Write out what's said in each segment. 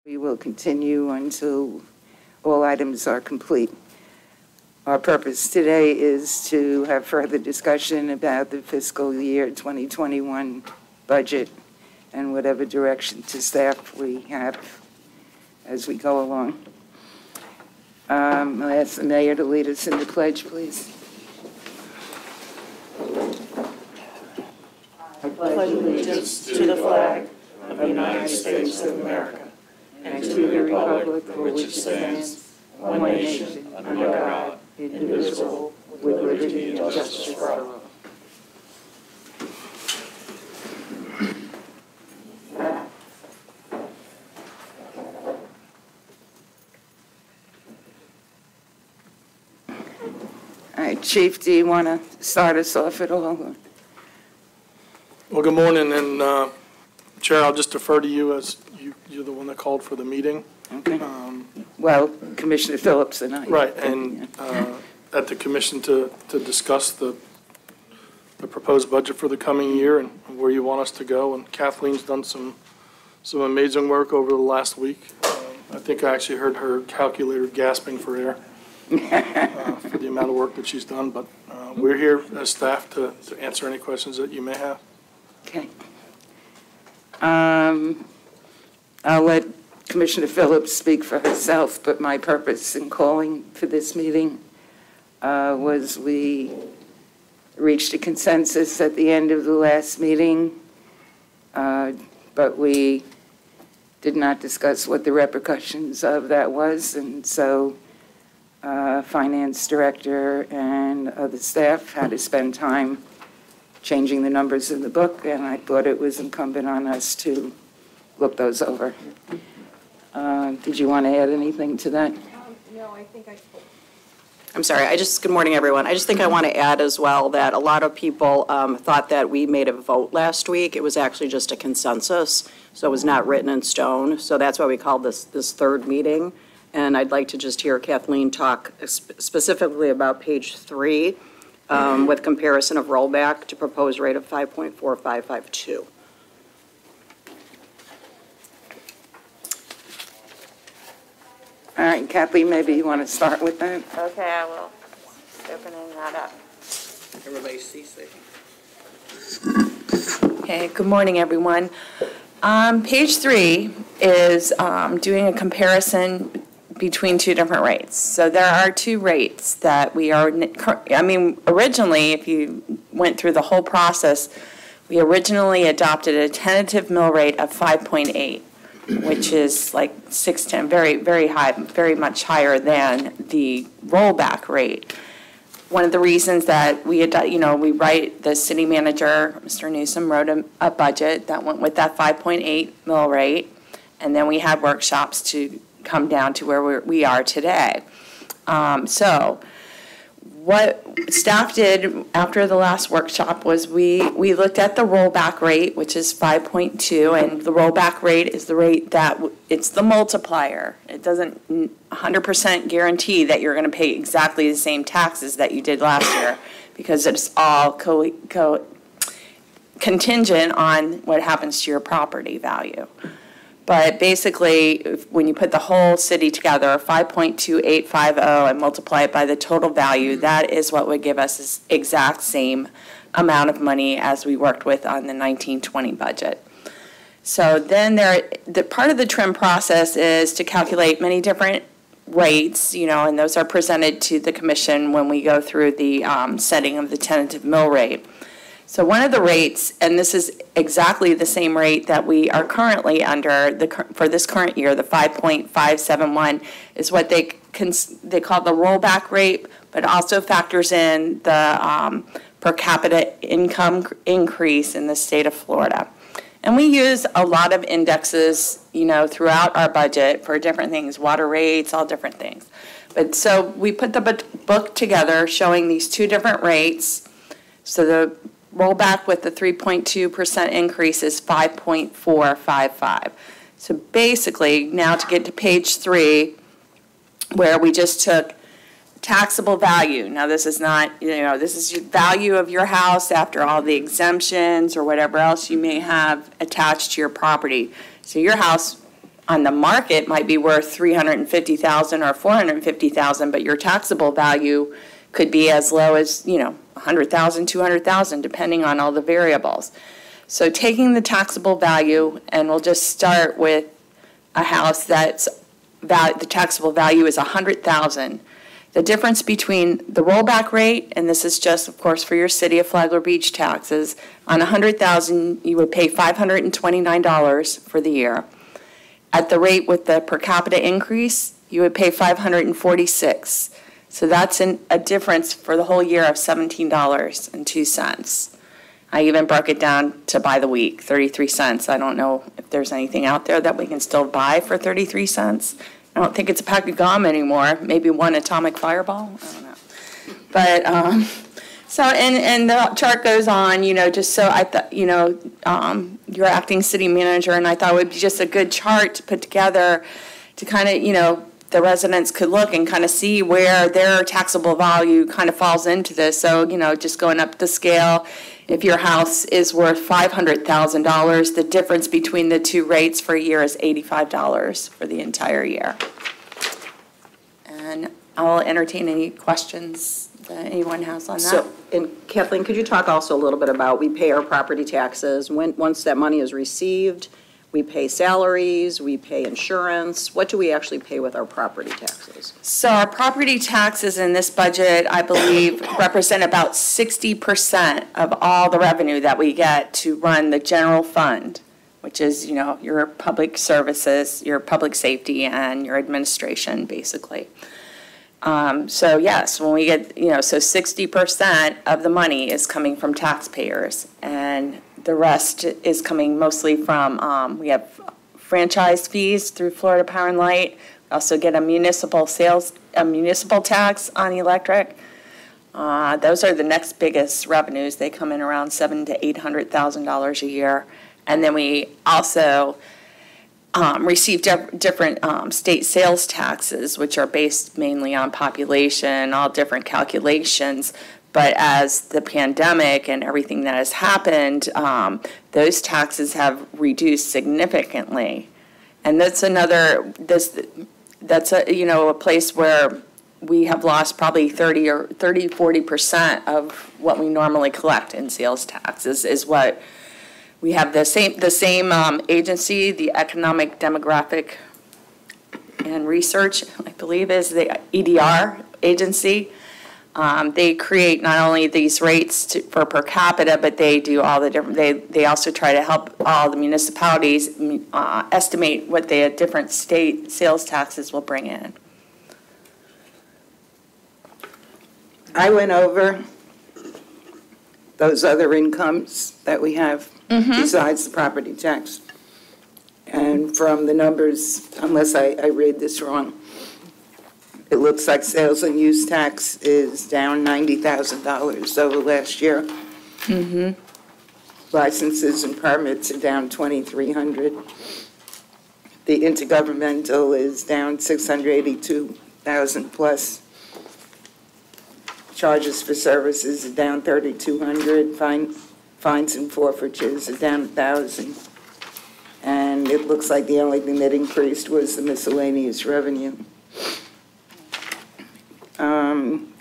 We will continue until all items are complete. Our purpose today is to have further discussion about the fiscal year 2021 budget and whatever direction to staff we have as we go along. I'll ask the mayor to lead us in the pledge, please. I pledge allegiance to the flag of the United States of America and to the republic for which it stands, one nation, under God, indivisible, with liberty and justice for all. All right, Chief, do you want to start us off at all? Well, good morning, and Chair, I'll just defer to you as you're the one that called for the meeting. Okay. Well, Commissioner Phillips and I. Right, and at the commission to discuss the proposed budget for the coming year and where you want us to go. And Kathleen's done some amazing work over the last week. I think I actually heard her calculator gasping for air for the amount of work that she's done. But we're here as staff to answer any questions that you may have. Okay. I'll let Commissioner Phillips speak for herself, but my purpose in calling for this meeting was we reached a consensus at the end of the last meeting, but we did not discuss what the repercussions of that was, and so Finance Director and other staff had to spend time changing the numbers in the book, and I thought it was incumbent on us to look those over. Did you want to add anything to that? No, I think I'm sorry, good morning, everyone. I just think I want to add as well that a lot of people thought that we made a vote last week. It was actually just a consensus, so it was not written in stone. So that's why we called this third meeting. And I'd like to just hear Kathleen talk specifically about page 3 with comparison of rollback to proposed rate of 5.4552. All right, Kathleen, maybe you want to start with that? Okay, I will. Opening that up. Everybody see safe. Okay, good morning, everyone. Page 3 is doing a comparison between two different rates. So there are two rates that we are, originally, if you went through the whole process, we originally adopted a tentative mill rate of 5.8. which is like 610, very, very high, very much higher than the rollback rate. One of the reasons that the city manager, Mr. Newsom, wrote a budget that went with that 5.8 mill rate, and then we had workshops to come down to where we are today. So what staff did after the last workshop was we looked at the rollback rate, which is 5.2, and the rollback rate is the rate that it's the multiplier. It doesn't 100% guarantee that you're going to pay exactly the same taxes that you did last year, because it's all contingent on what happens to your property value. But basically, when you put the whole city together, 5.2850, and multiply it by the total value, that is what would give us this exact same amount of money as we worked with on the 1920 budget. So then the part of the trim process is to calculate many different rates, and those are presented to the commission when we go through the setting of the tentative mill rate. So one of the rates, and this is exactly the same rate that we are currently under for this current year, the 5.571, is what they call the rollback rate, but also factors in the per capita income increase in the state of Florida. And we use a lot of indexes, throughout our budget for different things, water rates, all different things. But so we put the book together showing these two different rates. So the rollback with the 3.2% increase is 5.455. So basically, now to get to page 3, where we just took taxable value. Now this is not, this is your value of your house after all the exemptions or whatever else you may have attached to your property. So your house on the market might be worth $350,000 or $450,000, but your taxable value could be as low as, $100,000, $200,000, depending on all the variables. So taking the taxable value, and we'll just start with a house that's the taxable value is $100,000. The difference between the rollback rate, and this is just, of course, for your city of Flagler Beach taxes, on $100,000 you would pay $529 for the year. At the rate with the per capita increase, you would pay $546. So that's a difference for the whole year of $17.02. I even broke it down to by the week, 33 cents. I don't know if there's anything out there that we can still buy for 33 cents. I don't think it's a pack of gum anymore. Maybe one atomic fireball. I don't know. But so and the chart goes on. Just so I thought, you're acting city manager, and I thought it would be just a good chart to put together to kind of the residents could look and kind of see where their taxable value kind of falls into this. So just going up the scale. If your house is worth $500,000, the difference between the two rates for a year is $85 for the entire year. And I'll entertain any questions that anyone has on that. So, and Kathleen, could you talk also a little bit about, we pay our property taxes, once that money is received, we pay salaries, we pay insurance. What do we actually pay with our property taxes? So our property taxes in this budget, I believe, represent about 60% of all the revenue that we get to run the general fund, which is, your public services, your public safety, and your administration, basically. So yes, when we get, so 60% of the money is coming from taxpayers, and the rest is coming mostly from, we have franchise fees through Florida Power and Light. We also get a municipal tax on electric. Those are the next biggest revenues. They come in around $700,000 to $800,000 a year. And then we also receive different state sales taxes, which are based mainly on population, all different calculations. But as the pandemic and everything that has happened, those taxes have reduced significantly. And that's a place where we have lost probably 40% of what we normally collect in sales taxes is what we have. The same agency, the Economic, Demographic and Research, I believe is the EDR agency. They create not only these rates for per capita, but they do all the different, they also try to help all the municipalities estimate what the different state sales taxes will bring in. I went over those other incomes that we have besides the property tax. And from the numbers, unless I read this wrong, it looks like sales and use tax is down $90,000 over last year. Licenses and permits are down $2,300. The intergovernmental is down $682,000 plus. Charges for services are down $3,200. Fines and forfeitures are down $1,000. And it looks like the only thing that increased was the miscellaneous revenue. I'm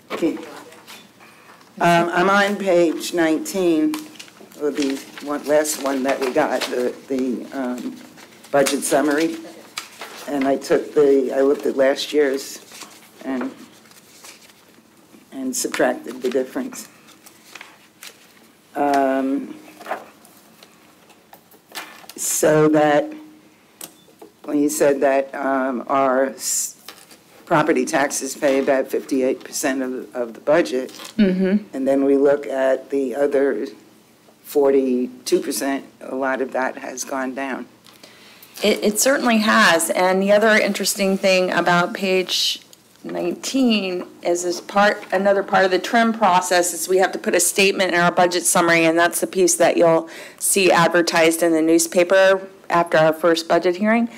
on page 19, or the last one that we got, the budget summary, and I looked at last year's and subtracted the difference. So that when you said that our property taxes pay about 58% of the budget, and then we look at the other 42%, a lot of that has gone down. It certainly has, and the other interesting thing about page 19 is another part of the trim process is we have to put a statement in our budget summary, and that's the piece that you'll see advertised in the newspaper after our first budget hearing.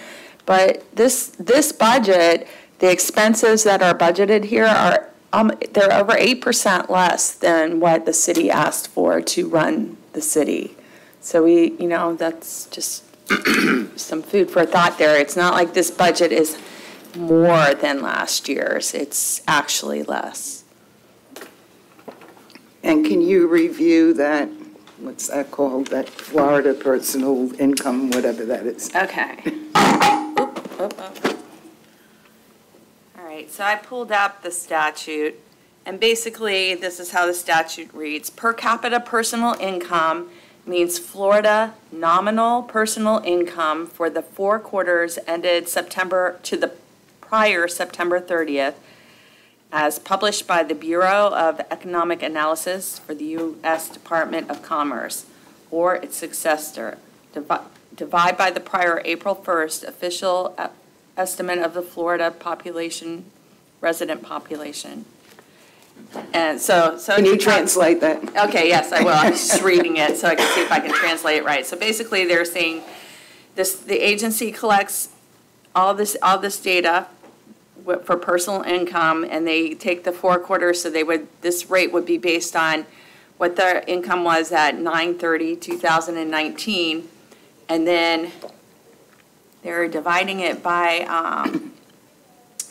But this budget, the expenses that are budgeted here are they're over 8% less than what the city asked for to run the city. So that's just some food for thought there. It's not like this budget is more than last year's. It's actually less. And can you review that, what's that called, that Florida personal income, whatever that is? Okay. All right, so I pulled up the statute, and basically this is how the statute reads. Per capita personal income means Florida nominal personal income for the 4 quarters ended September to the prior September 30th, as published by the Bureau of Economic Analysis for the U.S. Department of Commerce, or its successor. Divide by the prior April 1st official estimate of the Florida population, resident population. And so Can you translate that? Okay, yes, I will. I'm just reading it so I can see if I can translate it right. So basically, they're saying the agency collects all this data for personal income, and they take the 4 quarters. So this rate would be based on what their income was at 9/30/2019, and then they're dividing it by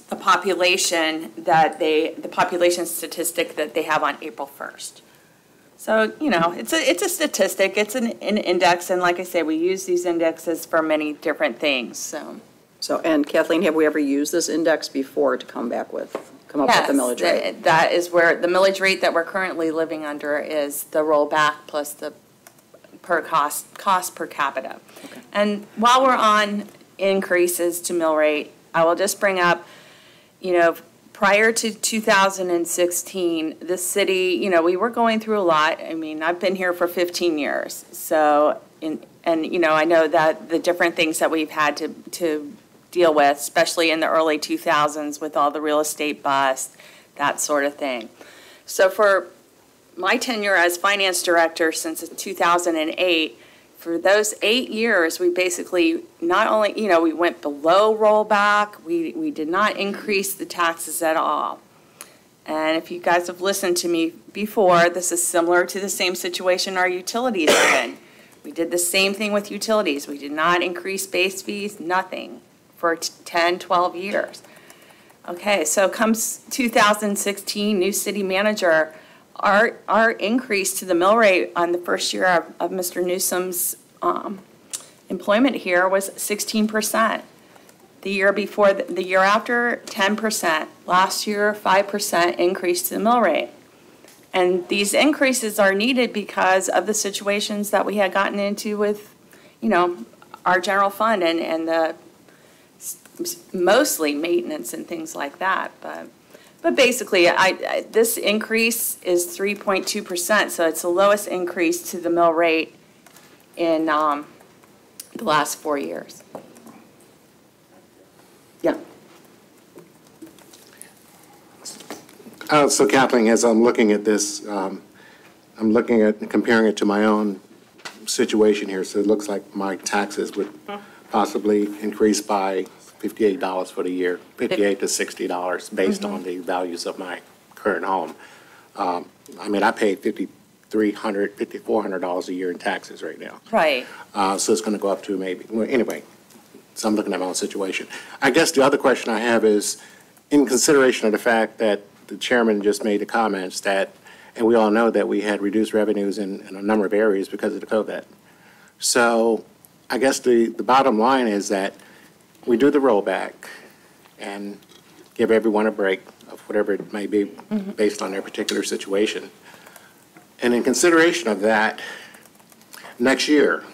the population the population statistic that they have on April 1st. So, it's a statistic, it's an index, and like I say, we use these indexes for many different things, so. So, and Kathleen, have we ever used this index before to come up with the millage rate? Yes, that is where the millage rate that we're currently living under is the rollback plus the cost per capita. Okay. And while we're on increases to mill rate, I will just bring up, prior to 2016, the city, we were going through a lot. I mean, I've been here for 15 years. So, I know that the different things that we've had to deal with, especially in the early 2000s with all the real estate bust, that sort of thing. So for my tenure as finance director since 2008, for those 8 years, we basically not only, we went below rollback, we did not increase the taxes at all. And if you guys have listened to me before, this is similar to the same situation our utilities are in. We did the same thing with utilities. We did not increase base fees, nothing, for 10, 12 years. Okay, so comes 2016, new city manager, our increase to the mill rate on the first year of Mr. Newsom's employment here was 16%. The year before, the year after, 10%. Last year, 5% increase to the mill rate. And these increases are needed because of the situations that we had gotten into with, our general fund and the mostly maintenance and things like that. But basically, this increase is 3.2%, so it's the lowest increase to the mill rate in the last 4 years. Yeah. So Kathleen, as I'm looking at this, I'm looking at comparing it to my own situation here. So it looks like my taxes would possibly increase by $58 for the year, $58 to $60 based on the values of my current home. I pay $5,300, $5,400 a year in taxes right now. Right. So it's going to go up to maybe, well, anyway, so I'm looking at my own situation. I guess the other question I have is, in consideration of the fact that the chairman just made the comments that, and we all know that we had reduced revenues in a number of areas because of the COVID. So I guess the bottom line is that we do the rollback and give everyone a break of whatever it may be based on their particular situation. And in consideration of that, next year,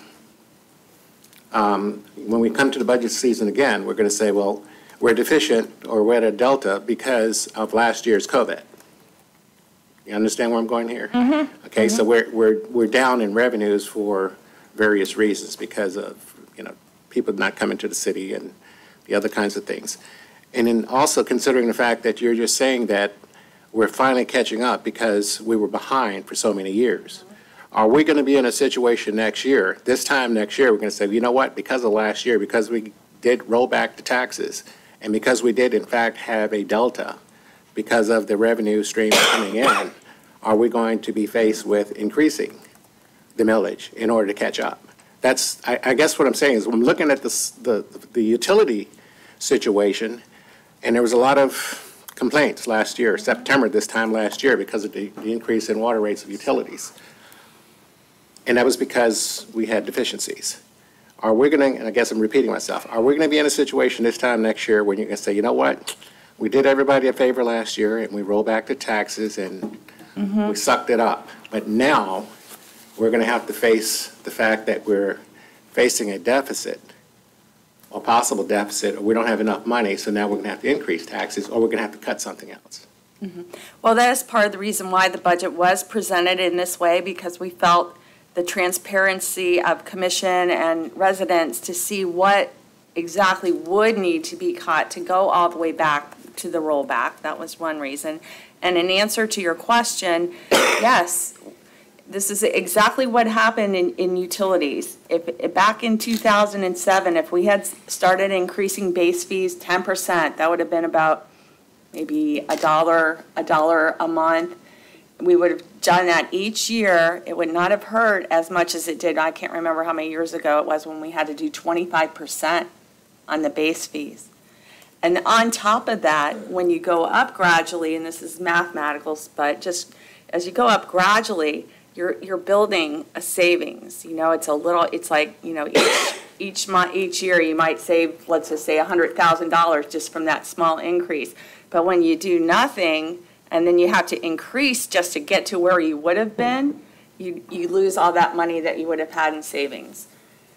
when we come to the budget season again, we're going to say, well, we're deficient or we're at a delta because of last year's COVID. You understand where I'm going here? Okay, so we're down in revenues for various reasons because of people not coming to the city and the other kinds of things. And then also considering the fact that you're just saying that we're finally catching up because we were behind for so many years. Are we going to be in a situation next year, this time next year, we're going to say, you know what, because of last year, because we did roll back the taxes, and because we did in fact have a delta because of the revenue streams coming in, are we going to be faced with increasing the millage in order to catch up? that's, I guess what I'm saying is, I'm looking at this, the utility situation, and there was a lot of complaints last year, September this time last year, because of the increase in water rates of utilities. And that was because we had deficiencies. Are we going to, and I guess I'm repeating myself, are we going to be in a situation this time next year when you're going to say, you know what, we did everybody a favor last year, and we rolled back the taxes, and we sucked it up. But now, we're going to have to face the fact that we're facing a deficit, or possible deficit, or we don't have enough money, so now we're going to have to increase taxes, or we're going to have to cut something else. Well, that is part of the reason why the budget was presented in this way, because we felt the transparency of commission and residents to see what exactly would need to be cut to go all the way back to the rollback. That was one reason. And in answer to your question, yes, this is exactly what happened in utilities. If back in 2007, if we had started increasing base fees 10%, that would have been about maybe $1 a month. We would have done that each year. It would not have hurt as much as it did. I can't remember how many years ago it was when we had to do 25% on the base fees. And on top of that, when you go up gradually, and this is mathematical, but just as you go up gradually, you're building a savings. You know, it's a little, it's like, you know, each month, each year you might save, let's just say $100,000 just from that small increase. But when you do nothing, and then you have to increase just to get to where you would have been, you lose all that money that you would have had in savings.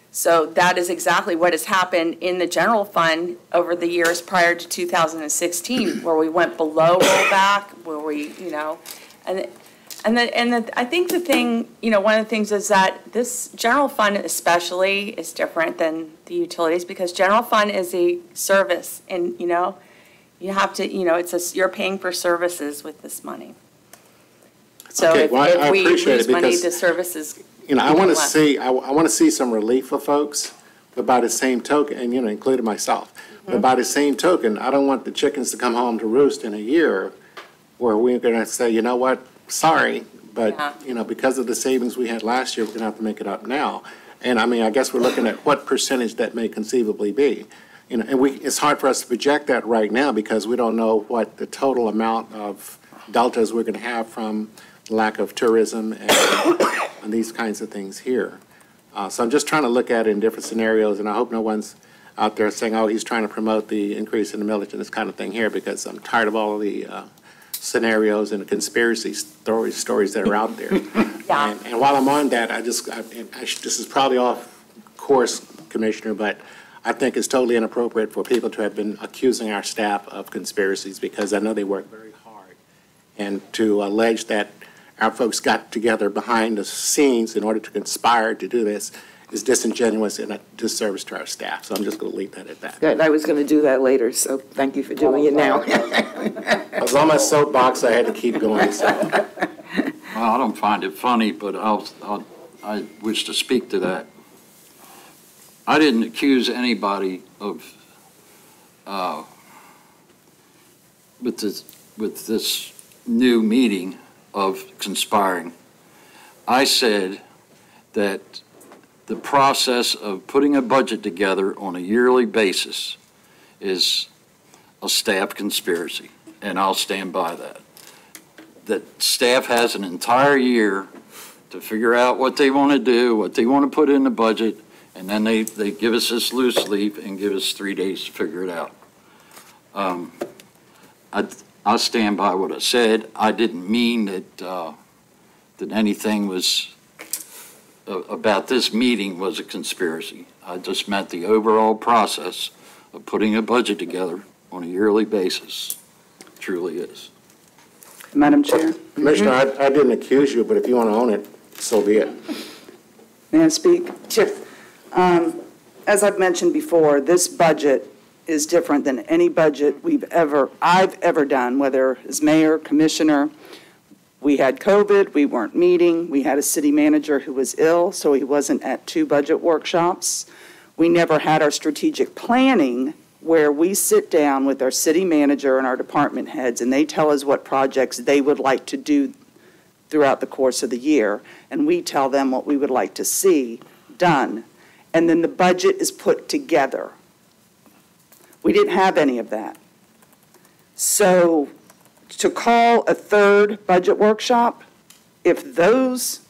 So that is exactly what has happened in the general fund over the years prior to 2016, where we went below rollback, where we, you know, I think the thing, you know, one of the things is that this general fund especially is different than the utilities, because general fund is a service, and, you know, you have to, you know, you're paying for services with this money. So Okay, if I we appreciate lose it money, because, the services. you know, I want to see some relief for folks, but by the same token, and, you know, including myself, but by the same token, I don't want the chickens to come home to roost in a year where we're going to say, you know what, sorry, but, you know, because of the savings we had last year, we're going to have to make it up now. And I mean, I guess we're looking at what percentage that may conceivably be. You know, and it's hard for us to project that right now because we don't know what the total amount of deltas we're going to have from lack of tourism and these kinds of things here. So I'm just trying to look at it in different scenarios, and I hope no one's out there saying, oh, he's trying to promote the increase in the millage and this kind of thing here, because I'm tired of all of the scenarios and the conspiracy stories that are out there. And while I'm on that, this is probably off course, Commissioner, but I think it's totally inappropriate for people to have been accusing our staff of conspiracies, because I know they work very hard. And to allege that our folks got together behind the scenes in order to conspire to do this is disingenuous and a disservice to our staff. So I'm just going to leave that at that. Good. I was going to do that later, so thank you for doing it now. I was on my soapbox, I had to keep going, so. Well, I don't find it funny, but I wish to speak to that. I didn't accuse anybody of, with this new meeting, of conspiring. I said that the process of putting a budget together on a yearly basis is a staff conspiracy, and I'll stand by that. That staff has an entire year to figure out what they want to do, what they want to put in the budget, and then they give us this loose leaf and give us 3 days to figure it out. I'll stand by what I said. I didn't mean that anything was about this meeting was a conspiracy. I just meant the overall process of putting a budget together on a yearly basis truly is. Madam Chair? Commissioner, I didn't accuse you, but if you want to own it, so be it. May I speak? Sure. As I've mentioned before, this budget is different than any budget I've ever done, whether as mayor, commissioner. We had COVID, we weren't meeting, we had a city manager who was ill, so he wasn't at 2 budget workshops. We never had our strategic planning where we sit down with our city manager and our department heads, and they tell us what projects they would like to do throughout the course of the year, and we tell them what we would like to see done. and then the budget is put together. We didn't have any of that. So to call a third budget workshop, if those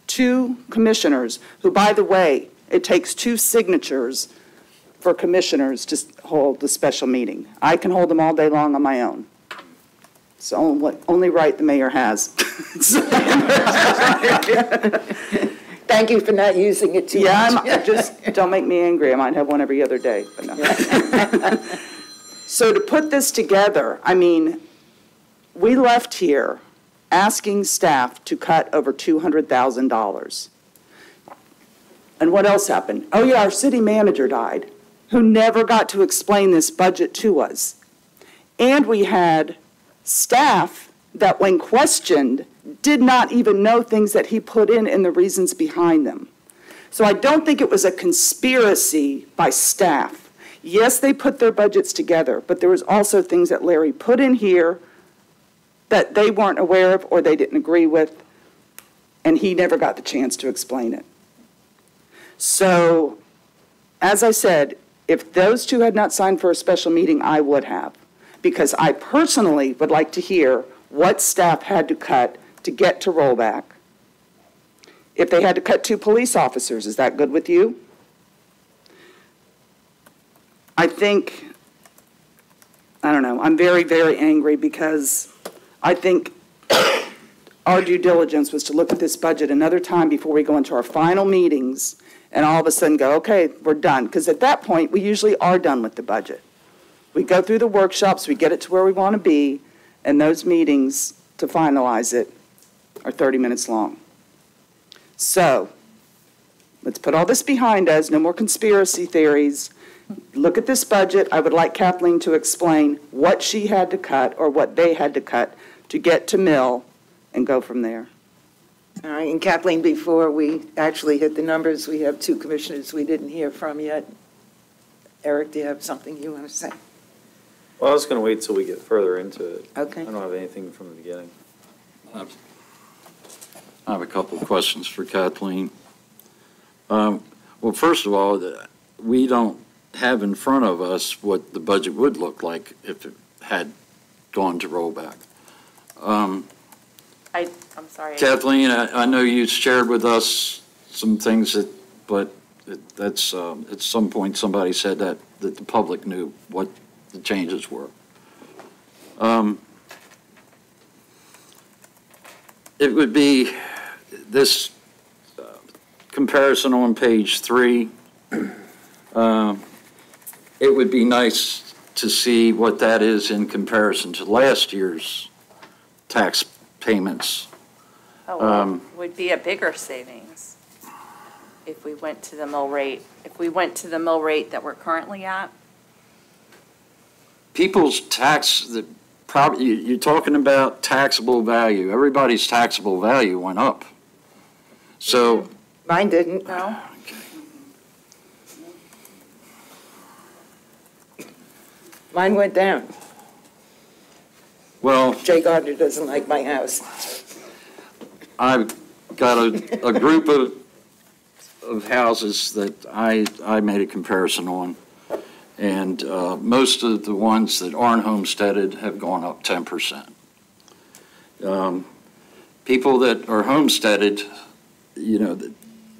two commissioners, who, by the way, it takes 2 signatures for commissioners to hold the special meeting. I can hold them all day long on my own. It's the only right the mayor has. Thank you for not using it too much. Yeah, just don't make me angry. I might have one every other day, but no. So to put this together, I mean, we left here asking staff to cut over $200,000. And what else happened? Oh yeah, our city manager died, who never got to explain this budget to us. And we had staff that, when questioned, did not even know things that he put in and the reasons behind them. So I don't think it was a conspiracy by staff. Yes, they put their budgets together, but there was also things that Larry put in here that they weren't aware of or they didn't agree with, and he never got the chance to explain it. So, as I said, if those two had not signed for a special meeting, I would have, because I personally would like to hear what staff had to cut to get to rollback. If they had to cut 2 police officers, is that good with you? I think, I don't know, I'm very, very angry because I think our due diligence was to look at this budget another time before we go into our final meetings and all of a sudden go, okay, we're done. Because at that point, we usually are done with the budget. We go through the workshops, we get it to where we want to be, and those meetings to finalize it are 30 minutes long. So let's put all this behind us, no more conspiracy theories. Look at this budget. I would like Kathleen to explain what she had to cut or what they had to cut to get to mill and go from there. All right, and Kathleen, before we actually hit the numbers, we have 2 commissioners we didn't hear from yet. Eric, do you have something you want to say? Well, I was going to wait till we get further into it. Okay. I don't have anything from the beginning. I have a couple of questions for Kathleen. Well, first of all, we don't have in front of us what the budget would look like if it had gone to rollback. I'm sorry. Kathleen, I know you shared with us some things but that's, at some point, somebody said that the public knew what the changes were. It would be this comparison on page 3. It would be nice to see what that is in comparison to last year's tax payments. Oh, well, would be a bigger savings if we went to the mill rate. If we went to the mill rate that we're currently at. People's you're talking about taxable value. Everybody's taxable value went up. So. Mine didn't. No. Mine went down. Well, Jay Gardner doesn't like my house. I've got a group of houses that I made a comparison on, and most of the ones that aren't homesteaded have gone up 10%. People that are homesteaded,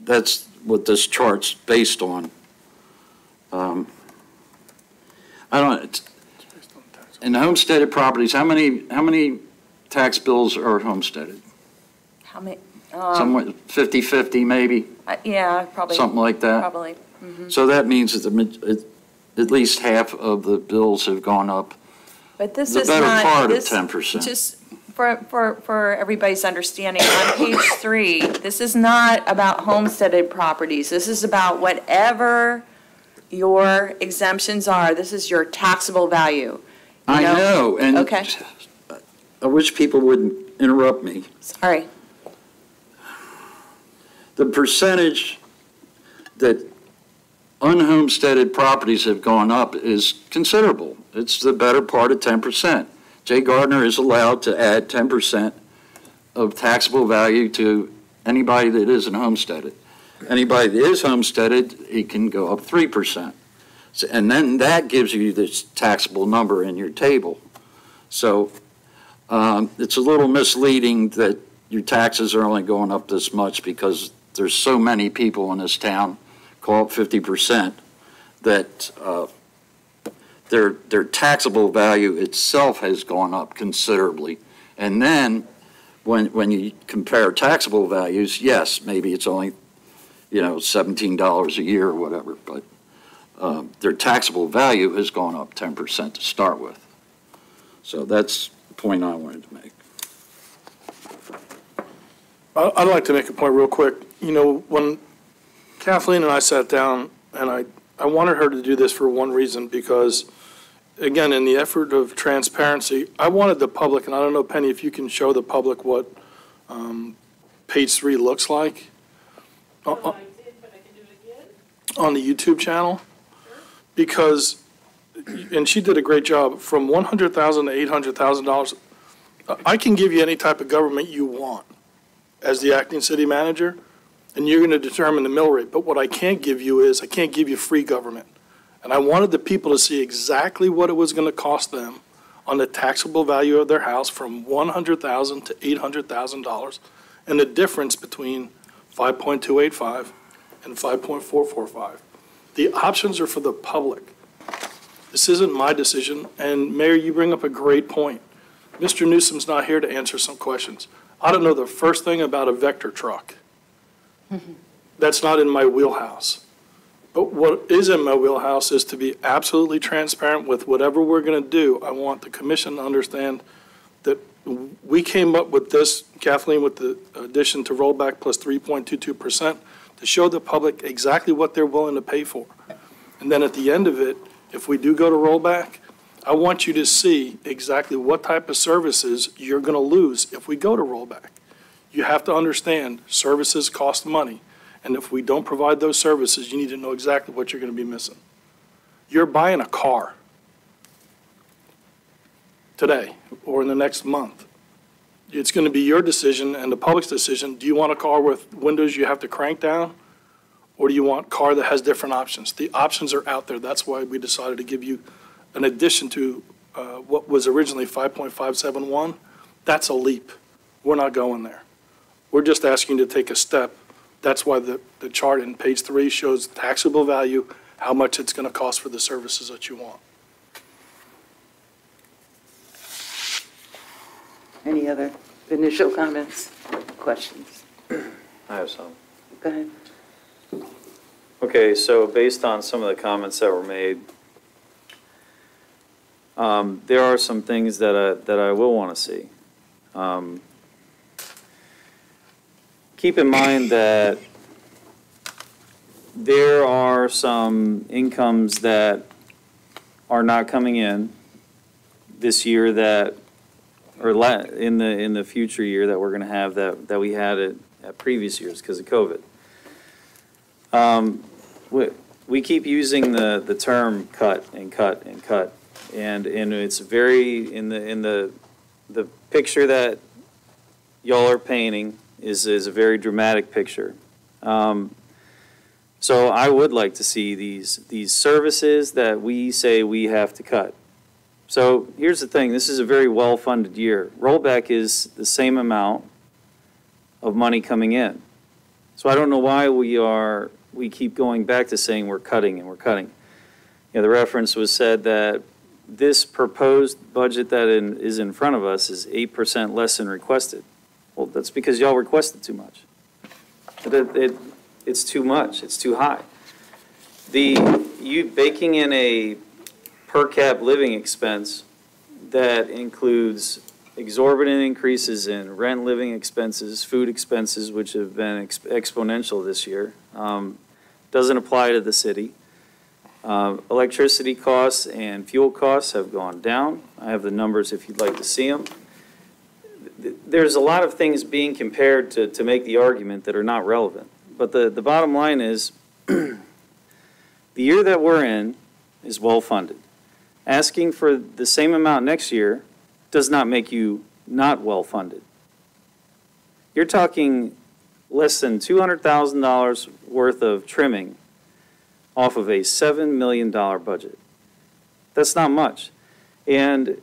that's what this chart's based on. In homesteaded properties, how many tax bills are homesteaded? How many? Somewhat 50-50 maybe? Yeah, probably. Something like that? Probably. So that means that at least half of the bills have gone up. But this The is better not. part of this- 10%. Just for everybody's understanding, on page 3, this is not about homesteaded properties. This is about whatever your exemptions are. This is your taxable value. I know, and Okay. I wish people wouldn't interrupt me. Sorry. The percentage that unhomesteaded properties have gone up is considerable. It's the better part of 10%. Jay Gardner is allowed to add 10% of taxable value to anybody that isn't homesteaded. Anybody that is homesteaded, it can go up 3%. So, and then that gives you this taxable number in your table. So it's a little misleading that your taxes are only going up this much because there's so many people in this town, call it 50%, that their taxable value itself has gone up considerably. And then when you compare taxable values, yes, maybe it's only, $17 a year or whatever, but their taxable value has gone up 10% to start with. So that's the point I wanted to make. I'd like to make a point real quick. When Kathleen and I sat down, and I wanted her to do this for one reason, because, again, in the effort of transparency, I wanted the public, and I don't know, Penny, if you can show the public what page 3 looks like. I did, but I can do it again. On the YouTube channel. Because, and she did a great job, from $100,000 to $800,000, I can give you any type of government you want as the acting city manager, and you're going to determine the mill rate. But what I can't give you is, I can't give you free government. And I wanted the people to see exactly what it was going to cost them on the taxable value of their house from $100,000 to $800,000, and the difference between 5.285 and 5.445. The options are for the public. This isn't my decision, and Mayor, you bring up a great point. Mr. Newsom's not here to answer some questions. I don't know the first thing about a Vector truck. That's not in my wheelhouse. But what is in my wheelhouse is to be absolutely transparent with whatever we're going to do. I want the commission to understand that we came up with this, Kathleen, with the addition to rollback plus 3.22%, to show the public exactly what they're willing to pay for. And then at the end of it, if we do go to rollback, I want you to see exactly what type of services you're going to lose if we go to rollback. You have to understand services cost money. And if we don't provide those services, you need to know exactly what you're going to be missing. You're buying a car today or in the next month. It's going to be your decision and the public's decision. Do you want a car with windows you have to crank down? Or do you want a car that has different options? The options are out there. That's why we decided to give you an addition to what was originally 5.571. That's a leap. We're not going there. We're just asking you to take a step. That's why the chart in page 3 shows taxable value, how much it's going to cost for the services that you want. Any other initial comments, questions? I have some. Go ahead. Okay, so based on some of the comments that were made, there are some things that I will want to see. Keep in mind that there are some incomes that are not coming in this year that, or in the future year that we're going to have that we had at previous years because of COVID. We keep using the term cut and cut and cut, and it's very in the picture that y'all are painting is a very dramatic picture. So I would like to see these services that we say we have to cut. So here's the thing, this is a very well-funded year. Rollback is the same amount of money coming in. So I don't know why we keep going back to saying we're cutting and we're cutting. The reference was said that this proposed budget that is in front of us is 8% less than requested. Well, that's because y'all requested too much. It's too much, it's too high. You baking in a per cap living expense that includes exorbitant increases in rent, living expenses, food expenses, which have been exponential this year, doesn't apply to the city. Electricity costs and fuel costs have gone down. I have the numbers if you'd like to see them. There's a lot of things being compared to make the argument that are not relevant. But the bottom line is, the year that we're in is well-funded. Asking for the same amount next year does not make you not well-funded. You're talking less than $200,000 worth of trimming off of a $7 million budget. That's not much. And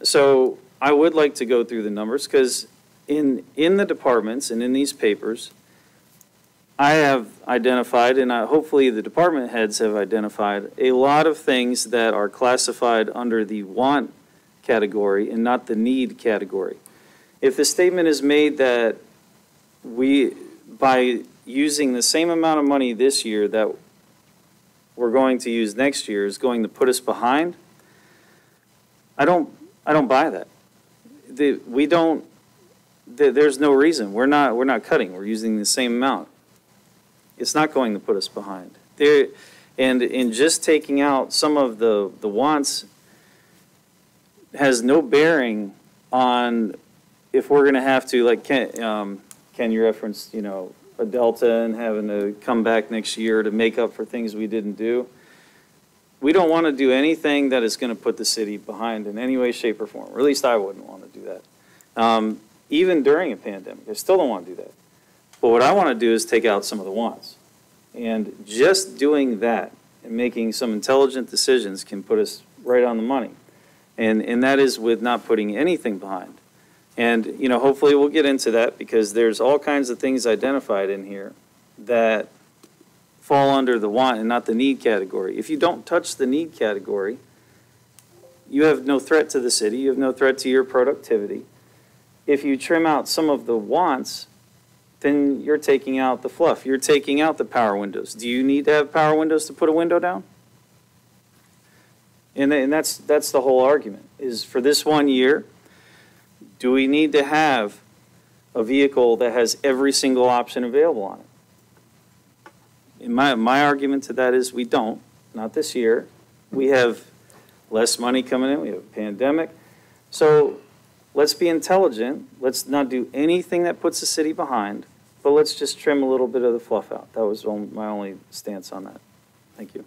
so I would like to go through the numbers, because in the departments and in these papers, I have identified, and hopefully the department heads have identified, a lot of things that are classified under the want category and not the need category. If the statement is made that we, by using the same amount of money this year that we're going to use next year, is going to put us behind, I don't buy that. There's no reason. We're not cutting. We're using the same amount. It's not going to put us behind. And in just taking out some of the wants has no bearing on if we're going to have to, like Ken, you referenced, a Delta and having to come back next year to make up for things we didn't do. We don't want to do anything that is going to put the city behind in any way, shape, or form. Or at least I wouldn't want to do that. Even during a pandemic, I still don't want to do that. But what I want to do is take out some of the wants. And just doing that and making some intelligent decisions can put us right on the money. And that is with not putting anything behind. And, hopefully we'll get into that, because there's all kinds of things identified in here that fall under the want and not the need category. If you don't touch the need category, you have no threat to the city. You have no threat to your productivity. If you trim out some of the wants, then you're taking out the fluff. You're taking out the power windows. Do you need to have power windows to put a window down? And that's the whole argument, is for this 1 year, do we need to have a vehicle that has every single option available on it? And my argument to that is we don't, not this year. We have less money coming in. We have a pandemic. So let's be intelligent. Let's not do anything that puts the city behind, but let's just trim a little bit of the fluff out. That was my only stance on that. Thank you.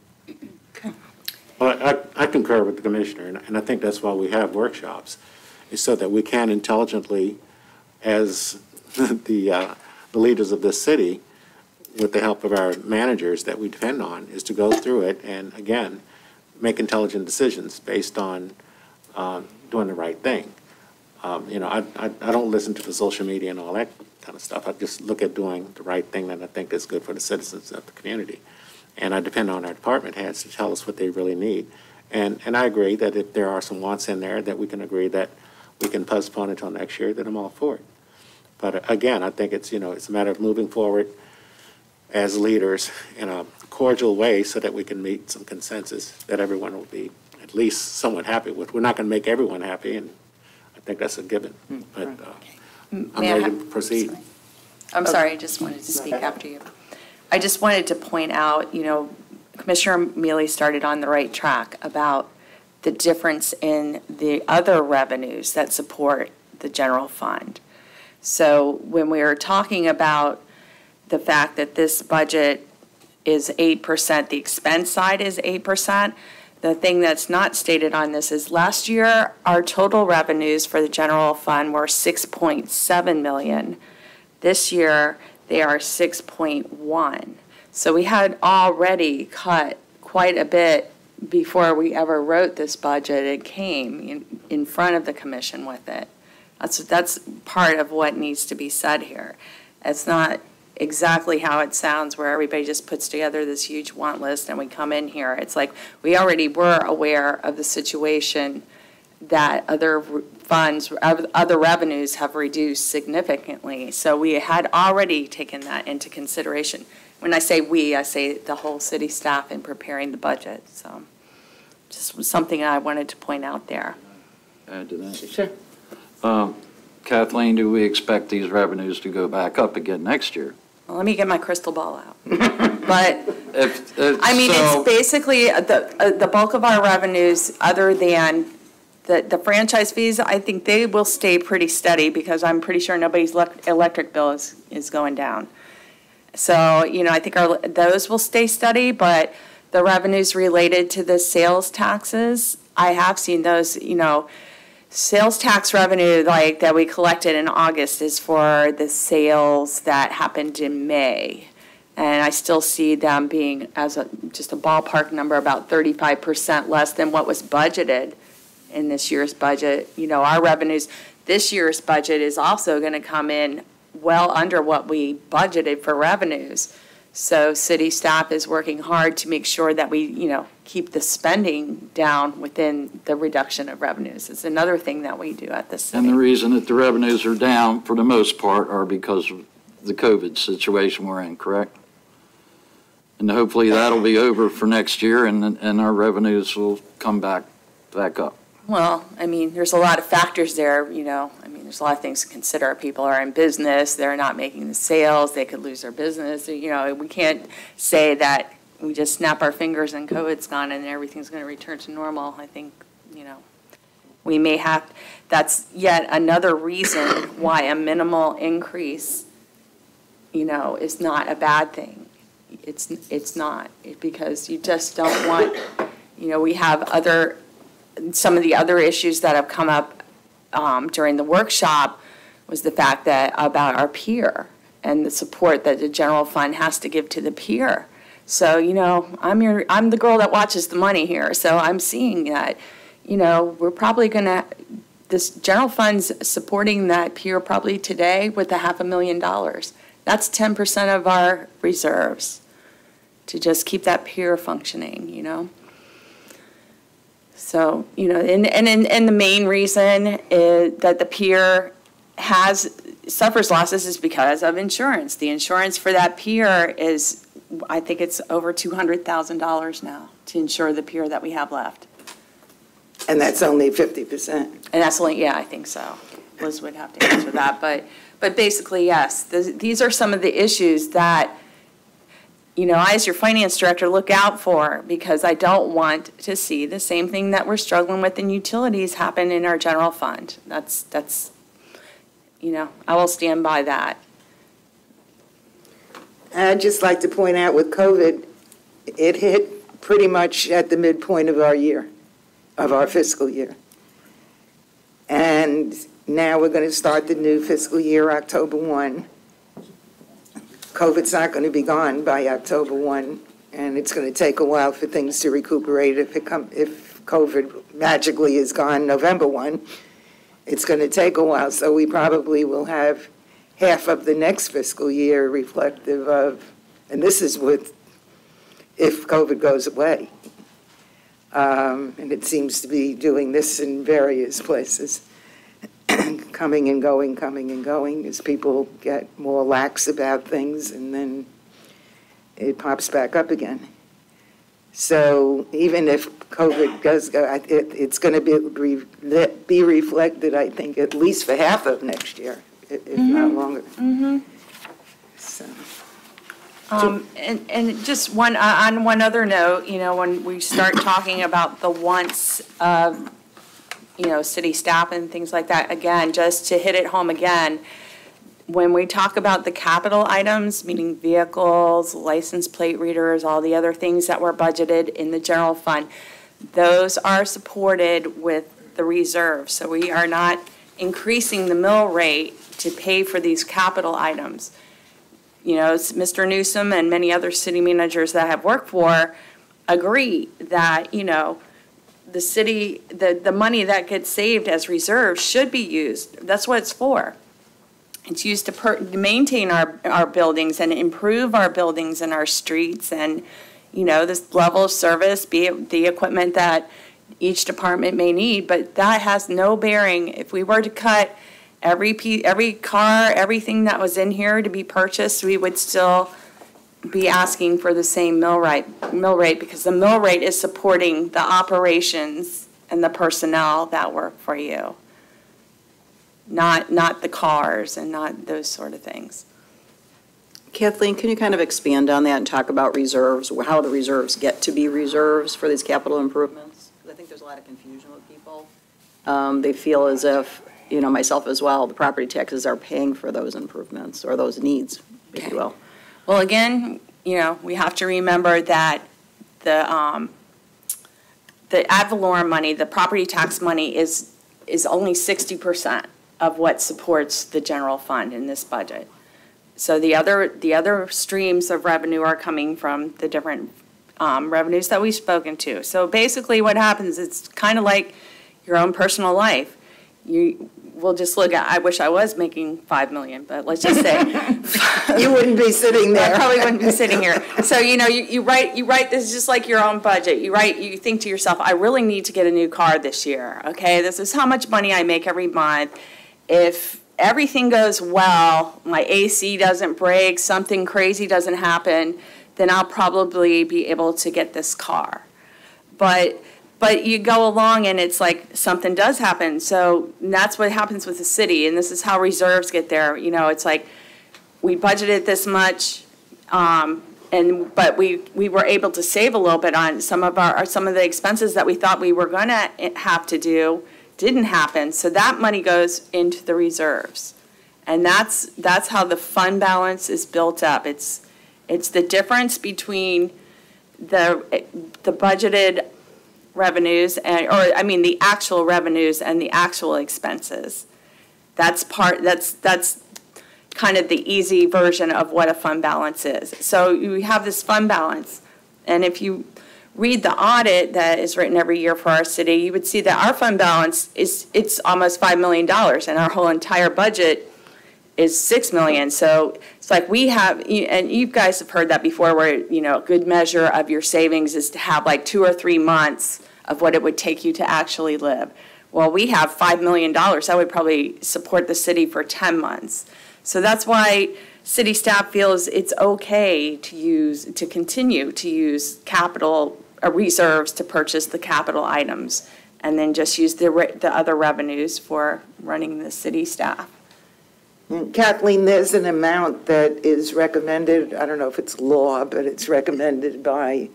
Well, I concur with the commissioner, and I think that's why we have workshops, is so that we can intelligently, as the leaders of this city, with the help of our managers that we depend on, is to go through it and, again, make intelligent decisions based on doing the right thing. I don't listen to the social media and all that kind of stuff. I just look at doing the right thing that I think is good for the citizens of the community. And I depend on our department heads to tell us what they really need. And I agree that if there are some wants in there that we can agree that we can postpone until next year, then I'm all for it. But again, I think it's a matter of moving forward as leaders in a cordial way so that we can meet some consensus that everyone will be at least somewhat happy with. We're not going to make everyone happy, and I think that's a given. But I'm ready to proceed. I'm sorry, I just wanted to speak after you. I just wanted to point out, Commissioner Mealy started on the right track about the difference in the other revenues that support the general fund. So when we are talking about the fact that this budget is 8%, the expense side is 8%, the thing that's not stated on this is last year, our total revenues for the general fund were $6.7 million. This year, they are 6.1. So we had already cut quite a bit before we ever wrote this budget. It came in front of the commission with it. That's part of what needs to be said here. It's not exactly how it sounds where everybody just puts together this huge want list and we come in here. It's like we already were aware of the situation that other funds, other revenues have reduced significantly. So we had already taken that into consideration. When I say we, I say the whole city staff in preparing the budget. So just something I wanted to point out there. Add to that. Sure. Kathleen, do we expect these revenues to go back up again next year? Well, let me get my crystal ball out. But it's basically the bulk of our revenues, other than the franchise fees, I think they will stay pretty steady because I'm pretty sure nobody's electric bill is going down. So, I think those will stay steady, but the revenues related to the sales taxes, I have seen those, Sales tax revenue, like, that we collected in August is for the sales that happened in May. And I still see them being, as just a ballpark number, about 35% less than what was budgeted in this year's budget. You know, our revenues, this year's budget is also going to come in well under what we budgeted for revenues. So city staff is working hard to make sure that we, you know, keep the spending down within the reduction of revenues. It's another thing that we do at the city. And the reason that the revenues are down, for the most part, are because of the COVID situation we're in, correct? And hopefully that'll be over for next year, and our revenues will come back up. Well, I mean, there's a lot of factors there, you know. I mean, there's a lot of things to consider. People are in business, they're not making the sales, they could lose their business. You know, we can't say that we just snap our fingers and COVID's gone and everything's going to return to normal. I think, you know, we may have, that's yet another reason why a minimal increase, you know, is not a bad thing. It's not, because you just don't want, you know, we have some of the other issues that have come up during the workshop was the fact that about our peer and the support that the general fund has to give to the peer. So, you know, I'm the girl that watches the money here. So I'm seeing that, you know, we're probably going to, this general fund's supporting that peer probably today with $500,000. That's 10% of our reserves to just keep that peer functioning, you know. So, you know, and the main reason is that the peer suffers losses is because of insurance. The insurance for that peer is, I think it's over $200,000 now to insure the peer that we have left. And that's only 50%. And that's only, yeah, I think so. Liz would have to answer that. But basically, yes, these are some of the issues that, you know, I, as your finance director, look out for, because I don't want to see the same thing that we're struggling with in utilities happen in our general fund. That's, you know, I will stand by that. I'd just like to point out with COVID, it hit pretty much at the midpoint of our year, of our fiscal year. And now we're going to start the new fiscal year, October 1. COVID's not going to be gone by October 1, and it's going to take a while for things to recuperate. If COVID magically is gone November 1, it's going to take a while. So we probably will have half of the next fiscal year reflective of, and this is if COVID goes away. And it seems to be doing this in various places. Coming and going as people get more lax about things, and then it pops back up again. So even if COVID does go, it's going to be reflected, I think, at least for half of next year, if not longer. Mm-hmm. So. And just on one other note, you know, when we start talking about the wants of, you know, city staff and things like that, again, just to hit it home again, when we talk about the capital items, meaning vehicles, license plate readers, all the other things that were budgeted in the general fund, those are supported with the reserve. So we are not increasing the mill rate to pay for these capital items. You know, Mr. Newsom and many other city managers that I have worked for agree that, you know, the city, the money that gets saved as reserves should be used. That's what it's for. It's used to maintain our buildings and improve our buildings and our streets and, you know, this level of service, be it the equipment that each department may need, but that has no bearing. If we were to cut every car, everything that was in here to be purchased, we would still be asking for the same mill rate because the mill rate is supporting the operations and the personnel that work for you, not the cars and not those sort of things. Kathleen, can you kind of expand on that and talk about reserves, how the reserves get to be reserves for these capital improvements? Because I think there's a lot of confusion with people. They feel as if, you know, myself as well, the property taxes are paying for those improvements or those needs, if you will. Well, again, you know, we have to remember that the ad valorem money, the property tax money, is is only 60% of what supports the general fund in this budget. So the other streams of revenue are coming from the different revenues that we've spoken to. So basically what happens, it's kind of like your own personal life. We'll just look at, I wish I was making $5 million, but let's just say. You wouldn't be sitting there. I probably wouldn't be sitting here. So, you write this is just like your own budget. You think to yourself, I really need to get a new car this year, okay? This is how much money I make every month. If everything goes well, my AC doesn't break, something crazy doesn't happen, then I'll probably be able to get this car. But you go along and it's like something does happen. So that's what happens with the city, and this is how reserves get there. It's like we budgeted this much, but we were able to save a little bit on some of the expenses that we thought we were going to have to do didn't happen. So that money goes into the reserves, and that's how the fund balance is built up. It's the difference between the budgeted revenues the actual revenues and the actual expenses. That's kind of the easy version of what a fund balance is. So you have this fund balance, and if you read the audit that is written every year for our city, you would see that our fund balance it's almost $5 million, and our whole entire budget is $6 million. So it's like we have, and you guys have heard that before, where a good measure of your savings is to have like 2 or 3 months of what it would take you to actually live. Well, we have $5 million. That would probably support the city for 10 months. So that's why city staff feels it's okay to continue to use capital reserves to purchase the capital items, and then just use the other revenues for running the city staff. Kathleen, there's an amount that is recommended, I don't know if it's law, but it's recommended by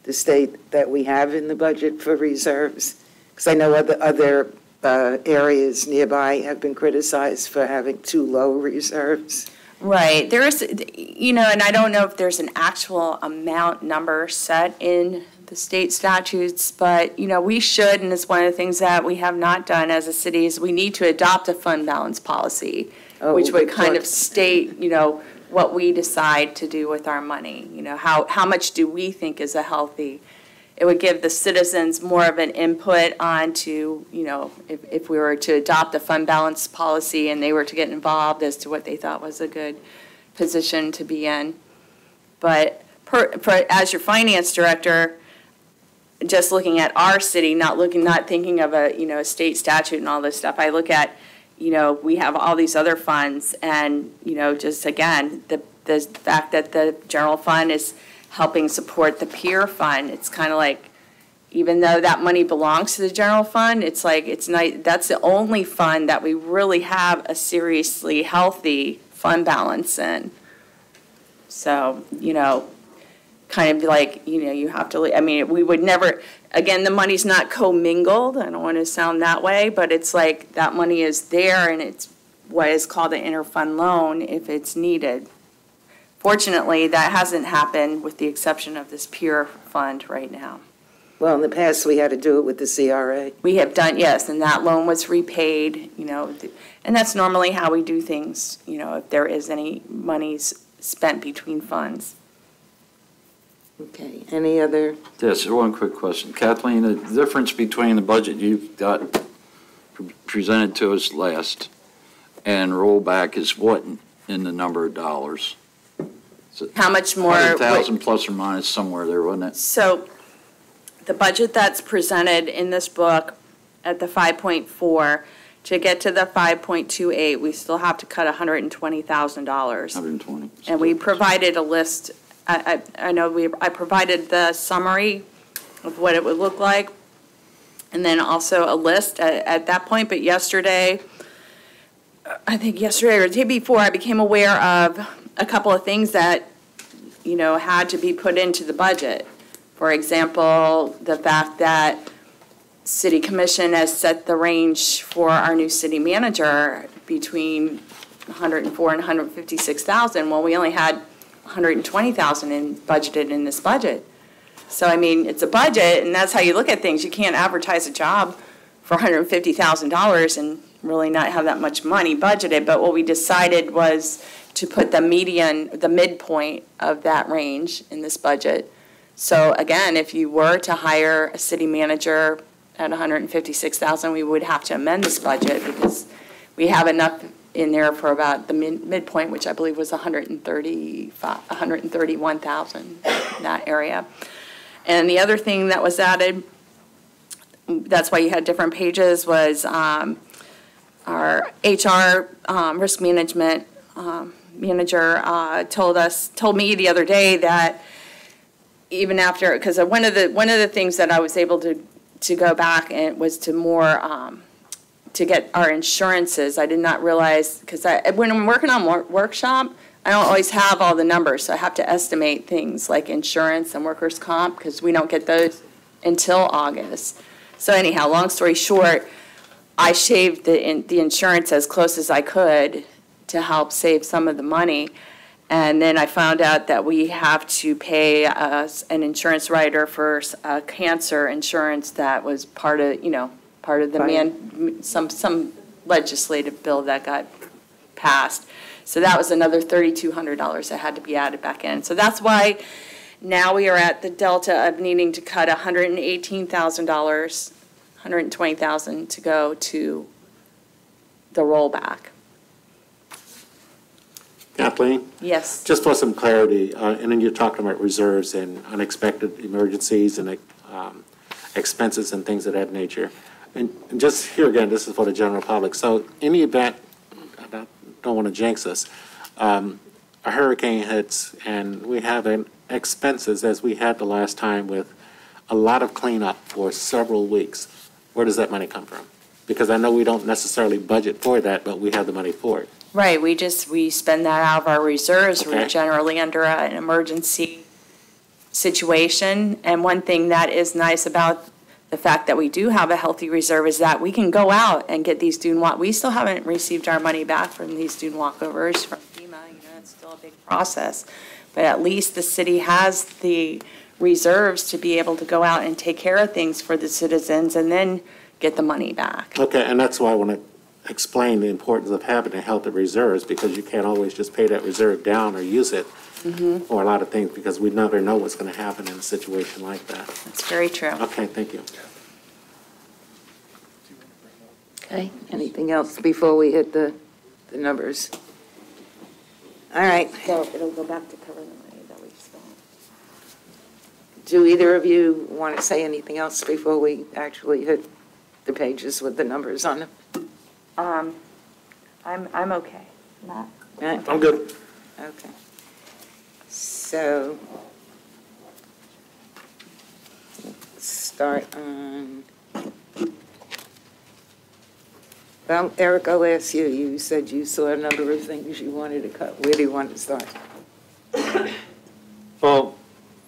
the state that we have in the budget for reserves. Because I know other areas nearby have been criticized for having too low reserves. Right. There is, and I don't know if there's an actual amount number set in the state statutes, but, we should, and it's one of the things that we have not done as a city, is we need to adopt a fund balance policy, which would kind of state, what we decide to do with our money. How much do we think is a healthy? It would give the citizens more of an input on to, if we were to adopt a fund balance policy and they were to get involved as to what they thought was a good position to be in. But as your finance director, just looking at our city, not thinking of a state statute and all this stuff, I look at, we have all these other funds, and, just again, the fact that the general fund is helping support the peer fund. It's kind of like, even though that money belongs to the general fund, it's like, it's not, that's the only fund that we really have a seriously healthy fund balance in. So, kind of like, you have to, we would never, again, the money's not commingled. I don't want to sound that way, but it's like that money is there, and it's what is called an interfund loan if it's needed. Fortunately, that hasn't happened with the exception of this peer fund right now. Well, in the past, we had to do it with the CRA. We have done, yes, and that loan was repaid, and that's normally how we do things, if there is any monies spent between funds. Okay, any other? Yes, one quick question. Kathleen, the difference between the budget you've got presented to us last and rollback is what in the number of dollars? How much more? 100,000 plus or minus somewhere there, wasn't it? So the budget that's presented in this book at the 5.4, to get to the 5.28, we still have to cut $120,000. 120. And we provided a list. I know I provided the summary of what it would look like, and then also a list at that point. But yesterday, I think yesterday or the day before, I became aware of a couple of things that, had to be put into the budget. For example, the fact that City Commission has set the range for our new city manager between 104 and 156,000. Well, we only had 120,000 budgeted in this budget. So, it's a budget, and that's how you look at things. You can't advertise a job for $150,000 and really not have that much money budgeted. But what we decided was to put the midpoint of that range in this budget. So again, if you were to hire a city manager at $156,000, we would have to amend this budget because we have enough in there for about the midpoint, which I believe was 131,000 in that area. And the other thing that was added, that's why you had different pages, was our HR risk management manager told me the other day that even after, because one of the things that I was able to go back and was to more to get our insurances. I did not realize, because when I'm working on workshop, I don't always have all the numbers, so I have to estimate things like insurance and workers' comp, because we don't get those until August. So anyhow, long story short, I shaved the insurance as close as I could to help save some of the money. And then I found out that we have to pay an insurance writer for cancer insurance that was part of the some legislative bill that got passed. So that was another $3,200 that had to be added back in. So that's why now we are at the delta of needing to cut $118,000, $120,000 to go to the rollback. Kathleen? Yes. Just for some clarity, and then you're talking about reserves and unexpected emergencies and expenses and things of that nature. And just here again, this is for the general public. So in the event, I don't want to jinx us, a hurricane hits and we have expenses as we had the last time with a lot of cleanup for several weeks. Where does that money come from? Because I know we don't necessarily budget for that, but we have the money for it. Right, we spend that out of our reserves. Okay. We're generally under an emergency situation. And one thing that is nice about the fact that we do have a healthy reserve is that we can go out and get these dune walk. We still haven't received our money back from these dune walkovers from FEMA. It's still a big process. But at least the city has the reserves to be able to go out and take care of things for the citizens and then get the money back. Okay, and that's why I want to explain the importance of having a healthy reserves, because you can't always just pay that reserve down or use it for a lot of things, because we never know what's going to happen in a situation like that. That's very true. Okay, thank you. Okay, anything else before we hit the numbers? All right. So it'll go back to cover the money that we spent. Do either of you want to say anything else before we actually hit the pages with the numbers on them? I'm okay. Matt? Right. I'm good. Okay. So, let's start on, well, Eric, I'll ask you. You said you saw a number of things you wanted to cut. Where do you want to start? Well,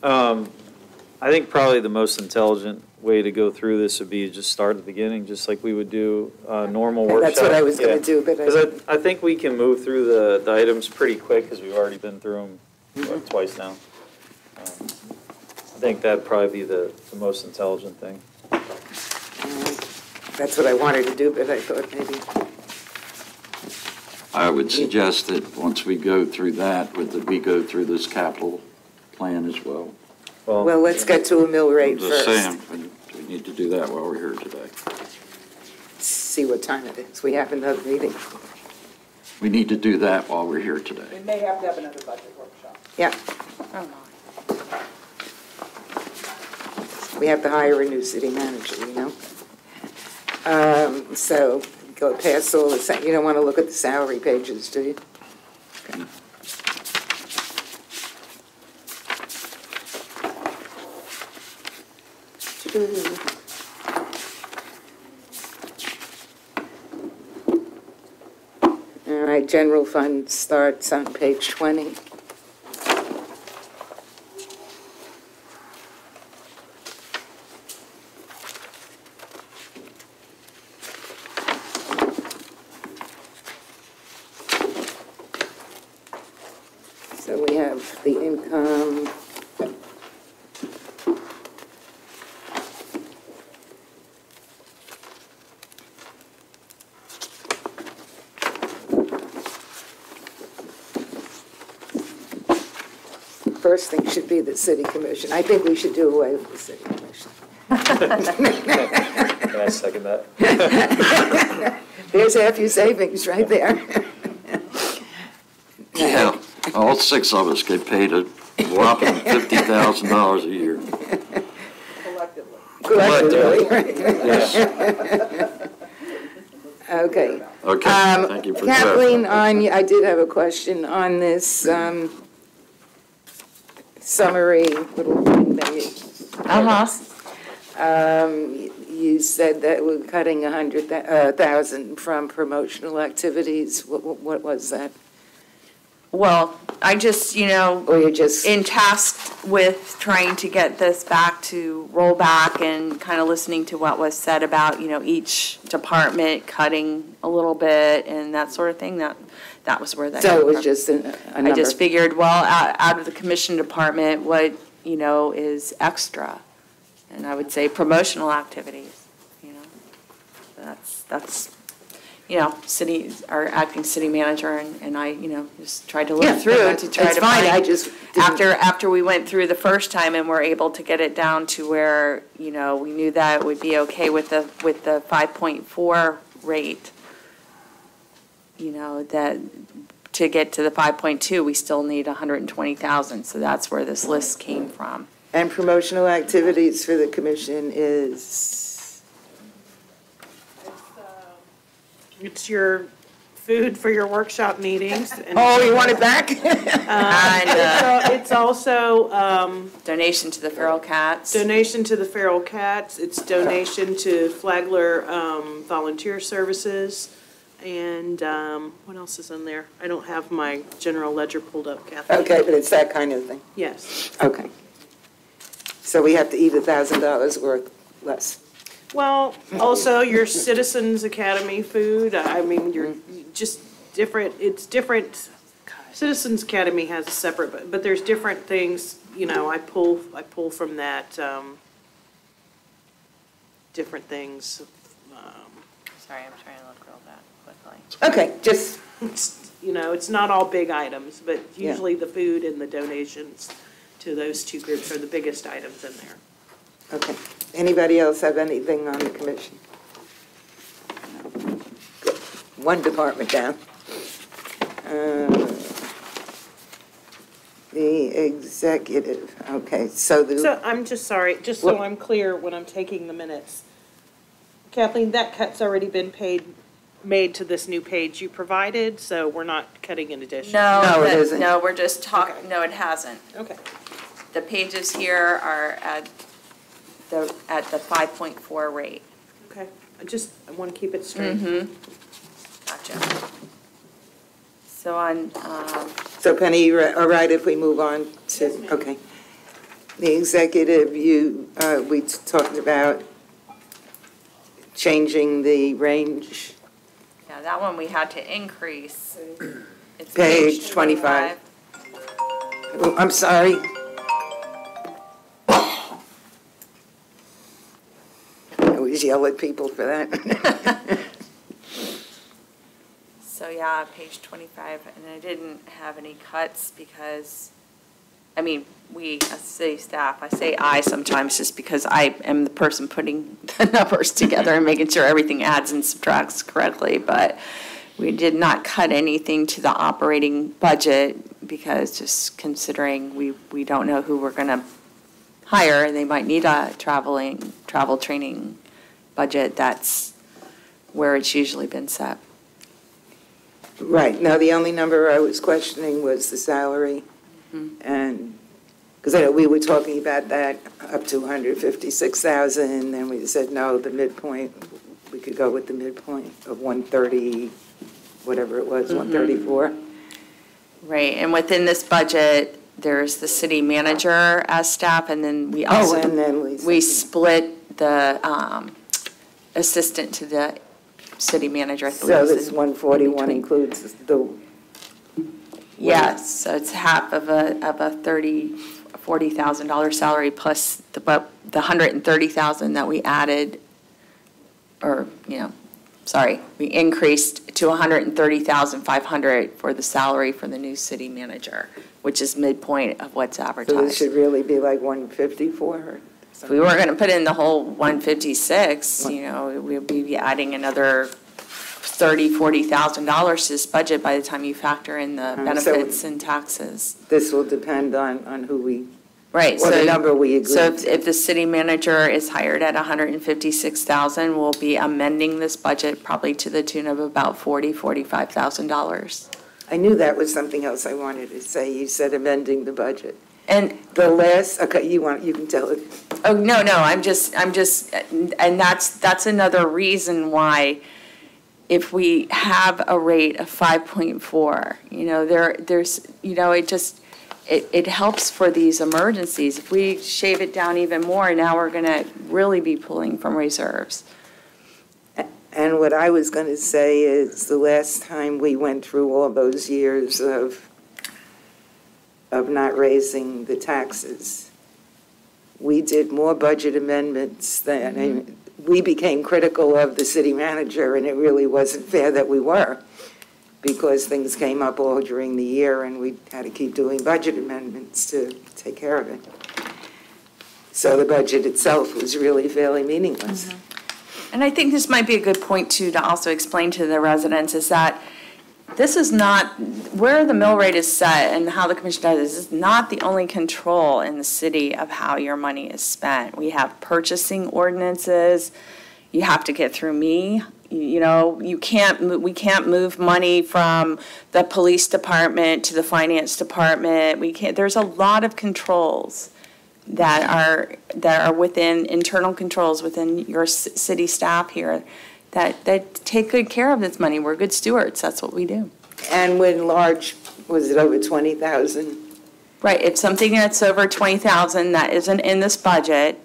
I think probably the most intelligent way to go through this would be just start at the beginning, just like we would do a normal workshop. That's what I was going to do, but Because I think we can move through the items pretty quick, because we've already been through them twice now. I think that'd probably be the most intelligent thing. that's what I wanted to do, but I thought maybe. I would suggest that once we go through that, we go through this capital plan as well. Well, let's get to a mill rate I'm just first. saying, we need to do that while we're here today. See what time it is. We have another meeting. We need to do that while we're here today. We may have to have another budget workshop. Yeah, Oh, my. we have to hire a new city manager, you know? So go past all the, you don't want to look at the salary pages, do you? Okay. All right, general fund starts on page 20. So we have the income. first thing should be the city commission. I think we should do away with the city commission. Can I second that? There's half your savings right there. Yeah, all six of us get paid a whopping $50,000 a year. Collectively. Yes. Okay. Okay, thank you for Kathleen, clarifying. I did have a question on this summary little thing that you said that we're cutting 100,000 from promotional activities. What was that? Well, I just, Or you're just, in tasked with trying to get this back to roll back and kind of listening to what was said about, each department cutting a little bit and that sort of thing, that was where that so came it was from. just a number? I just figured, well, out of the commission department, what, is extra? And I would say promotional activities, That's our acting city manager and I, just tried to Yeah, look through it to try it's to fine, I find. just didn't- After we went through the first time and were able to get it down to where, we knew that it would be okay with the 5.4 rate, that to get to the 5.2, we still need 120,000. So that's where this list came from. And promotional activities for the commission is? It's your food for your workshop meetings. And Oh, you want it back? It's also Donation to the feral cats. donation to the feral cats. It's donation to Flagler Volunteer Services. And what else is in there? I don't have my general ledger pulled up, Kathy. Okay, but it's that kind of thing. Yes. Okay. So we have to eat $1,000 worth less. Well, also your Citizens Academy food, I mean, you're just different, it's different. Citizens Academy has a separate, but there's different things, I pull from that, different things. Sorry, I'm trying to look real that quickly. Okay, just, It's not all big items, but Yeah. usually the food and the donations to those two groups are the biggest items in there. okay. Anybody else have anything on the commission? Good. One department down. The executive, okay, so So I'm just sorry, just so I'm clear when I'm taking the minutes. Kathleen, that cut's already been made to this new page you provided, so we're not cutting in addition? No, it isn't. No, we're just talking, no, it hasn't. Okay. The pages here are at the 5.4 rate. Okay, I want to keep it straight. Gotcha. So on, So Penny, you're all right if we move on to, okay. The executive, we talked about changing the range. yeah, that one we had to increase. It's Page 25. Oh, I'm sorry. I always yell at people for that. So yeah, page 25, and I didn't have any cuts because, we, as city staff, I say I sometimes just because I am the person putting the numbers together and making sure everything adds and subtracts correctly, but we did not cut anything to the operating budget because just considering we don't know who we're going to hire, and they might need a travel training budget, that's where it's usually been set. Right, now the only number I was questioning was the salary. And, because I know we were talking about that up to 156,000, and we said, no, the midpoint, we could go with the midpoint of 130, whatever it was, 134. Right, and within this budget, there's the city manager as staff, and then we also, and then we split the assistant to the city manager. I believe So is this in 141 between. includes the, Yes, so it's half of a $40,000 salary plus the $130,000 that we added, or, we increased to $130,500 for the salary for the new city manager, which is midpoint of what's So this advertised. should really be like 150 for her. If we were going to put in the whole 156, we'd be adding another $40,000 to this budget by the time you factor in the So- benefits and taxes. This will depend on who we, Right. or so the number we agree So to. if the city manager is hired at $156,000, we'll be amending this budget probably to the tune of about $45,000. I knew that was something else I wanted to say. You said amending the budget. And The last, okay, you can tell it. oh no, I'm just, and that's another reason why, if we have a rate of 5.4, it helps for these emergencies. If we shave it down even more, now we're going to really be pulling from reserves. And what I was going to say is the last time we went through all those years of not raising the taxes, we did more budget amendments than, we became critical of the city manager, and it really wasn't fair that we were, because things came up all during the year, and we had to keep doing budget amendments to take care of it. So the budget itself was really fairly meaningless. And I think this might be a good point, too, to also explain to the residents, is that this is not, where the mill rate is set and how the commission does this is not the only control in the city of how your money is spent. We have purchasing ordinances. You have to get through me. We can't move money from the police department to the finance department. There's a lot of controls that are within, internal controls within your city staff here that take good care of this money. We're good stewards. That's what we do. And when large, was it over 20,000? Right. If something that's over 20,000 that isn't in this budget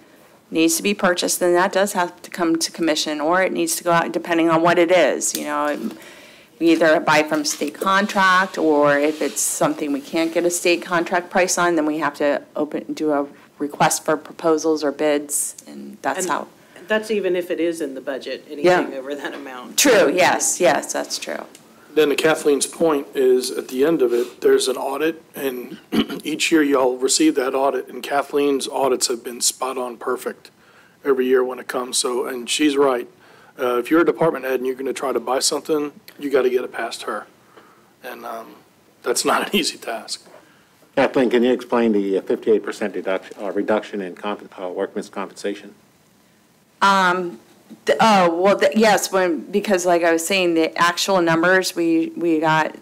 needs to be purchased, then that does have to come to commission, or it needs to go out depending on what it is. We either buy from state contract, or if it's something we can't get a state contract price on, then we have to do a request for proposals or bids, and that's how. That's even if it is in the budget, anything over that amount. True, yes, that's true. Then to Kathleen's point is, at the end of it, there's an audit, and each year y'all receive that audit, and Kathleen's audits have been spot on perfect every year when it comes, so, and she's right. If you're a department head and you're gonna try to buy something, you gotta get it past her. And that's not an easy task. Kathleen, can you explain the 58% reduction in workman's compensation? Yes, because like I was saying, the actual numbers we got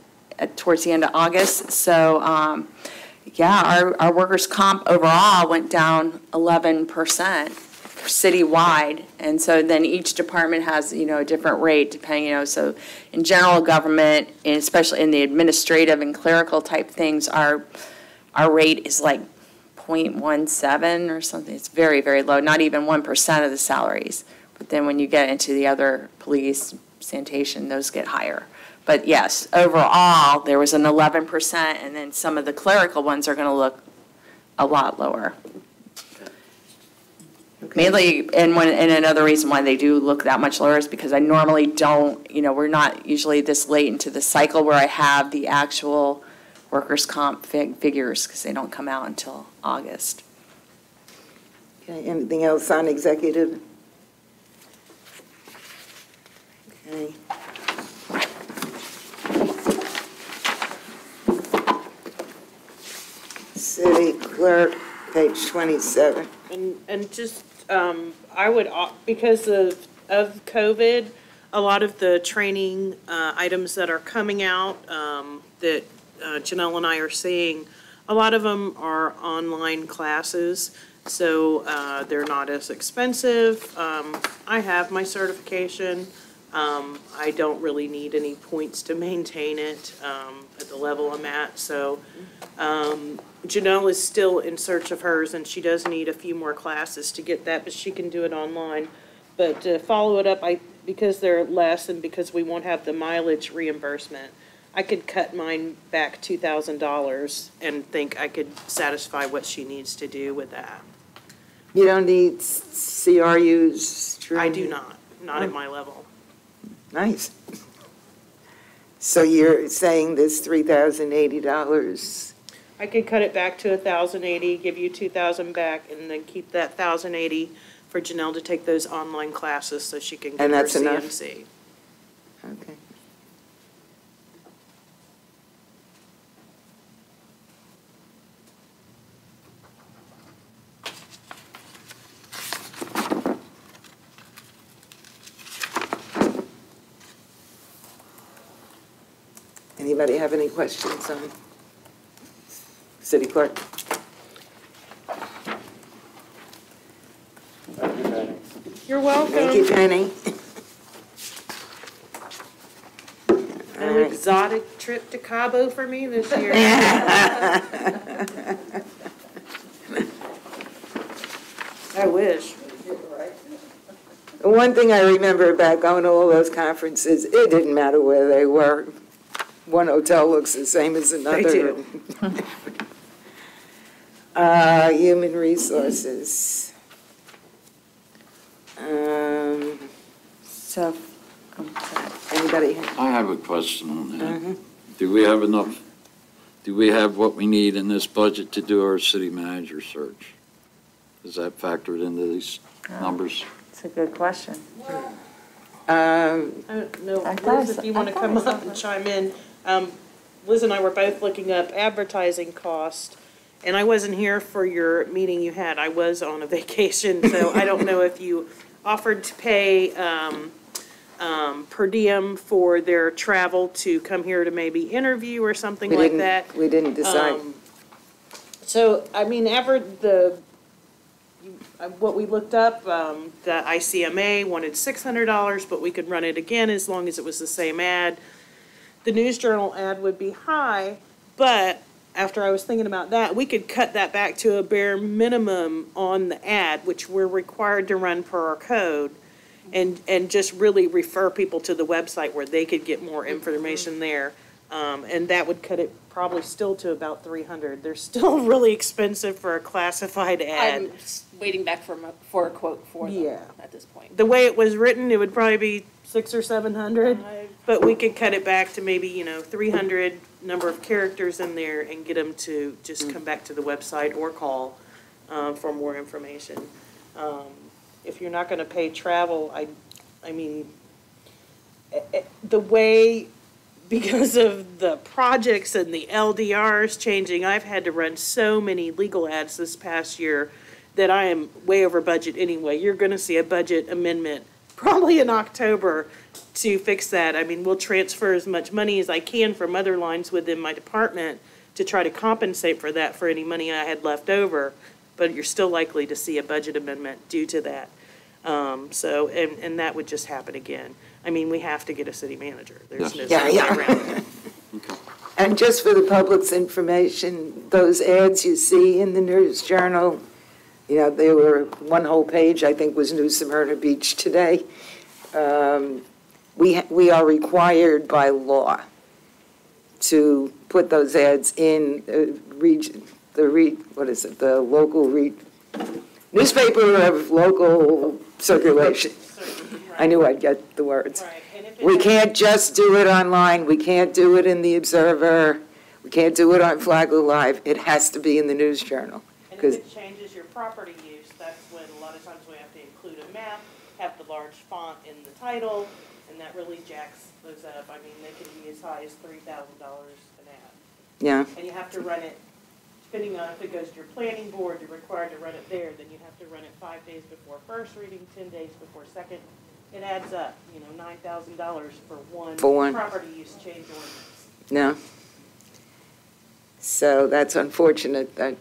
towards the end of August. So, our workers' comp overall went down 11% citywide. And so then each department has, a different rate depending, so in general government, and especially in the administrative and clerical type things, our rate is like 0.17 or something. It's very, very low, not even 1% of the salaries. But then when you get into the other police, sanitation, those get higher. But yes, overall, there was an 11%, and then some of the clerical ones are going to look a lot lower. Okay. Mainly, and another reason why they do look that much lower is because I normally don't, we're not usually this late into the cycle where I have the actual workers' comp figures, because they don't come out until August. Okay, anything else on executive? Okay. City clerk, page 27. And just, I would, because of COVID, a lot of the training items that are coming out that Janelle and I are seeing, a lot of them are online classes, so they're not as expensive. I have my certification. I don't really need any points to maintain it at the level I'm at, so Janelle is still in search of hers, and she does need a few more classes to get that, but she can do it online. But to follow it up, because they're less and because we won't have the mileage reimbursement, I could cut mine back $2,000 and think I could satisfy what she needs to do with that. You don't need CRUs? I do not at my level. Nice. So you're saying this $3,080? I could cut it back to 1,080, give you 2,000 back, and then keep that 1,080 for Janelle to take those online classes so she can get And her that's enough? CMC. Okay. Anybody have any questions on City Clerk? You're welcome. Thank you, Penny. An exotic trip to Cabo for me this year. I wish. The one thing I remember about going to all those conferences, it didn't matter where they were. One hotel looks the same as another. They do. Human resources. So, Anybody? I have a question on that. Do we have enough, do we have what we need in this budget to do our city manager search? Is that factored into these numbers? it's a good question. I don't know, I thought Liz, I if you saw- want to I thought come I saw up and chime in. Liz and I were both looking up advertising cost, and I wasn't here for your meeting you had. I was on a vacation, so I don't know if you offered to pay per diem for their travel to come here to maybe interview or something like that. We didn't decide. So, I mean, what we looked up, the ICMA wanted $600, but we could run it again as long as it was the same ad. The News Journal ad would be high, but after I was thinking about that, we could cut that back to a bare minimum on the ad, which we're required to run per our code, and just really refer people to the website where they could get more information there. And that would cut it probably still to about 300. They're still really expensive for a classified ad. I'm waiting back for a quote for them Yeah. at this point. The way it was written, it would probably be 600 or 700, but we could cut it back to maybe, 300 number of characters in there and get them to just come back to the website or call for more information. If you're not going to pay travel, I mean, the way, because of the projects and the LDRs changing, I've had to run so many legal ads this past year that I am way over budget anyway. You're going to see a budget amendment probably in October to fix that. I mean, we'll transfer as much money as I can from other lines within my department to try to compensate for that, for any money I had left over, but you're still likely to see a budget amendment due to that. And that would just happen again. I mean, we have to get a city manager. There's no Yeah, way yeah. around it. And just for the public's information, those ads you see in the News Journal, they were one whole page, I think, was New Smyrna Beach today. We are required by law to put those ads in the local newspaper of local circulation. I knew I'd get the words. Right, and if We can't just do it online, we can't do it in the Observer, we can't do it on Flagler Live, it has to be in the News Journal. And if it changes your property use, that's when a lot of times we have to include a map, have the large font in the title, and that really jacks those up. I mean, they can be as high as $3,000 an ad. Yeah, And you have to run it, depending on if it goes to your planning board, you're required to run it there, then you have to run it 5 days before first reading, 10 days before second. It adds up, $9,000 for one property use change ordinance. no. So that's unfortunate that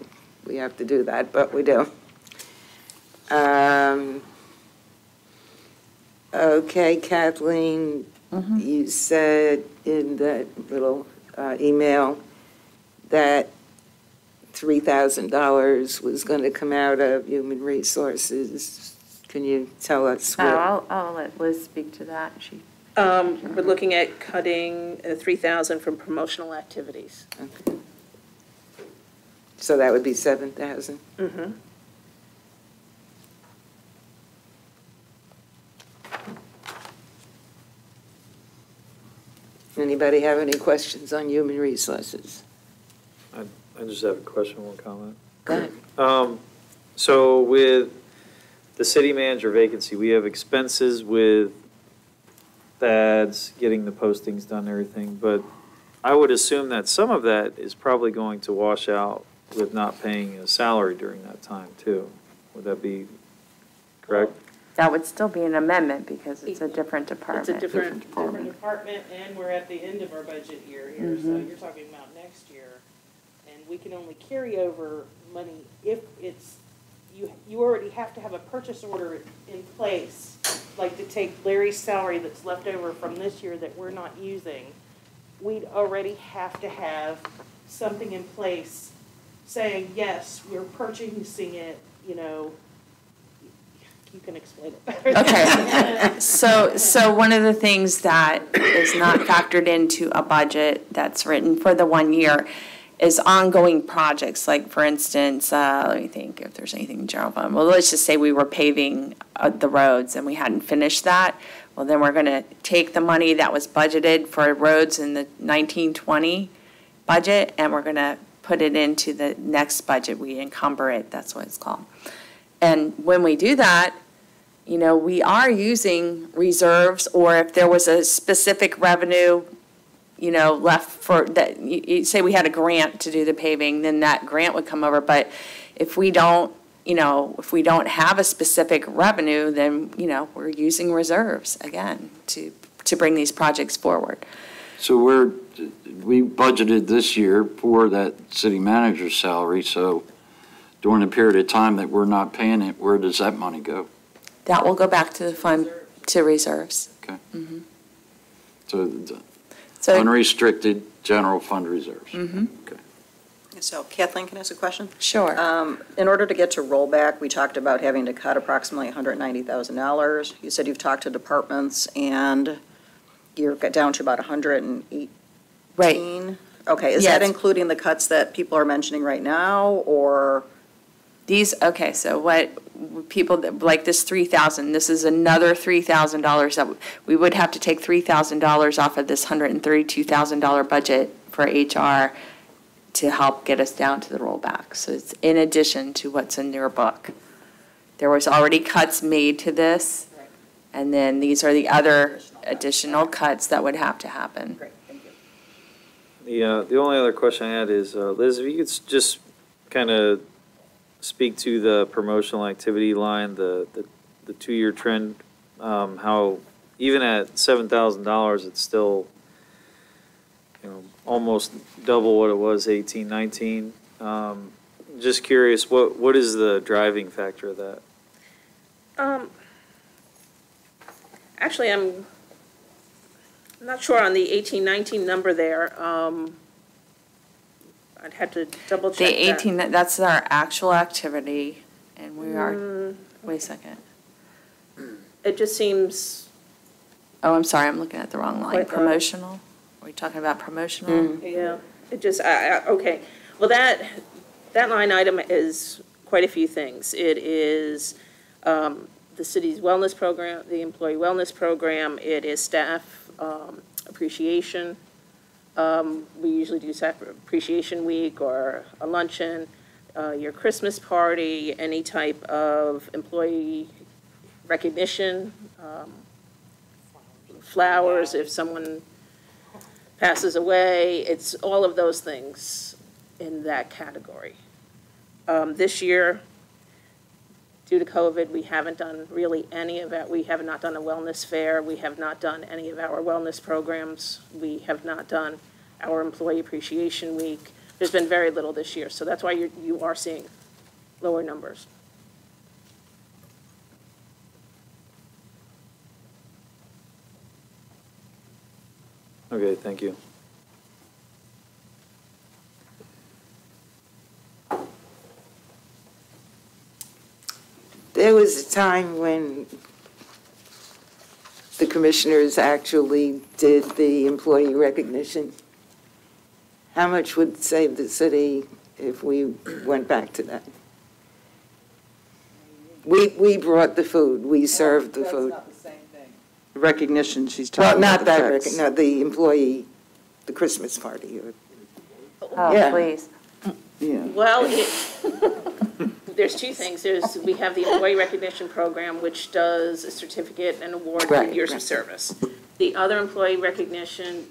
we have to do that, but we do. Okay, Kathleen, you said in that little email that $3,000 was going to come out of human resources. Can you tell us what? I'll let Liz speak to that. We're looking at cutting $3,000 from promotional activities. Okay. So that would be 7,000? Mm-hmm. Anybody have any questions on human resources? I just have a question, one comment. Go ahead. So with the city manager vacancy, we have expenses with the ads, getting the postings done, and everything, but I would assume that some of that is probably going to wash out with not paying a salary during that time, too. Would that be correct? That would still be an amendment because it's a different It's department. a different department, and we're at the end of our budget year here, so you're talking about next year. And we can only carry over money if it's, you already have to have a purchase order in place, like to take Larry's salary that's left over from this year that we're not using. We'd already have to have something in place saying, yes, we're purchasing it, you know. You can explain it better. Okay, so one of the things that is not factored into a budget that's written for the 1 year is ongoing projects, like for instance, let me think if there's anything in general fund. Well, let's just say we were paving the roads and we hadn't finished that. Well, then we're gonna take the money that was budgeted for roads in the 1920 budget and we're gonna put it into the next budget. We encumber it, that's what it's called. And when we do that, you know, we are using reserves, or if there was a specific revenue, you know, left for that, you say we had a grant to do the paving, then that grant would come over. But if we don't, you know, if we don't have a specific revenue, then, you know, we're using reserves again to bring these projects forward. So we budgeted this year for that city manager's salary, so during the period of time that we're not paying it, where does that money go? That will go back to the fund, to reserves. Okay. Mm-hmm. So the So, unrestricted general fund reserves. mm-hmm, Okay. So Kathleen, can I ask a question? sure. In order to get to rollback, we talked about having to cut approximately $190,000. You said you've talked to departments and you're down to about 118. Right. Okay, is that Yes. including the cuts that people are mentioning right now, or? Okay, so what people, like this 3,000, this is another $3,000 that we would have to take $3,000 off of this $132,000 budget for HR to help get us down to the rollback. So it's in addition to what's in your book. There was already cuts made to this, and then these are the other additional cuts that would have to happen. Great, thank you. The only other question I had is, Liz, if you could just kind of speak to the promotional activity line, the 2-year trend, how even at $7,000, it's still, you know, almost double what it was 18, 19. Just curious, what is the driving factor of that? Actually, I'm not sure on the 18-19 number there. I'd have to double check The that. 18, that's our actual activity, and we are, wait a second. It just seems, Oh, I'm sorry, I'm looking at the wrong line. Quite low. Promotional? Are we talking about promotional? yeah, it just, okay. Well, that line item is quite a few things. It is the city's wellness program, the employee wellness program. It is staff appreciation. We usually do staff appreciation week or a luncheon, your Christmas party, any type of employee recognition, flowers if someone passes away. It's all of those things in that category. This year, due to COVID, we haven't done really any of that. We have not done a wellness fair. We have not done any of our wellness programs. We have not done our employee appreciation week. There's been very little this year, so that's why you are seeing lower numbers. Okay, thank you. There was a time when the commissioners actually did the employee recognition. How much would save the city if we went back to that? We brought the food, we served the food. That's not the same thing. recognition she's Well, talking about. not that, checks. no, the employee, the Christmas party. Oh, Yeah. please. Yeah. Well, there's two things. We have the employee recognition program, which does a certificate and award for Right, years right. of service. The other employee recognition,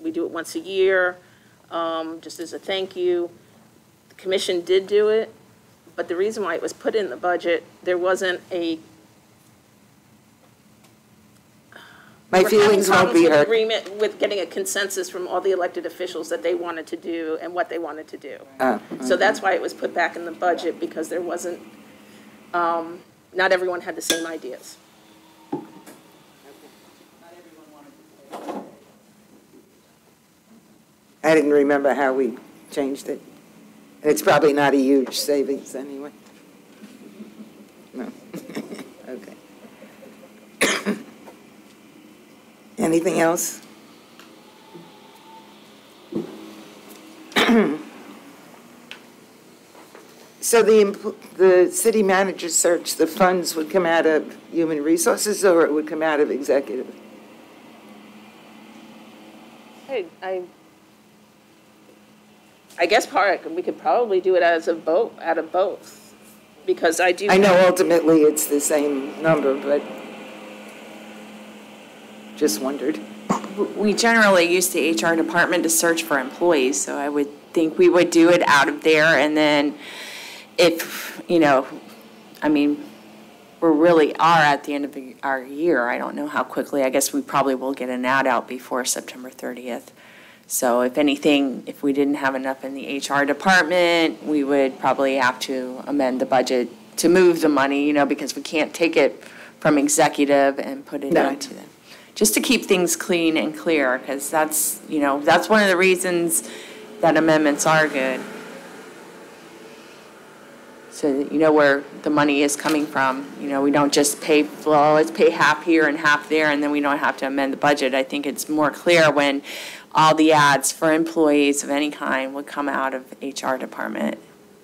we do it once a year, just as a thank you. The commission did do it, but the reason why it was put in the budget, there wasn't a. My feelings won't be We're having problems with hurt. agreement with getting a consensus from all the elected officials that they wanted to do and what they wanted to do. So that's why it was put back in the budget, because there wasn't, not everyone had the same ideas. I didn't remember how we changed it. It's probably not a huge savings anyway. No. Okay. Anything else? So the city manager search, the funds would come out of human resources or it would come out of executive? Hey, I guess we could probably do it out of both, because I do. I know ultimately it's the same number, but just wondered. We generally use the HR department to search for employees, so I would think we would do it out of there, and then if, I mean, we really are at the end of our year. I don't know how quickly. I guess we probably will get an ad out before September 30th. So if anything, if we didn't have enough in the HR department, we would probably have to amend the budget to move the money, because we can't take it from executive and put it into them. Just to keep things clean and clear, because that's one of the reasons that amendments are good. So that you know where the money is coming from. We don't just pay, let's pay half here and half there, and then we don't have to amend the budget. I think it's more clear when all the ads for employees of any kind would come out of HR department.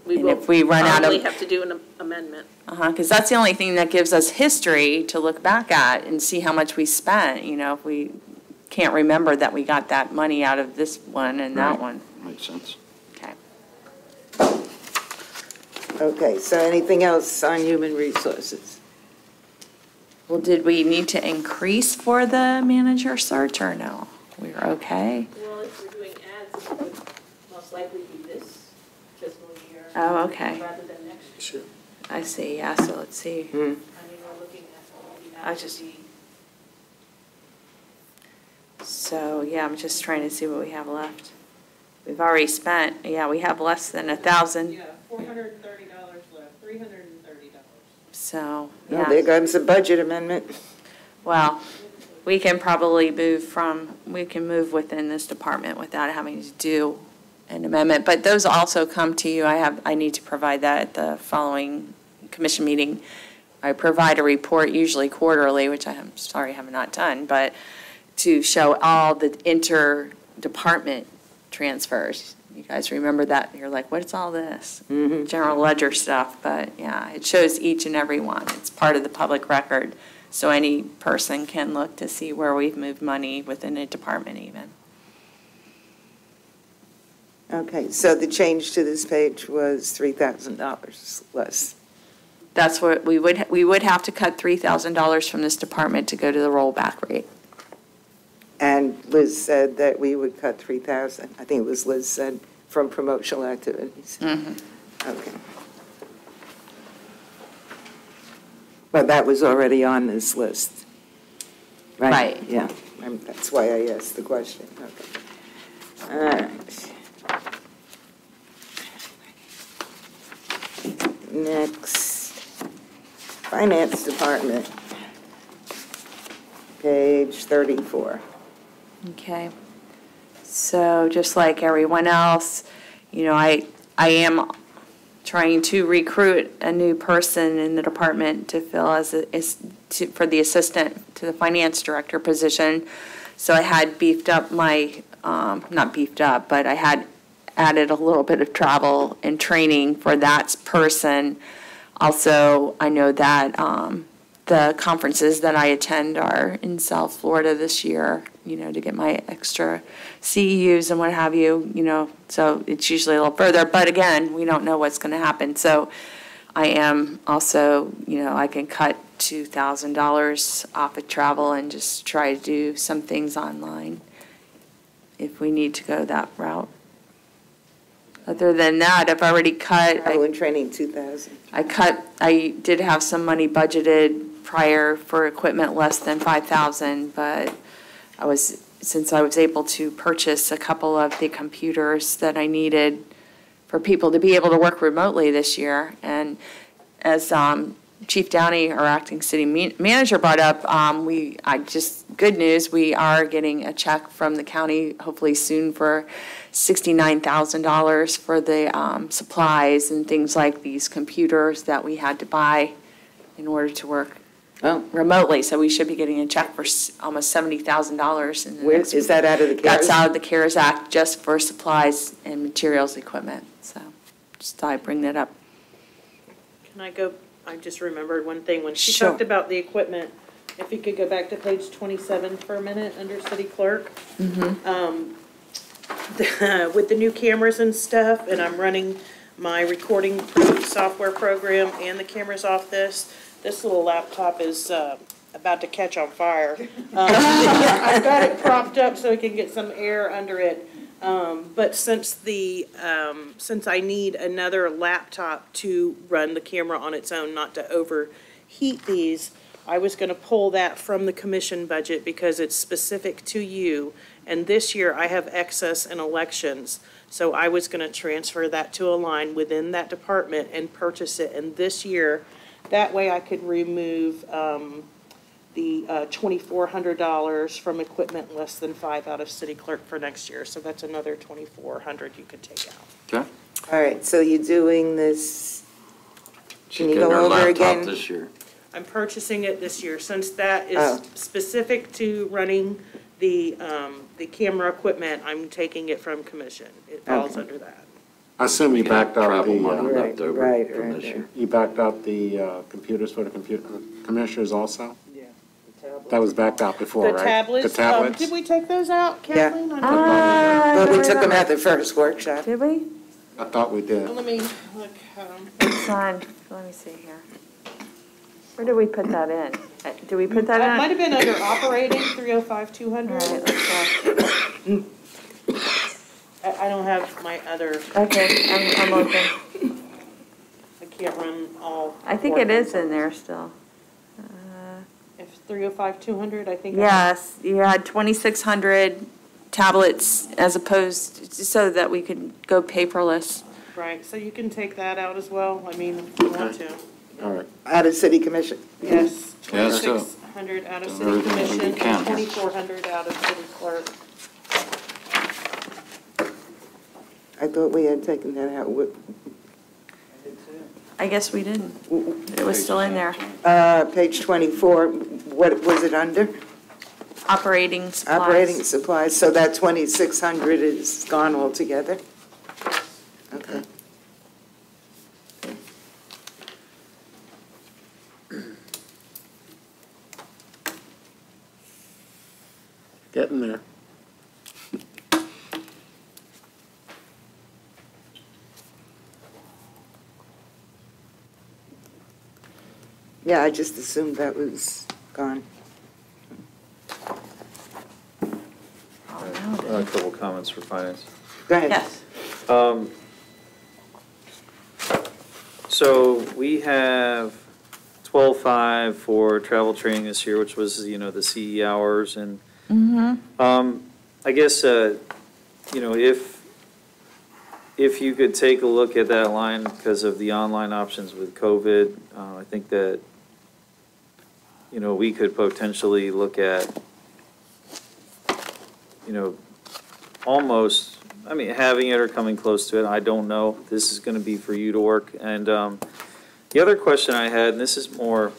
We And will if we run out of- probably have to do an amendment. Because that's the only thing that gives us history to look back at and see how much we spent, if we can't remember that we got that money out of this one and that Right. one. Makes sense. Okay. Okay, so anything else on human resources? Well, did we need to increase for the manager search or no? We were okay? Well, if we're doing ads, it would most likely be this fiscal year. Oh, okay. Rather than next year. Sure. I see, yeah, so let's see. I mean, we're looking at I just- So, yeah, I'm just trying to see what we have left. We've already spent, we have less than 1,000, Yeah, $430 left, $330. so, Well, there yeah. comes a budget amendment. Well, we can probably move within this department without having to do an amendment, but those also come to you. I need to provide that at the following commission meeting. I provide a report, usually quarterly, which I'm sorry I have not done, but to show all the inter-department transfers. You guys remember that? You're like, what's all this? General ledger stuff, but yeah, it shows each and every one. It's part of the public record, so any person can look to see where we've moved money within a department even. Okay, so the change to this page was $3,000 less. That's what we would have to cut $3,000 from this department to go to the rollback rate. And Liz said that we would cut 3,000. I think it was Liz said, from promotional activities. Okay. But that was already on this list. Right. Yeah, that's why I asked the question. Okay. All right. Next, Finance Department, page 34. Okay. So just like everyone else, I am trying to recruit a new person in the department to fill for the assistant to the finance director position. So I had beefed up not beefed up, but I had added a little bit of travel and training for that person. Also, I know that the conferences that I attend are in South Florida this year, to get my extra CEUs and what have you, so it's usually a little further. But again, we don't know what's going to happen. So I am also, I can cut $2,000 off of travel and just try to do some things online if we need to go that route. Other than that, I've already cut. Travel and training, 2,000. I did have some money budgeted prior for equipment less than 5,000, but since I was able to purchase a couple of the computers that I needed for people to be able to work remotely this year, and as Chief Downey, our acting city manager, brought up, good news, we are getting a check from the county hopefully soon for $69,000 for the supplies and things like these computers that we had to buy in order to work remotely. So we should be getting a check for almost $70,000. Where is that out of the CARES? That's out of the CARES Act, just for supplies and materials equipment. So just thought I'd bring that up. Can I go, I just remembered one thing, when she Sure. talked about the equipment, if you could go back to page 27 for a minute, under city clerk. With the new cameras and stuff, and I'm running my recording software program and the cameras off this little laptop is about to catch on fire. I've got it propped up so it can get some air under it. But since I need another laptop to run the camera on its own, not to overheat these, I was going to pull that from the commission budget because it's specific to you. And this year I have excess in elections. So I was going to transfer that to a line within that department and purchase it. And this year, that way I could remove the $2,400 from equipment less than 5 out of city clerk for next year. So that's another $2,400 you could take out. Okay. All right, so you're doing this, can you She's getting her go over laptop again? this year. I'm purchasing it this year, since that is Oh. specific to running the camera equipment, I'm taking it from commission. It falls Okay. under that. I assume you backed out Travel money the, left over right, from right, this year. you backed out the computers for the commissioners also? Yeah. That was backed out before, The right? tablets, The tablets? did we take those out, Yeah. Kathleen? I But we took them at the first workshop. Did we? I thought we did. Let me look. It's on, let me see here. Where did we put that in? Did we put that That might in? have been under operating, 305, All 200. right, let's go. I don't have my other, Okay, I'm open. I can't run all. I think four it is of them. in there still. If 305, 200, I think. Yes, you had 2,600 tablets as opposed, so that we could go paperless. Right, so you can take that out as well, I mean, if you want to. All right. Out of city commission. Yes, Yeah, so- 2,600 out of so city everything we commission, can. and 2,400 out of city clerk. I thought we had taken that out. I guess we didn't. It was still in there. Page 24, what was it under? Operating supplies. Operating supplies, so that 2,600 is gone altogether? Okay. Getting there. Yeah, I just assumed that was gone. A couple comments for finance. Go ahead. Yes. So we have 12.5 for travel training this year, which was, the CE hours, and I guess, if you could take a look at that line because of the online options with COVID, I think that, we could potentially look at, almost, having it or coming close to it. I don't know. This is going to be for you to work. And the other question I had, and this is more,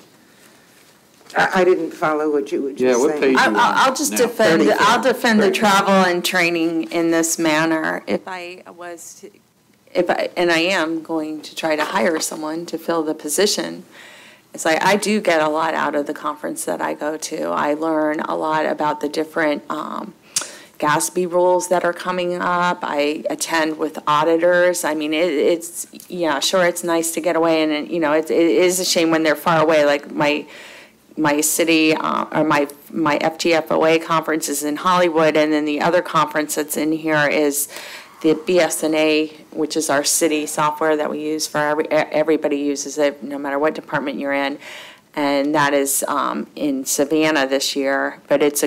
I didn't follow what you were just saying. Yeah, what page you on? I'll just now? defend the travel and training in this manner. If I am going to try to hire someone to fill the position, It's like I do get a lot out of the conference that I go to. I learn a lot about the different GASB rules that are coming up. I attend with auditors. I mean, it's, yeah, sure, it's nice to get away, and, you know, it is a shame when they're far away. Like my city, or my FGFOA conference is in Hollywood, and then the other conference that's in here is the BSNA, which is our city software that we use for everybody uses it, no matter what department you're in. And that is in Savannah this year. But it's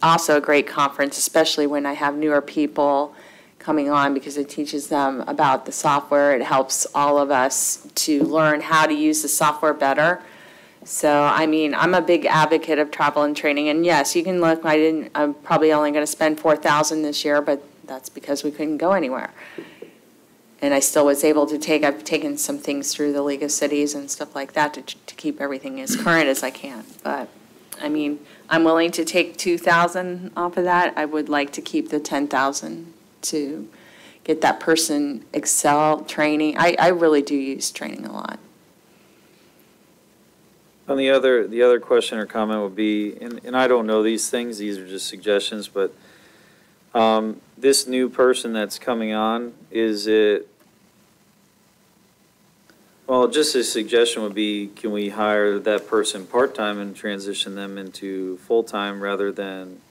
also a great conference, especially when I have newer people coming on, because it teaches them about the software. It helps all of us to learn how to use the software better. So, I mean, I'm a big advocate of travel and training. And yes, you can look, I'm probably only going to spend $4,000 this year, but that's because we couldn't go anywhere. And I still was able to I've taken some things through the League of Cities and stuff like that to keep everything as current as I can. But, I mean, I'm willing to take $2,000 off of that. I would like to keep the $10,000 to get that person Excel training. I really do use training a lot. And the other question or comment would be, and I don't know these things, these are just suggestions, but this new person that's coming on, is it, well, just a suggestion would be, can we hire that person part-time and transition them into full-time rather than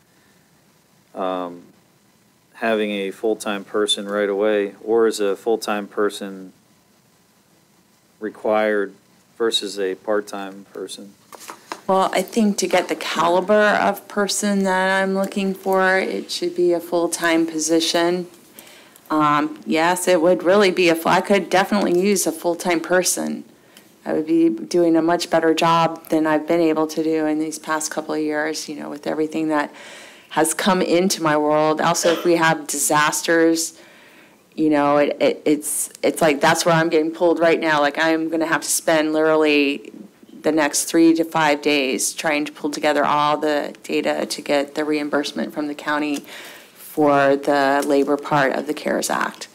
having a full-time person right away? Or is a full-time person required versus a part-time person? Well, I think to get the caliber of person that I'm looking for, it should be a full-time position. Yes, it would really be I could definitely use a full-time person. I would be doing a much better job than I've been able to do in these past couple of years, you know, with everything that has come into my world. Also, if we have disasters, you know, it's like that's where I'm getting pulled right now. Like I'm going to have to spend literally the next 3 to 5 days trying to pull together all the data to get the reimbursement from the county for the labor part of the CARES Act.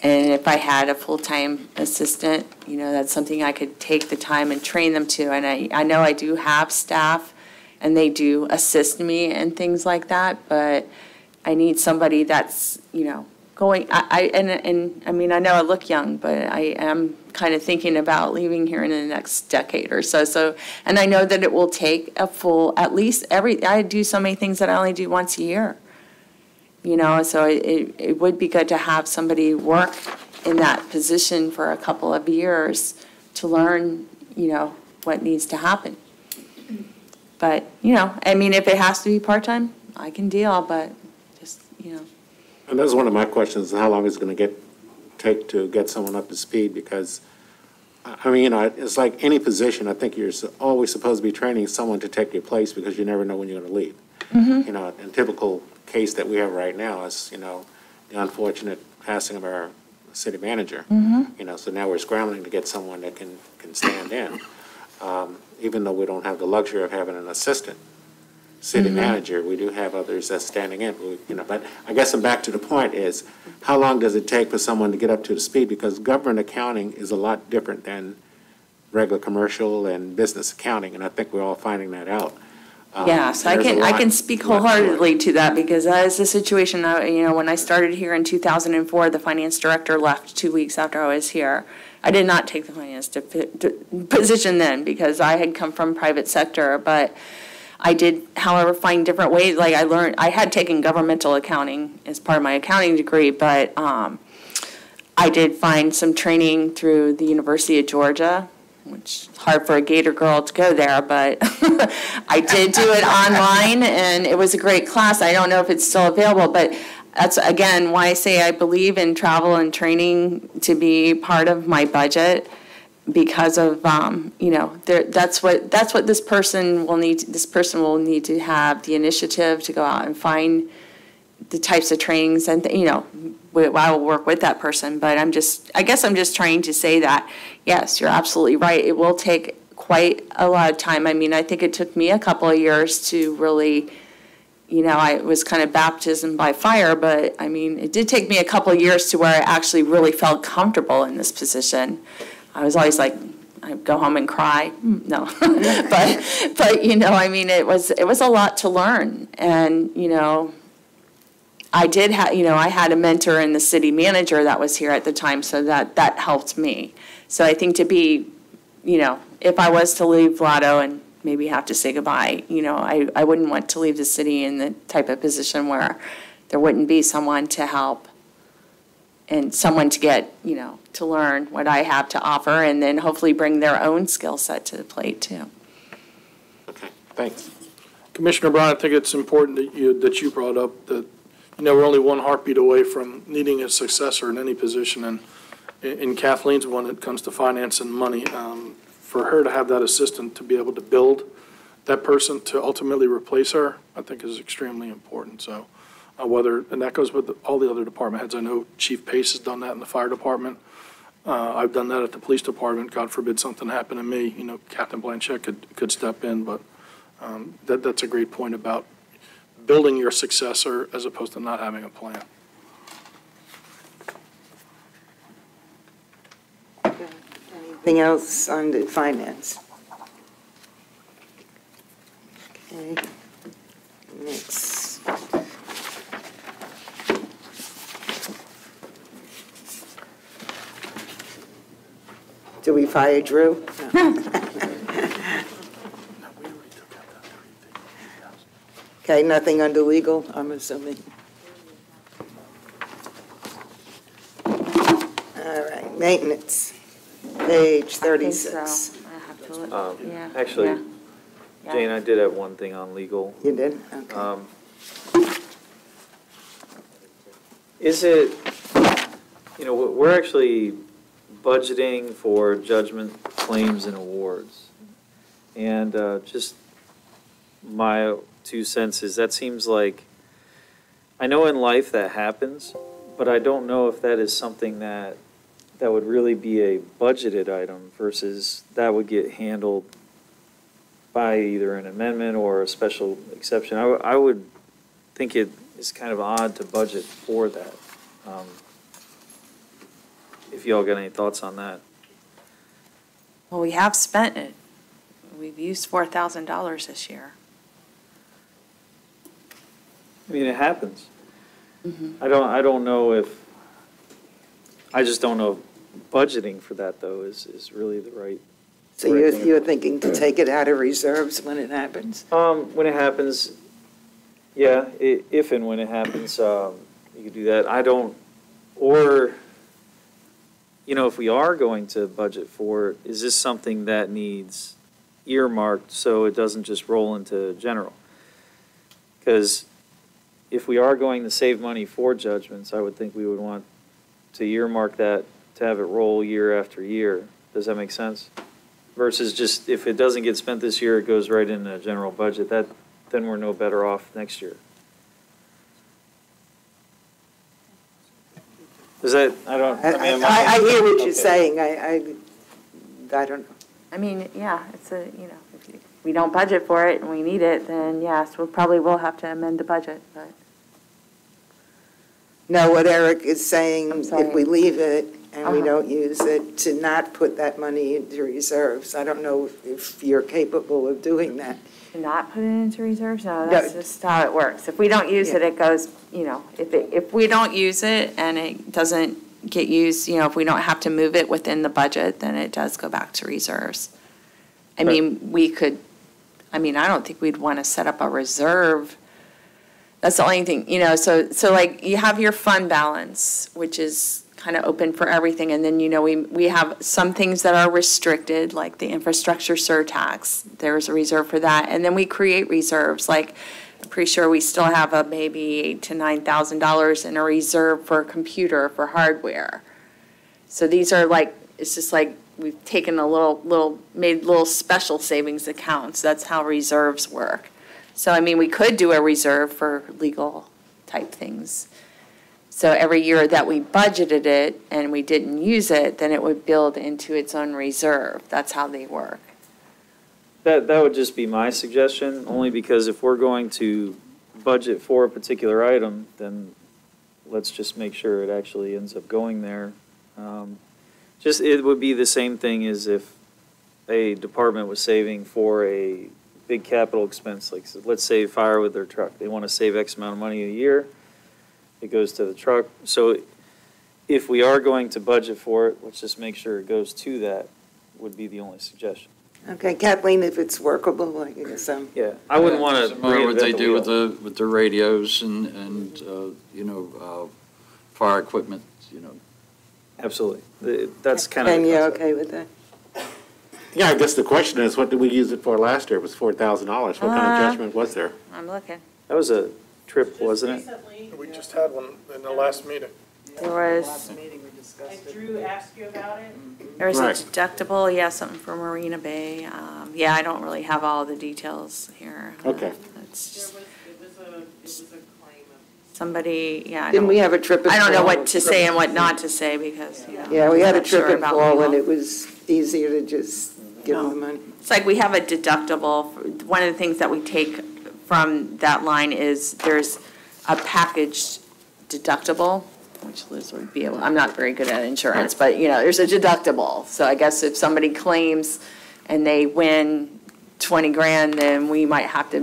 And if I had a full-time assistant, you know, that's something I could take the time and train them to. And I know I do have staff, and they do assist me and things like that, but I need somebody that's, you know, going, I mean, I know I look young, but I am kind of thinking about leaving here in the next decade or so. So, and I know that it will take a full, at least I do so many things that I only do once a year. You know, so it would be good to have somebody work in that position for a couple of years to learn, you know, what needs to happen. But, you know, I mean, if it has to be part-time, I can deal, but just, you know. And that's one of my questions, how long is it going to take to get someone up to speed? Because, I mean, you know, it's like any position, I think you're always supposed to be training someone to take your place because you never know when you're going to leave. Mm-hmm. You know, in typical case that we have right now is, you know, the unfortunate passing of our city manager. Mm-hmm. You know, so now we're scrambling to get someone that can stand in. Even though we don't have the luxury of having an assistant city mm-hmm. manager, we do have others that's standing in. You know, but I guess I'm back to the point is, how long does it take for someone to get up to the speed? Because government accounting is a lot different than regular commercial and business accounting, and I think we're all finding that out. Yes, I can speak wholeheartedly to that, because that is the situation. You know, when I started here in 2004, the finance director left 2 weeks after I was here. I did not take the finance position then because I had come from private sector, but I did, however, find different ways. Like I had taken governmental accounting as part of my accounting degree, but I did find some training through the University of Georgia, which is hard for a Gator girl to go there, but I did do it online, and it was a great class. I don't know if it's still available, but that's, again, why I say I believe in travel and training to be part of my budget, because of, you know, that's what this person will need. This person will need to have the initiative to go out and find the types of trainings, and, you know, I will work with that person. But I guess I'm just trying to say that, yes, you're absolutely right. It will take quite a lot of time. I mean, I think it took me a couple of years to really, you know, it was kind of baptism by fire, but I mean, it did take me a couple of years to where I actually really felt comfortable in this position. I was always like, I go home and cry. No, but you know, I mean, it was a lot to learn, and you know, I did have, you know, I had a mentor in the city manager that was here at the time, so that helped me. So I think to be, you know, if I was to leave Vlado and maybe have to say goodbye, you know, I wouldn't want to leave the city in the type of position where there wouldn't be someone to help and someone to get, you know, to learn what I have to offer and then hopefully bring their own skill set to the plate too. Okay, thanks. Commissioner Brown, I think it's important that you brought up that, you know, we're only one heartbeat away from needing a successor in any position, and in Kathleen's one, it comes to finance and money. For her to have that assistant to be able to build that person to ultimately replace her, I think is extremely important. So and that goes with all the other department heads. I know Chief Pace has done that in the fire department. I've done that at the police department. God forbid something happened to me, you know, Captain Blanchett could step in, but that's a great point about building your successor as opposed to not having a plan. Anything else on the finance? Okay, next. Do we fire Drew? No. Okay, nothing under legal, I'm assuming. All right, maintenance, page 36. I have to look. Yeah. Actually, Yeah. Jane, I did have one thing on legal. You did? Okay. Is it, you know, we're actually budgeting for judgment claims and awards. And just my 2 cents is that seems like, I know in life that happens, but I don't know if that is something that would really be a budgeted item versus that would get handled by either an amendment or a special exception. I would think it is kind of odd to budget for that. If y'all got any thoughts on that. Well, we have spent it. We've used $4,000 this year. I mean, it happens. Mm-hmm. I don't know if, I just don't know if budgeting for that, though, is really the right. So you're thinking to take it out of reserves when it happens? When it happens, yeah, if and when it happens, you could do that. Or, you know, if we are going to budget for it, is this something that needs earmarked so it doesn't just roll into general? Because if we are going to save money for judgments, I would think we would want to earmark that to have it roll year after year. Does that make sense? Versus just if it doesn't get spent this year, it goes right in the general budget. Then we're no better off next year. Is that, I hear what you're saying. I don't know. I mean, yeah, it's a, you know, if we don't budget for it and we need it, then yes, we probably will have to amend the budget, but. No, what Eric is saying, I'm sorry. if we leave it and we Uh-huh. don't use it, to not put that money into reserves. I don't know if you're capable of doing that. To not put it into reserves? No, that's No. just how it works. If we don't use it, Yeah. it goes, you know, if we don't use it and it doesn't get used, you know, if we don't have to move it within the budget, then it does go back to reserves. I mean, we could, I mean, I don't think we'd want to set up a reserve. That's the only thing, you know, so like you have your fund balance, which is kind of open for everything. And then, you know, we have some things that are restricted, like the infrastructure surtax. There's a reserve for that. And then we create reserves, like I'm pretty sure we still have a maybe $8,000 to $9,000 in a reserve for a computer, for hardware. So these are like, it's just like we've taken made little special savings accounts. That's how reserves work. So, I mean, we could do a reserve for legal type things. So every year that we budgeted it and we didn't use it, then it would build into its own reserve. That's how they work. that would just be my suggestion, only because if we're going to budget for a particular item, then let's just make sure it actually ends up going there. It would be the same thing as if a department was saving for a big capital expense, like, so let's say fire with their truck. They want to save X amount of money a year. It goes to the truck. So if we are going to budget for it, let's just make sure it goes to that, would be the only suggestion. Okay, Kathleen, if it's workable, I guess, Yeah, I wouldn't want to Similar what they reinvent the do with wheel. with the radios and fire equipment, Absolutely. That's kind of. and you okay with that? Yeah, I guess the question is, what did we use it for last year? It was $4,000. What kind of judgment was there? I'm looking. That was a trip, wasn't it? Recently, We just had one in the last meeting. There was, and Drew asked you about it. there was a Right. deductible, yeah, something for Marina Bay. Yeah, I don't really have all the details here. Okay. It's There just was, it was a claim of. somebody, yeah, I Didn't we don't, have a trip and I don't know fall? what to say and what not to say because, Yeah, we had a I'm not sure trip and about fall, and legal. it was easier to just give them the money. It's like we have a deductible. One of the things that we take from that line is there's a packaged deductible, which Liz would be able, I'm not very good at insurance, but there's a deductible. So I guess if somebody claims and they win 20 grand, then we have to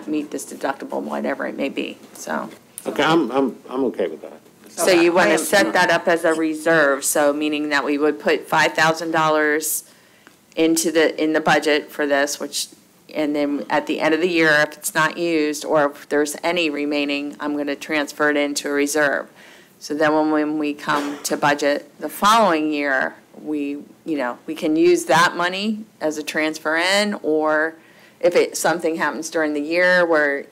meet this deductible, whatever it may be, so. Okay, I'm okay with that. So you want to set that up as a reserve, so meaning that we would put $5,000 in the budget for this, and then at the end of the year, if it's not used, or if there's any remaining, I'm going to transfer it into a reserve. So then when we come to budget the following year, we can use that money as a transfer in, or if something happens during the year where,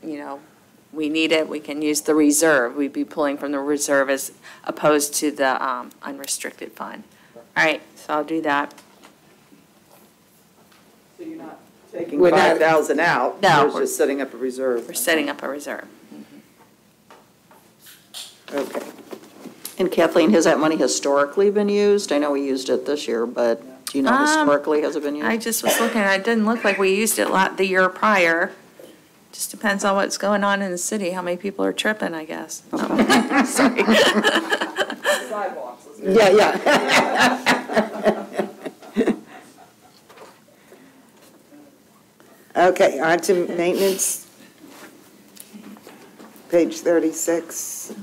we need it, we can use the reserve. We'd be pulling from the reserve as opposed to the unrestricted fund. All right, so I'll do that. So you're not taking We're not- 5,000 out? No. You're just setting up a reserve? We're setting up a reserve. Okay. And Kathleen, has that money historically been used? I know we used it this year, but do you know historically, has it been used? I just was looking, it didn't look like we used it the year prior. Just depends on what's going on in the city, how many people are tripping, I guess. Sorry. Sidewalks. Yeah. Okay, on to maintenance. Page 36.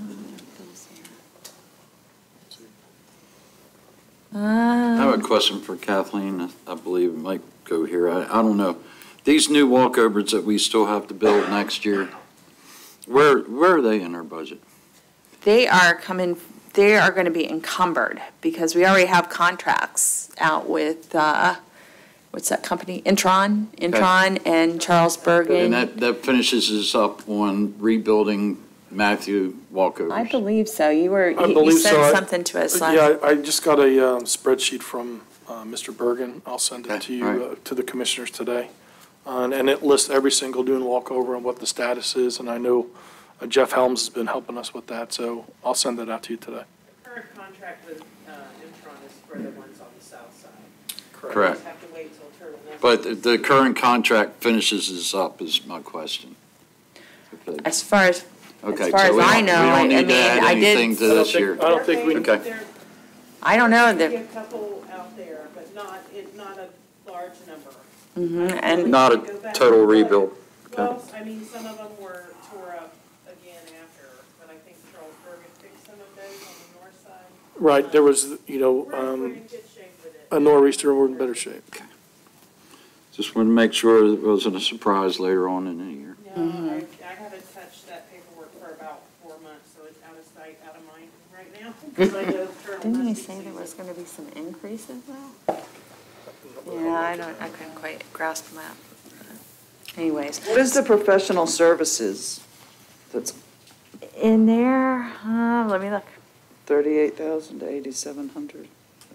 I have a question for Kathleen. I believe it might go here. I don't know. These new walkovers that we still have to build next year, where are they in our budget? They are going to be encumbered because we already have contracts out with, what's that company? Intron and Charles And Bergen. that finishes us up on rebuilding Matthew walkovers. I believe so. You believe so. sent something to us. Yeah, I just got a spreadsheet from Mr. Bergen. I'll send it to All you, to the commissioners today. And it lists every single dune walkover and what the status is, and I know Jeff Helms has been helping us with that, so I'll send that out to you today. The current contract with Intron is for the ones on the south side. Correct. Just have to wait till Turtle Neck. But the current contract finishes us up is my question. Okay. As far as Okay, far so as we I don't- know, We I don't need to mean, add I did- anything to this year. I don't think we, Okay. I don't know, There may be a couple out there, but not a large number. and Not a Go back total and look. rebuild. Well, I mean, some of them were tore up again after, but I think Charles Bergen fixed some of those on the north side. right, there was, We're in good shape with it. a nor'easter, we're in better shape. Just want to make sure it wasn't a surprise later on in the year. No, I haven't touched that paperwork for about 4 months, so it's out of sight, out of mind right now. 'Cause I know Turtle didn't you Nesting say there season. was going to be some increases though? Yeah, I couldn't quite grasp that. Anyways, What is the professional services? That's in there, let me look. 38,000 to 8,700,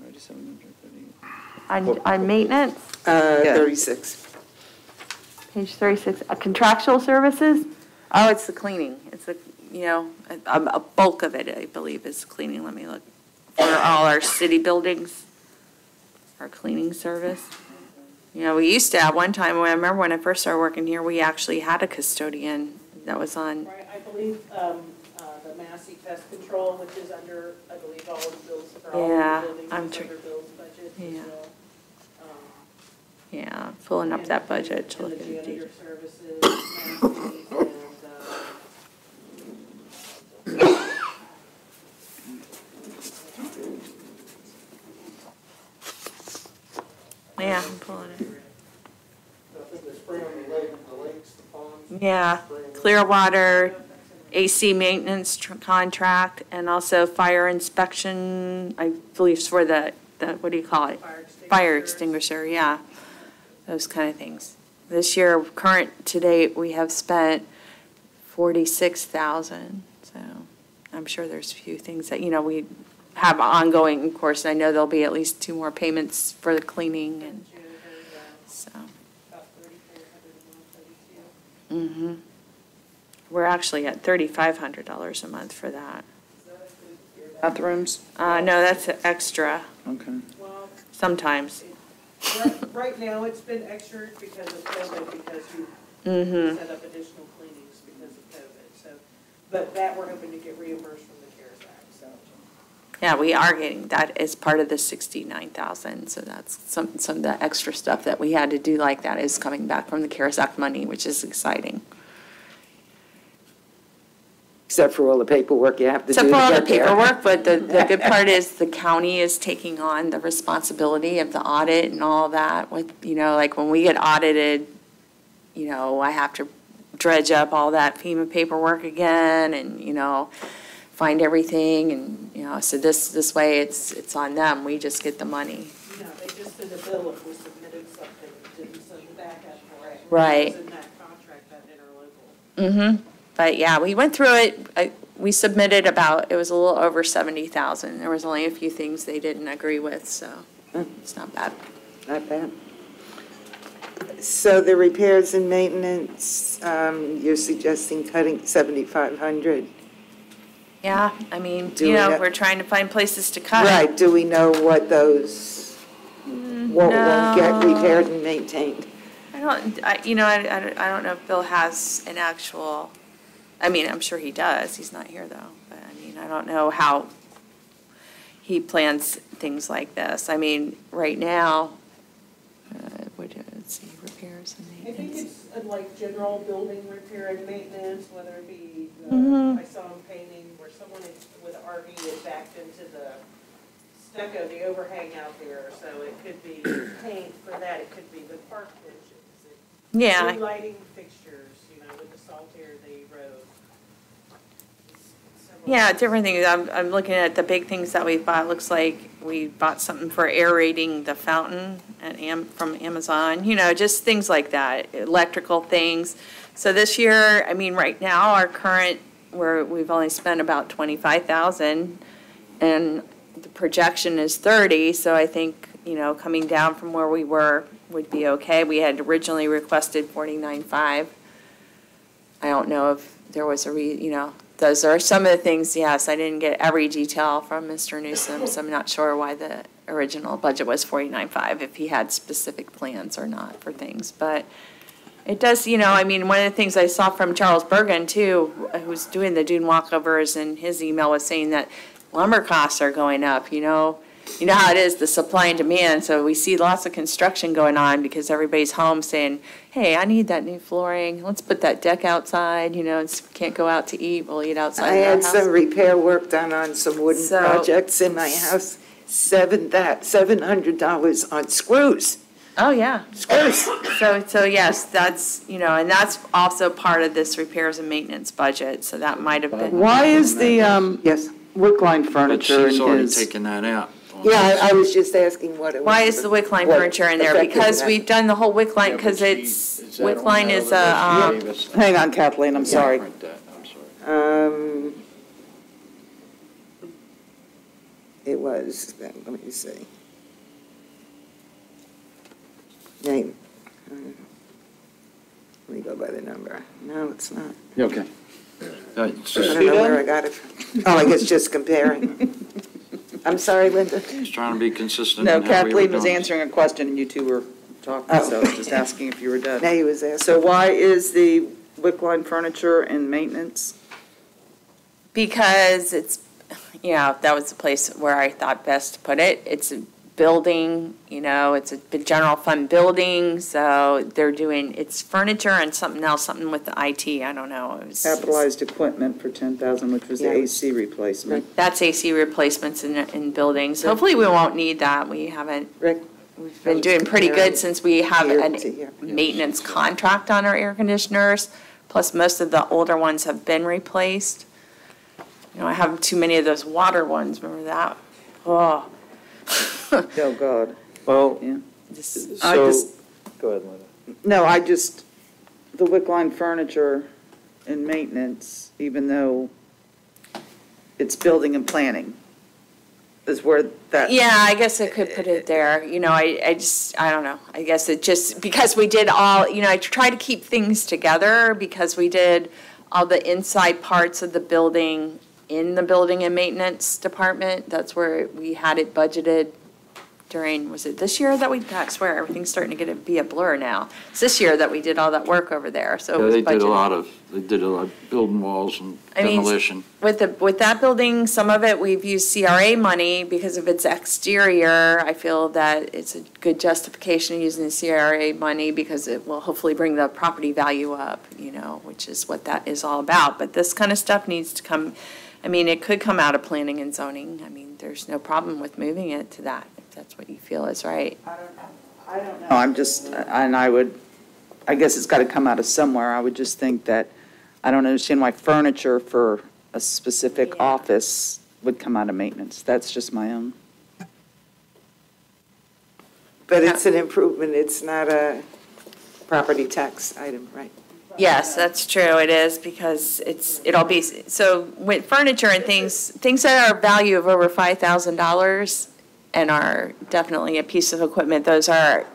8,700, On maintenance, Yeah. 36. page 36, contractual services? Oh, it's the cleaning. It's a bulk of it, I believe, is cleaning. Let me look. For all our city buildings, our cleaning service. We used to have one time, I remember when I first started working here, we actually had a custodian that was on, Right, I believe, the Massey Pest Control, which is under, I believe, all of the bills for all Yeah, the buildings, I'm is tr- under Bill's budget as Yeah. well. Yeah, pulling up that budget to And look the at the janitor details. services, and, Yeah, I'm pulling it. Yeah, Clearwater, AC maintenance contract, and also fire inspection, I believe is for the, what do you call it? Fire extinguisher, yeah, those kind of things. This year, current to date, we have spent 46,000, so I'm sure there's a few things that, we have ongoing, of course, I know there'll be at least 2 more payments for the cleaning, and so. Mm-hmm. We're actually at $3,500 a month for that. Bathrooms? No, that's extra, Okay. well, sometimes. right now, it's been extra because of COVID, because you Mm-hmm. set up additional cleanings because of COVID, so, but that we're hoping to get reimbursed from the CARES Act, so. Yeah, we are getting, that is part of the 69,000, so that's some of the extra stuff that we had to do like that is coming back from the CARES Act money, which is exciting. Except for all the paperwork you have to do Except to for all the get there. paperwork, but the good part is the county is taking on the responsibility of the audit and all that with, like when we get audited, I have to dredge up all that FEMA paperwork again and, find everything and, so this way it's on them. We just get the money. No, they just did a bill if we submitted something, didn't send it back as correct. Right. It was in that contract, that interlocal. Mm-hmm. But yeah, we went through it. We submitted it was a little over 70,000. There was only a few things they didn't agree with, so it's not bad. Not bad. So the repairs and maintenance, you're suggesting cutting 7,500? Yeah, I mean, Do we know- we're trying to find places to cut. Right, do we know what those won't get repaired and maintained? I don't know if Bill has an actual, I'm sure he does. He's not here though. But I don't know how he plans things like this. Right now, let's see, repairs and I think maintenance. it's like general building repair and maintenance, whether it be, I saw him painting where someone with RV had backed into the stucco, the overhang out there, so it could be paint for that, it could be the park benches. Yeah. New lighting fixtures, with the Saltair, the road. Yeah, different things. I'm looking at the big things that we bought. Looks like we bought something for aerating the fountain from Amazon, just things like that, electrical things. So this year, right now, our current, we've only spent about 25,000 and the projection is 30, so I think, coming down from where we were would be okay. We had originally requested 49.5. I don't know if there was those are some of the things, yes, I didn't get every detail from Mr. Newsom, so I'm not sure why the original budget was 49.5, if he had specific plans or not for things. But it does, one of the things I saw from Charles Bergen, too, who's doing the dune walkovers, and his email was saying that lumber costs are going up, You know how it is, the supply and demand, so we see lots of construction going on because everybody's home saying, hey, I need that new flooring, let's put that deck outside, can't go out to eat, we'll eat outside I of our had house. some repair work done on some wooden So- projects in my house, $700 on screws. Oh, yeah. Screws. So yes, that's, and that's also part of this repairs and maintenance budget, so that might have been. Why is the Yes. Wickline But furniture she's in already his? taken that out. Yeah, I was just asking what it was. Why is the wick line what furniture in there? affected Because that. we've done the whole wick line, because wick line is a, Hang on, Kathleen, I'm sorry. I'm sorry. It was, let me see. Name. Let me go by the number. No, it's not. Okay. I don't know where I got it from. Oh, I guess just comparing. I'm sorry, Linda. Just trying to be consistent No, in how we were Kathleen was doing it. answering a question and you two were talking, Oh. so I was just asking if you were done. Now he was asking. So why is the Wickline furniture in maintenance? because it's, that was the place where I thought best to put it. It's building, it's a big general fund building, so they're doing, it's furniture and something else, something with the IT, I don't know. Capitalized equipment for 10,000, which was the Yeah. AC replacement. That's AC replacements in buildings. Hopefully, we won't need that. We haven't, Rick? we've been doing pretty good since we have Here a to here. maintenance contract on our air conditioners, plus most of the older ones have been replaced. I have too many of those water ones, remember that? Oh. Oh, God. Well, Yeah. so, go ahead, Linda. No, the wick line furniture and maintenance, even though it's building and planning, is where that. Yeah, I guess I could put it there. I don't know. I guess it just, because we did all, I try to keep things together because we did all the inside parts of the building in the building and maintenance department. That's where we had it budgeted during, was it this year that I swear, everything's starting to be a blur now. It's this year that we did all that work over there, so it Yeah, was they did budgeted. they did a lot of building walls and I mean, demolition. With that building, some of it, we've used CRA money because of its exterior. I feel that it's a good justification of using the CRA money because it will hopefully bring the property value up, which is what that is all about. But this kind of stuff needs to come, it could come out of planning and zoning. There's no problem with moving it to that, if that's what you feel is right. I don't know. I'm just, and I guess it's got to come out of somewhere. I would just think that, I don't understand why furniture for a specific Yeah. office would come out of maintenance. That's just my own. But it's an improvement, it's not a property tax item, right? Yes, that's true, it is, because it'll be, so with furniture and things that are value of over $5,000 and are definitely a piece of equipment, those are,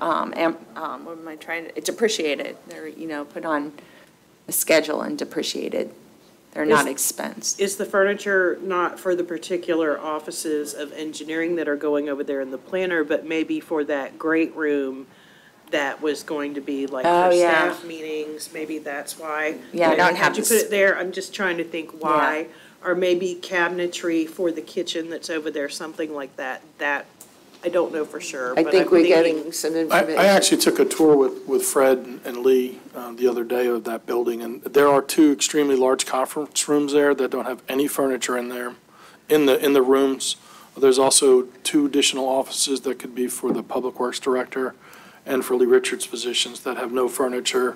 depreciated. They're, put on a schedule and depreciated. They're not expensed. Is the furniture not for the particular offices of engineering that are going over there in the planner, but maybe for that great room that was going to be like Oh, for yeah. staff meetings, maybe that's why? Yeah, I don't have Had you this- put it there, I'm just trying to think why. Or maybe cabinetry for the kitchen that's over there, something like that, I don't know for sure. I but think I'm we're thinking- getting some information. I actually took a tour with Fred and Lee the other day of that building, and there are two extremely large conference rooms there that don't have any furniture in there, in the rooms. There's also two additional offices that could be for the Public Works Director and for Lee Richards' positions that have no furniture.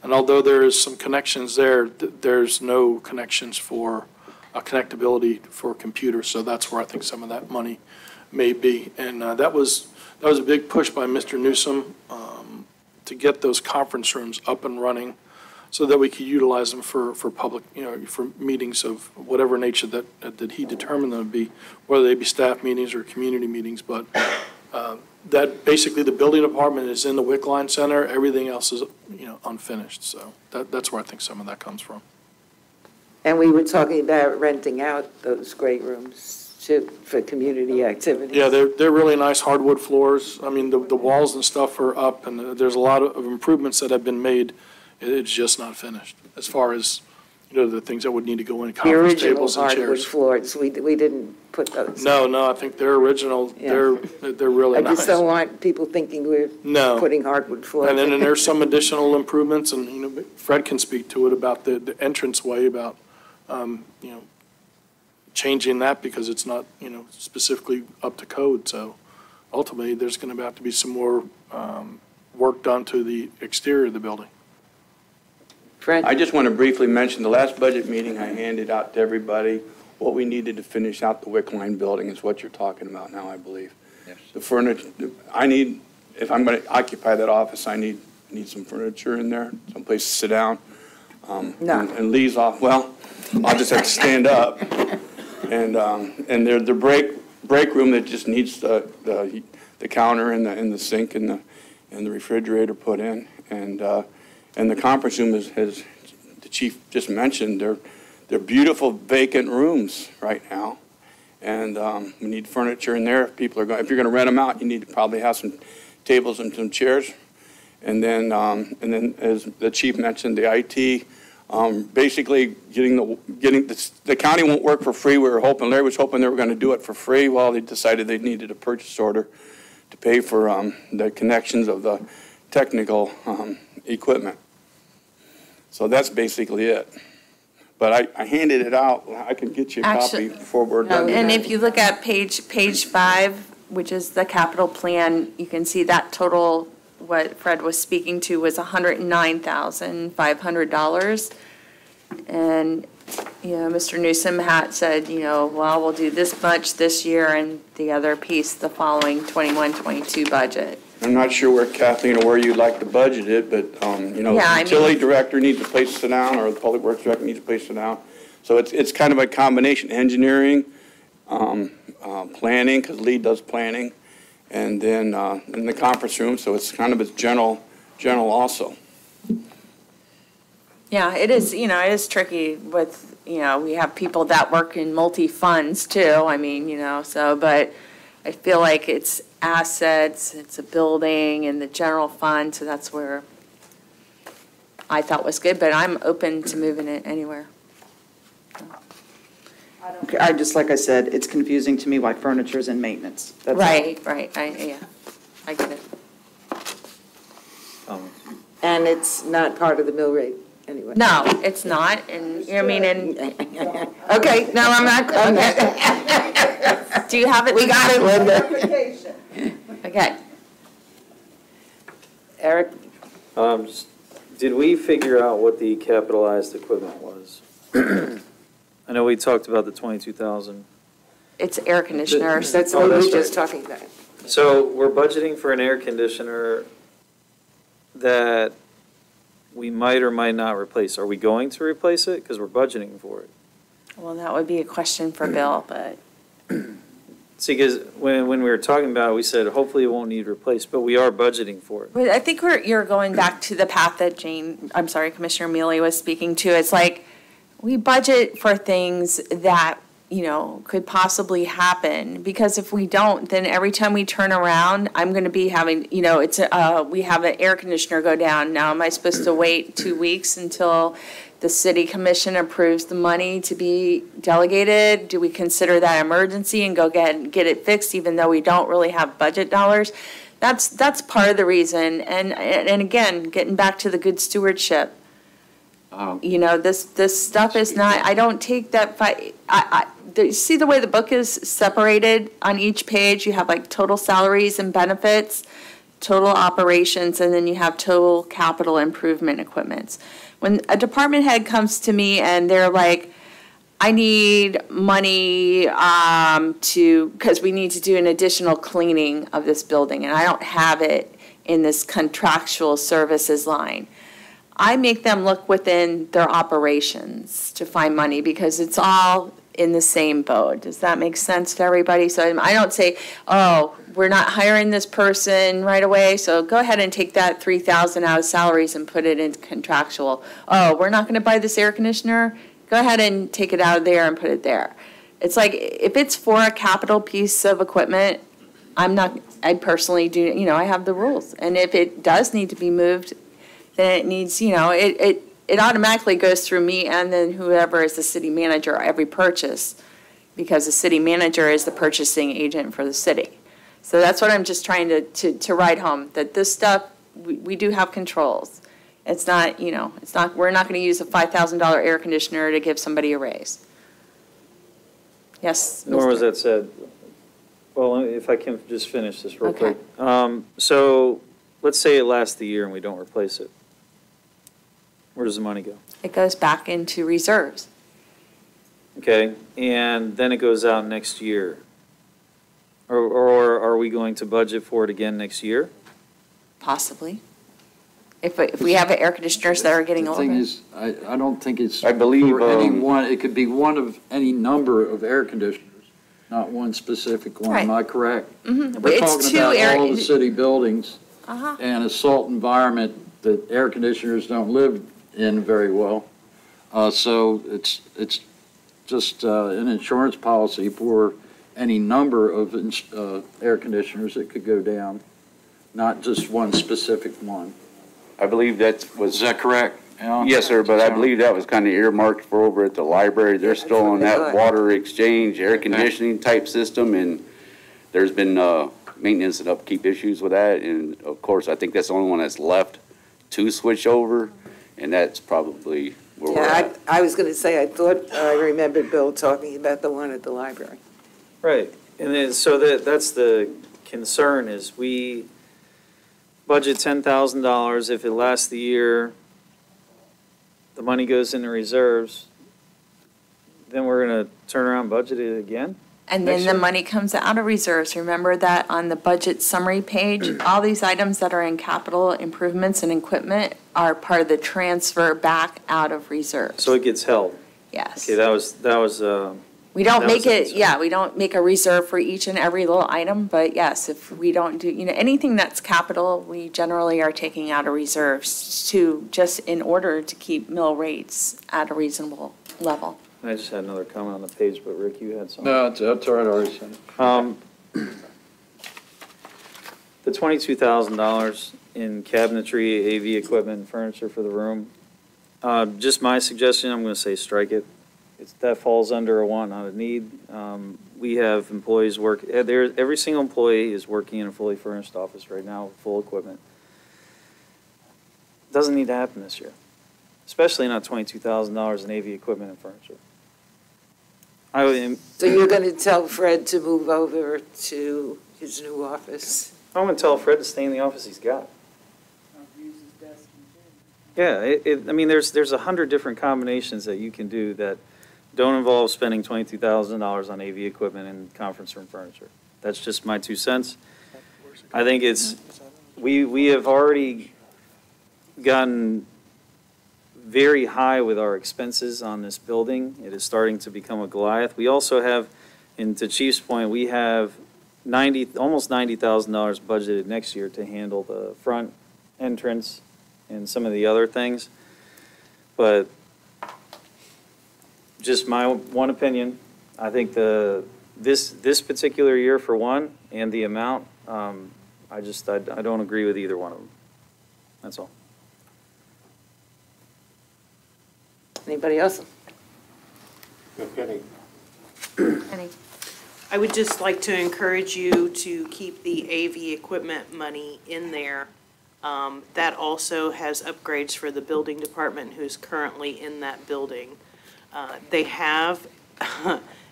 And although there is some connections there, there's no connections for connectability for computers, so that's where I think some of that money may be. And that was a big push by Mr. Newsom to get those conference rooms up and running so that we could utilize them for public, for meetings of whatever nature that he determined them to be, whether they be staff meetings or community meetings. But that basically the building department is in the WIC Line Center, everything else is, unfinished. So that's where I think some of that comes from. And we were talking about renting out those great rooms for community activities. Yeah, they're really nice hardwood floors. The walls and stuff are up, and there's a lot of improvements that have been made. It's just not finished, as far as, the things that would need to go in, The conference original tables and hardwood chairs. floors, we didn't put those. No, I think they're original. Yeah. They're really I nice. just don't want people thinking we're No. putting hardwood floors. And then there's some additional improvements, and, Fred can speak to it about the entranceway, about, changing that because it's not, specifically up to code. So ultimately, there's going to have to be some more work done to the exterior of the building. Fred? I just want to briefly mention, the last budget meeting, I handed out to everybody what we needed to finish out the WIC line building is what you're talking about now, I believe. Yes. The furniture, if I'm going to occupy that office, I need some furniture in there, someplace to sit down. No. And Lee's off, well, I'll just have to stand up. And the break room that just needs the counter and the sink and the refrigerator put in. And the conference room as the chief just mentioned, they're beautiful vacant rooms right now. And we need furniture in there. If you're going to rent them out, you need to probably have some tables and some chairs. And then as the chief mentioned, the IT, basically getting the county won't work for free. Larry was hoping they were going to do it for free. Well, they decided they needed a purchase order. to pay for the connections of the technical equipment. So that's basically it. But I handed it out. I can get you a copy before we're done. And if you look at page 5, which is the capital plan, you can see that total, what Fred was speaking to, was $109,500. And, Mr. Newsom had said, well, we'll do this much this year and the other piece the following 21-22 budget. I'm not sure where Kathleen or where you'd like to budget it, but, the utility director needs a place to sit down, or the public works director needs a place to sit down. So it's kind of a combination, engineering, planning, because Lee does planning, and then in the conference room, so it's kind of a general also. Yeah, it is, it is tricky with, we have people that work in multi-funds too, but I feel like it's assets, it's a building and the general fund, so that's where I thought was good, but I'm open to moving it anywhere. Okay, like I said, it's confusing to me why furniture's in maintenance. That's all. Right, I get it. And it's not part of the mill rate anyway. No, it's not, and, Okay, no, I'm not. Do you have it? We got it, Linda. Okay. Eric? Did we figure out what the capitalized equipment was? I know we talked about the 22,000. It's air conditioners. That's what we were just talking about. So we're budgeting for an air conditioner that we might or might not replace. Are we going to replace it? Because we're budgeting for it. Well, that would be a question for Bill, but. See, because when we were talking about it, we said hopefully it won't need replaced, but we are budgeting for it. But I think you're going back to the path that Commissioner Mealy was speaking to. It's like, we budget for things that, could possibly happen, because if we don't, then every time we turn around, I'm going to be having, we have an air conditioner go down. Now, am I supposed to wait 2 weeks until the city commission approves the money to be delegated? Do we consider that emergency and go get it fixed, even though we don't really have budget dollars? That's part of the reason. And again, getting back to the good stewardship, this stuff is not, I don't take that fight. See the way the book is separated on each page? You have like total salaries and benefits, total operations, and then you have total capital improvement equipments. When a department head comes to me and they're like, I need money because we need to do an additional cleaning of this building, and I don't have it in this contractual services line. I make them look within their operations to find money, because it's all in the same boat. Does that make sense to everybody? So I don't say, oh, we're not hiring this person right away, so go ahead and take that $3,000 out of salaries and put it in contractual. Oh, we're not going to buy this air conditioner? Go ahead and take it out of there and put it there. It's like, if it's for a capital piece of equipment, I personally do, I have the rules. And if it does need to be moved, then it needs, it automatically goes through me and then whoever is the city manager, every purchase, because the city manager is the purchasing agent for the city. So that's what I'm just trying to write home, that this stuff, we do have controls. It's not, we're not going to use a $5,000 air conditioner to give somebody a raise. Yes? Nor was that said. Well, if I can just finish this real Okay. quick. So let's say it lasts the year and we don't replace it. Where does the money go? It goes back into reserves. Okay, and then it goes out next year. Or are we going to budget for it again next year? Possibly. If we have air conditioners that are getting The older. thing is, I don't think it's I believe, for any one, it could be one of any number of air conditioners, not one specific one. Am I correct? Mm-hmm. We're It's talking two about air. all the city buildings Uh-huh. and a salt environment that air conditioners don't live in very well. So it's just an insurance policy for any number of air conditioners that could go down, not just one specific one. I believe that was. Is that correct? Alan? Yes, sir, but I believe that was kind of earmarked for over at the library. They're still on that water exchange, air conditioning type system, and there's been maintenance and upkeep issues with that, and of course, I think that's the only one that's left to switch over, and that's probably where we're Yeah, at. I was going to say, I thought I remembered Bill talking about the one at the library. Right, and then, so that's the concern, is we budget $10,000, if it lasts the year, the money goes into reserves, then we're gonna turn around and budget it again? And then Next the year? money comes out of reserves. Remember that on the budget summary page, all these items that are in capital improvements and equipment are part of the transfer back out of reserves. So it gets held? Yes. Okay, that was, We don't that make was a it, concern. yeah, we don't make a reserve for each and every little item, but yes, if we don't do, anything that's capital, we generally are taking out of reserves to, just in order to keep mill rates at a reasonable level. I just had another comment on the page, but Rick, you had something. No, that's all right, I already said it. The $22,000 in cabinetry, AV equipment, and furniture for the room, just my suggestion, I'm gonna say strike it. That falls under a want, not a need. We have employees every single employee is working in a fully furnished office right now with full equipment. Doesn't need to happen this year, especially not $22,000 in AV equipment and furniture. So you're going to tell Fred to move over to his new office? I'm gonna tell Fred to stay in the office he's got. Yeah, I mean, there's 100 different combinations that you can do that don't involve spending $22,000 on AV equipment and conference room furniture. That's just my 2 cents. I think we have already gotten very high with our expenses on this building. It is starting to become a Goliath. We also have, and to Chief's point, we have almost $90,000 budgeted next year to handle the front entrance and some of the other things. But just my one opinion, I think this particular year for one, and the amount, I don't agree with either one of them. That's all. Anybody else? Okay. I would just like to encourage you to keep the AV equipment money in there. That also has upgrades for the building department who's currently in that building. They have,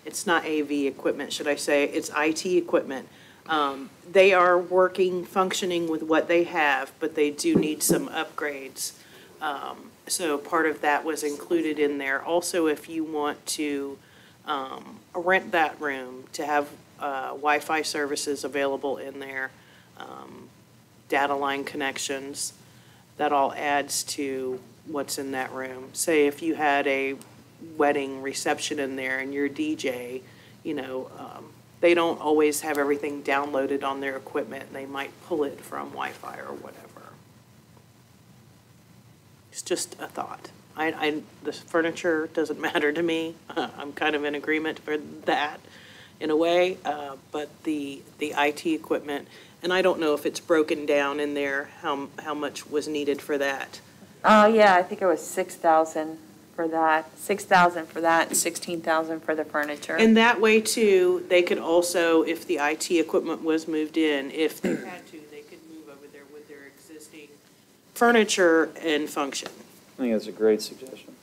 it's not AV equipment, should I say, it's IT equipment. They are functioning with what they have, but they do need some upgrades. So part of that was included in there. Also, if you want to rent that room to have Wi-Fi services available in there, data line connections, that all adds to what's in that room. Say if you had a wedding reception in there and your DJ, they don't always have everything downloaded on their equipment. They might pull it from Wi-Fi or whatever. It's just a thought. The furniture doesn't matter to me. I'm kind of in agreement for that in a way, but the IT equipment, and I don't know if it's broken down in there, how much was needed for that. Oh, yeah, I think it was 6,000 for that, 6,000 for that, and 16,000 for the furniture. And that way too, they could also, if the IT equipment was moved in, if they had to, they could move over there with their existing furniture and function. I think that's a great suggestion.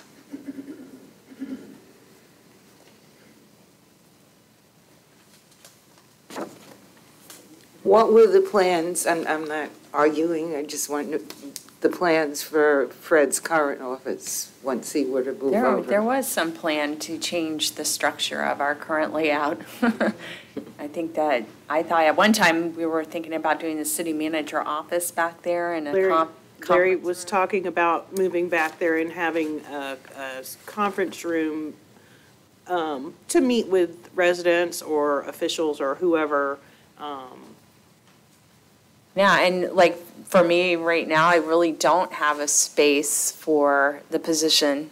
What were the plans? I'm not arguing, I just want the plans for Fred's current office once he were to move over. There was some plan to change the structure of our current layout. I thought at one time we were thinking about doing the city manager office back there and Larry was talking about moving back there and having a conference room to meet with residents or officials or whoever. Yeah, and like for me right now, I really don't have a space for the position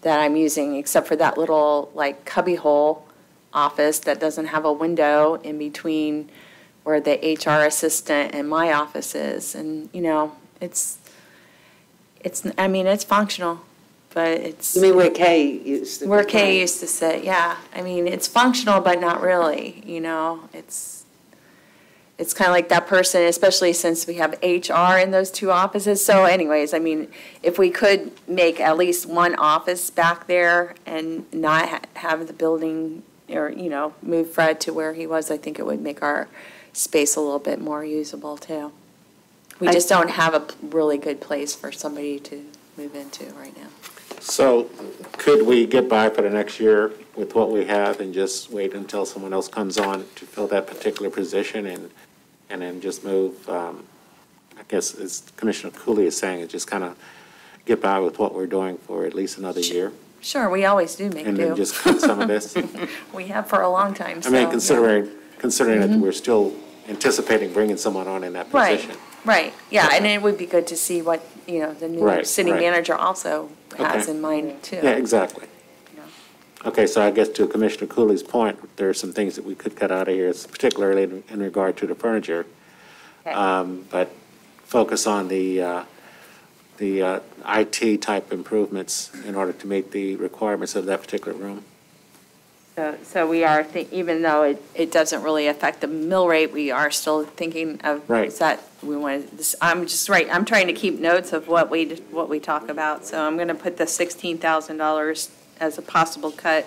that I'm using, except for that little like cubbyhole office that doesn't have a window in between where the HR assistant and my office is. And, it's functional, but it's. You mean where Kay used to? Where Kay used to sit, yeah. I mean, it's functional, but not really, it's kind of like that person, especially since we have HR in those two offices. So anyways, I mean, if we could make at least one office back there and not have the building or, move Fred to where he was, I think it would make our space a little bit more usable too. We just don't have a really good place for somebody to move into right now. So could we get by for the next year with what we have and just wait until someone else comes on to fill that particular position and then just move, I guess as Commissioner Cooley is saying, just kind of get by with what we're doing for at least another year? Sure, we always do make And do. then just cut some of this? We have for a long time, I so. mean, yeah. considering that we're still anticipating bringing someone on in that Right, position. right, yeah, and it would be good to see what, the new Right, city right. manager also has Okay. in mind too. Yeah, exactly. Yeah. Okay, so I guess to Commissioner Cooley's point, there are some things that we could cut out of here, particularly in regard to the furniture. Okay. But focus on the IT type improvements in order to meet the requirements of that particular room. So we are, even though it doesn't really affect the mill rate, we are still thinking of. Right. Is that, we want, this, I'm trying to keep notes of what we talk about. So I'm going to put the $16,000 as a possible cut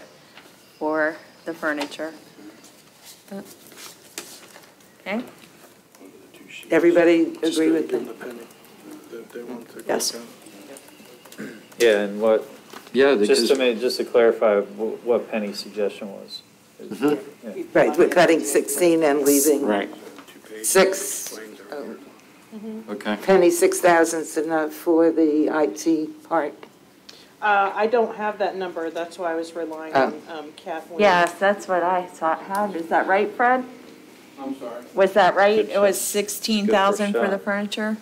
for the furniture. Okay? Everybody agree with Give them that? the penny that they want to. Yes. Yeah, and what, Yeah, just because to clarify what Penny's suggestion was. Yeah. Right, we're cutting 16 and leaving Right. 6. okay. Penny, 6,000's enough for the IT part. I don't have that number, that's why I was relying on Kathleen. Yes, that's what I thought. Is that right, Fred? I'm sorry. Was that right? Good It was shot. 16,000 for shot. the furniture?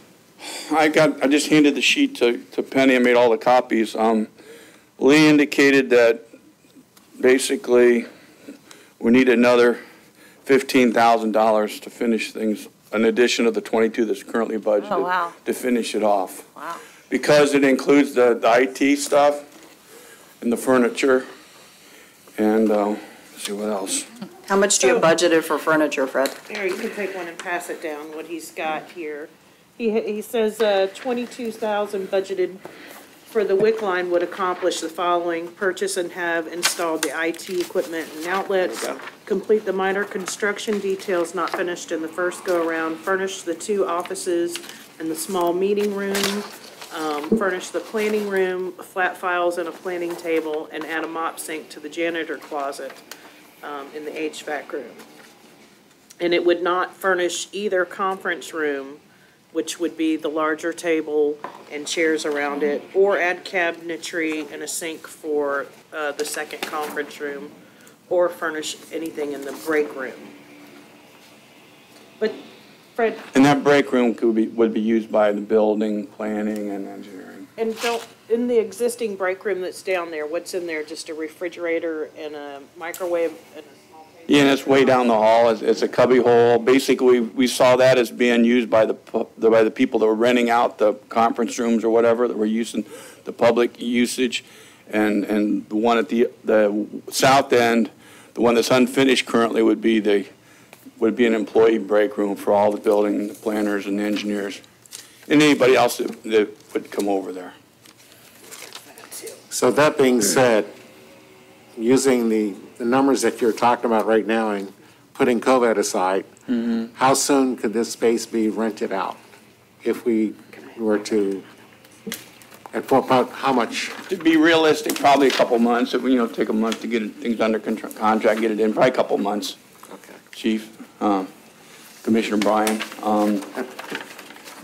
I just handed the sheet to Penny, I made all the copies. Lee indicated that basically we need another $15,000 to finish things, in addition of the 22 that's currently budgeted. Oh, wow. To finish it off. Wow. Because it includes the IT stuff and the furniture, and, let's see what else. How much do you have budgeted for furniture, Fred? Here, you can take one and pass it down, what he's got here. He says 22,000 budgeted for the WIC line would accomplish the following: purchase and have installed the IT equipment and outlets, complete the minor construction details not finished in the first go-around, furnish the 2 offices and the small meeting room, furnish the planning room, flat files and a planning table, and add a mop sink to the janitor closet in the HVAC room. And it would not furnish either conference room, which would be the larger table and chairs around it, or add cabinetry and a sink for the second conference room, or furnish anything in the break room. But Fred, And that break room would be used by the building, planning, and engineering. and in the existing break room that's down there, what's in there? Just a refrigerator and a microwave and a small table? Yeah, and it's way down the hall, it's a cubby hole. Basically, we saw that as being used by the people that were renting out the conference rooms or whatever, that were using the public usage. And the one at the south end, the one that's unfinished currently would be an employee break room for all the building, the planners and the engineers, and anybody else that would come over there. So that being said, using the numbers that you're talking about right now and putting COVID aside, how soon could this space be rented out? If we were to, at about how much? To be realistic, probably a couple months. It would, take a month to get things under contract, get it in, probably a couple months. Okay. Chief, Commissioner Bryan.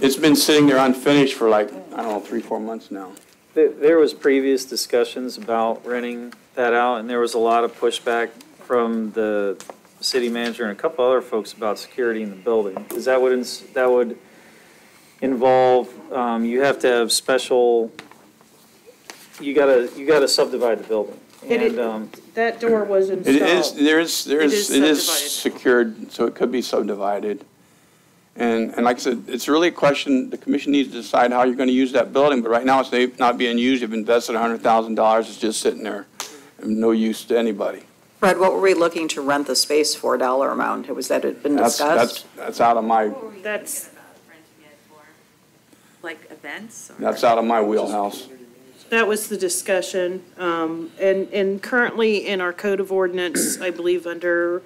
It's been sitting there unfinished for 3-4 months now. There was previous discussions about renting that out, and there was a lot of pushback from the city manager and a couple other folks about security in the building. Because that would involve, you have to have special, you gotta subdivide the building. And, That door was installed. It is secured, so it could be subdivided. And like I said, it's really a question, the commission needs to decide how you're going to use that building, but right now it's not being used. You've invested $100,000, it's just sitting there, and no use to anybody. Fred, what were we looking to rent the space for, dollar amount? Was that had been discussed? That's out of my, That's, Like events? that's out of my wheelhouse. that was the discussion. And currently in our code of ordinance, I believe under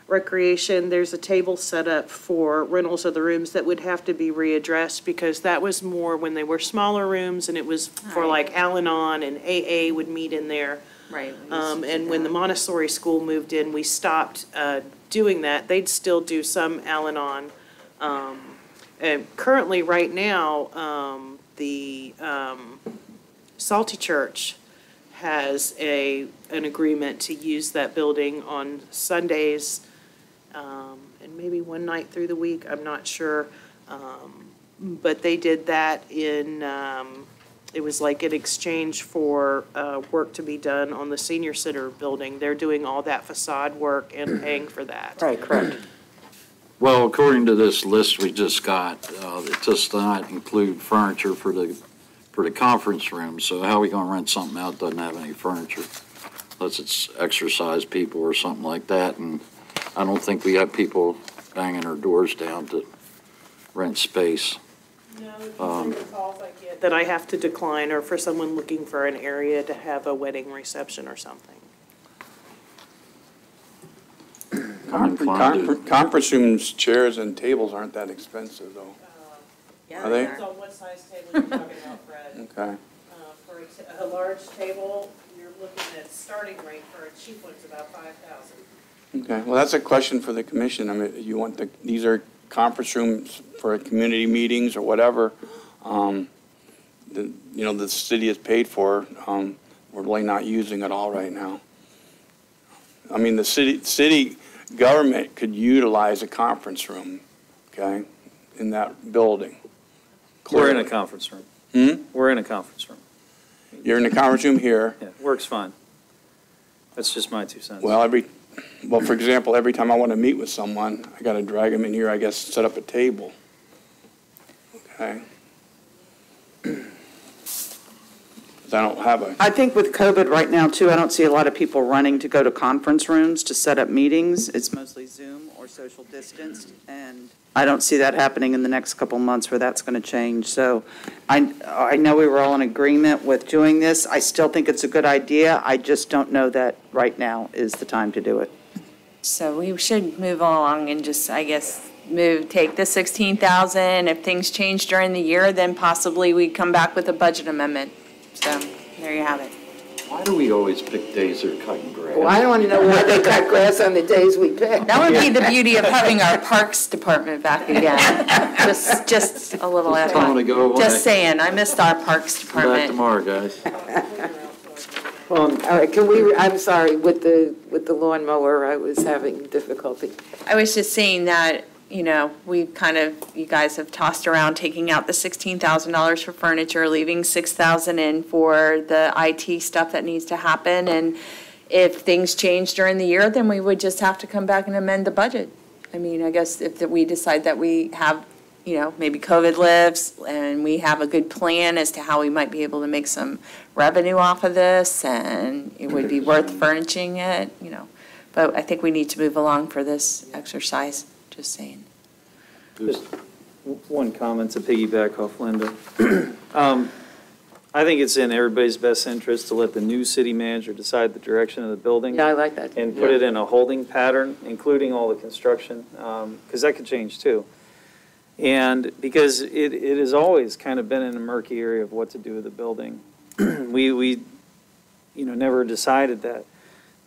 recreation, there's a table set up for rentals of the rooms that would have to be readdressed because that was more when they were smaller rooms and it was for like Al-Anon and AA would meet in there. Right. And when the Montessori school moved in, we stopped doing that. They'd still do some Al-Anon. And currently, right now, the Salty Church has an agreement to use that building on Sundays and maybe one night through the week, I'm not sure. But they did that it was like in exchange for work to be done on the senior center building. They're doing all that facade work and paying for that. Right, correct. Well, according to this list we just got, it does not include furniture for the conference room. So how are we going to rent something out that doesn't have any furniture? Unless it's exercise people or something like that. And I don't think we have people banging our doors down to rent space. No, the calls I get that I have to decline or for someone looking for an area to have a wedding reception or something. Conference rooms, chairs and tables aren't that expensive though. Are they? Depends on what size table you're talking about, Fred. Okay. For a large table, you're looking at starting rate for a cheap one's about $5,000. Okay, well, that's a question for the commission. I mean, you want these are conference rooms for community meetings or whatever. The city is paid for. We're really not using it all right now. I mean, the city government could utilize a conference room, okay, in that building. We're in a conference room. We're in a conference room. You're in the conference room here. Yeah, works fine. That's just my 2 cents. Well, for example, every time I want to meet with someone, I got to drag them in here, I guess, set up a table. Okay? 'Cause I don't have a, I think with COVID right now, too, I don't see a lot of people running to go to conference rooms to set up meetings. It's mostly Zoom or social distanced, and I don't see that happening in the next couple months where that's going to change. So I know we were all in agreement with doing this. I still think it's a good idea. I just don't know that right now is the time to do it. So we should move along and just, I guess, take the 16,000. If things change during the year, then possibly we come back with a budget amendment. So there you have it. Why do we always pick days they're cutting grass? Well, I don't want to know why they cut grass on the days we pick. That would be the beauty of having our Parks Department back again. Just a little Tell them to go away. Just saying, I missed our Parks Come back Department. tomorrow, guys. All right, I'm sorry, with the lawnmower, I was having difficulty. I was just saying that, you guys have tossed around taking out the $16,000 for furniture, leaving $6,000 in for the IT stuff that needs to happen. And if things change during the year, then we would just have to come back and amend the budget. I mean, I guess if we decide that we have, maybe COVID lives and we have a good plan as to how we might be able to make some revenue off of this and it would be worth furnishing it, But I think we need to move along for this exercise. Just saying. Just one comment to piggyback off Linda. I think it's in everybody's best interest to let the new city manager decide the direction of the building. Yeah, I like that. And put it in a holding pattern, including all the construction, because that could change too. And because it has always kind of been in a murky area of what to do with the building. We never decided that.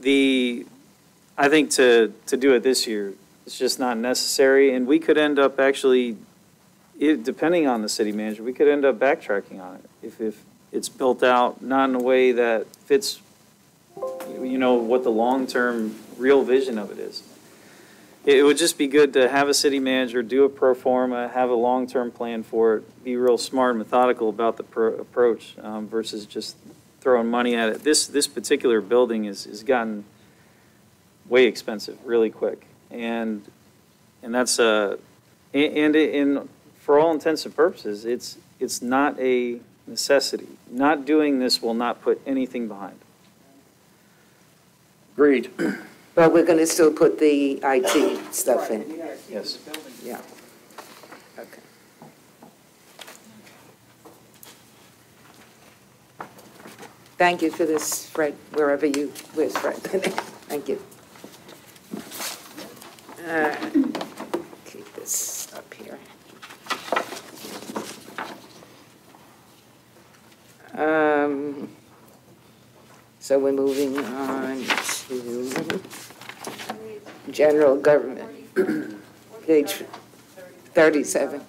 I think to do it this year, it's just not necessary, and we could end up actually, depending on the city manager, we could end up backtracking on it if it's built out not in a way that fits, what the long-term real vision of it is. It would just be good to have a city manager do a pro forma, have a long-term plan for it, be real smart and methodical about the approach versus just throwing money at it. This particular building has gotten way expensive really quick. And that's for all intents and purposes, it's not a necessity. Not doing this will not put anything behind. agreed. But we're going to still put the IT stuff in. Yes. Yeah. Okay. Thank you for this, Fred, wherever you, where's Fred? Thank you. Keep this up here. So we're moving on to general government, page 37.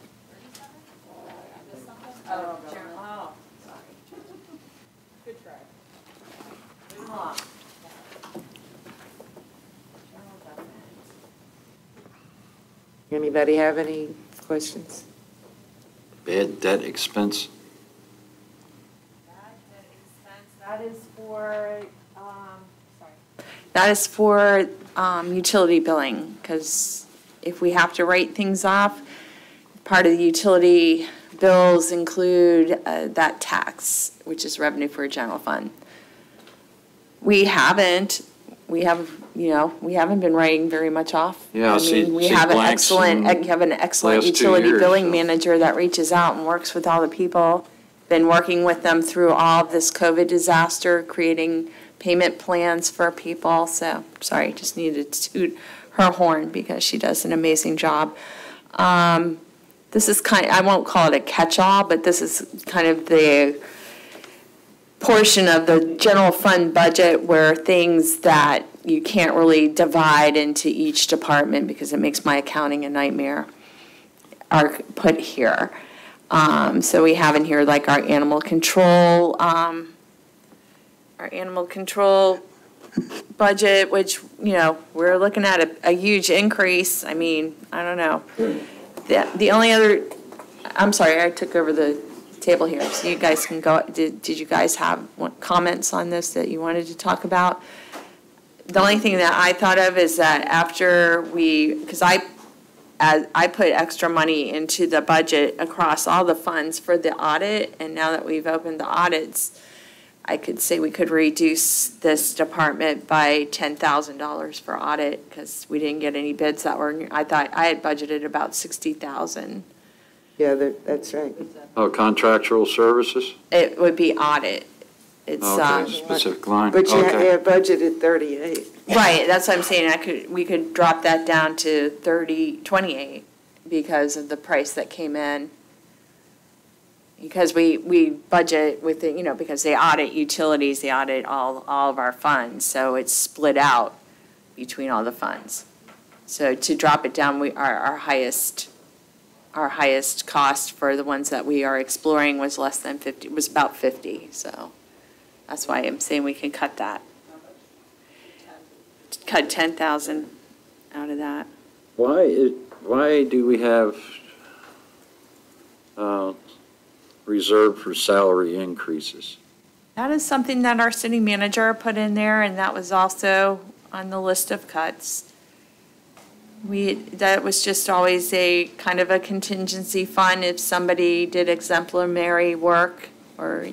Anybody have any questions? Bad debt expense. That is for, That is for utility billing, because if we have to write things off, part of the utility bills include that tax, which is revenue for a general fund. We haven't been writing very much off. Yeah, I see- mean, we see have an blanks excellent, in you have an excellent last 2 utility years, billing so. manager that reaches out and works with all the people. Been working with them through all of this COVID disaster, creating payment plans for people. So, sorry, just needed to toot her horn because she does an amazing job. This is I won't call it a catch-all, but this is kind of the portion of the general fund budget where things that you can't really divide into each department because it makes my accounting a nightmare are put here. So we have in here like our animal control budget, which, we're looking at a huge increase. I mean, I don't know. The only other, I'm sorry, I took over the table here, so you guys can go. Did you guys have comments on this that you wanted to talk about? The only thing that I thought of is that after because I put extra money into the budget across all the funds for the audit, and now that we've opened the audits, I could say we could reduce this department by $10,000 for audit, because we didn't get any bids that were, I thought I had budgeted about 60,000. Yeah, that's right. Oh, contractual services? It would be audit. It's, Okay, specific line, But you okay. have budgeted 38. right, that's what I'm saying, we could drop that down to 28 because of the price that came in. Because we budget with it, because they audit utilities, they audit all of our funds, so it's split out between all the funds. So to drop it down, our highest cost for the ones that we are exploring was less than 50, was about 50, so that's why I'm saying we can cut that. Cut 10,000 out of that. Why do we have reserved for salary increases? That is something that our city manager put in there, and that was also on the list of cuts. That was just always a kind of a contingency fund if somebody did exemplary work, or,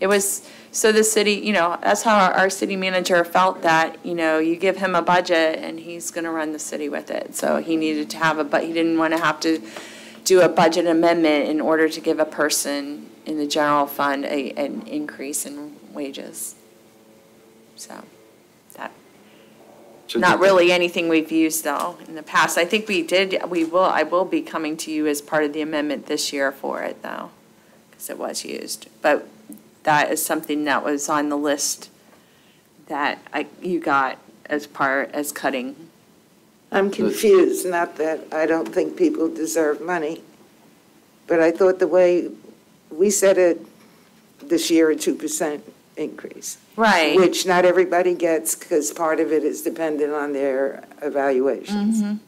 it was, so the city, that's how our city manager felt that, you give him a budget and he's gonna run the city with it. So he needed to have he didn't want to have to do a budget amendment in order to give a person in the general fund an increase in wages. So, not really anything we've used, though, in the past. I think I will be coming to you as part of the amendment this year for it, though, because it was used. But that is something that was on the list that you got as cutting. I'm confused, not that I don't think people deserve money, but I thought the way we set it this year, a 2% increase. Right. Which not everybody gets, because part of it is dependent on their evaluations. Mm-hmm.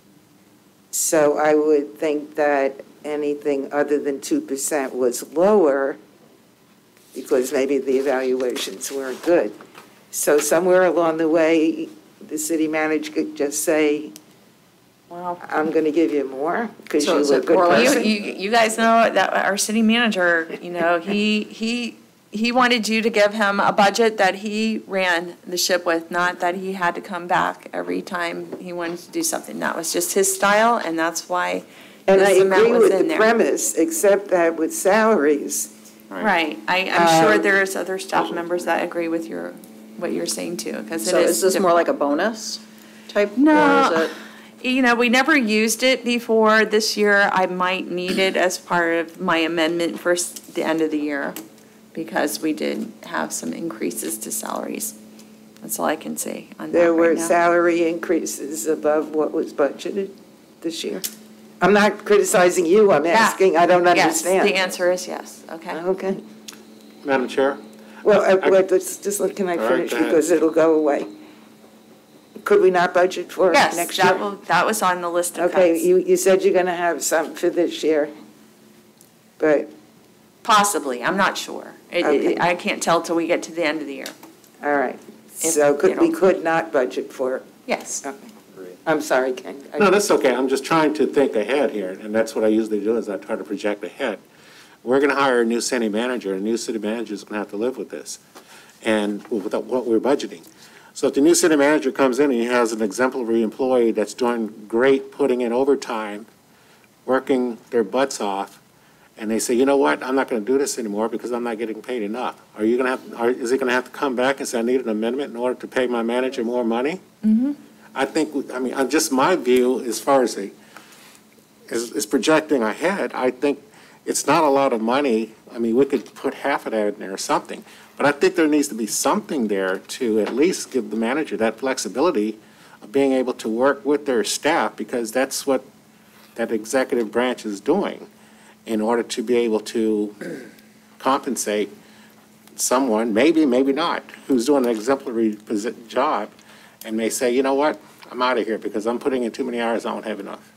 So I would think that anything other than 2% was lower, because maybe the evaluations weren't good. So somewhere along the way, the city manager could just say, Well, I'm going to give you more, because So you is were a it good correlated? person. you guys know that our city manager, he he wanted you to give him a budget that he ran the ship with, not that he had to come back every time he wanted to do something. That was just his style, and that's why And I this amount agree was with in the there. premise, except that with salaries, Right. I'm sure there's other staff members that agree with what you're saying too, because it So is is this more different. like a bonus type? No. Or is it? We never used it before. This year, I might need it as part of my amendment for the end of the year, because we did have some increases to salaries. That's all I can say on that there were right now. salary increases above what was budgeted this year. I'm not criticizing you, I'm asking, I don't Yes, understand. the answer is yes, okay. Okay. Madam Chair? Well, can I All right, finish, go ahead. because it'll go away. Could we not budget for Yes, next year? that was on the list of cuts. Okay, you said you're gonna have something for this year, but, Possibly, I'm not sure. Okay. I can't tell till we get to the end of the year. all right. If, So we you know. could not budget for it? Yes. Okay. I'm sorry, Ken. No, that's okay. I'm just trying to think ahead here, and that's what I usually do, is I try to project ahead. We're going to hire a new city manager, and a new city manager is going to have to live with this, and with what we're budgeting. So if the new city manager comes in and he has an exemplary employee that's doing great, putting in overtime, working their butts off, and they say, you know what, I'm not going to do this anymore because I'm not getting paid enough. Is he going to have to come back and say, I need an amendment in order to pay my manager more money? Mm-hmm. I think, just my view as far as is projecting ahead, I think it's not a lot of money. I mean, we could put half of that in there or something. But I think there needs to be something there to at least give the manager that flexibility of being able to work with their staff, because that's what that executive branch is doing in order to be able to compensate someone, maybe not, who's doing an exemplary job, and may say, you know what, I'm out of here because I'm putting in too many hours, I don't have enough.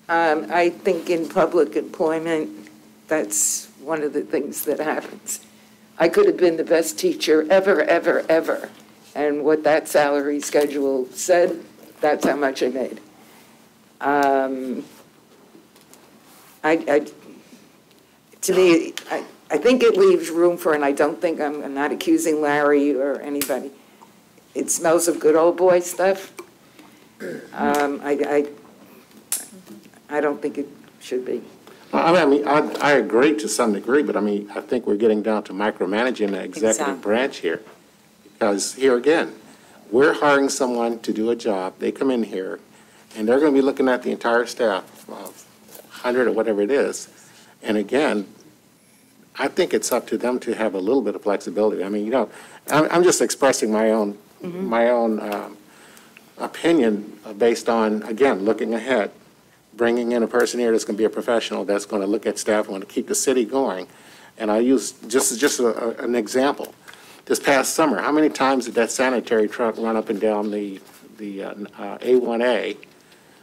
I think in public employment, that's one of the things that happens. I could have been the best teacher ever, ever, ever, and what that salary schedule said, that's how much I made. To me, I think it leaves room for, and I don't think, I'm not accusing Larry or anybody, it smells of good old boy stuff. I don't think it should be. I agree to some degree, but I think we're getting down to micromanaging the executive Exactly. branch here. Because here again, we're hiring someone to do a job, they come in here, and they're going to be looking at the entire staff, 100 or whatever it is. And again, I think it's up to them to have a little bit of flexibility. I'm just expressing my own opinion based on, again, looking ahead, bringing in a person here that's going to be a professional, that's going to look at staff, want to keep the city going. And I use just an example. This past summer, how many times did that sanitary truck run up and down the A1A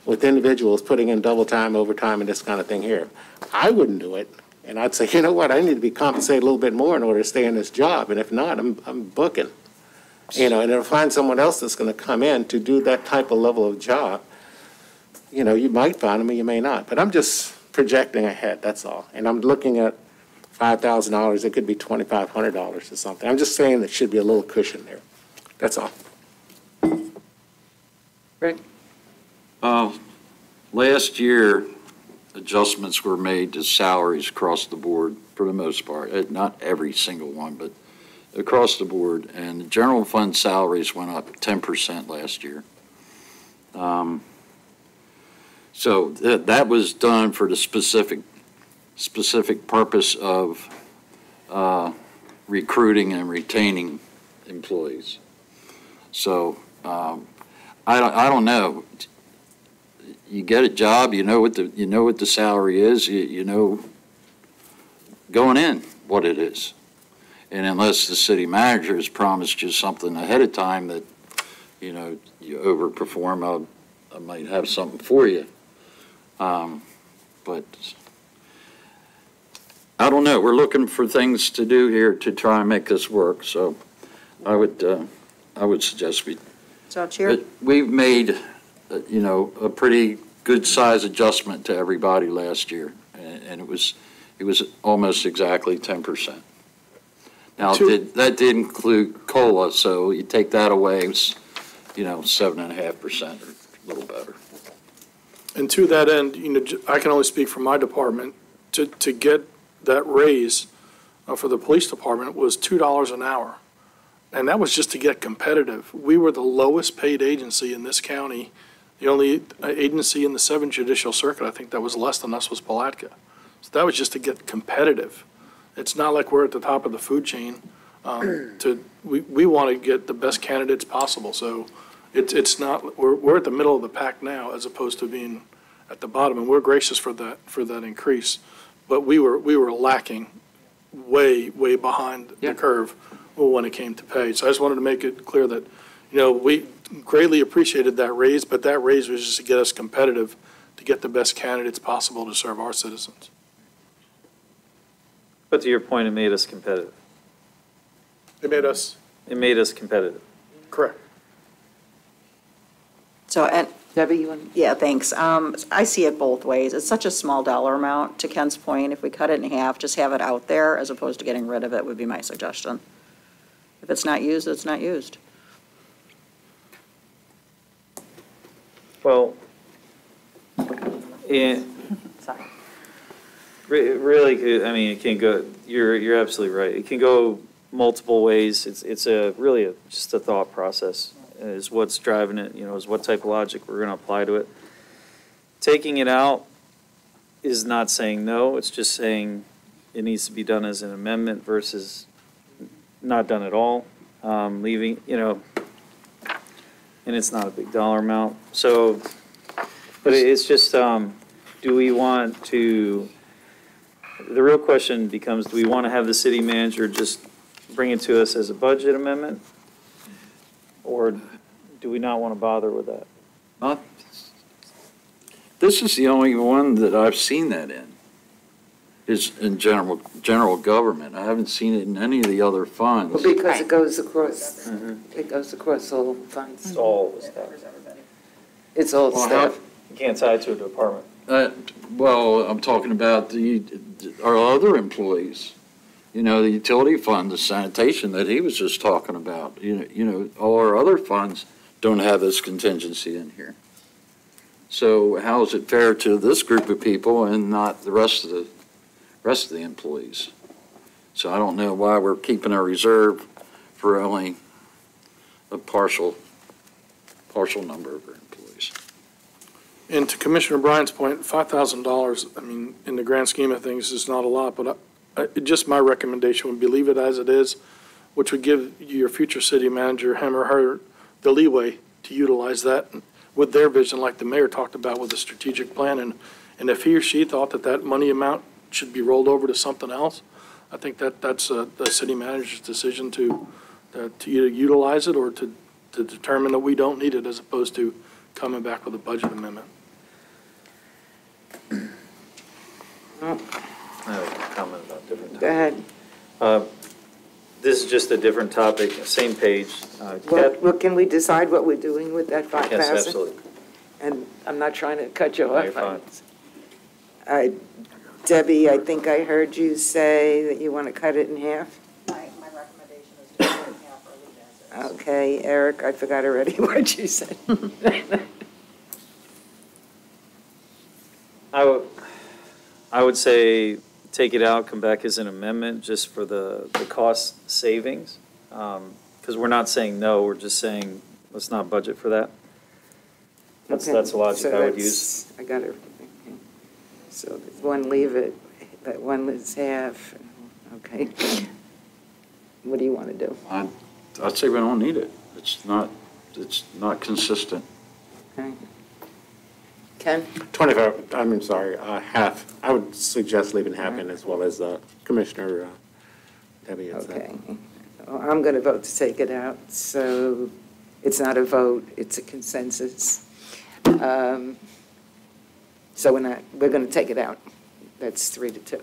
with individuals putting in double time, overtime, and this kind of thing here? I wouldn't do it. And I'd say, you know what, I need to be compensated a little bit more in order to stay in this job. And if not, I'm booking. And they'll find someone else that's going to come in to do that type of level of job. You might find them, or you may not. But I'm just projecting ahead, that's all. And I'm looking at $5,000, it could be $2,500 or something. I'm just saying there should be a little cushion there. That's all. Rick? Last year, adjustments were made to salaries across the board for the most part. Not every single one, but across the board. And the general fund salaries went up 10% last year. So that was done for the specific purpose of recruiting and retaining employees. So I don't know. You get a job, you know what the salary is, you know going in what it is. And unless the city manager has promised you something ahead of time that, you overperform, I might have something for you. But I don't know. We're looking for things to do here to try and make this work. So I would suggest So, Chair? we've made, a pretty good size adjustment to everybody last year, and it was almost exactly 10%. Now, that did include COLA, so you take that away, it's, 7.5% or a little better. And to that end, I can only speak for my department, to get that raise for the police department was $2 an hour. And that was just to get competitive. We were the lowest paid agency in this county. The only agency in the 7th Judicial Circuit, I think that was less than us, was Palatka. So that was just to get competitive. It's not like we're at the top of the food chain. We want to get the best candidates possible. So it's not, we're at the middle of the pack now as opposed to being at the bottom. And we're gracious for that increase. But we were lacking way behind the curve when it came to pay. So I just wanted to make it clear that, we greatly appreciated that raise, but that raise was just to get us competitive, to get the best candidates possible to serve our citizens. But to your point, it made us competitive. It made us. It made us competitive. Correct. So, and Debbie, you want? yeah, thanks. I see it both ways. It's such a small dollar amount, to Ken's point. If we cut it in half, just have it out there as opposed to getting rid of it would be my suggestion. If it's not used, it's not used. Well, Sorry. really, I mean, it can go, you're absolutely right. It can go multiple ways. It's just a thought process, is what's driving it, is what type of logic we're going to apply to it. Taking it out is not saying no, it's just saying it needs to be done as an amendment versus not done at all, leaving, and it's not a big dollar amount. So, but it's just, do we want to, the real question becomes, do we want to have the city manager just bring it to us as a budget amendment? Or do we not want to bother with that? This is the only one that I've seen that in, is in general government. I haven't seen it in any of the other funds. Well, because it goes across, it goes across all funds. It's all the staff. It's all staff. You can't tie it to a department. Well, I'm talking about our other employees. The utility fund, the sanitation that he was just talking about. All our other funds don't have this contingency in here. So how is it fair to this group of people and not the rest of the employees? So I don't know why we're keeping a reserve for only a partial number of our employees. And to Commissioner Bryant's point, $5,000, I mean, in the grand scheme of things, is not a lot, but just my recommendation would be leave it as it is, which would give your future city manager, him or her, the leeway to utilize that with their vision, like the mayor talked about with the strategic plan. And if he or she thought that money amount should be rolled over to something else, I think that's the city manager's decision to either utilize it or to determine that we don't need it, as opposed to coming back with a budget amendment. I have a comment about different topics. Go ahead. This is just a different topic, same page. Well, can we decide what we're doing with that 5,000? Yes, absolutely. And I'm not trying to cut you No, off. you're fine. Debbie, I think I heard you say that you want to cut it in half? My recommendation is to cut it in half or leave it as is. Okay, Eric, I forgot already what you said. I would say take it out, come back as an amendment just for the cost savings. Because we're not saying no, we're just saying let's not budget for that. That's the logic I would use. I got it. So one leave it, that one is half. Okay. What do you want to do? I'd say we don't need it. It's not consistent. Okay. Ken? 25, I'm sorry, half. I would suggest leaving half in, as well as Commissioner Debbie had said. Okay. Well, I'm going to vote to take it out, so it's not a vote, it's a consensus. So we're going to take it out. That's 3-2.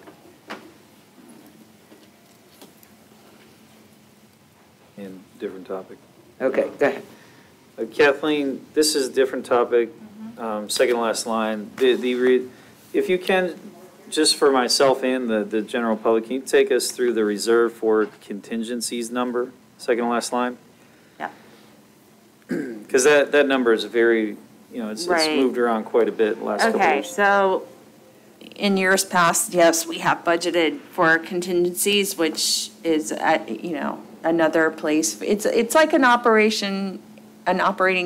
In different topic. Okay, go ahead. Kathleen, this is a different topic, second last line. If you can, just for myself and the general public, can you take us through the reserve for contingencies number, second to last line? Yeah. Because that number is very, it's Right. moved around quite a bit the last couple of Okay, years. so in years past, yes, we have budgeted for contingencies, which is at, another place. It's like an operating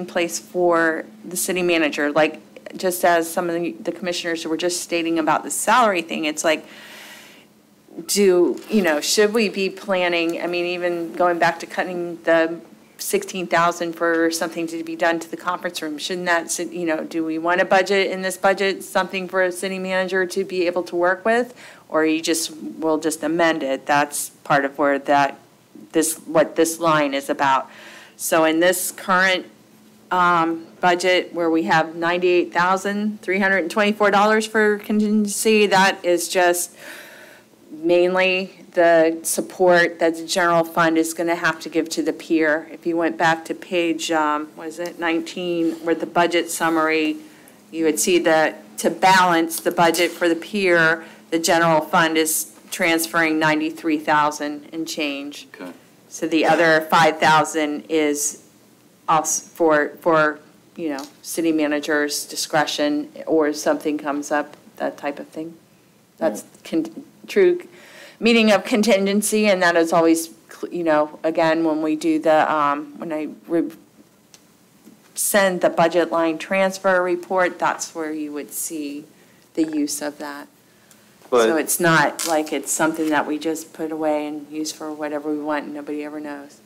place for the city manager, like, just as some of the commissioners were just stating about the salary thing, it's like, should we be planning, I mean, even going back to cutting the 16,000 for something to be done to the conference room, shouldn't that, do we want to budget in this budget something for a city manager to be able to work with? Or we'll just amend it? That's part of where what this line is about. So in this current budget where we have $98,324 for contingency, that is just mainly the support that the general fund is going to have to give to the pier. If you went back to page, 19, where the budget summary, you would see that to balance the budget for the pier, the general fund is transferring 93,000 and change. Okay. So the other 5,000 is also for city manager's discretion, or if something comes up, that type of thing. That's true meaning of contingency, and that is always, again, when we do the, when I send the budget line transfer report, that's where you would see the use of that. So it's not like it's something that we just put away and use for whatever we want and nobody ever knows.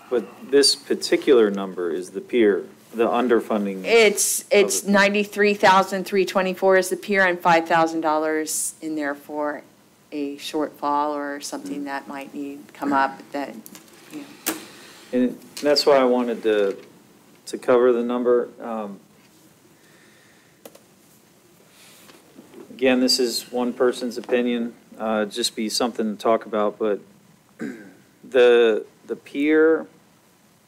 But this particular number is the pier, the underfunding. It's $93,324 is the pier, and $5,000 in there for a shortfall or something that might come up that, And that's why I wanted to cover the number. Again, this is one person's opinion, just be something to talk about, but the pier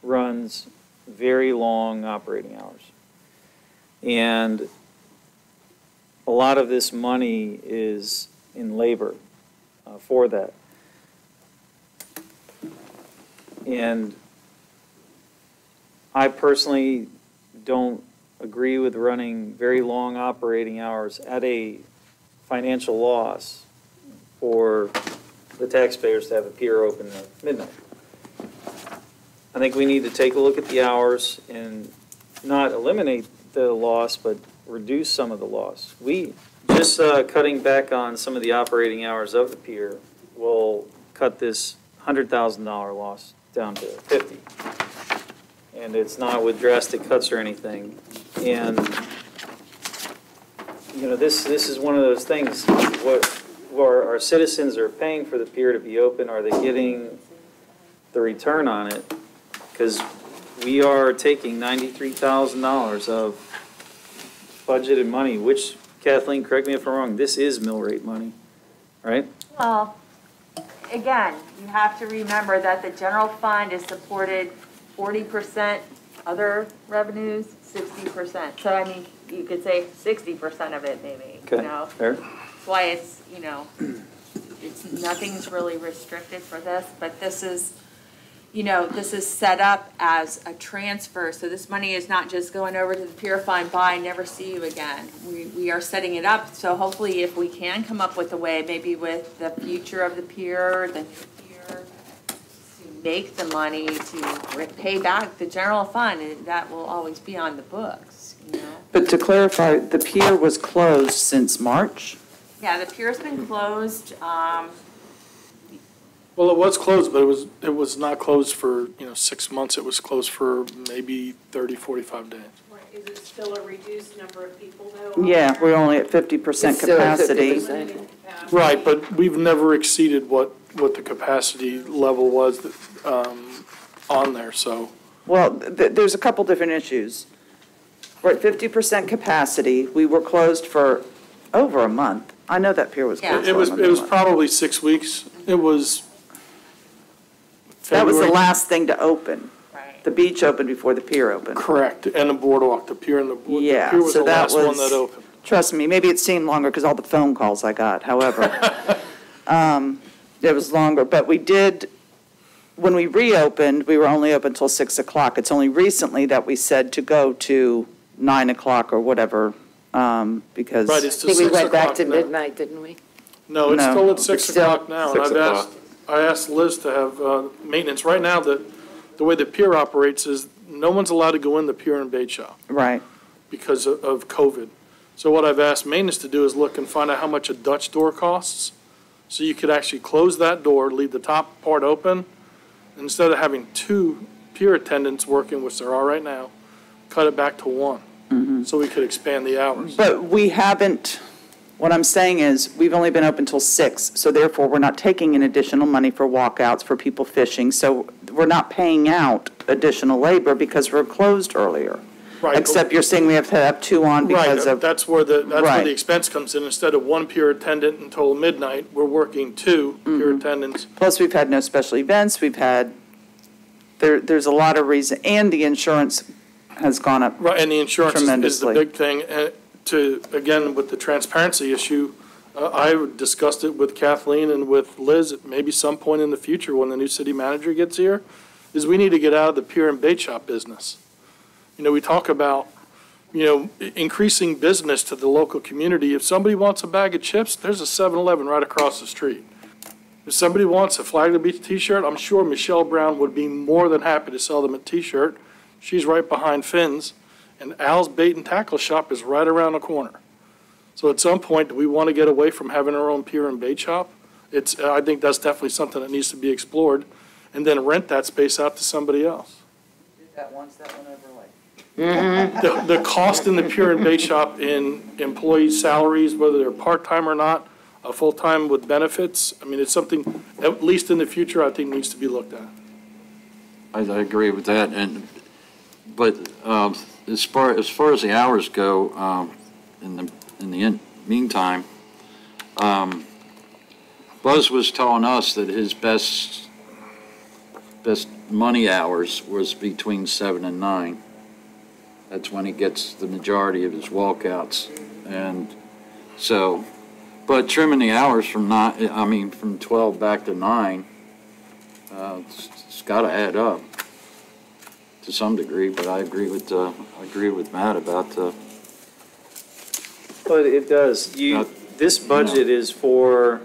runs very long operating hours. And a lot of this money is in labor for that. And I personally don't agree with running very long operating hours at a financial loss for the taxpayers to have a pier open at midnight. I think we need to take a look at the hours and not eliminate the loss, but reduce some of the loss. Just cutting back on some of the operating hours of the pier will cut this $100,000 loss down to 50. And it's not with drastic cuts or anything. And, this is one of those things, what our citizens are paying for the pier to be open, are they getting the return on it? Because we are taking $93,000 of budgeted money, which, Kathleen, correct me if I'm wrong, this is mill rate money, right? Well, again, you have to remember that the general fund is supported 40% other revenues, 60%. So, I mean, you could say 60% of it maybe, Okay, fair. That's why it's, nothing's really restricted for this, but this is, this is set up as a transfer. So this money is not just going over to the pier fund, bye, never see you again. We are setting it up, so hopefully if we can come up with a way, maybe with the future of the pier, the new pier, to make the money to pay back the general fund, and that will always be on the books, But to clarify, the pier was closed since March? Yeah, the pier's been closed, Well, it was closed, but it was not closed for, 6 months. It was closed for maybe 30, 45 days. Is it still a reduced number of people though? Yeah, we're only at 50% It's still at capacity. 50%. Right, but we've never exceeded what the capacity level was on there, so. Well, there's a couple different issues. We're at 50% capacity. We were closed for over a month. I know that pier was Yeah. closed. It was for a month. probably 6 weeks. It was That was the February. last thing to open. right. The beach opened before the pier opened. Correct, and the boardwalk, the pier and the Yeah, pier was so the that last one was that opened. Trust me, maybe it seemed longer because all the phone calls I got, however. It was longer, but we did, when we reopened, we were only open until 6 o'clock. It's only recently that we said to go to 9 o'clock or whatever, because. Right, it's I to think we 6 went back o'clock to now. midnight, didn't we? No, it's No. still at 6 still o'clock now. 6 And o'clock. I asked Liz to have maintenance. Right now, the way the pier operates is no one's allowed to go in the pier and bait shop Right, because of COVID. So what I've asked maintenance to do is look and find out how much a Dutch door costs. So you could actually close that door, leave the top part open, and instead of having 2 pier attendants working, which there are right now, cut it back to 1. So we could expand the hours. but we haven't, what I'm saying is, we've only been open till 6, so therefore, we're not taking in additional money for walkouts, for people fishing, so we're not paying out additional labor because we're closed earlier. Right. Except you're saying we have to have 2 on because Right, of. that's where the Right. expense comes in. Instead of 1 pier attendant until midnight, we're working 2 pier attendants. Plus, we've had no special events, we've had, there's a lot of reason, and the insurance has gone up. Right, and the insurance is the Tremendously. big thing. Again, with the transparency issue, I discussed it with Kathleen and with Liz at maybe some point in the future when the new city manager gets here, is we need to get out of the pier and bait shop business. You know, we talk about, increasing business to the local community. If somebody wants a bag of chips, there's a 7-Eleven right across the street. If somebody wants a Flagler Beach t-shirt, I'm sure Michelle Brown would be more than happy to sell them a t-shirt. She's right behind Finn's, and Al's Bait and Tackle Shop is right around the corner. So at some point, do we want to get away from having our own pier and bait shop? I think that's definitely something that needs to be explored, and then rent that space out to somebody else. That once, that one over The cost in the pier and bait shop in employee salaries, whether they're part-time or not, full-time with benefits, I mean, it's something, at least in the future, I think needs to be looked at. I agree with that, but as far as the hours go, in the meantime, Buzz was telling us that his best money hours was between 7 and 9. That's when he gets the majority of his walkouts, and so, but trimming the hours from 12 back to 9, it's got to add up to some degree. But I agree with Matt about But it does. This budget is for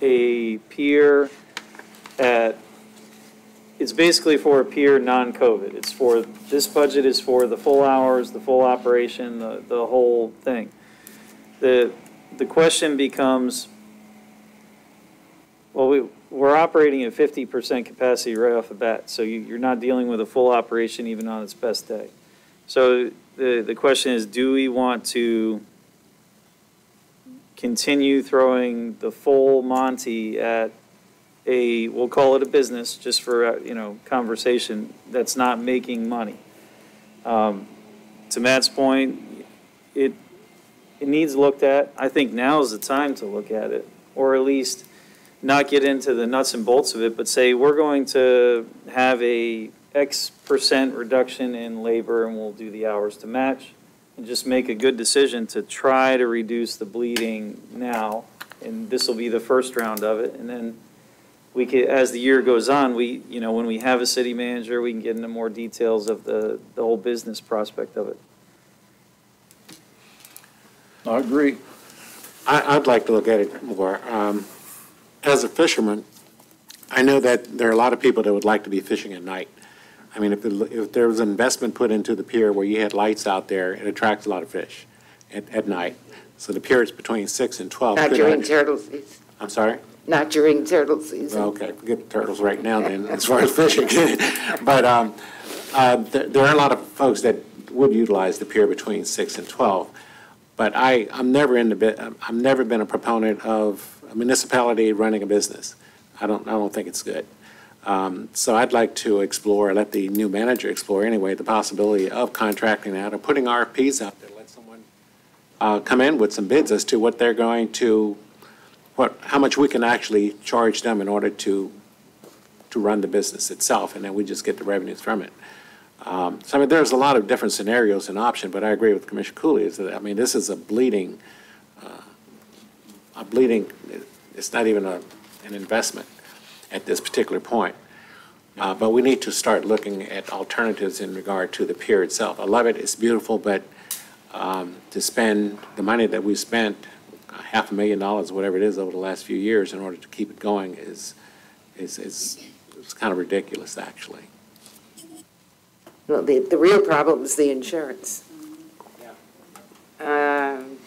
a pier it's basically for a pier non-COVID. This budget is for the full hours, the full operation, the whole thing. The question becomes, well, we're operating at 50% capacity right off the bat, so you're not dealing with a full operation even on its best day. So the question is, do we want to continue throwing the full Monty at we'll call it a business, just for, conversation, that's not making money? To Matt's point, it needs looked at. I think now is the time to look at it, or at least not get into the nuts and bolts of it, but say we're going to have a X% reduction in labor and we'll do the hours to match, and just make a good decision to try to reduce the bleeding now. And this will be the first round of it. And then we could, as the year goes on, when we have a city manager, we can get into more details of the whole business prospect of it. I agree. I'd like to look at it more. As a fisherman, I know that there are a lot of people that would like to be fishing at night. I mean, if there was an investment put into the pier where you had lights out there, it attracts a lot of fish at night. So the pier is between 6 and 12. Not during turtle season. I'm sorry? Not during turtle season. Well, okay, forget the turtles right now then, as far as fishing. But there are a lot of folks that would utilize the pier between 6 and 12. But I've never been a proponent of a municipality running a business. I don't think it's good. So I'd like to explore, let the new manager explore anyway, the possibility of contracting out or putting RFPs out there. Let someone come in with some bids as to what they're going to, how much we can actually charge them in order to run the business itself, and then we just get the revenues from it. So I mean, there's a lot of different scenarios and options, but I agree with Commissioner Cooley, is that, I mean, this is a bleeding, it's not even an investment at this particular point. But we need to start looking at alternatives in regard to the pier itself. I love it, it's beautiful, but to spend the money that we spent, $500,000, whatever it is, over the last few years in order to keep it going is kind of ridiculous, actually. Well, the real problem is the insurance. I'm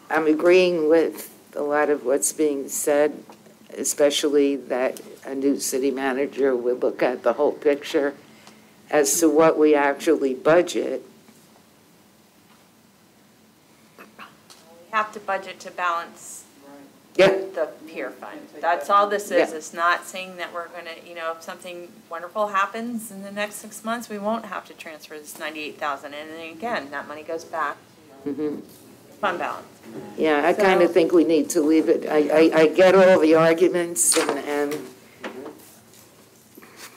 agreeing with a lot of what's being said, especially that a new city manager will look at the whole picture as to what we actually budget. We have to budget to balance Yeah. the pier fund. That's all this is. Yeah. It's not saying that we're gonna, if something wonderful happens in the next 6 months, we won't have to transfer this 98,000. And then again, that money goes back to fund balance. Yeah, I kind of think we need to leave it. I get all the arguments, and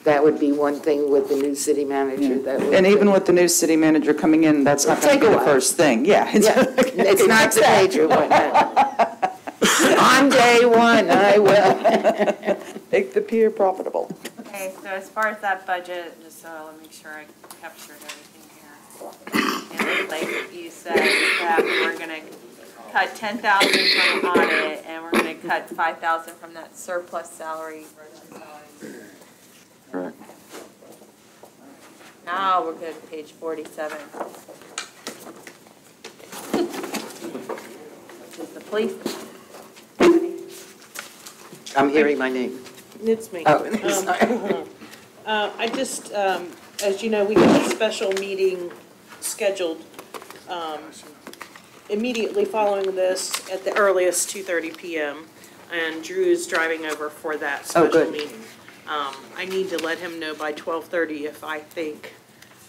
that would be one thing with the new city manager that would. And even with the new city manager coming in, that's not going to be the first thing, yeah. Yeah, it's not the major one. On day one, I will. Make the pier profitable. Okay, so as far as that budget, just so I'll make sure I captured everything here. And like you said, that we're gonna cut 10,000 from audit, and we're gonna cut 5,000 from that surplus salary. Correct. Now we're good, page 47. Which is the police. I'm hearing my name. It's me. Oh, sorry. I just, as you know, we have a special meeting scheduled immediately following this at the earliest 2:30 PM. And Drew is driving over for that special good. meeting. I need to let him know by 12:30 if I think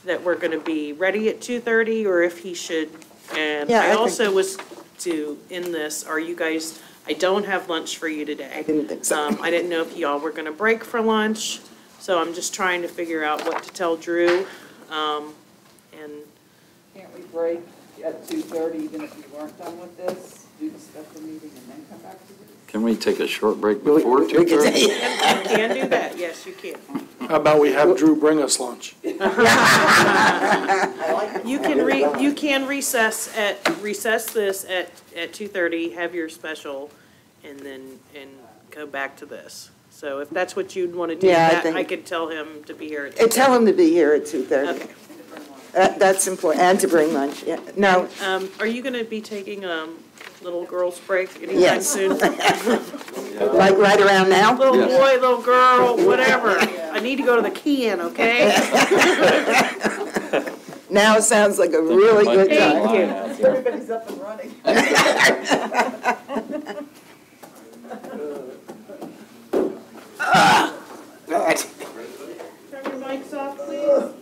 that we're going to be ready at 2:30 or if he should. And Yeah, I I think- also was to, in this, are you guys, I don't have lunch for you today. I didn't think so. I didn't know if y'all were gonna break for lunch, so I'm just trying to figure out what to tell Drew. And Can't we break at 2:30, even if we weren't done with this, do the special meeting and then come back to this? Can we take a short break before 2:30? you can do that, yes, you can. How about we have Drew bring us lunch? You can recess this at 2:30, have your special, and then, go back to this. So if that's what you'd wanna do, Yeah, I that, think- I could tell him to be here. Tell him to be here at 2:30. Okay. That's important, and to bring lunch, yeah. No, Are you gonna be taking a little girl's break anytime Yes. soon? like right around now? Little boy, little girl, whatever. I need to go to the can, okay? Now sounds like a really good time. Thank you. Everybody's up and running. Good. Turn your mics off, please.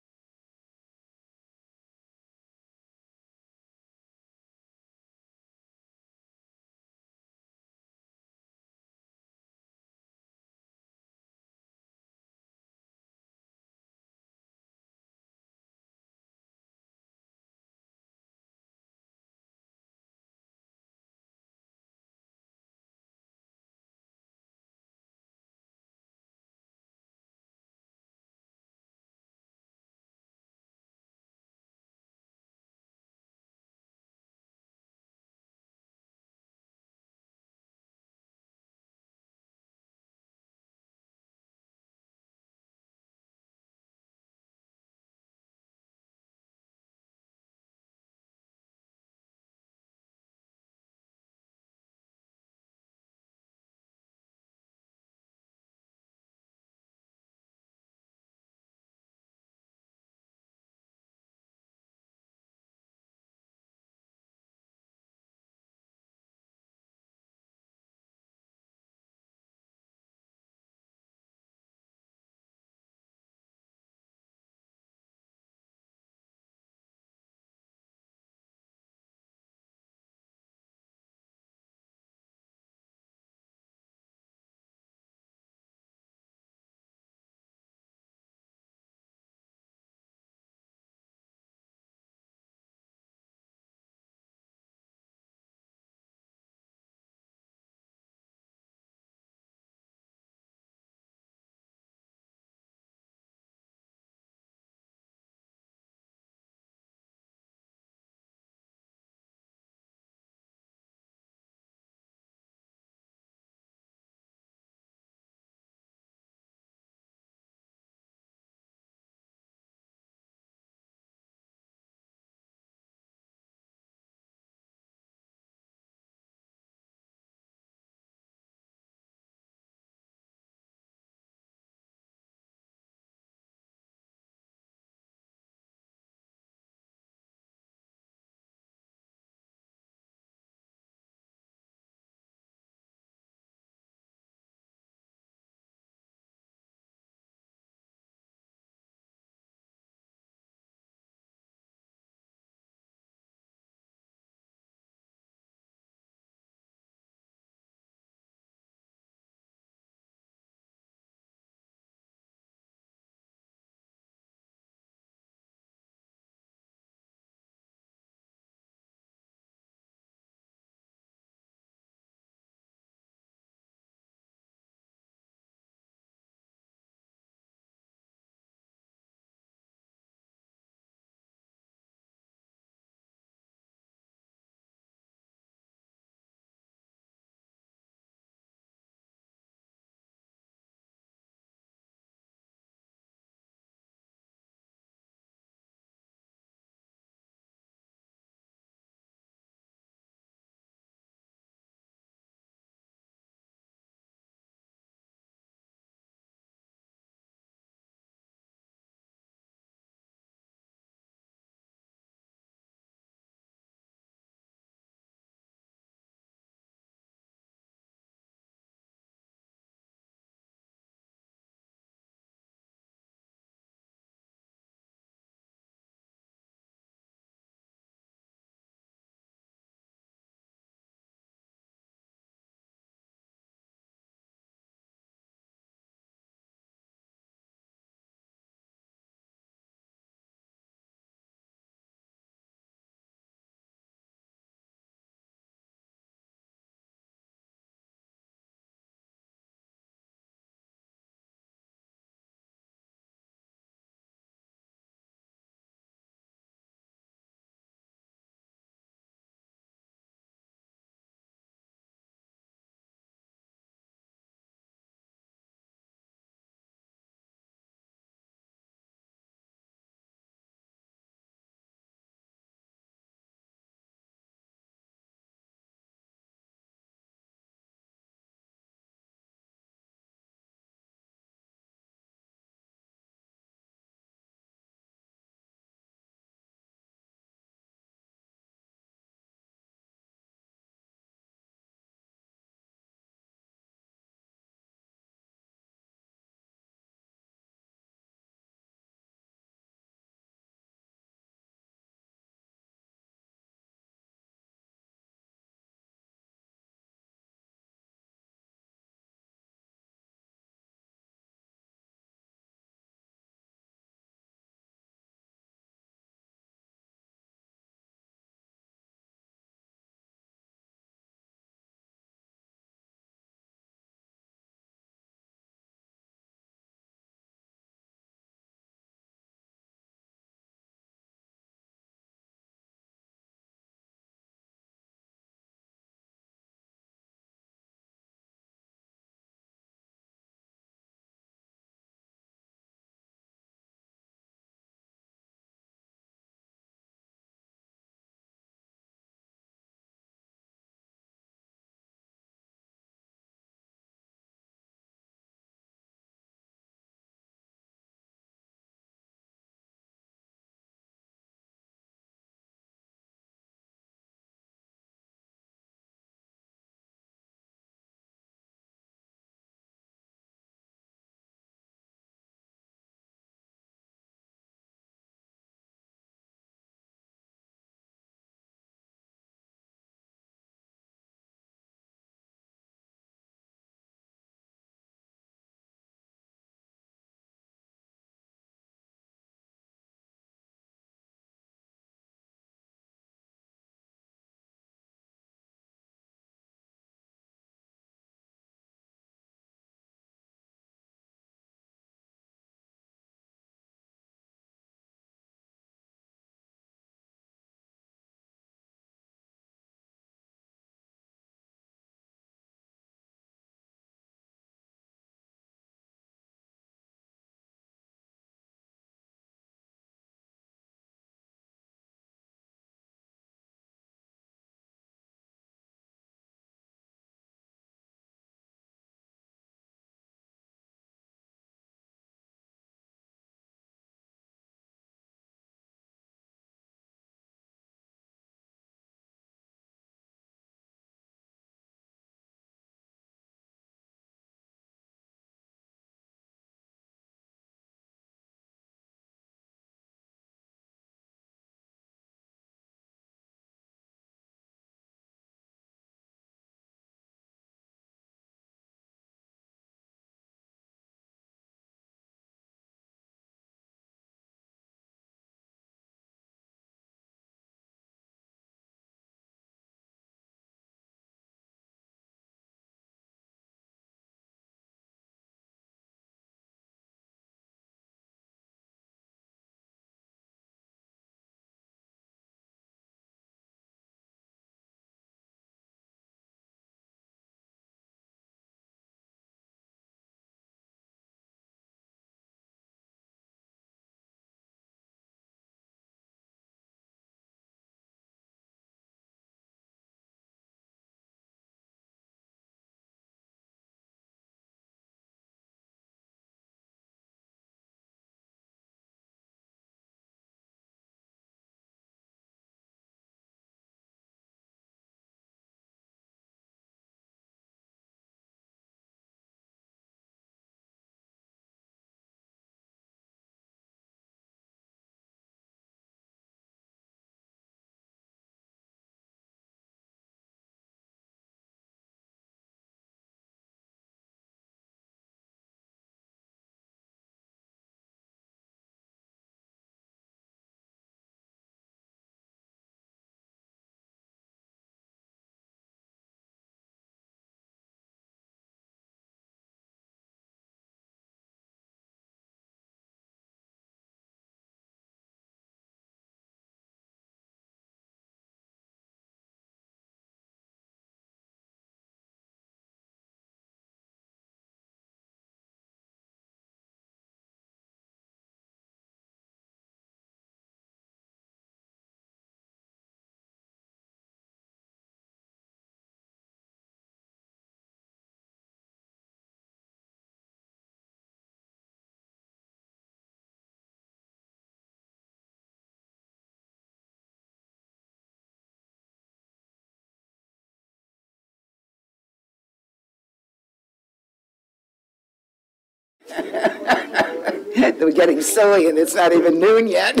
We're getting silly and it's not even noon yet.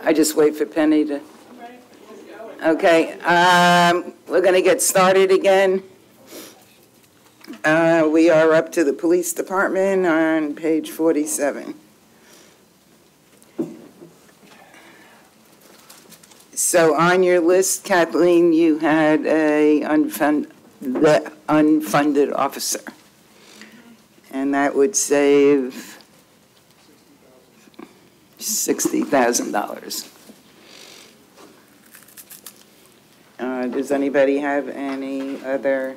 I just wait for Penny to. Okay, we're going to get started again. We are up to the police department on page 47. So on your list, Kathleen, you had the unfunded officer. And that would save $60,000. Does anybody have any other?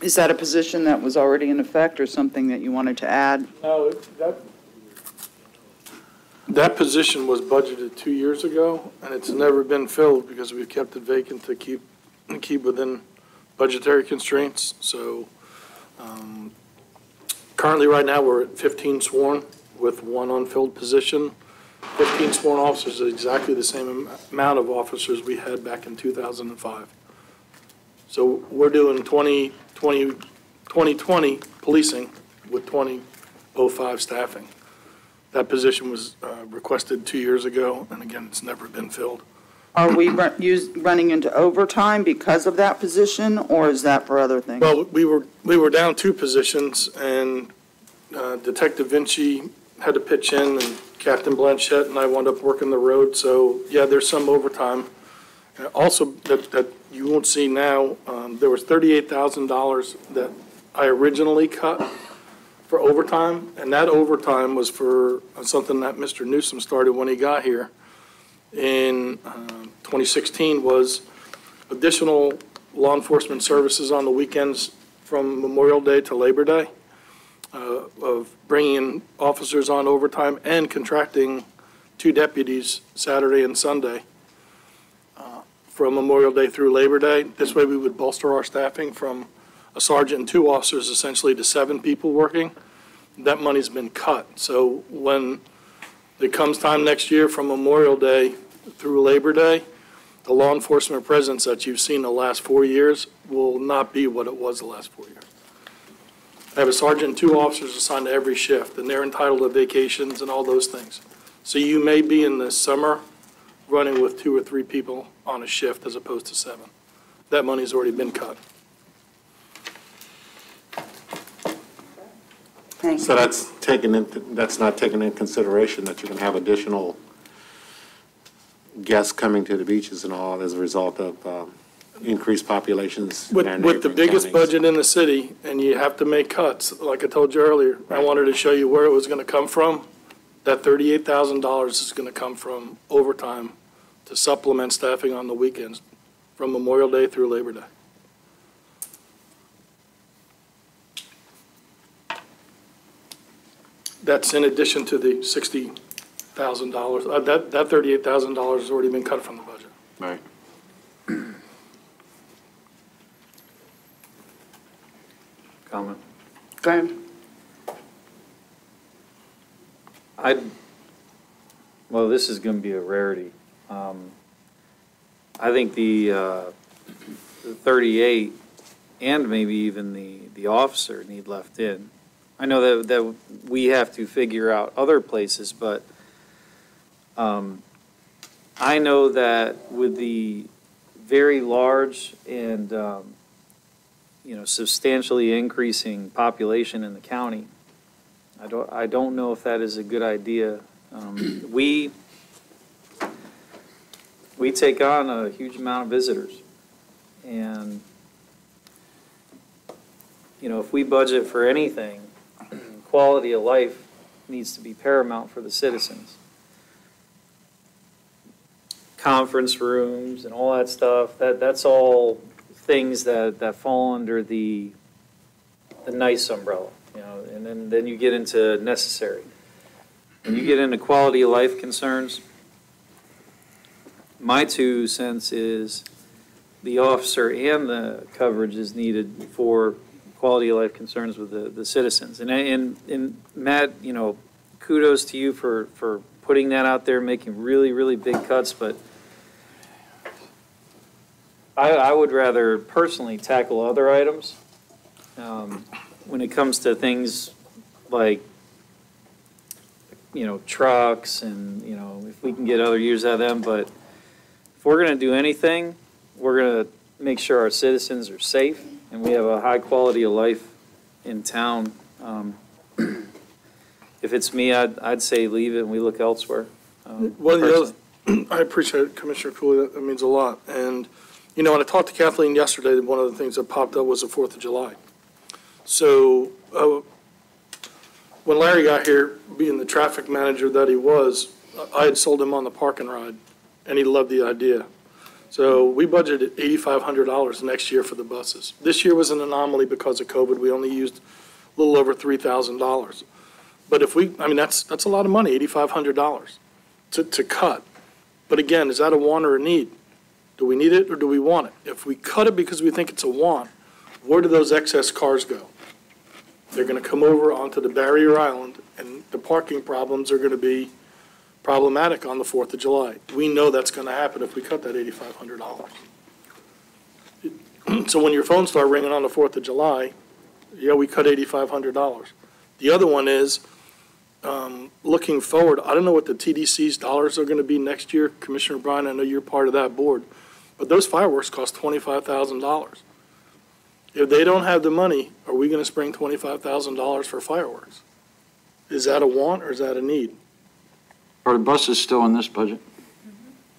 Is that a position that was already in effect or something that you wanted to add? No, that position was budgeted 2 years ago, and it's never been filled because we've kept it vacant to keep within budgetary constraints. So currently, right now, we're at 15 sworn with one unfilled position. 15 sworn officers is exactly the same amount of officers we had back in 2005. So we're doing 2020 policing with 2005 staffing. That position was requested 2 years ago, and again, it's never been filled. Are we running into overtime because of that position, or is that for other things? Well, we were down 2 positions, and Detective Vinci had to pitch in, and Captain Blanchette and I wound up working the road. So yeah, there's some overtime. Also, that you won't see now, there was $38,000 that I originally cut for overtime, and that overtime was for something that Mr. Newsom started when he got here in 2016, was additional law enforcement services on the weekends from Memorial Day to Labor Day, of bringing in officers on overtime and contracting 2 deputies Saturday and Sunday from Memorial Day through Labor Day. This way we would bolster our staffing from a sergeant and 2 officers essentially to 7 people working. That money's been cut. So when it comes time next year from Memorial Day through Labor Day, the law enforcement presence that you've seen the last 4 years will not be what it was the last 4 years. I have a sergeant and 2 officers assigned to every shift, and they're entitled to vacations and all those things. So you may be in the summer running with 2 or 3 people on a shift as opposed to 7. That money's already been cut. So that's not taken in consideration that you can have additional guests coming to the beaches and all as a result of increased populations. With the biggest budget in the city, and you have to make cuts, like I told you earlier, I wanted to show you where it was going to come from. That $38,000 is going to come from overtime to supplement staffing on the weekends from Memorial Day through Labor Day. That's in addition to the $60,000. That $38,000 has already been cut from the budget. Right. Comment? Go ahead. Well, this is going to be a rarity. I think the 38 and maybe even the officer need left in. I know that we have to figure out other places, but I know that with the very large and substantially increasing population in the county, I don't know if that is a good idea. We take on a huge amount of visitors, and if we budget for anything, quality of life needs to be paramount for the citizens. Conference rooms and all that stuff, that's all things that fall under the nice umbrella, and then you get into necessary. When you get into quality of life concerns, my 2 cents is the officer and the coverage is needed for quality of life concerns with the citizens. And Matt, kudos to you for putting that out there, making really, really big cuts, but I would rather personally tackle other items when it comes to things like, trucks and, if we can get other use out of them, but if we're going to do anything, we're going to make sure our citizens are safe and we have a high quality of life in town. If it's me, I'd say leave it and we look elsewhere. Well, the other, I appreciate it, Commissioner Cooley, that means a lot. And, when I talked to Kathleen yesterday, one of the things that popped up was the 4th of July. So when Larry got here, being the traffic manager that he was, I had sold him on the park and ride, and he loved the idea. So we budgeted $8,500 next year for the buses. This year was an anomaly because of COVID. We only used a little over $3,000. But if that's a lot of money, $8,500 to cut. But again, is that a want or a need? Do we need it or do we want it? If we cut it because we think it's a want, where do those excess cars go? They're going to come over onto the barrier island, and the parking problems are going to be problematic on the 4th of July. We know that's going to happen if we cut that $8,500. So when your phone starts ringing on the 4th of July, yeah, we cut $8,500. The other one is, looking forward, I don't know what the TDC's dollars are going to be next year. Commissioner Bryan, I know you're part of that board, but those fireworks cost $25,000. If they don't have the money, are we going to spring $25,000 for fireworks? Is that a want or is that a need? Are the buses still in this budget?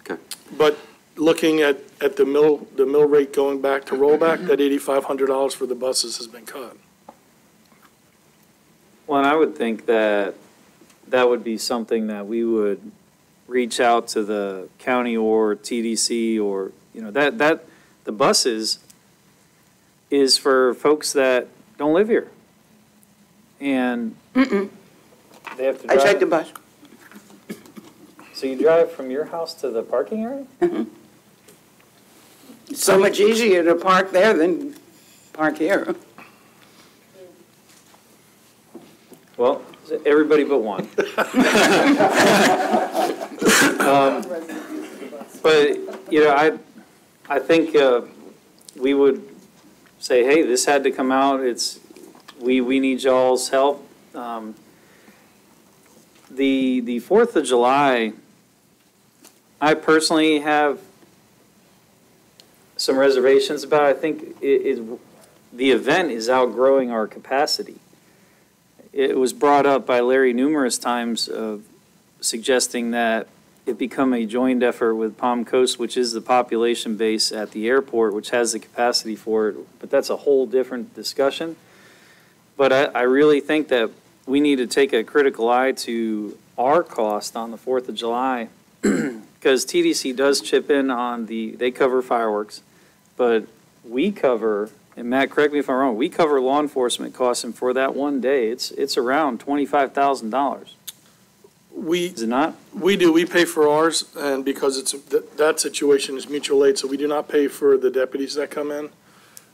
Okay. But looking at the mill rate going back to rollback, that $8,500 for the buses has been cut. Well, and I would think that would be something that we would reach out to the county or TDC or, that the buses is for folks that don't live here. And they have to drive. I take the bus. So you drive from your house to the parking area? It's so much easier to park there than park here. Well, everybody but one. But, I think we would say, hey, this had to come out. We need y'all's help. The 4th of July, I personally have some reservations about. I think the event is outgrowing our capacity. It was brought up by Larry numerous times, suggesting that it become a joint effort with Palm Coast, which is the population base at the airport, which has the capacity for it. But that's a whole different discussion. But I really think that we need to take a critical eye to our cost on the 4th of July, because TDC does chip in on they cover fireworks, but we cover, and Matt, correct me if I'm wrong, we cover law enforcement costs, and for that one day, it's around $25,000. Is it not? We do. We pay for ours, and because that situation is mutual aid, so we do not pay for the deputies that come in.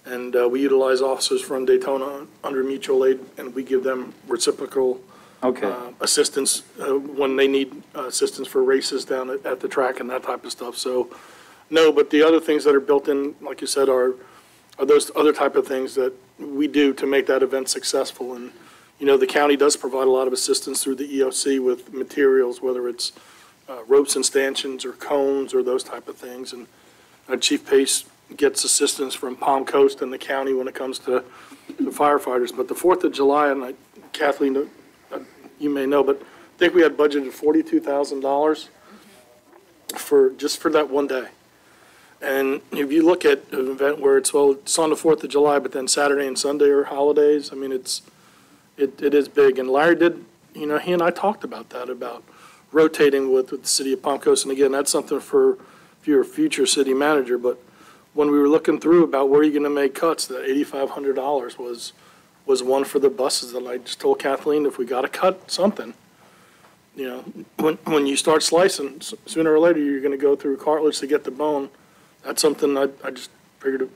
And we utilize officers from Daytona under mutual aid, and we give them reciprocal assistance when they need assistance for races down at the track and that type of stuff. So, no, but the other things that are built in, like you said, are those other type of things that we do to make that event successful. And, the county does provide a lot of assistance through the EOC with materials, whether it's ropes and stanchions or cones or those type of things. And Chief Pace gets assistance from Palm Coast and the county when it comes to the firefighters. But the 4th of July, and Kathleen, you may know, but I think we had budgeted $42,000 for that one day. And if you look at an event where it's on the 4th of July, but then Saturday and Sunday are holidays, I mean, it is big. And Larry did, he and I talked about that, about rotating with the city of Palm Coast. And again, that's something for if you're a future city manager. But when we were looking through about where you're going to make cuts, that $8,500 was one for the buses that I just told Kathleen, if we got to cut something, when you start slicing, sooner or later you're going to go through cartilage to get the bone. That's something I just figured.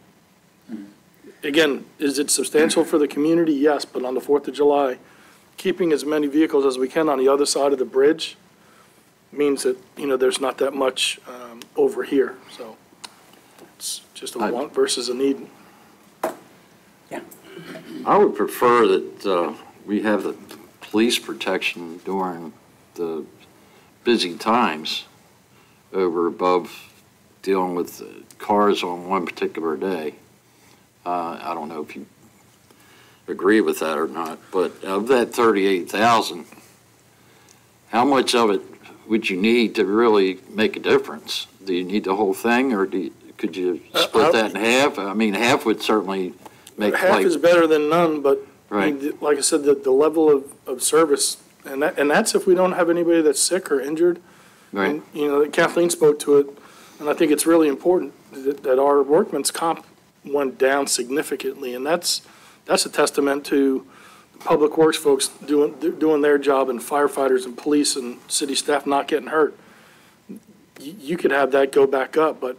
Again, is it substantial for the community? Yes, but on the 4th of July, keeping as many vehicles as we can on the other side of the bridge means that, there's not that much over here. So it's just a want versus a need. I I would prefer that we have the police protection during the busy times over above dealing with cars on one particular day. I don't know if you agree with that or not, but of that 38,000, how much of it would you need to really make a difference? Do you need the whole thing, or could you split that in half? I mean, half would certainly make Half is better than none, but right. like I said, the level of service, and that's if we don't have anybody that's sick or injured. Right. And, you know, Kathleen spoke to it, and I think it's really important that our workman's comp went down significantly, and that's a testament to public works folks doing their job, and firefighters and police and city staff not getting hurt. You could have that go back up, but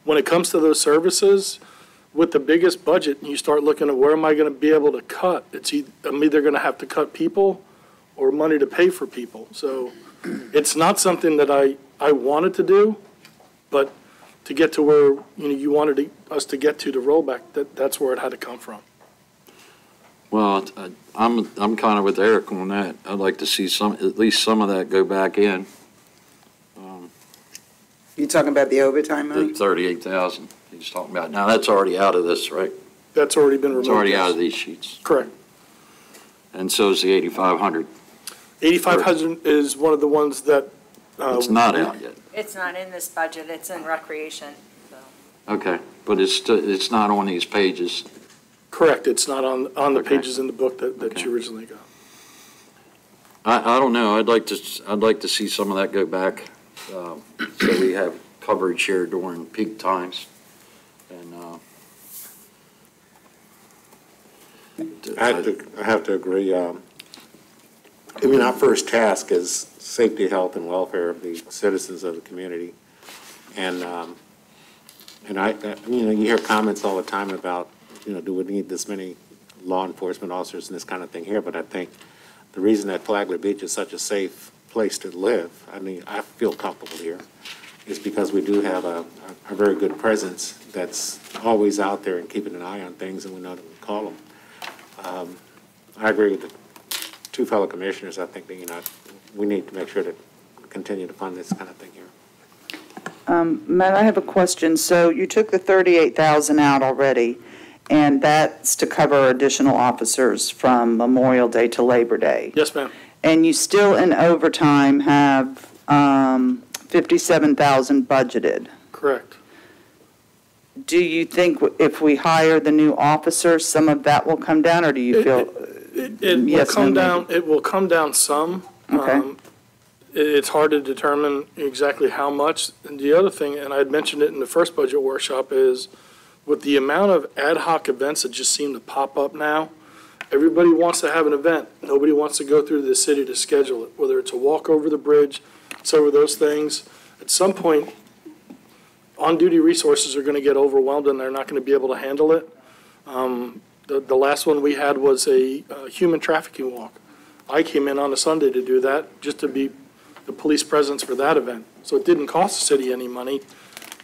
when it comes to those services, with the biggest budget, you start looking at where am I going to be able to cut? I'm either going to have to cut people or money to pay for people. So it's not something that I wanted to do, but to get to where you wanted us to get to rollback, that's where it had to come from. Well, I'm kind of with Eric on that. I'd like to see at least some of that go back in. You talking about the overtime The money? 38,000 he's talking about. Now, that's already out of this, right? That's already been removed. It's already out of these sheets. Correct. And so is the 8,500. 8,500 is one of the ones that. It's not out yet. It's not in this budget, it's in recreation, so. Okay, but it's not on these pages. Correct, it's not on the Okay. pages in the book that Okay. you originally got. I don't know. I'd like to see some of that go back, so we have coverage here during peak times. And I have to agree. I mean, our first task is safety, health, and welfare of the citizens of the community. And you hear comments all the time about, do we need this many law enforcement officers and this kind of thing here? But I think the reason that Flagler Beach is such a safe place to live, I mean, I feel comfortable here, is because we do have a very good presence that's always out there and keeping an eye on things, and we know to call them. I agree with the two fellow commissioners. I think that, we need to make sure to continue to fund this kind of thing here. Matt, I have a question. So you took the 38,000 out already, and that's to cover additional officers from Memorial Day to Labor Day. Yes, ma'am. And you still in overtime have 57,000 budgeted. Correct. Do you think if we hire the new officers, some of that will come down, or do you feel? It will Yes, come no, down. It will come down some. Okay. It's hard to determine exactly how much. And the other thing, and I had mentioned it in the first budget workshop, is with the amount of ad hoc events that just seem to pop up now, everybody wants to have an event. Nobody wants to go through the city to schedule it, whether it's a walk over the bridge, some of those things. At some point, on-duty resources are going to get overwhelmed and they're not going to be able to handle it. The last one we had was a human trafficking walk. I came in on a Sunday to do that, just to be the police presence for that event. So it didn't cost the city any money,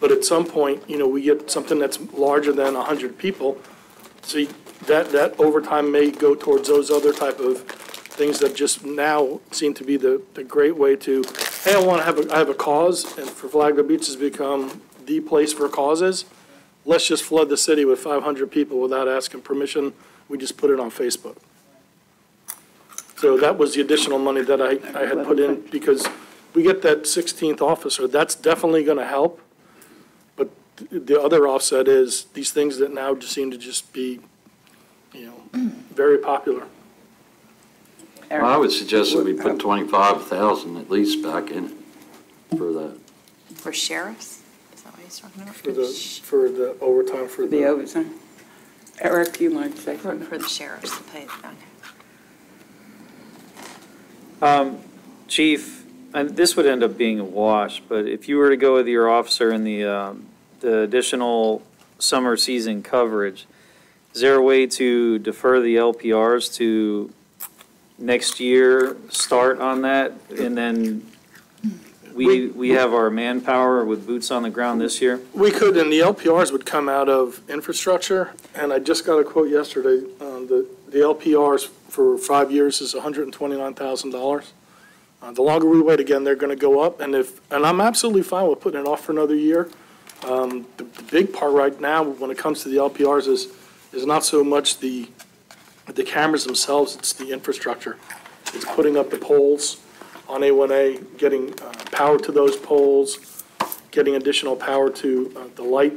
but at some point, we get something that's larger than 100 people. So that overtime may go towards those other type of things that just now seem to be the great way to, hey, I have a cause, and for Flagler Beach has become the place for causes. Let's just flood the city with 500 people without asking permission. We just put it on Facebook. So that was the additional money that I had put in, because we get that 16th officer. That's definitely going to help. But the other offset is these things that now just seem to just be, very popular. well, I would suggest that we put 25,000 at least back in for that. For sheriffs? Is that what he's talking about? For the overtime for The overtime. Eric, you might say For the sheriffs to pay, Chief, and this would end up being a wash, but if you were to go with your officer in the additional summer season coverage, is there a way to defer the LPRs to next year, start on that, and then we have our manpower with boots on the ground this year? We could, and the LPRs would come out of infrastructure, and I just got a quote yesterday, the the LPRs for 5 years is $129,000. The longer we wait, again, they're going to go up, and I'm absolutely fine with putting it off for another year. The big part right now, when it comes to the LPRs, is not so much the cameras themselves, it's the infrastructure. It's putting up the poles on A1A, getting power to those poles, getting additional power to the light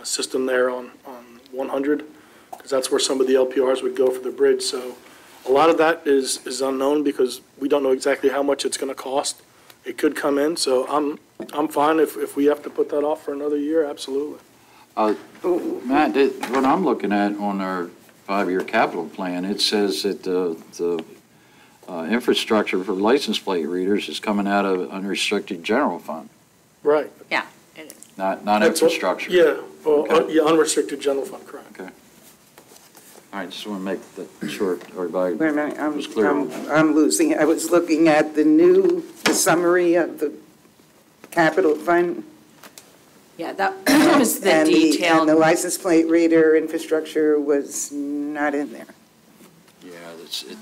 system there on 100, because that's where some of the LPRs would go for the bridge. So a lot of that is unknown because we don't know exactly how much it's going to cost. It could come in, so I'm fine if we have to put that off for another year, absolutely. Matt, what I'm looking at on our 5-year capital plan, it says that the infrastructure for license plate readers is coming out of unrestricted general fund, Right. Yeah, it is. not That's what- infrastructure. Yeah, well, Okay. yeah, unrestricted general fund, correct. Okay. All right, just want to make that sure everybody Wait a minute, was clear on that. I'm losing it. I was looking at the summary of the capital fund. Yeah, that was the And detailed. the license plate reader infrastructure was not in there. Yeah,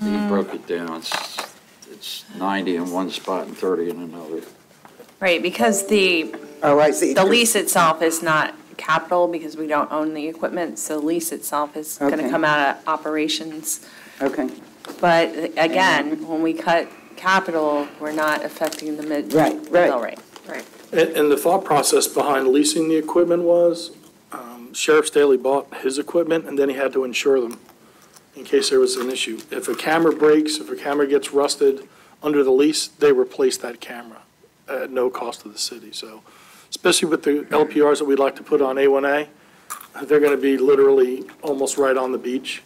he broke it down. It's 90 in one spot and 30 in another. Right, because Oh, I see. the lease itself is not capital because we don't own the equipment, so the lease itself is going to Okay. come out of operations. Okay, But again, when we cut capital, we're not affecting the Right, right. mill rate. Right. And the thought process behind leasing the equipment was Sheriff Staley bought his equipment and then he had to insure them in case there was an issue. If a camera breaks, if a camera gets rusted under the lease, they replace that camera at no cost to the city. So especially with the LPRs that we'd like to put on A1A, they're going to be literally almost right on the beach.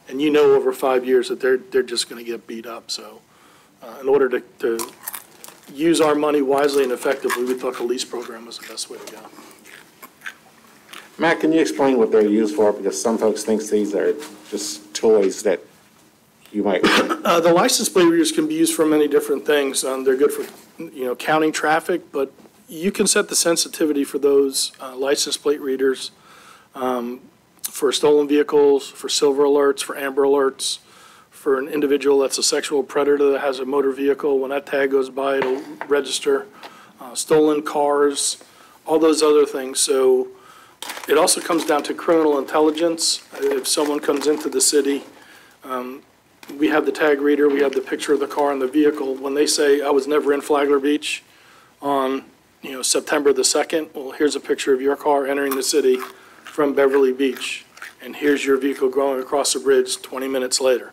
And you know over 5 years that they're just going to get beat up. So in order to use our money wisely and effectively, we thought the lease program was the best way to go. Matt, can you explain what they're used for? Because some folks think these are just toys that you might. The license plate readers can be used for many different things. They're good for, counting traffic, but you can set the sensitivity for those license plate readers for stolen vehicles, for silver alerts, for amber alerts, for an individual that's a sexual predator that has a motor vehicle. When that tag goes by, it'll register. Stolen cars, all those other things. So it also comes down to criminal intelligence. If someone comes into the city, we have the tag reader, we have the picture of the car and the vehicle. When they say, I was never in Flagler Beach on, September the 2nd, well, here's a picture of your car entering the city from Beverly Beach, and here's your vehicle going across the bridge 20 minutes later.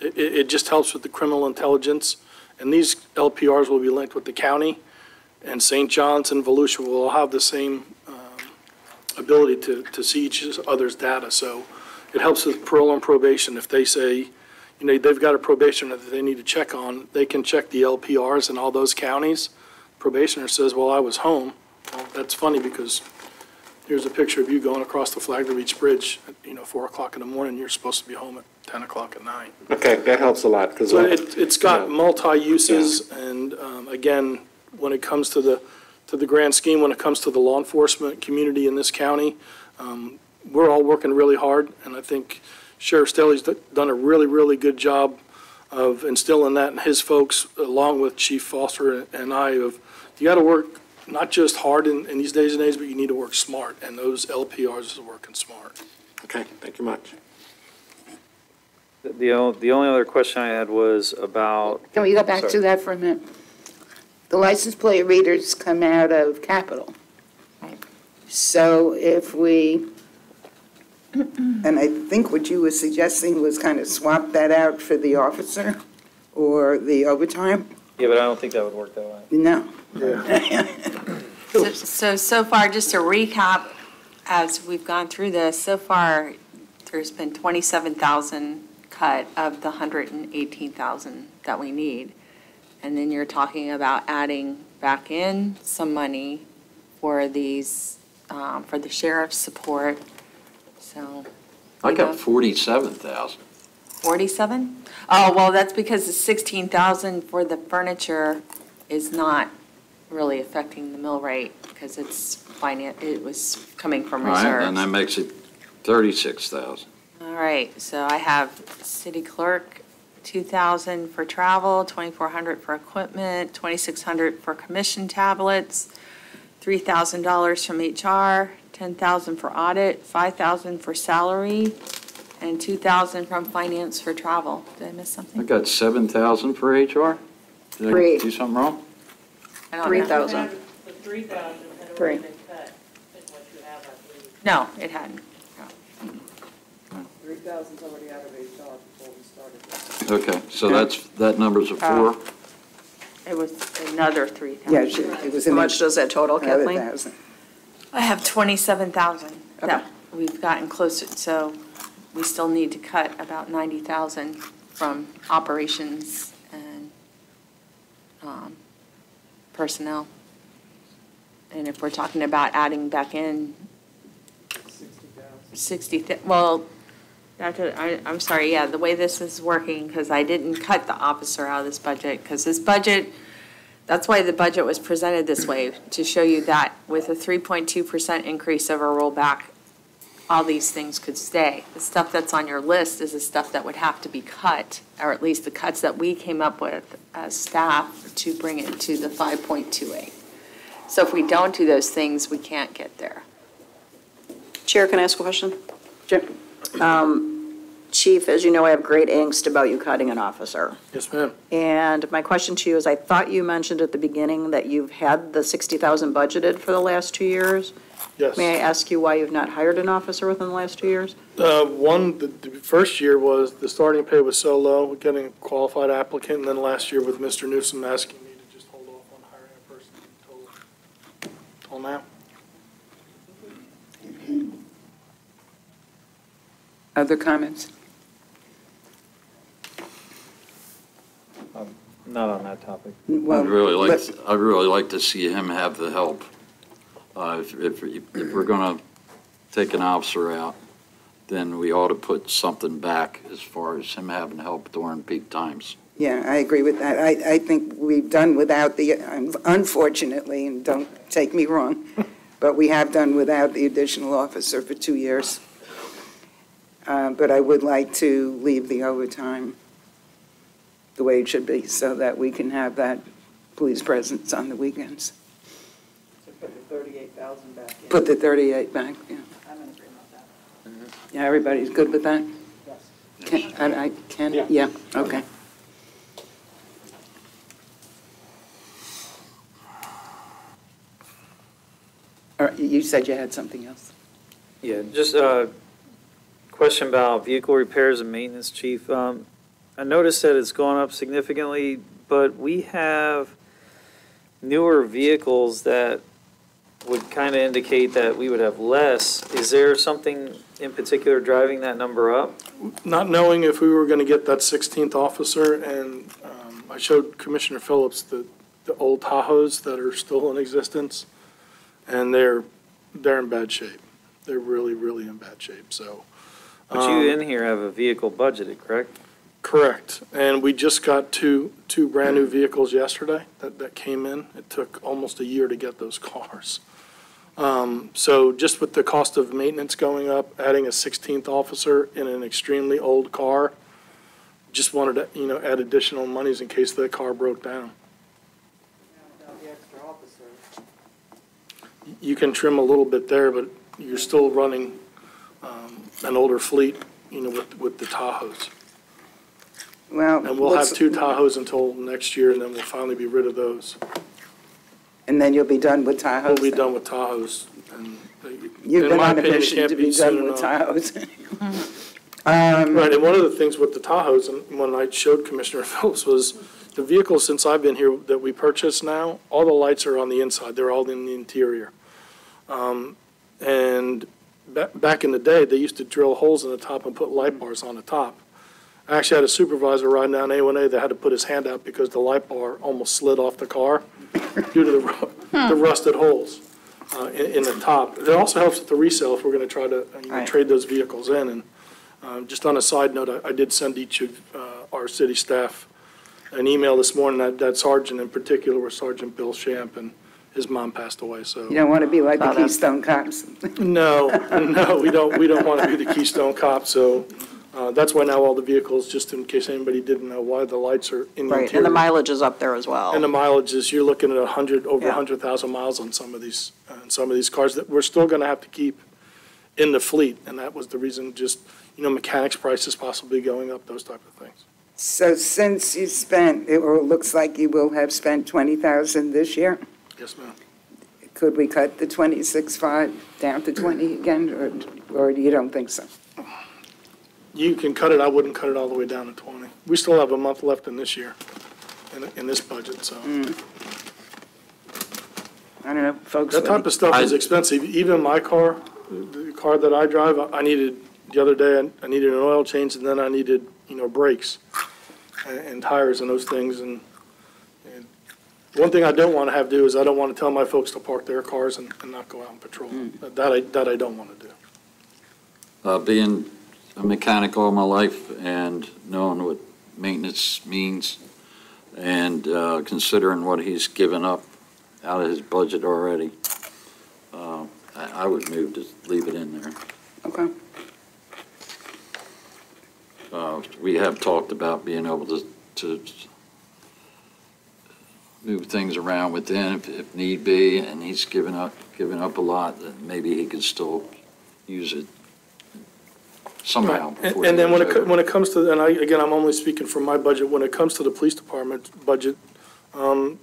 It just helps with the criminal intelligence, and these LPRs will be linked with the county, and St. John's and Volusia will all have the same ability to see each other's data. So it helps with parole and probation. If they say, they've got a probationer that they need to check on, they can check the LPRs in all those counties. Probationer says, well, I was home. Well, that's funny because here's a picture of you going across the Flagler Beach Bridge at, 4 o'clock in the morning. You're supposed to be home at 10 o'clock at night. Okay, that helps a lot. So it's got multi-uses, and again, when it comes to the grand scheme, when it comes to the law enforcement community in this county, we're all working really hard, and I think Sheriff Staley's done a really, really good job of instilling that in his folks, along with Chief Foster and I, you got to work not just hard in these days and age, but you need to work smart, and those LPRs are working smart. Okay, thank you much. The only other question I had was about. Can we go back to Sorry. that for a minute? The license plate readers come out of capital. So if we, and I think what you were suggesting was kind of swap that out for the officer or the overtime? Yeah, but I don't think that would work that way. No. So far, just to recap, as we've gone through this, so far, there's been 27,000 cut of the 118,000 that we need. And then you're talking about adding back in some money for these, for the sheriff's support, so. I got 47,000. 47? Oh, well, that's because the 16,000 for the furniture is not really affecting the mill rate because it was coming from All right, reserves. and that makes it 36,000. All right, so I have city clerk, 2,000 for travel, 2,400 for equipment, 2,600 for commission tablets, $3,000 from HR, 10,000 for audit, 5,000 for salary, and 2,000 from finance for travel. Did I miss something? I got 7,000 for HR? Did I Three. do something wrong? I don't know. 3,000. The 3,000 had Three. already been cut, is what you have, I believe. No, it hadn't. 3,000's already out of HR before we started. Okay, so that number's a 4. It was another 3,000. Yeah, it was How in much does that total, Kathleen? 1,000. I have 27,000 that we've gotten closer, so we still need to cut about 90,000 from operations and personnel. And if we're talking about adding back in 60,000, well, I'm sorry, yeah, the way this is working, because I didn't cut the officer out of this budget, because this budget, that's why the budget was presented this way, to show you that with a 3.2% increase over rollback, all these things could stay. The stuff that's on your list is the stuff that would have to be cut, or at least the cuts that we came up with as staff to bring it to the 5.28. So if we don't do those things, we can't get there. Chair, can I ask a question? Chief, as you know, I have great angst about you cutting an officer. Yes, ma'am. And my question to you is, I thought you mentioned at the beginning that you've had the 60,000 budgeted for the last 2 years. Yes. May I ask you why you've not hired an officer within the last 2 years? The first year was the starting pay was so low, getting a qualified applicant, and then last year with Mr. Newsom asking me to just hold off on hiring a person until now. Other comments? Not on that topic. Well, I'd really like to see him have the help. If we're going to take an officer out, then we ought to put something back as far as him having help during peak times. Yeah, I agree with that. I think we've done without the, unfortunately, and don't take me wrong, but we have done without the additional officer for 2 years. But I would like to leave the overtime the way it should be, so that we can have that police presence on the weekends. So put the 38,000 back in. Put the 38 back, yeah. I'm in agreement with that. Yeah, everybody's good with that? Yes. Can? Yeah. Yeah, okay. All right, you said you had something else? Yeah, just a question about vehicle repairs and maintenance, Chief. I noticed that it's gone up significantly, but we have newer vehicles that would kind of indicate that we would have less. Is there something in particular driving that number up? Not knowing if we were going to get that 16th officer, and I showed Commissioner Phillips the old Tahoes that are still in existence, and they're in bad shape. They're really, really in bad shape, so. But you in here have a vehicle budgeted, correct? Correct, and we just got two brand-new vehicles yesterday that came in. It took almost a year to get those cars. So just with the cost of maintenance going up, adding a 16th officer in an extremely old car, just wanted to, add additional monies in case the car broke down. Without the extra officer. You can trim a little bit there, but you're still running an older fleet, with the Tahoes. Well. And we'll have 2 Tahoes until next year, and then we'll finally be rid of those. And then you'll be done with Tahoes? We'll be then? done with Tahoes. And You've in been my on a opinion, it mission can't to be be soon done with enough. Tahoes. Right, and one of the things with the Tahoes, and when I showed Commissioner Phillips, was the vehicles since I've been here that we purchased now, all the lights are on the inside, they're all in the interior. And back in the day, they used to drill holes in the top and put light bars on the top. I actually had a supervisor riding down A1A that had to put his hand out because the light bar almost slid off the car due to the rusted holes in the top. It also helps with the resale if we're going to try to trade those vehicles in. And just on a side note, I did send each of our city staff an email this morning. That sergeant in particular was Sergeant Bill Champ, and his mom passed away, so. You don't want to be like the Keystone Cops. No, we don't want to be the Keystone Cop, so that's why now all the vehicles, just in case anybody didn't know why the lights are in the Right, interior. and the mileage is up there as well. And the mileage is, you're looking at over Yeah. 100,000 miles on some of these cars that we're still going to have to keep in the fleet, and that was the reason, just, mechanics prices possibly going up, those type of things. So since you spent, or it looks like you will have spent 20,000 this year, Yes, ma'am. could we cut the 26.5 down to 20 again, or you don't think so? You can cut it, I wouldn't cut it all the way down to 20. We still have a month left in this year, in this budget, so. I don't know, folks. That type of stuff is expensive. Even my car, the car that I drive, the other day, I needed an oil change, and then I needed, brakes and tires and those things. And one thing I don't want to have to do is I don't want to tell my folks to park their cars and not go out and patrol. That I don't want to do. Being a mechanic all my life and knowing what maintenance means and considering what he's given up out of his budget already, I would move to leave it in there. Okay. We have talked about being able to move things around within if need be, and he's given up a lot, that maybe he could still use it somehow. before And then he goes over. when it comes to, and I'm only speaking from my budget, when it comes to the police department budget, I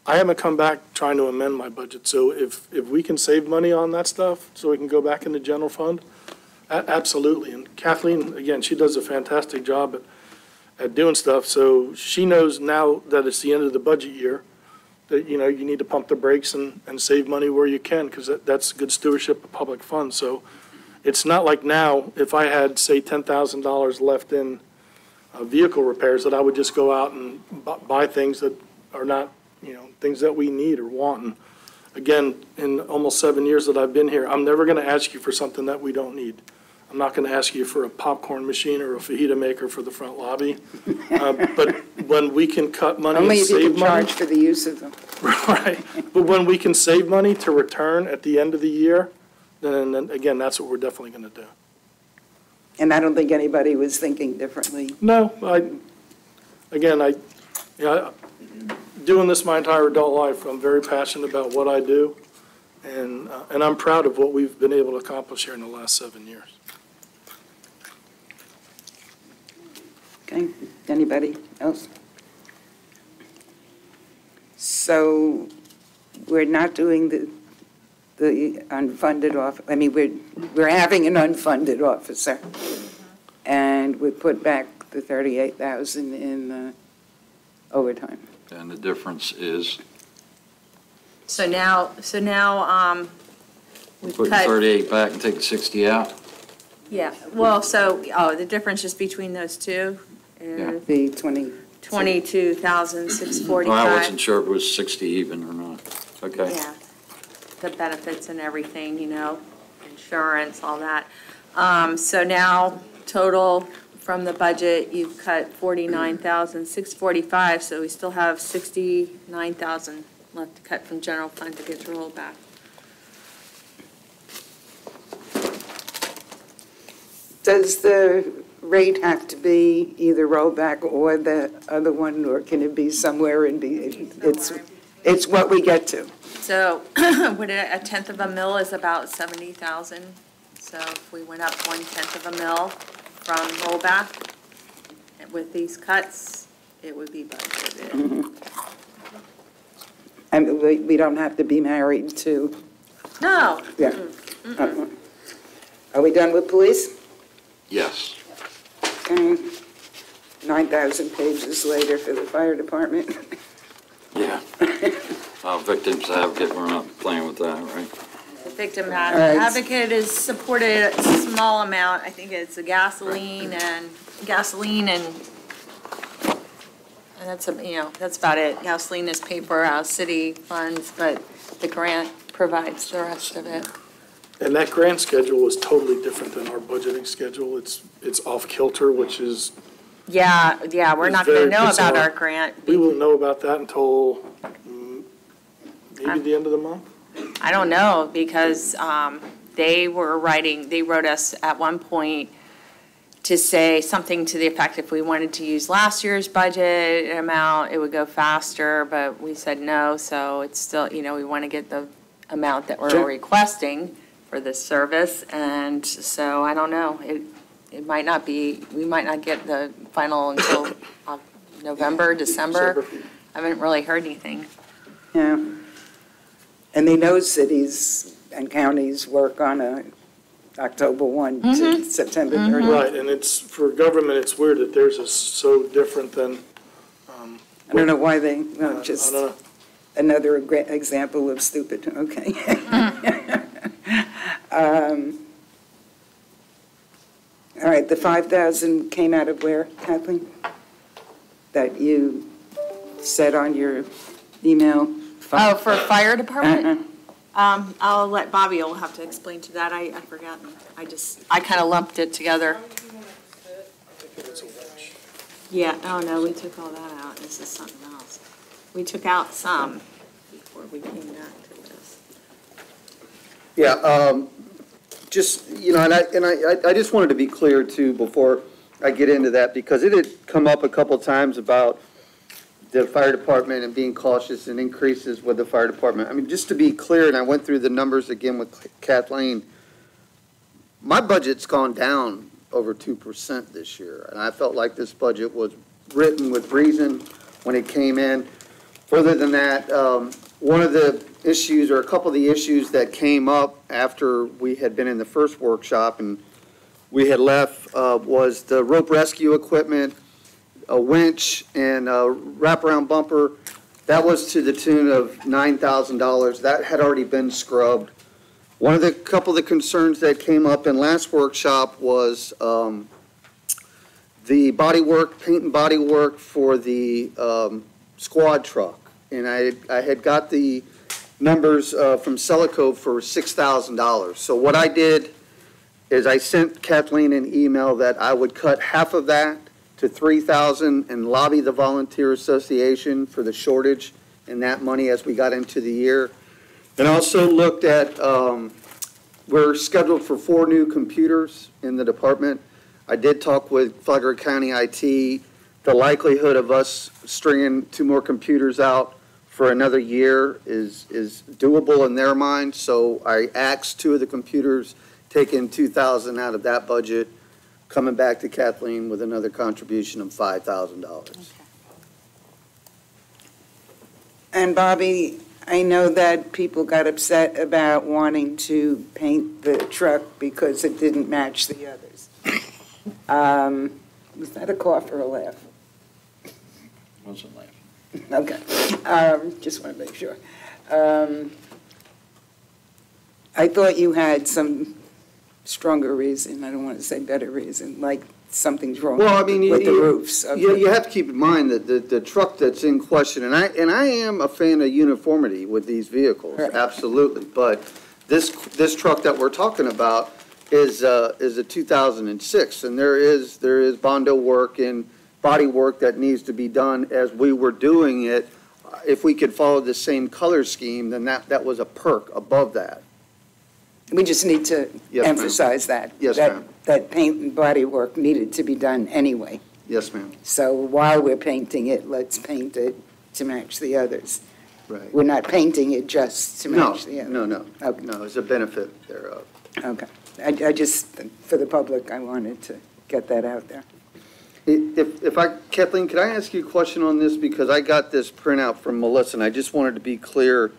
haven't come back trying to amend my budget. So if we can save money on that stuff, so we can go back in the general fund, absolutely. And Kathleen, again, she does a fantastic job at doing stuff. So she knows now that it's the end of the budget year, that, you need to pump the brakes and save money where you can, because that's good stewardship of public funds. So it's not like now, if I had, say, $10,000 left in vehicle repairs, that I would just go out and buy things that are not, things that we need or want. And again, in almost 7 years that I've been here, I'm never going to ask you for something that we don't need. I'm not going to ask you for a popcorn machine or a fajita maker for the front lobby. But when we can cut money and Only if you save can money. charge for the use of them. Right. But when we can save money to return at the end of the year, then again, that's what we're definitely going to do. And I don't think anybody was thinking differently. No, doing this my entire adult life, I'm very passionate about what I do, and I'm proud of what we've been able to accomplish here in the last 7 years. Okay, anybody else? So we're not doing the unfunded we're having an unfunded officer. And we put back the 38,000 in overtime. And the difference is, So now, we've put cut. 38 back and take 60 out? Yeah, well, the difference is between those two is The 20. 22,645. Well, I wasn't sure if it was 60 even or not. Okay. Yeah, the benefits and everything, insurance, all that. So now, total from the budget, you've cut 49,645, so we still have 69,000 left to cut from general fund to get to roll back. Does the rate have to be either rollback or the other one, or can it be somewhere in it's what we get to? So, a tenth of a mil is about 70,000. So if we went up 1/10 of a mil from rollback with these cuts, it would be budgeted. And we don't have to be married to, No. yeah. Are we done with police? Yes. Okay. 9,000 pages later for the fire department. Yeah. Victims advocate, we're not playing with that, right? The victim right. advocate is supported a small amount. I think it's a gasoline and that's, that's about it. Gasoline is paid for out of city funds, but the grant provides the rest of it. And that grant schedule is totally different than our budgeting schedule. It's off kilter, which is. Yeah, we're It's not going to very know about bizarre. our grant. We won't know about that until Maybe the end of the month? I don't know, because they wrote us at one point to say something to the effect, if we wanted to use last year's budget amount, it would go faster, but we said no, so it's still, we want to get the amount that we're Sure. requesting for this service, and so I don't know. It might not be, we might not get the final until November, December. I haven't really heard anything. Yeah. And they know cities and counties work on a October 1 to September 30. Right, and it's, for government, it's weird that theirs is so different than. I don't know why they, I just don't know. another example of stupid, okay. All right, the 5,000 came out of where, Kathleen? That you said on your email? Oh, for fire department? Uh-uh. I'll let Bobby, will have to explain to that. I forgot. I kind of lumped it together. Yeah, oh no, we took all that out. This is something else. We took out some before we came back to this. Yeah, just, and I just wanted to be clear too, before I get into that, because it had come up a couple of times about the fire department and being cautious and increases with the fire department. I mean, just to be clear, and I went through the numbers again with Kathleen, my budget's gone down over 2% this year, and I felt like this budget was written with reason when it came in. Further than that, one of the issues, or a couple of the issues that came up after we had been in the first workshop and we had left, was the rope rescue equipment, a winch, and a wraparound bumper. That was to the tune of $9,000. That had already been scrubbed. One of the couple of the concerns that came up in last workshop was the body work, paint and body work for the squad truck. And I had got the numbers from Celico for $6,000. So what I did is I sent Kathleen an email that I would cut half of that to $3,000 and lobby the Volunteer Association for the shortage in that money as we got into the year. And also looked at, we're scheduled for 4 new computers in the department. I did talk with Flagler County IT. The likelihood of us stringing 2 more computers out for another year is doable in their mind. So I asked 2 of the computers, taking $2,000 out of that budget, coming back to Kathleen with another contribution of $5,000. And Bobby, I know that people got upset about wanting to paint the truck because it didn't match the others. Was that a cough or a laugh? Wasn't laughing. Okay, just want to make sure. I thought you had some stronger reason, I don't want to say better reason, like something's wrong Well, I mean, with the roofs. you have to keep in mind that the truck that's in question, and I am a fan of uniformity with these vehicles, Right. absolutely. But this truck that we're talking about is a 2006, and there is Bondo work and body work that needs to be done as we were doing it. If we could follow the same color scheme, then that was a perk above that. We just need to Yes, ma'am. emphasize that. Yes, that- ma'am. That paint and body work needed to be done anyway. Yes, ma'am. So while we're painting it, let's paint it to match the others. Right. We're not painting it just to No, match the others. no. Okay. No, it's a benefit thereof. Okay. I just, for the public, I wanted to get that out there. Kathleen, could I ask you a question on this? Because I got this printout from Melissa, and I just wanted to be clear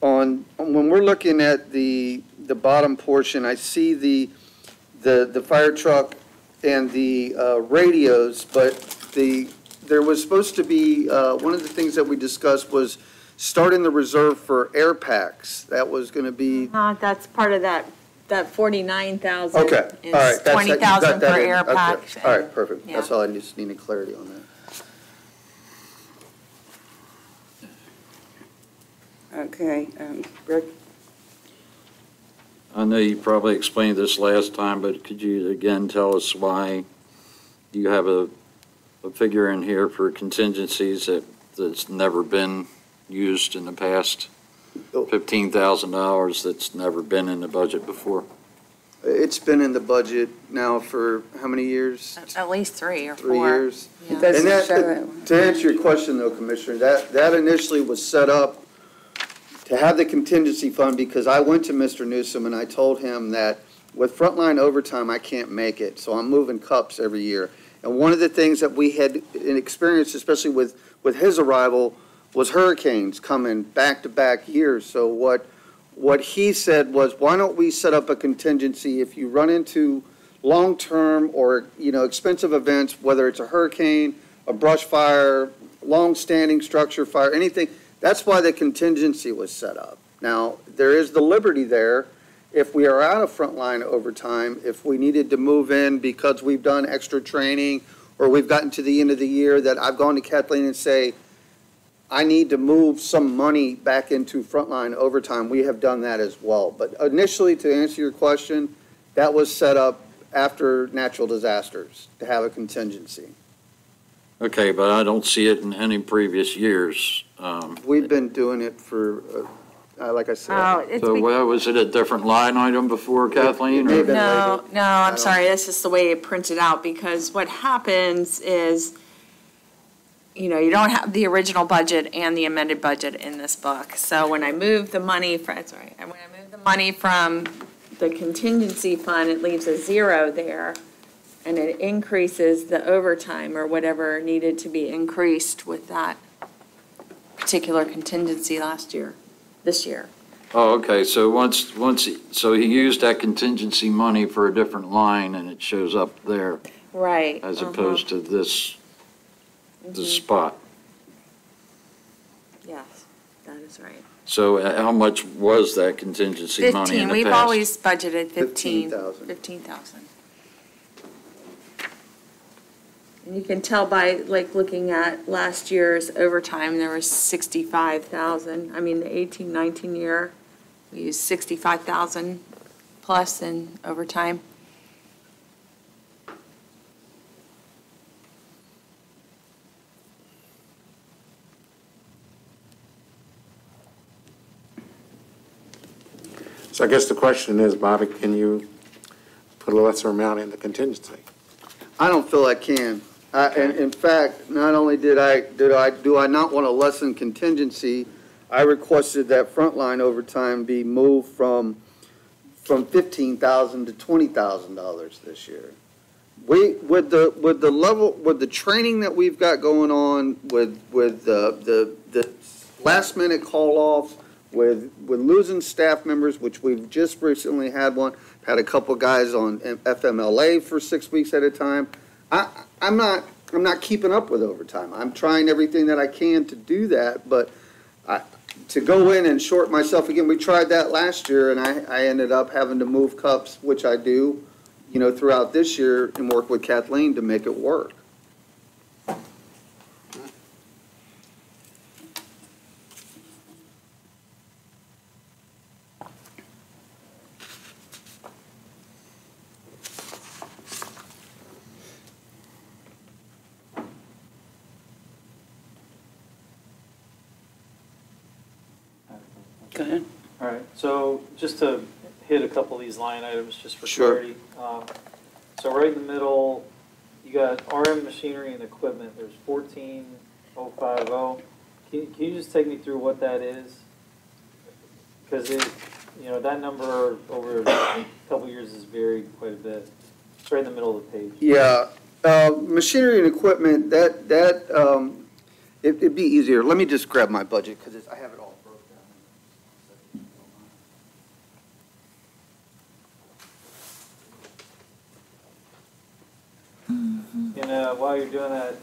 on when we're looking at the bottom portion, I see the fire truck and the radios, but there was supposed to be, one of the things that we discussed was starting the reserve for air packs. That was going to be. That's part of that 49,000 Okay, all right. is That's- you got 20,000 for that in. air Okay. packs. All right, perfect. Yeah. That's all I just needed clarity on that. Okay, Rick? I know you probably explained this last time, but could you again tell us why you have a figure in here for contingencies that's never been used in the past? $15,000 that's never been in the budget before? It's been in the budget now for how many years? At least 3 or 4. 3 years. Yeah. And that, to answer your question though, Commissioner, that initially was set up to have the contingency fund because I went to Mr. Newsom and I told him that with frontline overtime, I can't make it, so I'm moving cups every year. And one of the things that we had experienced, especially with his arrival, was hurricanes coming back-to-back years. So what he said was, why don't we set up a contingency if you run into long-term or, expensive events, whether it's a hurricane, a brush fire, long-standing structure fire, anything. That's why the contingency was set up. Now, there is the liberty there. If we are out of frontline overtime, if we needed to move in because we've done extra training or we've gotten to the end of the year, that I've gone to Kathleen and say, I need to move some money back into frontline overtime, we have done that as well. But initially, to answer your question, that was set up after natural disasters to have a contingency. Okay, but I don't see it in any previous years. We've been doing it for, like I said. So was it a different line item before, Kathleen? or- No, I'm sorry, that's just the way it printed out, because what happens is, you don't have the original budget and the amended budget in this book. So when I move the money from the contingency fund, it leaves a 0 there, and it increases the overtime or whatever needed to be increased with that particular contingency this year. Oh, okay, so so he used that contingency money for a different line and it shows up there Right. as opposed to this spot. Yes, that is right. So how much was that contingency money in the 15, past? we've always budgeted 15. 15,000. 15,000. And you can tell by, looking at last year's overtime, there was 65,000. I mean, the 18-19 year, we used 65,000 plus in overtime. So I guess the question is, Bobby, can you put a lesser amount in the contingency? I don't feel I can. And in fact, not only do I not want to lessen contingency, I requested that frontline overtime be moved from $15,000 to $20,000 this year. With the training that we've got going on, with the last minute call offs, with losing staff members, which we've just recently had a couple guys on FMLA for 6 weeks at a time. I'm not keeping up with overtime. I'm trying everything that I can to do that, but to go in and short myself again, we tried that last year, and I ended up having to move cups, which I do, throughout this year, and work with Kathleen to make it work. Go ahead. All right, so just to hit a couple of these line items, just for Sure. clarity. So right in the middle, you got RM machinery and equipment, there's 14,050. Can you just take me through what that is? Because that number over a couple of years has varied quite a bit. It's right in the middle of the page. Yeah, machinery and equipment, it'd be easier. Let me just grab my budget, because I have it all broken down. And while you're doing that,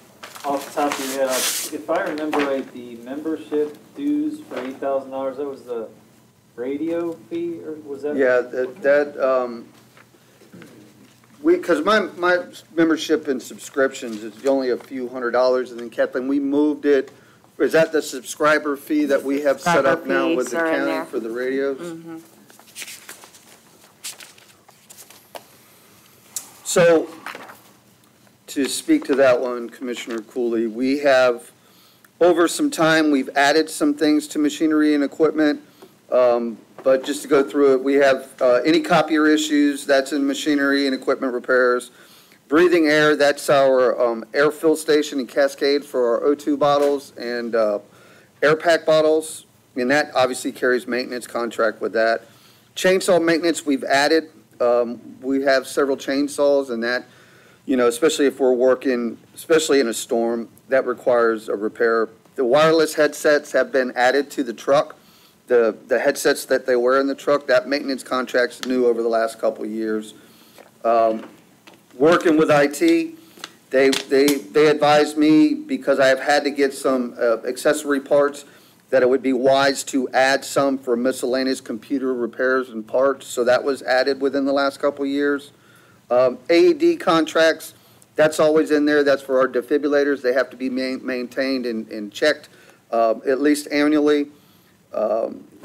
off the top of your head, if I remember right, the membership dues for $8,000, that was the radio fee, or was that? Yeah, because my membership and subscriptions is only a few $100s, and then Kathleen, we moved it. Is that the subscriber fee that we have set up now with the county for the radios? Mm-hmm. So, to speak to that one, Commissioner Cooley, we have, over some time, we've added some things to machinery and equipment. But just to go through it, we have any copier issues, that's in machinery and equipment repairs. Breathing air, that's our air fill station and cascade for our O2 bottles and air pack bottles. And that obviously carries maintenance contract with that. Chainsaw maintenance, we've added. We have several chainsaws, and that, especially if we're working, especially in a storm, that requires a repair. The wireless headsets have been added to the truck. The headsets that they wear in the truck, that maintenance contract's new over the last couple of years. Working with IT, they advised me, because I have had to get some accessory parts, that it would be wise to add some for miscellaneous computer repairs and parts, so that was added within the last couple of years. AED contracts, that's always in there. That's for our defibrillators. They have to be maintained and checked at least annually.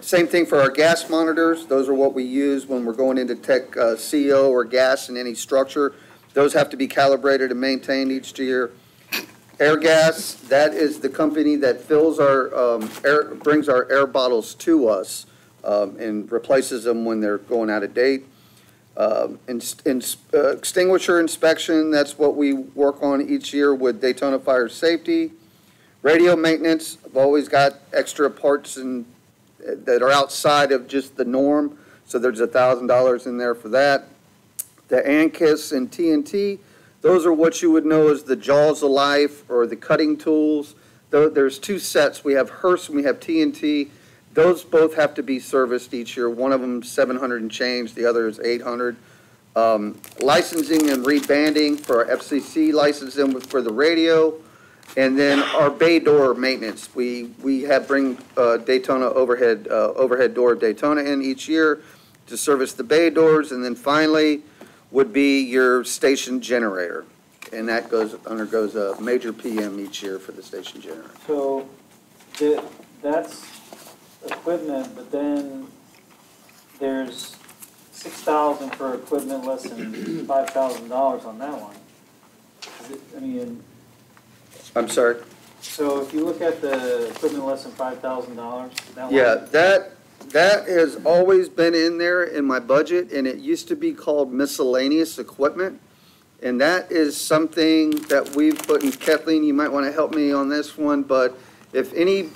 Same thing for our gas monitors. Those are what we use when we're going into tech CO or gas in any structure. Those have to be calibrated and maintained each year. Air Gas, that is the company that fills our brings our air bottles to us and replaces them when they're going out of date. Extinguisher inspection, that's what we work on each year with Daytona Fire Safety. Radio maintenance, I've always got extra parts that are outside of just the norm, so there's $1,000 in there for that. The ANKIS and TNT, those are what you would know as the jaws of life or the cutting tools. There's two sets. We have Hearst and we have TNT. Those both have to be serviced each year. One of them 700 and change, the other is 800. Licensing and rebanding for our FCC licensing for the radio. And then our bay door maintenance. We have bring Daytona overhead door of Daytona in each year to service the bay doors. And then finally would be your station generator. And that undergoes a major PM each year for the station generator. So that's equipment, but then there's $6,000 for equipment less than $5,000 on that one. I'm sorry? So if you look at the equipment less than $5,000, that Yeah, one? that has always been in there in my budget, and it used to be called miscellaneous equipment. And that is something that we've put in, Kathleen, you might want to help me on this one, but if any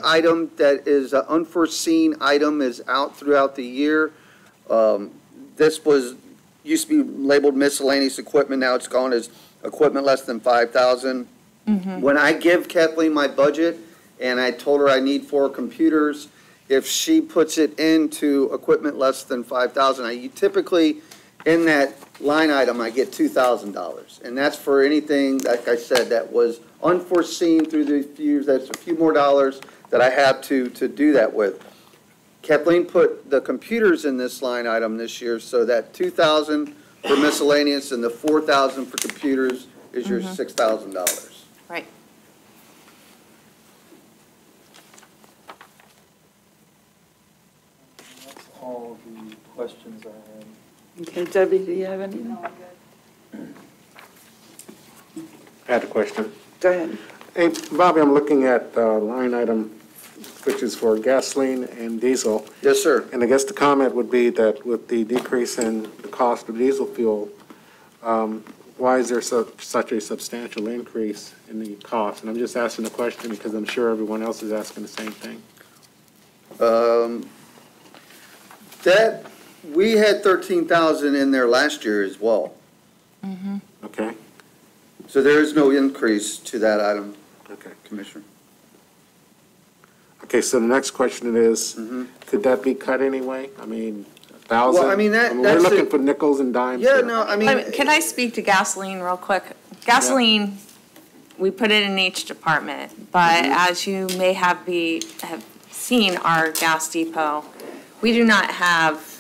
item that is an unforeseen item is out throughout the year, this used to be labeled miscellaneous equipment, now it's gone as equipment less than 5,000. When I give Kathleen my budget and I told her I need 4 computers, if she puts it into equipment less than 5,000, typically in that line item I get $2,000, and that's for anything, like I said, that was unforeseen through the years. That's a few more dollars that I have to do that with. Kathleen put the computers in this line item this year, so that $2,000 for miscellaneous and the $4,000 for computers is your $6,000. Right. That's all the questions I had. Okay, Debbie, do you have any? I had a question. Go ahead. Hey, Bobby, I'm looking at line item, which is for gasoline and diesel. Yes, sir. And I guess the comment would be that with the decrease in the cost of diesel fuel, why is there such a substantial increase in the cost? And I'm just asking the question because I'm sure everyone else is asking the same thing. We had 13,000 in there last year as well. Okay. So there is no increase to that item, Okay. Commissioner. Okay, so the next question is, could that be cut anyway? I mean, 1,000? Well, I mean, we're that's looking for nickels and dimes Yeah, here. no, I mean. Can I speak to gasoline real quick? Gasoline, we put it in each department, but as you may have seen our gas depot, we do not have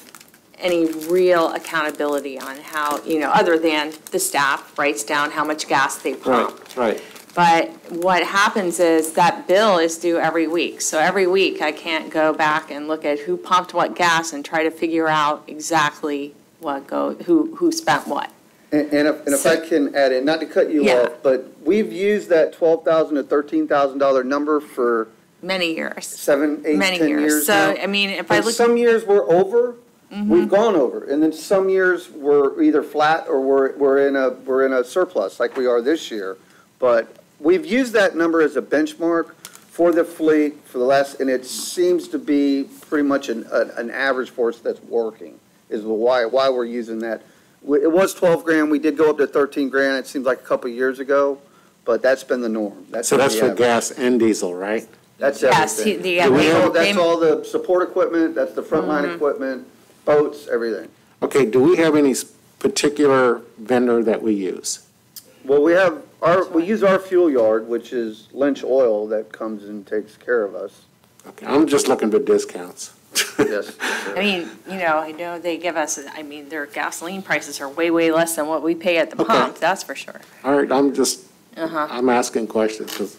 any real accountability on how, other than the staff writes down how much gas they pump. Right. But what happens is that bill is due every week. So every week I can't go back and look at who pumped what gas and try to figure out exactly who spent what. And if I can add in, not to cut you Yeah. off, but we've used that $12,000 to $13,000 number for Many years. 7, 8, Many 10 years. years So, now. I mean, if I And look. some years we're over, we've gone over, and then some years we're either flat or we're in a surplus like we are this year. But we've used that number as a benchmark for the fleet for the last, and it seems to be pretty much an average for us that's working, is why we're using that. It was 12 grand, we did go up to 13 grand, it seems like a couple of years ago, but that's been the norm. So that's been for the average. gas and diesel, right? That's Yes, everything. yeah, That's all the support equipment, that's the frontline equipment, boats, everything. Okay, do we have any particular vendor that we use? Well, we use our fuel yard, which is Lynch Oil, that comes and takes care of us. Okay, I'm just looking for discounts. Yes. I mean, I know they give us, I mean, their gasoline prices are way, way less than what we pay at the pump, that's for sure. All right, Uh-huh. I'm asking questions, because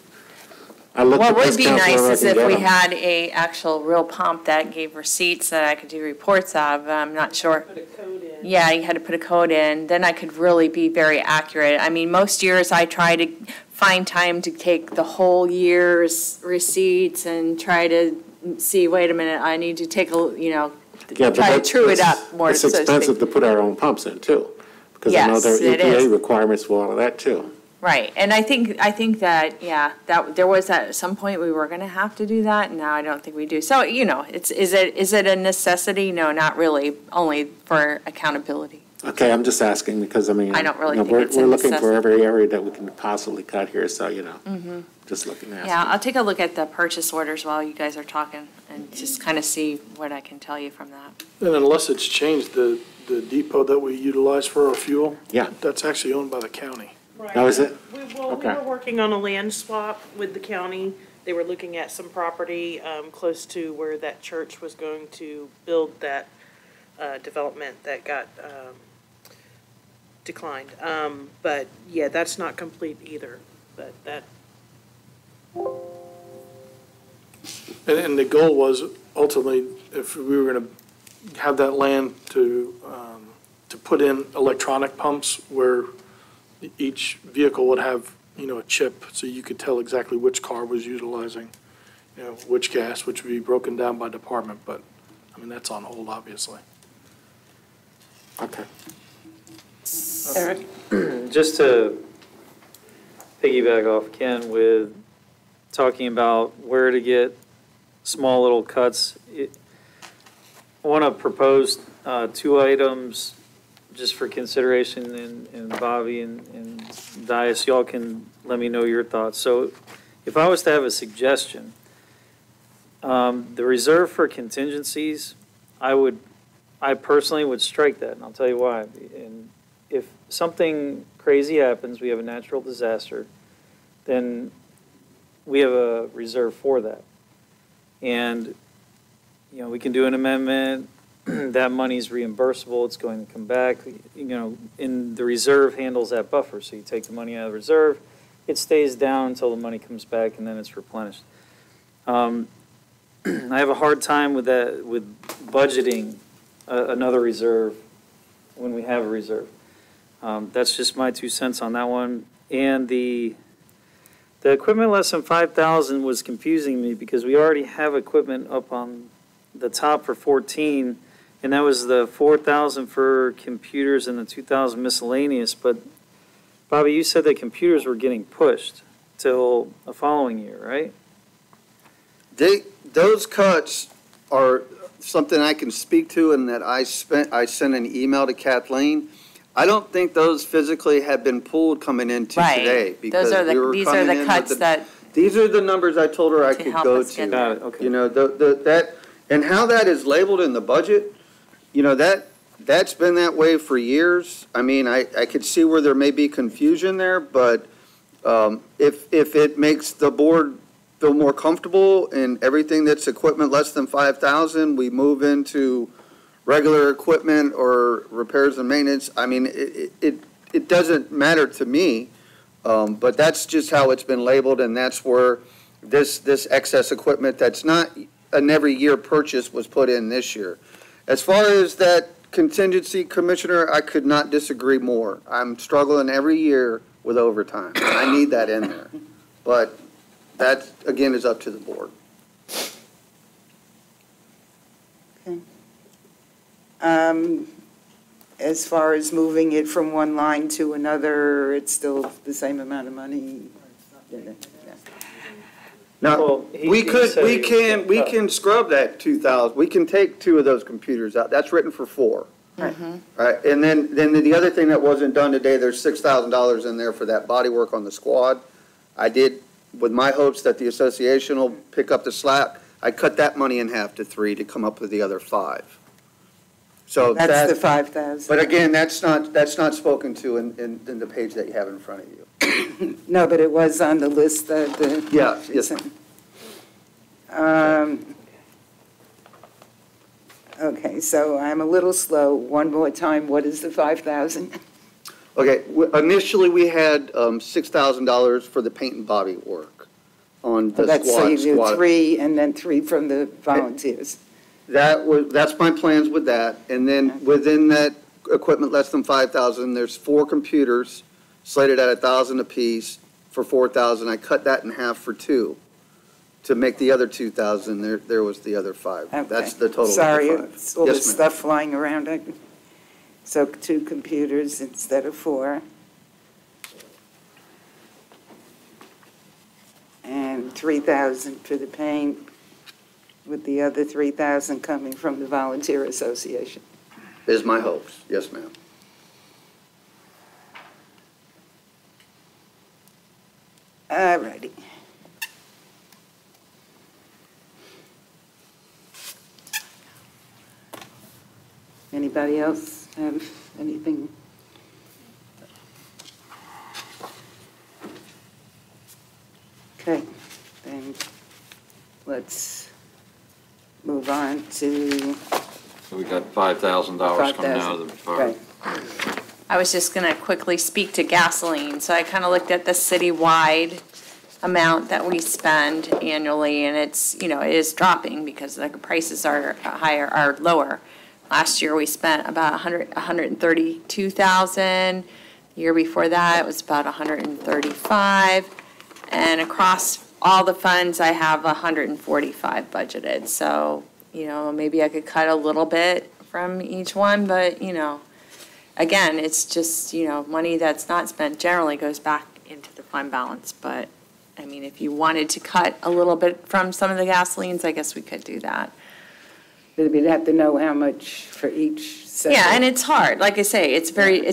I look What at would be discounts nice wherever I is can if get we them. had a actual real pump that gave receipts that I could do reports of. I'm not sure. Put a code in. Yeah, you had to put a code in, then I could really be very accurate. I mean, most years I try to find time to take the whole year's receipts and try to see, wait a minute, I need to take Yeah, but try to true it up more, It's so to speak. expensive to put our own pumps in, too, because I know there are Yes, it is. EPA requirements for all of that, too. Right, and I think that, yeah, that, there was at some point we were gonna have to do that, and now I don't think we do. So, is it a necessity? No, not really, only for accountability. Okay, I'm just asking, because, I mean, I don't really think we're it's a we're looking for necessity. every area that we can possibly cut here, so, just looking at it. Yeah, I'll take a look at the purchase orders while you guys are talking, and just kind of see what I can tell you from that. And unless it's changed, the depot that we utilize for our fuel. Yeah. That's actually owned by the county. Right. Oh, is it? We Okay. were working on a land swap with the county. They were looking at some property close to where that church was going to build that development that got declined. But, yeah, that's not complete either, but that. And the goal was ultimately, if we were going to have that land to put in electronic pumps where each vehicle would have, a chip, so you could tell exactly which car was utilizing, which gas, which would be broken down by department, but, I mean, that's on hold, obviously. Okay. Eric? Just to piggyback off Ken with talking about where to get small little cuts, I want to propose 2 items just for consideration, and Bobby and Dias, y'all can let me know your thoughts. So if I was to have a suggestion, the reserve for contingencies, I personally would strike that, and I'll tell you why. And if something crazy happens, we have a natural disaster, then we have a reserve for that. And, we can do an amendment, that money's reimbursable, it's going to come back, and the reserve handles that buffer. So you take the money out of the reserve, it stays down until the money comes back, and then it's replenished. I have a hard time with that, with budgeting another reserve when we have a reserve. That's just my 2 cents on that one. And the equipment less than 5,000 was confusing me because we already have equipment up on the top for 14, and that was the 4,000 for computers and the 2,000 miscellaneous. But Bobby, you said that computers were getting pushed till the following year, right? Those cuts are something I can speak to, and that I sent an email to Kathleen. I don't think those physically have been pulled coming into today. Right, these are the cuts that. These are the numbers I told her I could help go us get to. Got it, okay. That, and how that is labeled in the budget, that's been that way for years. I mean, I could see where there may be confusion there, but if it makes the board feel more comfortable in everything that's equipment less than 5,000, we move into regular equipment or repairs and maintenance. I mean, it doesn't matter to me, but that's just how it's been labeled, and that's where this excess equipment that's not an every year purchase was put in this year. As far as that contingency, Commissioner, I could not disagree more. I'm struggling every year with overtime. I need that in there. But that, again, is up to the board. As far as moving it from one line to another, it's still the same amount of money? Now, Well, he we did could, say we it was can, gonna we cut. can scrub that 2,000. We can take 2 of those computers out. That's written for 4. Right, and then the other thing that wasn't done today, there's $6,000 in there for that body work on the squad. I did, with my hopes that the association will pick up the slack, I cut that money in half to 3 to come up with the other 5. So That's the that, 5,000? but again, that's not spoken to in the page that you have in front of you. No, but it was on the list that the. Yeah, yes. Okay, so I'm a little slow. One more time, what is the 5,000? Okay, initially, we had $6,000 for the paint and body work on the So you do squad. 3 and then 3 from the volunteers. That's my plans with that, and then within that equipment less than 5,000, there's 4 computers slated at 1,000 apiece for 4,000. I cut that in half for 2. To make the other 2,000, there was the other 5. Okay. That's the total of the Sorry, 5. it's all Yes, this ma'am. stuff flying around. So 2 computers instead of 4. And 3,000 for the paint, with the other 3,000 coming from the Volunteer Association. Is my hopes, yes, ma'am. All righty. Anybody else have anything? Okay, then let's move on to So we got $5,000 coming out of the 5,000. fire. Right. I was just going to quickly speak to gasoline. So I kind of looked at the citywide amount that we spend annually, and it's, it is dropping because the prices are lower. Last year, we spent about 132,000. The year before that, it was about 135. And across all the funds, I have 145 budgeted. So, maybe I could cut a little bit from each one, but, again, it's just, money that's not spent generally goes back into the fund balance. But, I mean, if you wanted to cut a little bit from some of the gasolines, I guess we could do that. But we'd have to know how much for each separate. Yeah, and it's hard. Like I say, it's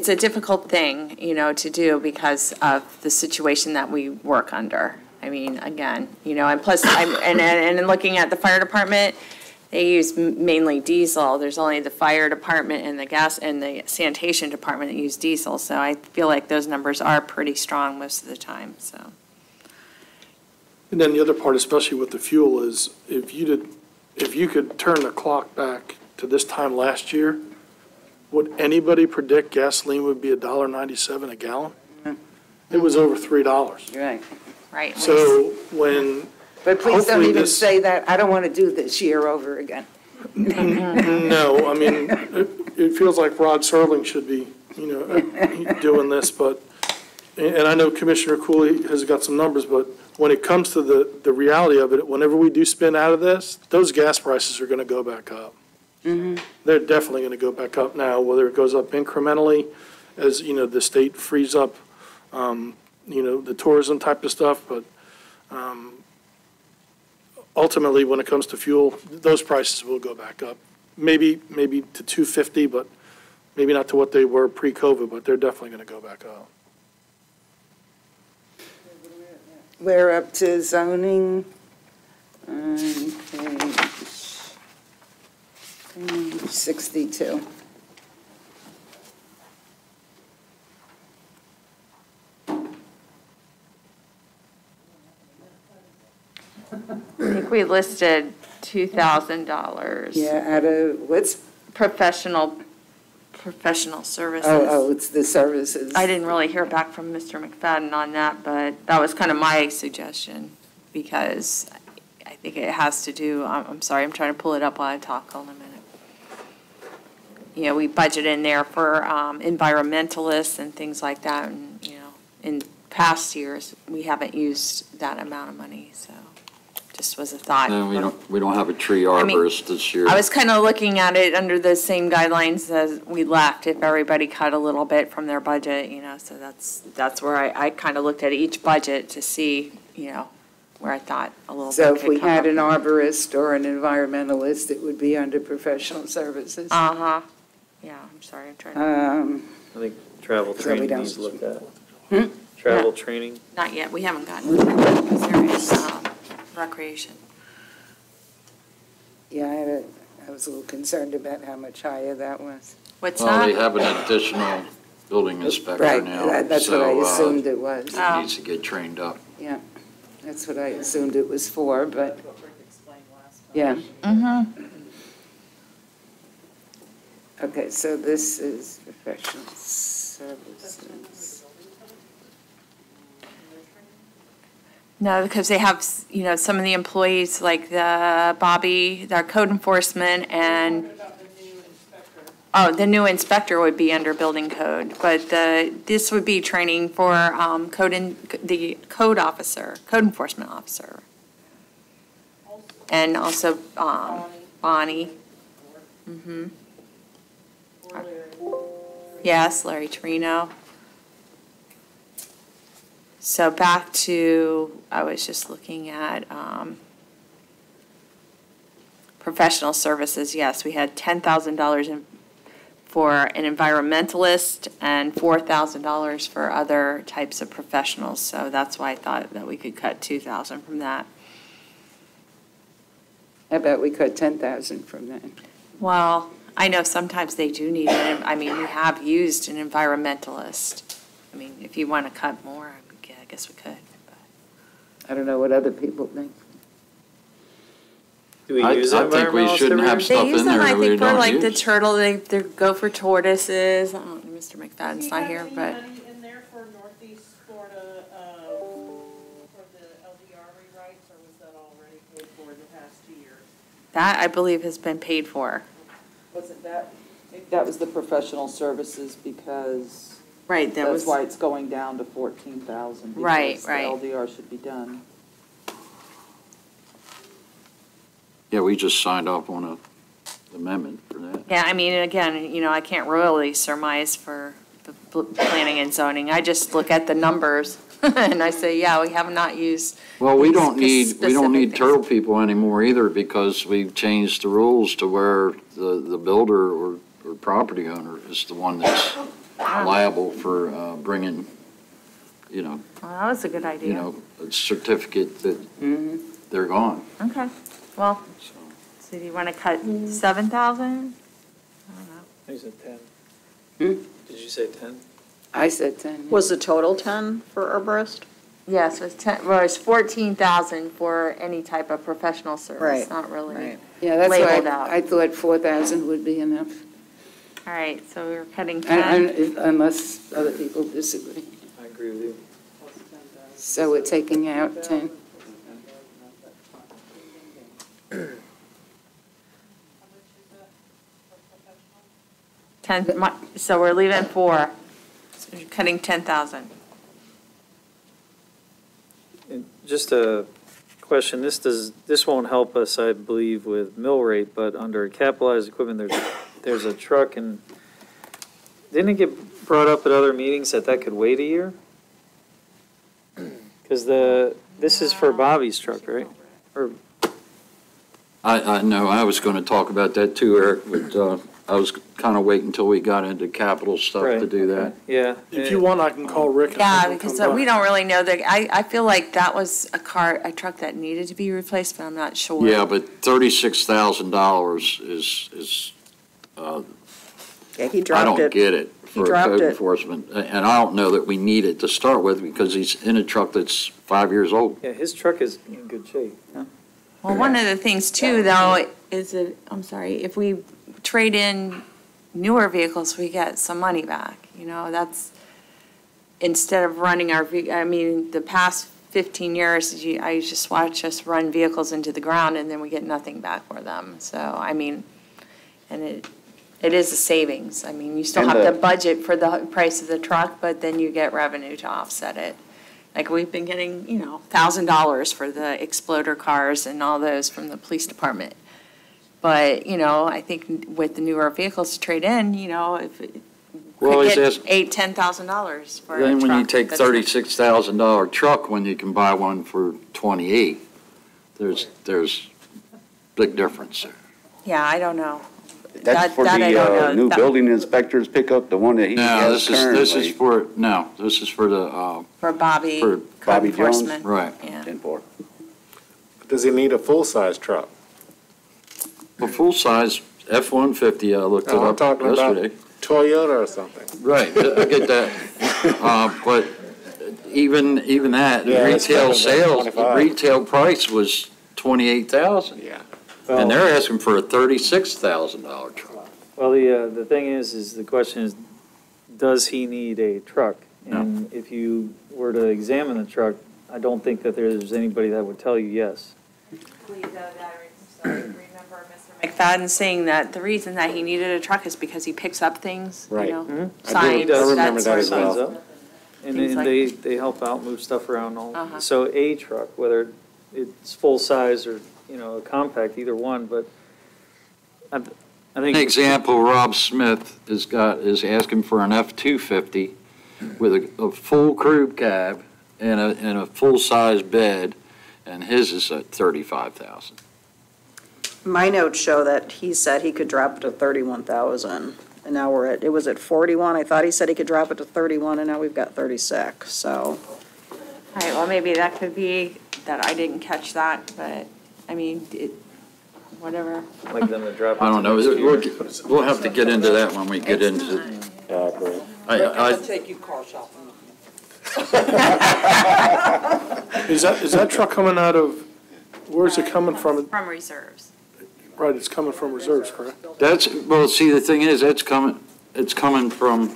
a difficult thing, to do because of the situation that we work under. I mean, again, and plus, and in looking at the fire department, they use mainly diesel. There's only the fire department and the gas and the sanitation department that use diesel. So I feel like those numbers are pretty strong most of the time, so. And then the other part, especially with the fuel, is if you could turn the clock back to this time last year, would anybody predict gasoline would be $1.97 a gallon? It was over $3. Right. Right. So when, But please don't hopefully even this- say that. I don't want to do this year over again. no, I mean, it feels like Rod Serling should be, doing this, but, and I know Commissioner Cooley has got some numbers, but when it comes to the reality of it, whenever we do spin out of this, those gas prices are going to go back up. They're definitely going to go back up now, whether it goes up incrementally as, the state frees up, the tourism type of stuff, but ultimately, when it comes to fuel, those prices will go back up. Maybe to $2.50, but maybe not to what they were pre-COVID, but they're definitely going to go back up. We're up to zoning on page 62. I think we listed $2,000. Yeah, out of, what's, Professional services. oh, it's the services. I didn't really hear back from Mr. McFadden on that, but that was kind of my suggestion, because I think it has to do, I'm sorry, I'm trying to pull it up while I talk. Hold on a minute. We budget in there for environmentalists and things like that, and, in past years, we haven't used that amount of money, so just was a thought. No, we don't have a tree mean, arborist this year. I was kind of looking at it under the same guidelines as we left, if everybody cut a little bit from their budget, so that's where I kind of looked at each budget to see, where I thought a little bit So if could we come had up. an arborist or an environmentalist, it would be under professional services. Uh-huh. Yeah, I'm sorry, I'm trying to, I think travel So we training don't- needs looked at. Hmm? Travel Yeah. training. not yet, we haven't gotten to that, because there is recreation. Yeah, I was a little concerned about how much higher that was. What's Well, they that? have an additional building inspector Right, now. that's what I so, assumed it was. He Oh. needs to get trained up. Yeah, that's what I assumed it was for, but, yeah. Mm-hmm. Okay, so this is professional services. No, because they have, some of the employees, like Bobby, our code enforcement, and, the new inspector would be under building code, but this would be training for the code enforcement officer. And also Bonnie. Mm-hmm. Yes, Larry Torino. So back to, I was just looking at professional services. Yes, we had $10,000 for an environmentalist and $4,000 for other types of professionals. So that's why I thought that we could cut $2,000 from that. How about we cut 10,000 from that? Well, I know sometimes they do need it. I mean, we have used an environmentalist. I mean, if you want to cut more, I guess we could. I don't know what other people think. Do we I use think we environmentalist shouldn't every have year? stuff They use in them, there I that we think, for don't like the use. turtle, they go for tortoises. I don't know, Mr. McFadden's not here, but. Do you have any money in there for Northeast Florida, for the LDR rewrites, or was that already paid for in the past 2 years? That, I believe, has been paid for. Was it that? That was the professional services because Right, that was. that's why it's going down to 14,000. Right, because right. The LDR should be done. Yeah, we just signed off on an amendment for that. Yeah, I mean, again, I can't really surmise for the planning and zoning. I just look at the numbers and I say, yeah, we have not used. Well, we these don't need specific things. turtle people anymore either because we've changed the rules to where the builder or property owner is the one that's liable for bringing, Well, that was a good idea. a certificate that they're gone. Okay, well, so do you want to cut 7,000? I don't know. I said 10. Hmm? Did you say 10? I said 10. Was the total 10 for arborist? Yes, it was 10, well, it's 14,000 for any type of professional service, Right, not really. right. Yeah, that's labeled why out. I thought 4,000 would be enough, All right, so we're cutting 10. unless other people disagree. I agree with you. So we're taking out 10. So we're leaving 4, so you're cutting 10,000. And just a question, this won't help us, I believe, with mill rate, but under capitalized equipment, there's a truck, and didn't it get brought up at other meetings that could wait a year? Because this is for Bobby's truck, right? Or, I know, I was going to talk about that too, Eric, but I was kind of waiting until we got into capital stuff to Right, do that. yeah. If you want, I can call Rick. and Yeah, have him because come we by. don't really know that, I feel like that was a truck that needed to be replaced, but I'm not sure. Yeah, but $36,000 is, Yeah, he I dropped don't it. get it for dropped code it. enforcement. And I don't know that we need it to start with because he's in a truck that's 5 years old. Yeah, his truck is in good shape. Well, one of the things too, though, is that, I'm sorry, if we trade in newer vehicles, we get some money back, that's, instead of running the past 15 years, I just watch us run vehicles into the ground and then we get nothing back for them, so, and it is a savings, you still And have to the- budget for the price of the truck, but then you get revenue to offset it Like, we've been getting, $1,000 for the exploder cars and all those from the police department. But, I think with the newer vehicles to trade in, if it Well, could he's get asked- $10,000 for a truck. Then when you take that's not- $36,000 truck, when you can buy one for 28, there's big difference there. Yeah, I don't know. That's for that I don't know. the new That- building inspector's pickup, the one that he No, has currently. this is for the, For Bobby, For code Bobby Jones? enforcement. right. Yeah. 10-4. Does he need a full-size truck? A full-size F-150, I looked it No, I'm up talking about yesterday. Toyota or something. Right, I get that. But even that, Yeah, it's retail better than sales, the 25. retail price was 28,000. Yeah. And they're asking for a $36,000 truck. Well, the thing is the question is, does he need a truck? And if you were to examine the truck, I don't think that there's anybody that would tell you yes. Remember Mr. McFadden saying that the reason that he needed a truck is because he picks up things, Right. signs, I remember that sort as of well. things. Signs up. And Things then like- they help out, move stuff around. Uh-huh. So a truck, whether it's full size or, a compact, either one, but I think. An example, Rob Smith is asking for an F-250 with a full crew cab and a full-size bed, and his is at $35,000. My notes show that he said he could drop it to 31,000, and now it was at 41. I thought he said he could drop it to 31, and now we've got 36, so. All right, well, maybe that could be that I didn't catch that, but, whatever. Like them to drop. I don't know, we'll have to get into that when we get It's into. not. I take you car shopping. Is that truck coming out of, where's it coming from? From reserves. Right, it's coming from reserves, correct? Well, see, the thing is, it's coming from,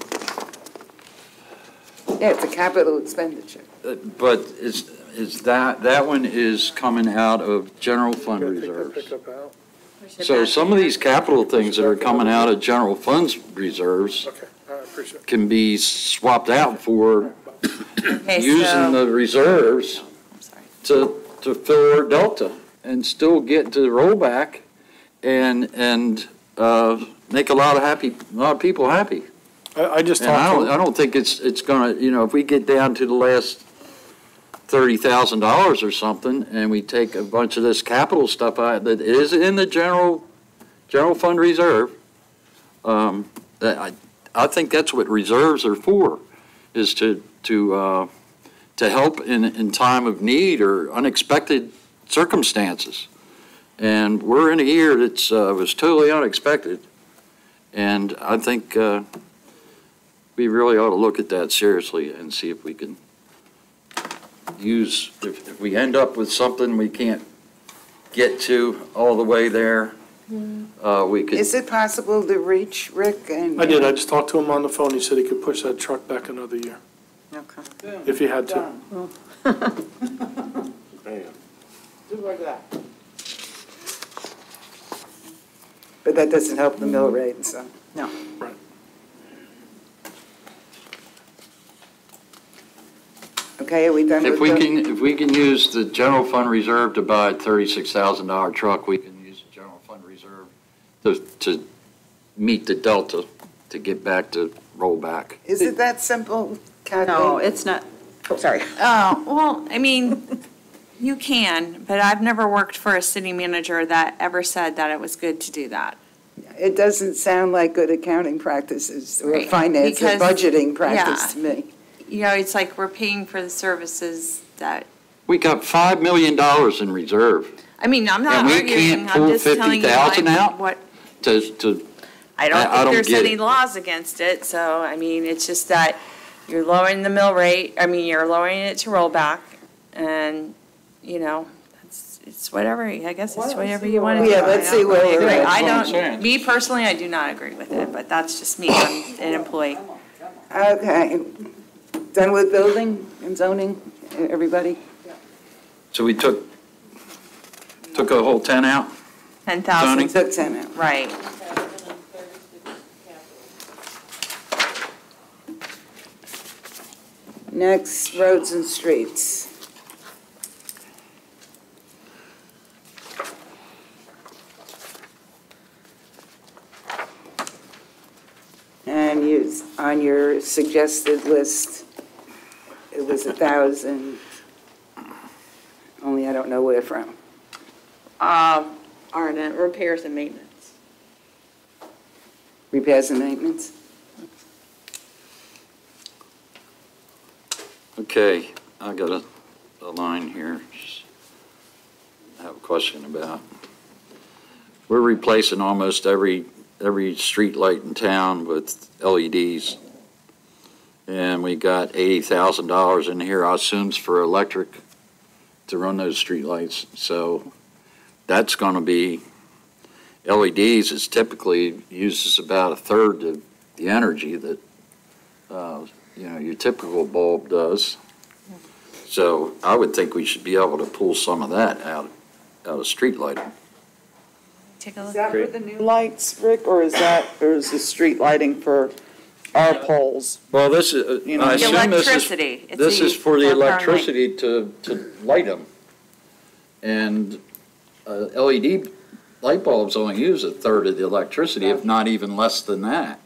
Yeah, it's a capital expenditure. but that one is coming out of general fund Gotta take that reserves. pickup out. So some of these capital things that are coming out of general funds reserves Okay, I appreciate it. can be swapped out for Okay, using so, the reserves I'm sorry. to fill our delta and still get to the rollback and make a lot of people happy. I just And talked I to, don't think it's gonna, if we get down to the last $30,000 or something, and we take a bunch of this capital stuff out that is in the general fund reserve, I think that's what reserves are for, is to help in time of need or unexpected circumstances. And we're in a year that's was totally unexpected, and I think we really ought to look at that seriously and see if we can use, if we end up with something we can't get to all the way there, we could. Is it possible to reach Rick and? I did, I just talked to him on the phone, he said he could push that truck back another year, Okay. if he had to. Do like that. But that doesn't help the mill rate, so. No. Right. Okay, are we done with If we can use the general fund reserve to buy a $36,000 truck, we can use the general fund reserve to meet the delta, to get back to rollback. Is it that simple, Kathleen? No, it's not, oh, sorry. Oh, well, you can, but I've never worked for a city manager that ever said that it was good to do that. It doesn't sound like good accounting practices or Right, finance or because- budgeting practice to yeah. me. It's like we're paying for the services that, We got $5 million in reserve I'm not And we arguing, can't I'm pull just telling you 50,000 out? what, to, I I don't don't think there's get any it. laws against it, so, it's just that you're lowering the mill rate, you're lowering it to rollback, and, it's whatever, I guess it's whatever you want to do. Yeah, let's see where we're at. I That's what I'm saying. don't, me personally, I do not agree with it, but that's just me, I'm an employee. Okay. Done with building and zoning, everybody? So we took a whole 10 out? 10,000, Zoning? Took 10 out. right. Next, roads and streets. And on your suggested list, it was 1,000, only I don't know where from. Repairs and maintenance. Repairs and maintenance? Okay, I got a line here I have a question about. We're replacing almost every street light in town with LEDs. And we got $80,000 in here, I assume, for electric to run those street lights. So that's going to be, LEDs is typically uses about a third of the energy that, your typical bulb does. So I would think we should be able to pull some of that out of street lighting. Take a Is look. that for the new lights, Rick, or is the street lighting for our poles? Well, this is, You know, I the assume electricity. It's this is the- for the for current light. electricity to light them. And LED light bulbs only use a third of the electricity, if not even less than that.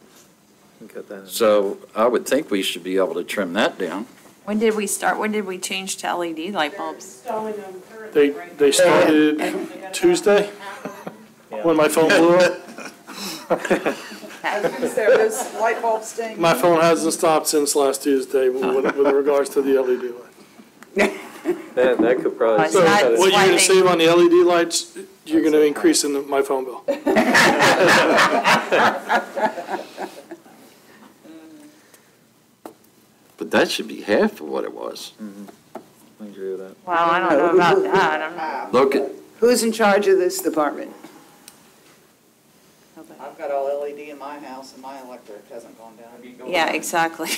Got that in. So I would think we should be able to trim that down. When did we start, when did we change to LED light bulbs? Installing them currently, right? They started Tuesday, when my phone blew up. Those light bulbs staying? My phone hasn't stopped since last Tuesday with regards to the LED light. That could probably. It's So not what you're gonna swiping. save on the LED lights, you're gonna increase in my phone bill. But that should be half of what it was. I agree with that. Well, I don't know about that. I'm- Look at, Who's in charge of this department? I've got all LED in my house and my electric hasn't gone down. Yeah, exactly.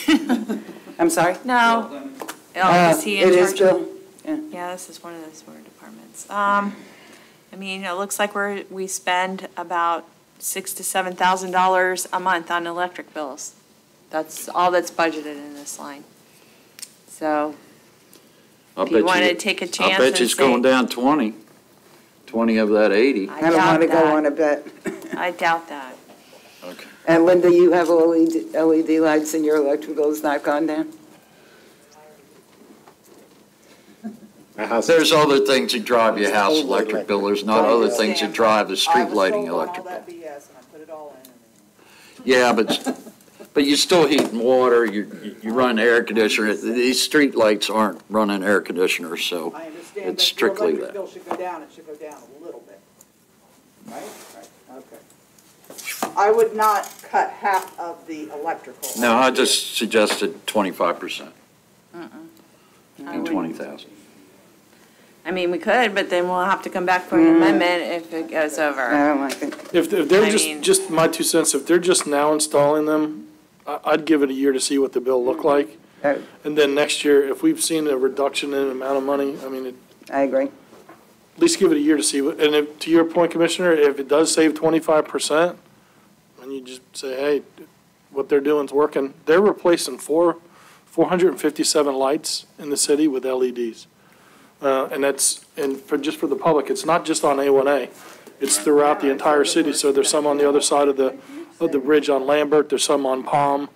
I'm sorry? No. Oh, is he in It is charge? Bill? Yeah, this is one of those sewer departments. I mean, it looks like we spend about $6,000 to $7,000 a month on electric bills. That's all that's budgeted in this line. So I if you bet want to you, take a I chance bet and you it's going say, down 20 of that 80. I don't want to go on a bet. I doubt that. Okay. And Linda, you have LED lights and your electric bill's not gone down? My house There's other things that drive your house electric bill. There's not other things that drive the street lighting electric bill. BS and I put it all in. Yeah, but you still heat and water, you run air conditioner. These street lights aren't running air conditioners, so I understand it's that your strictly electric that. bill should go down, it should go down a little bit. Right? Right, okay. I would not cut half of the electrical. No, I just suggested 25% I and wouldn't. 20,000. I mean, we could, but then we'll have to come back for an amendment if it goes over. I don't like it. If they're I mean- just my 2 cents, if they're just now installing them, I'd give it a year to see what the bill look like. Oh, And then next year, if we've seen a reduction in amount of money, I mean, I agree. at least give it a year to see what, and if, to your point, Commissioner, if it does save 25%, and you just say, hey, what they're doing's working, they're replacing 457 lights in the city with LEDs. And that's, and just for the public, it's not just on A1A, it's throughout the entire city. So there's some on the other side of the bridge on Lambert, there's some on Palm,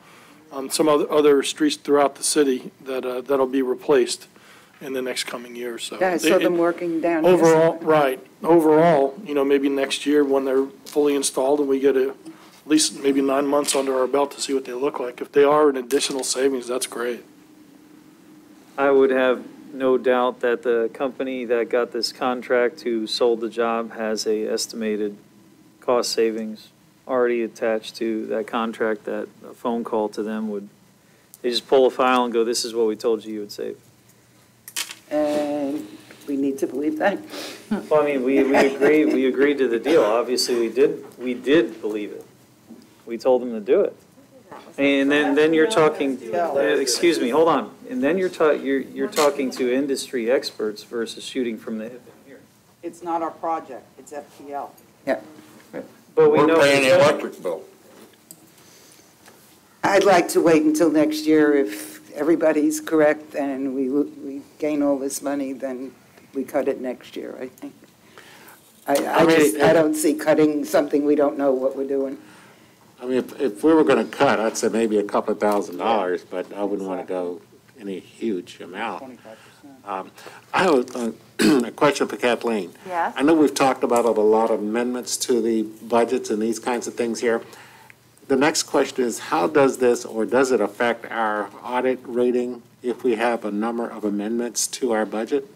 some other streets throughout the city that'll be replaced in the next coming years, so. Yeah, I saw them working down here. Overall, right, overall, maybe next year when they're fully installed and we get at least maybe 9 months under our belt to see what they look like. If they are an additional savings, that's great. I would have no doubt that the company that got this contract, who sold the job, has a estimated cost savings already attached to that contract, that a phone call to them would, they just pull a file and go, this is what we told you would save. And we need to believe that. Well, I mean, we agreed to the deal. Obviously, we did believe it. We told them to do it. And then you're talking, excuse me, hold on. And then you're talking to industry experts versus shooting from the hip in here. It's not our project, it's FPL. Yeah. But we know. We're paying the electric bill. I'd like to wait until next year if everybody's correct and we gain all this money, then we cut it next year, I think. I don't see cutting something we don't know what we're doing. I mean, if we were going to cut, I'd say maybe a couple of $1,000s, but I wouldn't want to go any huge amount. I have a question for Kathleen. Yes. I know we've talked about a lot of amendments to the budgets and these kinds of things here. The next question is, how does this, or does it affect our audit rating if we have a number of amendments to our budget?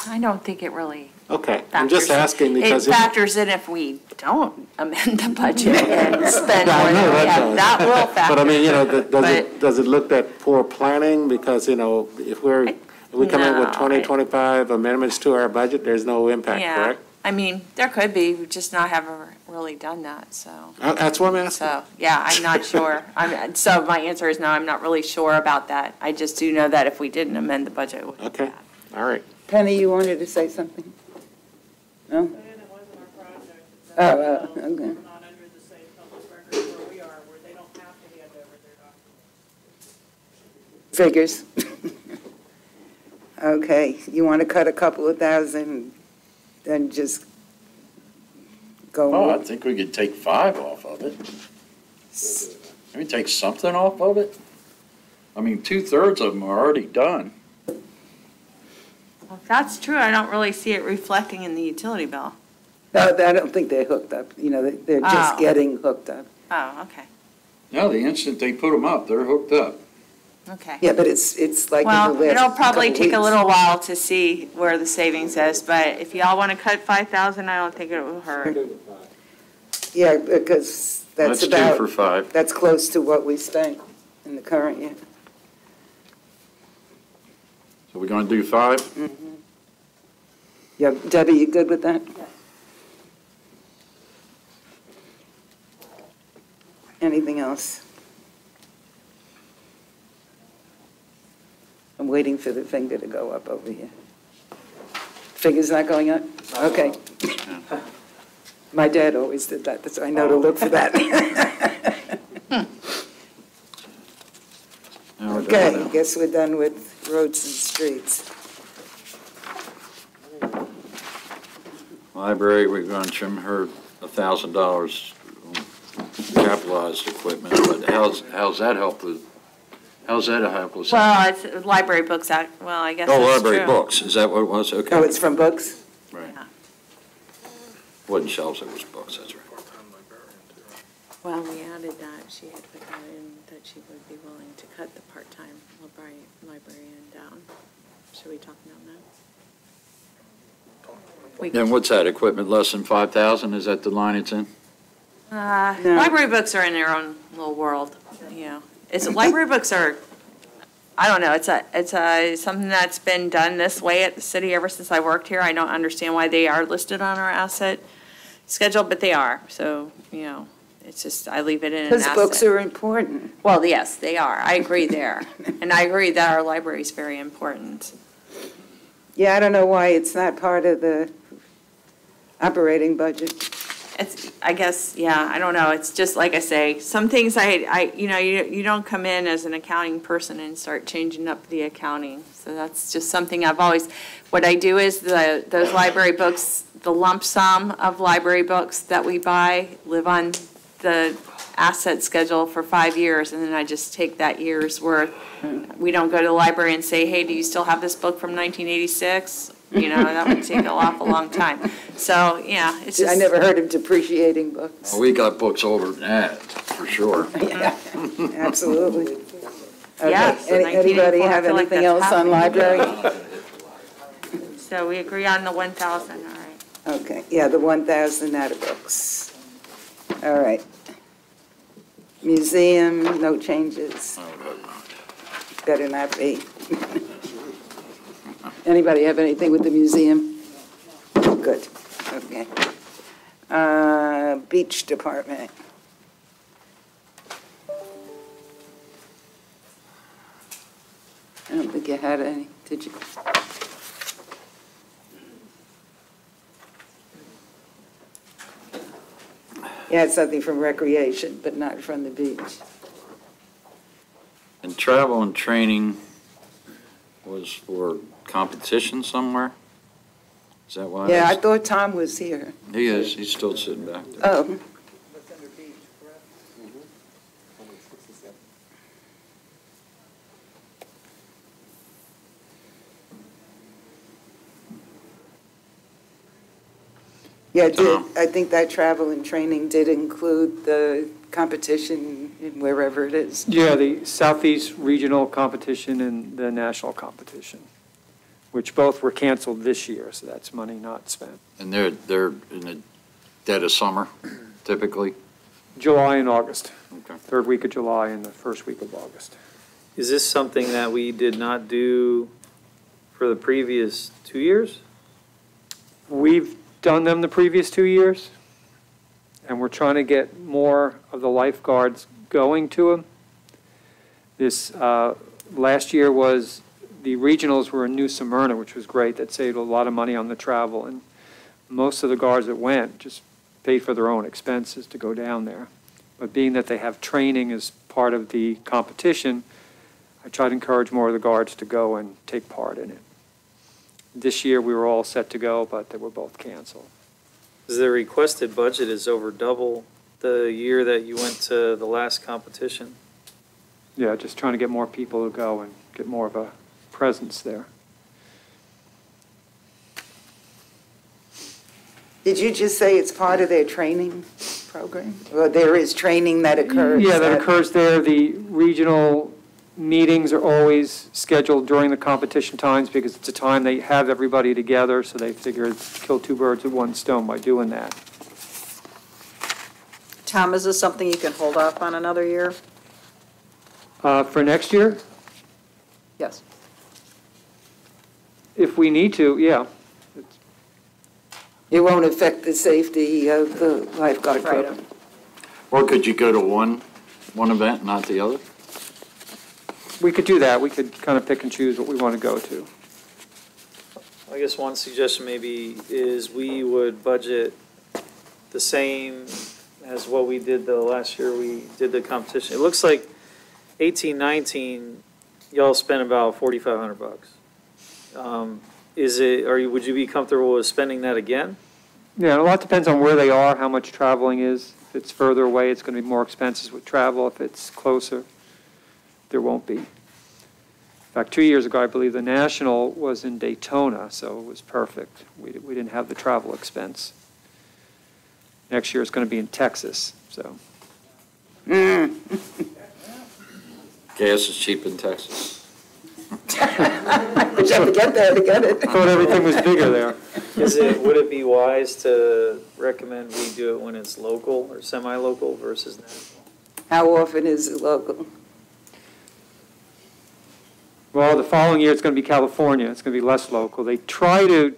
I don't think it really Okay, I'm just asking because. It factors in if we don't amend the budget and spend more than we have. That will factor. But I mean, does it look at poor planning? Because, if we come in with 25 amendments to our budget, there's no impact, Yeah. correct? I mean, there could be, we just not have really done that, so. That's what I'm asking. So, yeah, I'm not sure. So my answer is no, I'm not really sure about that. I just do know that if we didn't amend the budget, it would be Okay, bad. all right. Penny, you wanted to say something? No? And it wasn't our project. It's that Okay. we're not under the same public record where we are, where they don't have to hand over their documents. Figures. Okay, you want to cut a couple of thousand, then just go. Oh, I think we could take 5 off of it. Maybe take something off of it? I mean, 2/3 of them are already done. Well, if that's true, I don't really see it reflecting in the utility bill. No, I don't think they're hooked up, they're just Oh. getting hooked up. Oh, okay, No, the instant they put them up, they're hooked up. okay. Yeah, but it's like in the Well, last it'll probably couple take a weeks. little while to see where the savings is, but if y'all want to cut 5,000, I don't think it will hurt. Yeah, because that's Let's do about, for 5. that's close to what we spent in the current year. So we're gonna do 5? Yeah, Debbie, you good with that? Anything else? I'm waiting for the finger to go up over here. Finger's not going up? Okay. My dad always did that, so I know to look for that. Okay, guess we're done with roads and streets. Library, we're gonna trim her $1,000 capitalized equipment, but how's that help with, how's that help with? Well, it's library books, well, I guess Oh, that's library true. books, is that what it was? Okay. Oh, it's from books? Right. Yeah. Wasn't shelves, it was books, that's right. Well, we added that, she had put that in, that she would be willing to cut the part-time librarian down. Should we talk about that? And what's that, equipment less than 5,000, is that the line it's in? No. Library books are in their own little world, library books are, I don't know, it's something that's been done this way at the city ever since I worked here. I don't understand why they are listed on our asset schedule, but they are, so, it's just, I leave it in an Because asset. books are important. Well, yes, they are, I agree there, and I agree that our library is very important. Yeah, I don't know why it's not part of the operating budget. It's, I guess, yeah, I don't know, it's just like I say, some things you don't come in as an accounting person and start changing up the accounting. So that's just something I've always, what I do is those library books, the lump sum of library books that we buy live on the asset schedule for 5 years, and then I just take that year's worth. We don't go to the library and say, hey, do you still have this book from 1986? That would take an awful long time. So, yeah, it's just. I never heard of depreciating books. Well, we got books older than that, for sure. Yeah, absolutely. Okay. Yes, Anybody 1984, have I feel like anything that's else on happening. library? So we agree on the 1,000, all right. Okay, yeah, the 1,000 out of books. All right. Museum, no changes. Better not be. Anybody have anything with the museum? Good, okay. Beach department. I don't think you had any, did you? You had something from recreation, but not from the beach. And Travel and training was for competition somewhere? Is that why? Yeah, I thought Tom was here. He is, he's still sitting back there. Oh, yeah, I think that travel and training did include the competition in wherever it is. Yeah, the Southeast Regional Competition and the National Competition, which both were canceled this year, so that's money not spent. And they're in the dead of summer, typically? July and August. Okay. Third week of July and the first week of August. Is this something that we did not do for the previous 2 years? We've done them the previous 2 years, and we're trying to get more of the lifeguards going to them. This last year was, the regionals were in New Smyrna, which was great. That saved a lot of money on the travel, and most of the guards that went just paid for their own expenses to go down there. But being that they have training as part of the competition, I try to encourage more of the guards to go and take part in it. This year, we were all set to go, but they were both canceled. The requested budget is over double the year that you went to the last competition. Yeah, just trying to get more people to go and get more of a presence there. Did you just say it's part of their training program? Well, there is training that occurs. Yeah, that occurs there. The regional meetings are always scheduled during the competition times because it's a time they have everybody together, so they figure kill two birds with one stone by doing that. Tom, is this something you can hold off on another year? For next year, Yes. if we need to, yeah. It won't affect the safety of the lifeguard Right. program. Or could you go to one event, not the other? We could do that. We could kind of pick and choose what we want to go to. I guess one suggestion maybe is we would budget the same as what we did the last year we did the competition. It looks like 18-19, y'all spent about $4,500. Would you be comfortable with spending that again? Yeah, a lot depends on where they are, how much traveling is. If it's further away, it's going to be more expenses with travel. If it's closer, there won't be. In fact, 2 years ago, I believe the National was in Daytona, so it was perfect. We didn't have the travel expense. Next year, it's going to be in Texas, so. Gas is cheap in Texas. But you have to get there to get it. I thought everything was bigger there. Would it be wise to recommend we do it when it's local or semi-local versus national? How often is it local? Well, the following year, it's going to be California. It's going to be less local. They try to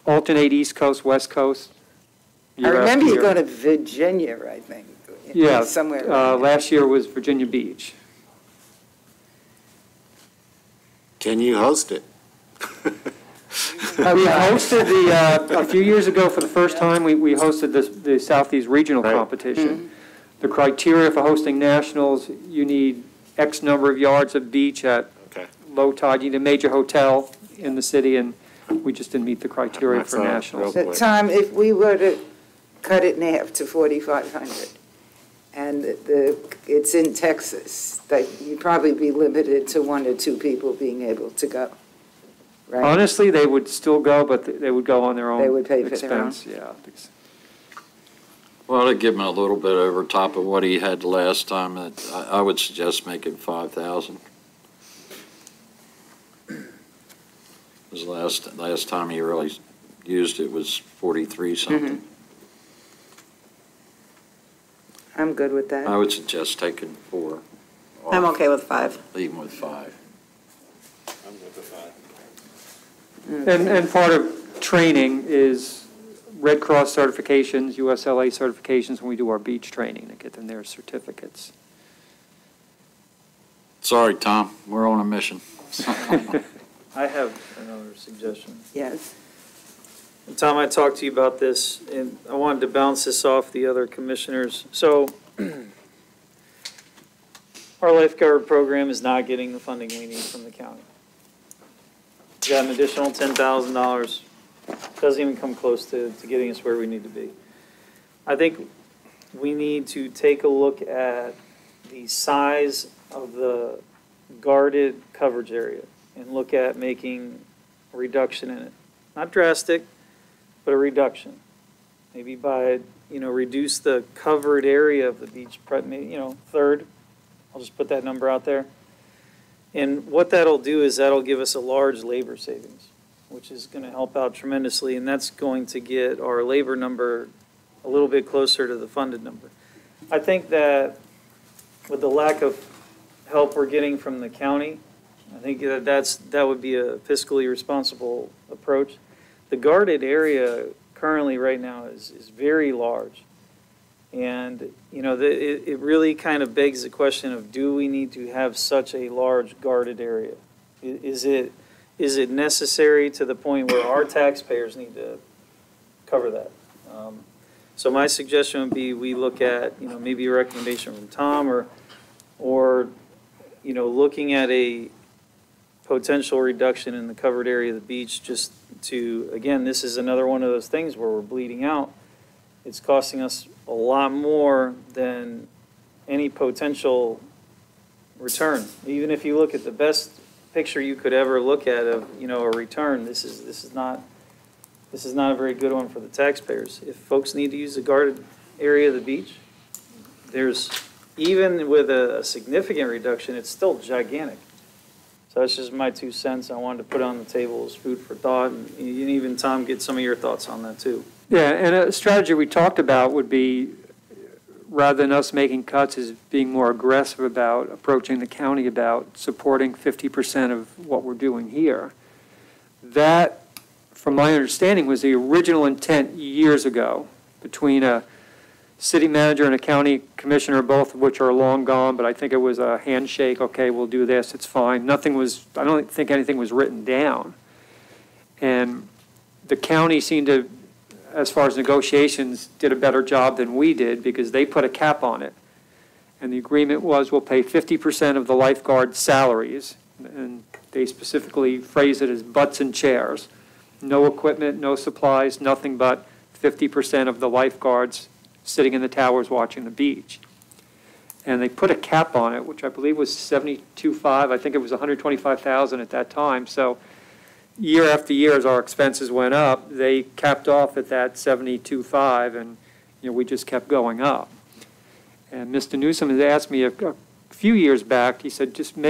alternate East Coast, West Coast. I remember you going to Virginia, I think. Yeah, somewhere. around there. last year was Virginia Beach. Can you host it? We hosted a few years ago for the first time, we hosted the Southeast Regional Competition. The criteria for hosting nationals, you need X number of yards of beach at low tide. You need a major hotel in the city, and we just didn't meet the criteria for nationals. So, Tom, if we were to cut it in half to 4,500, and it's in Texas, that you'd probably be limited to 1 or 2 people being able to go, right? Honestly, they would still go, but they would go on their own They would pay for their own. expense, yeah. Well, to give him a little bit over top of what he had last time, I would suggest making 5,000. Because last time he really used it was 43 something. I'm good with that. I would suggest taking 4. I'm okay with 5. Leaving with 5. I'm good with 5. And part of training is Red Cross certifications, USLA certifications when we do our beach training to get them their certificates. Sorry, Tom, we're on a mission. I have another suggestion. Yes. And Tom, I talked to you about this, and I wanted to bounce this off the other commissioners. So our lifeguard program is not getting the funding we need from the county. We got an additional $10,000. Doesn't even come close to getting us where we need to be. I think we need to take a look at the size of the guarded coverage area and look at making a reduction in it. Not drastic, but a reduction. Maybe by, reduce the covered area of the beach, third. I'll just put that number out there. And what that'll do is that'll give us a large labor savings, which is going to help out tremendously, and that's going to get our labor number a little bit closer to the funded number. I think that with the lack of help we're getting from the county, I think that would be a fiscally responsible approach. The guarded area currently right now is very large. And, it really kind of begs the question of, do we need to have such a large guarded area? Is it necessary to the point where our taxpayers need to cover that? So my suggestion would be we look at, maybe a recommendation from Tom or looking at a potential reduction in the covered area of the beach just to, again, this is another one of those things where we're bleeding out. It's costing us a lot more than any potential return. Even if you look at the best picture you could ever look at of, a return, this is not a very good one for the taxpayers. If folks need to use the guarded area of the beach, there's, even with a significant reduction, it's still gigantic. So that's just my 2 cents. I wanted to put on the table as food for thought, and even Tom, get some of your thoughts on that too. Yeah, and a strategy we talked about would be, rather than us making cuts, is being more aggressive about approaching the county about supporting 50% of what we're doing here. That, from my understanding, was the original intent years ago between a city manager and a county commissioner, both of which are long gone, but I think it was a handshake, okay, we'll do this, it's fine. I don't think anything was written down. And the county seemed to, as far as negotiations, did a better job than we did because they put a cap on it. And the agreement was we'll pay 50% of the lifeguard salaries, and they specifically phrased it as butts and chairs. No equipment, no supplies, nothing but 50% of the lifeguards sitting in the towers watching the beach. And they put a cap on it, which I believe was $72,500. I think it was $125,000 at that time. So year after year, as our expenses went up, they capped off at that $72,500, and we just kept going up. And Mr. Newsom had asked me a few years back, he said, just give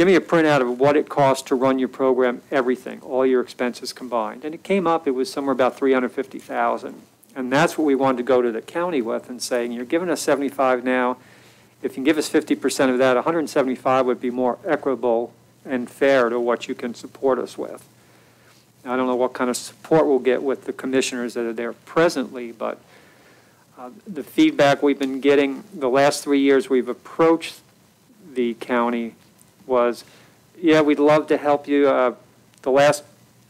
me a printout of what it costs to run your program, everything, all your expenses combined. And it came up, it was somewhere about $350,000. And that's what we wanted to go to the county with and saying, you're giving us $75,000 now. If you can give us 50% of that, $175,000 would be more equitable and fair to what you can support us with. Now, I don't know what kind of support we'll get with the commissioners that are there presently, but the feedback we've been getting the last 3 years we've approached the county was, yeah, we'd love to help you. The last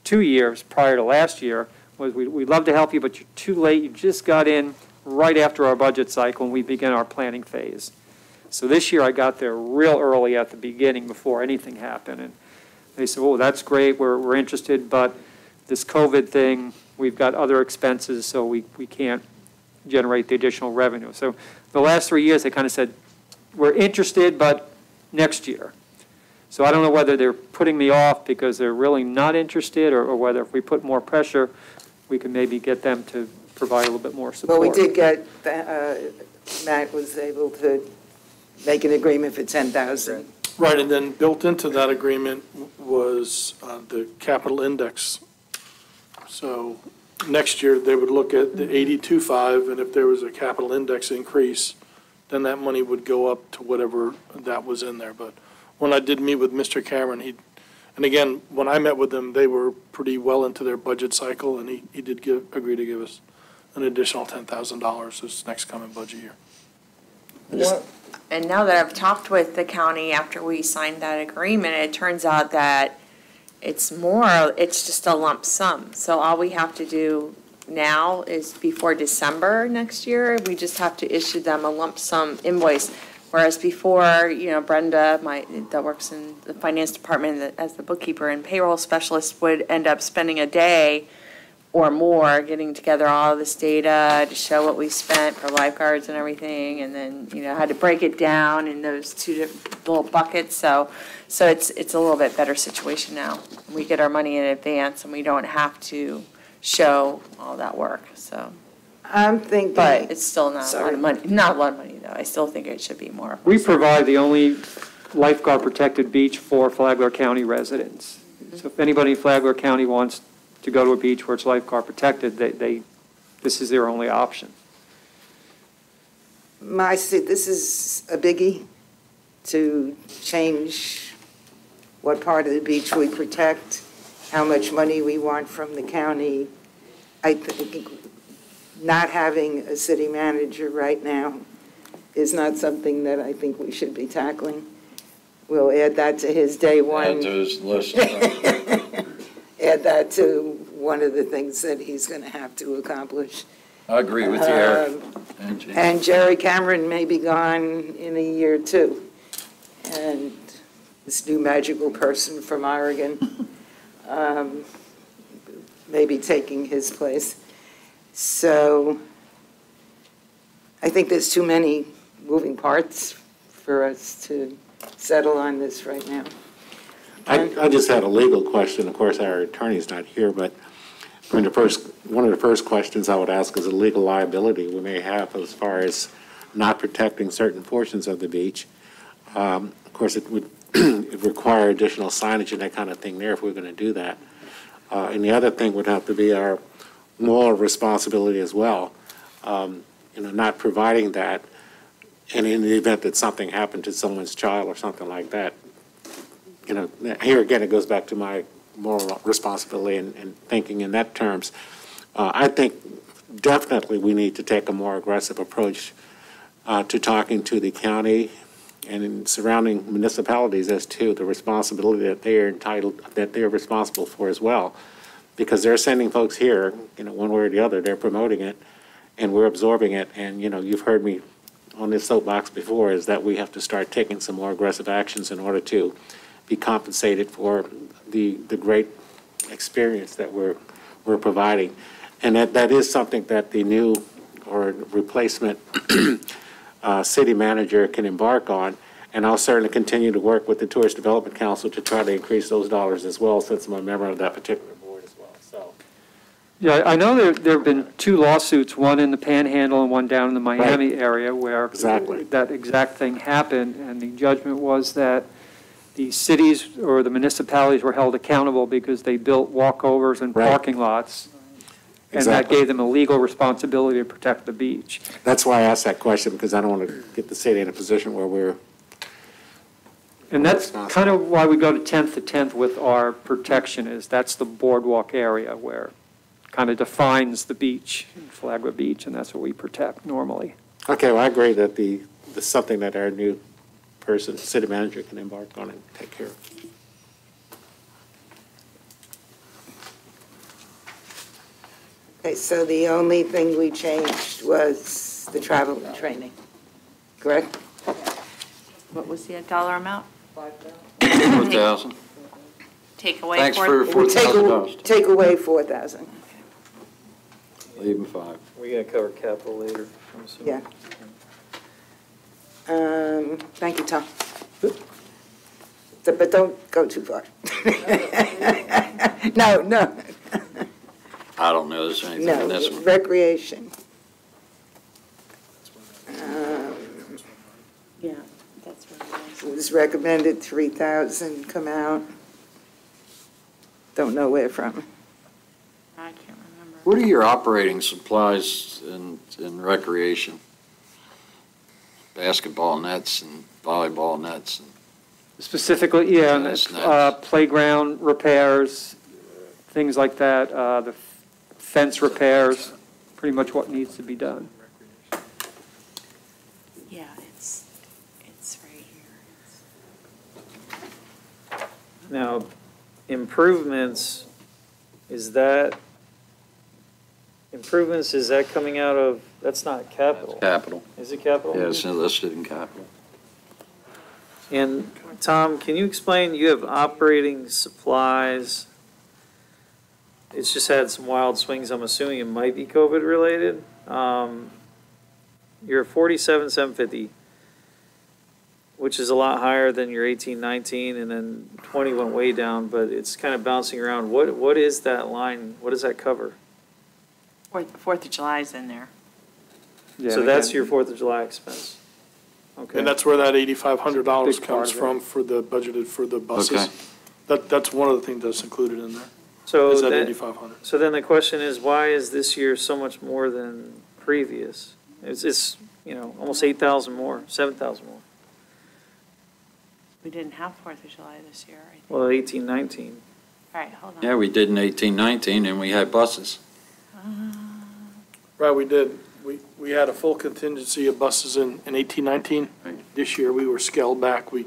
2 years prior to last year was we'd love to help you, but you're too late. You just got in right after our budget cycle and we began our planning phase. So this year I got there real early at the beginning before anything happened. And they said, oh, that's great, we're interested, but this COVID thing, we've got other expenses, so we can't generate the additional revenue. So the last 3 years they kind of said, we're interested, but next year. So I don't know whether they're putting me off because they're really not interested or whether if we put more pressure, we can maybe get them to provide a little bit more support. Well, we did get, Matt was able to make an agreement for $10,000. Right, and then built into that agreement was the capital index. So next year, they would look at the 82.5, and if there was a capital index increase, then that money would go up to whatever that was in there. But when I did meet with Mr. Cameron, and again, when I met with them, they were pretty well into their budget cycle, and he did agree to give us an additional $10,000 this next coming budget year. And now that I've talked with the county after we signed that agreement, it turns out that it's just a lump sum. So all we have to do now is before December next year. We just have to issue them a lump sum invoice. Whereas before, Brenda, that works in the finance department as the bookkeeper and payroll specialist, would end up spending a day or more getting together all of this data to show what we spent for lifeguards and everything, and then, had to break it down in those two different little buckets. So it's a little bit better situation now. We get our money in advance and we don't have to show all that work, so. I'm thinking. But it's still not a lot of money, not a lot of money though. I still think it should be more. We provide the only lifeguard-protected beach for Flagler County residents. So if anybody in Flagler County wants to go to a beach where it's lifeguard protected, this is their only option. This is a biggie to change what part of the beach we protect, how much money we want from the county. I think not having a city manager right now is not something that I think we should be tackling. We'll add that to his day one. Add to his list. Add that to one of the things that he's going to have to accomplish. I agree with you, Eric. And Jerry Cameron may be gone in a year too. And this new magical person from Oregon may be taking his place. So I think there's too many moving parts for us to settle on this right now. I just had a legal question. Of course, our attorney's not here, but one of the first questions I would ask is the legal liability we may have as far as not protecting certain portions of the beach. Of course, it would it'd require additional signage and that kind of thing there if we're going to do that. And the other thing would have to be our moral responsibility as well. Not providing that, and in the event that something happened to someone's child or something like that, here again, it goes back to my moral responsibility and thinking in that terms. I think definitely we need to take a more aggressive approach to talking to the county and in surrounding municipalities as to the responsibility that they're responsible for as well. Because they're sending folks here, one way or the other, they're promoting it, and we're absorbing it. And, you've heard me on this soapbox before, is that we have to start taking some more aggressive actions in order to be compensated for the great experience that we're providing. And that is something that the new or replacement city manager can embark on. And I'll certainly continue to work with the Tourist Development Council to try to increase those dollars as well, since I'm a member of that particular board as well. So, yeah, I know there have been two lawsuits, one in the Panhandle and one down in the Miami area, where that exact thing happened, and the judgment was that the cities or the municipalities were held accountable because they built walkovers and parking lots, and that gave them a legal responsibility to protect the beach. That's why I asked that question, because I don't want to get the city in a position where we're. And that's kind of why we go to 10th to 10th with our protection, is that's the boardwalk area where it kind of defines the beach, Flagler Beach, and that's what we protect normally. Okay, well, I agree that the something that our new person, city manager, can embark on and take care of. Okay, so the only thing we changed was the travel and training, correct? What was the dollar amount? 4,000. Take away. Thanks for $4,000. Take away 4,000. Leave them 5. We're going to cover capital later, I'm assuming. Yeah. Thank you, Tom. But don't go too far. No. I don't know if there's anything in this one. Recreation. Yeah, that's what It was recommended 3,000 come out. Don't know where from. I can't remember. What are your operating supplies in recreation? Basketball nets and volleyball nets and Specifically, playground repairs, things like that, the fence repairs, pretty much what needs to be done. Yeah, it's right here. Now, improvements, is that improvements, is that coming out of, that's not capital? Capital. Is it capital? Yeah, it's listed in capital. And Tom, can you explain, you have operating supplies. It's just had some wild swings. I'm assuming it might be COVID related. You're 47,750, which is a lot higher than your 1819, and then 20 went way down, but it's kind of bouncing around. What is that line? What does that cover? Fourth of July is in there. Yeah, So and that's again- your 4th of July expense. Okay. And that's where that $8,500 Big part comes of it. from for the budgeted for the buses. Okay. That's one of the things that's included in there, So is that that- 8,500. So then the question is, why is this year so much more than previous? It's almost 8,000 more, 7,000 more. We didn't have 4th of July this year, I think. Well, 1819. All right, hold on. Yeah, we did in 1819, and we had buses. Right, we did. We had a full contingency of buses in 1819. Right. This year, we were scaled back. We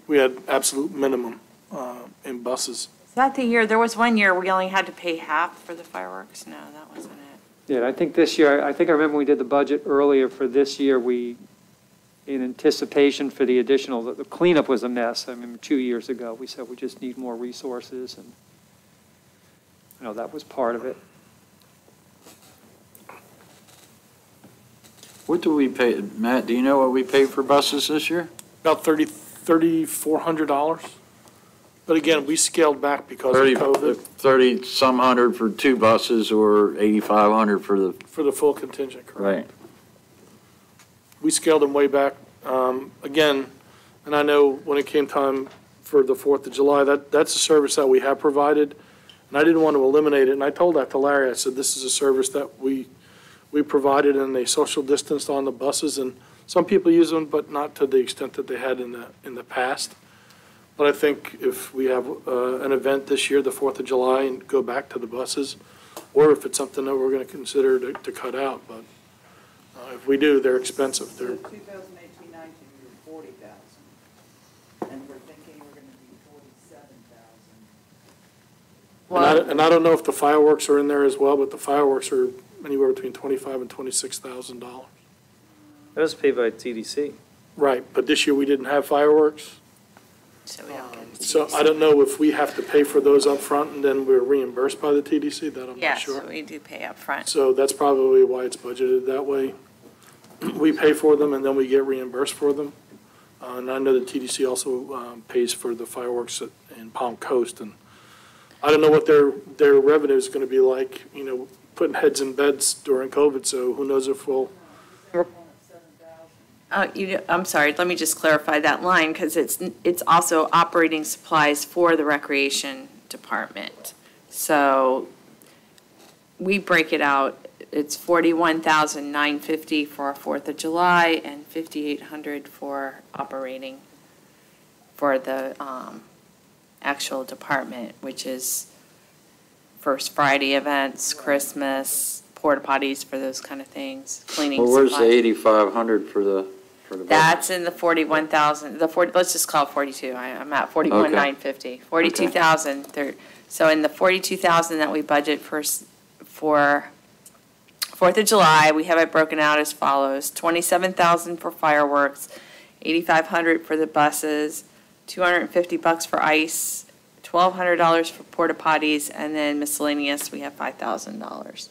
had absolute minimum in buses. Is that the year, there was one year we only had to pay half for the fireworks? No, that wasn't it. Yeah, I think this year, I remember when we did the budget earlier for this year, in anticipation for the additional, the cleanup was a mess. I mean, 2 years ago, we said we just need more resources, and, that was part of it. What do we pay, Matt, do you know what we paid for buses this year? About $3,400. But again, we scaled back because of 30, COVID 30-some hundred for 2 buses, or 8,500 for the, for the full contingent, correct? right. We scaled them way back. Again, and I know when it came time for the 4th of July, that's a service that we have provided, and I didn't want to eliminate it. And I told that to Larry. I said, this is a service that we provided, and they social distanced on the buses, and some people use them, but not to the extent that they had in the past. But I think if we have an event this year, the 4th of July, and go back to the buses, or if it's something that we're going to consider to cut out, but if we do, they're expensive. They're 2018-19, we were 40,000, and we're thinking we're going to be 47,000. And I don't know if the fireworks are in there as well, but the fireworks are anywhere between $25,000 and $26,000. That was paid by TDC. Right, but this year we didn't have fireworks. So we don't get. So I don't know if we have to pay for those up front and then we're reimbursed by the TDC, that I'm not Yes, sure. we do pay up front. So that's probably why it's budgeted that way. We pay for them and then we get reimbursed for them. And I know the TDC also pays for the fireworks in Palm Coast. And I don't know what their revenue is going to be like, putting heads in beds during COVID, so who knows if we'll. I'm sorry, let me just clarify that line, because it's also operating supplies for the recreation department. So we break it out, it's $41,950 for 4th of July and $5,800 for operating for the actual department, which is First Friday events, Christmas, porta potties for those kind of things, cleaning Well, supplies. where's the 8,500 for the buses? That's in the 41,000, let's just call it 42, I'm at 41,950, 42,000. So in the 42,000 that we budget for 4th of July, we have it broken out as follows: 27,000 for fireworks, 8,500 for the buses, $250 for ice, $1,200 for porta potties, and then miscellaneous, we have $5,000.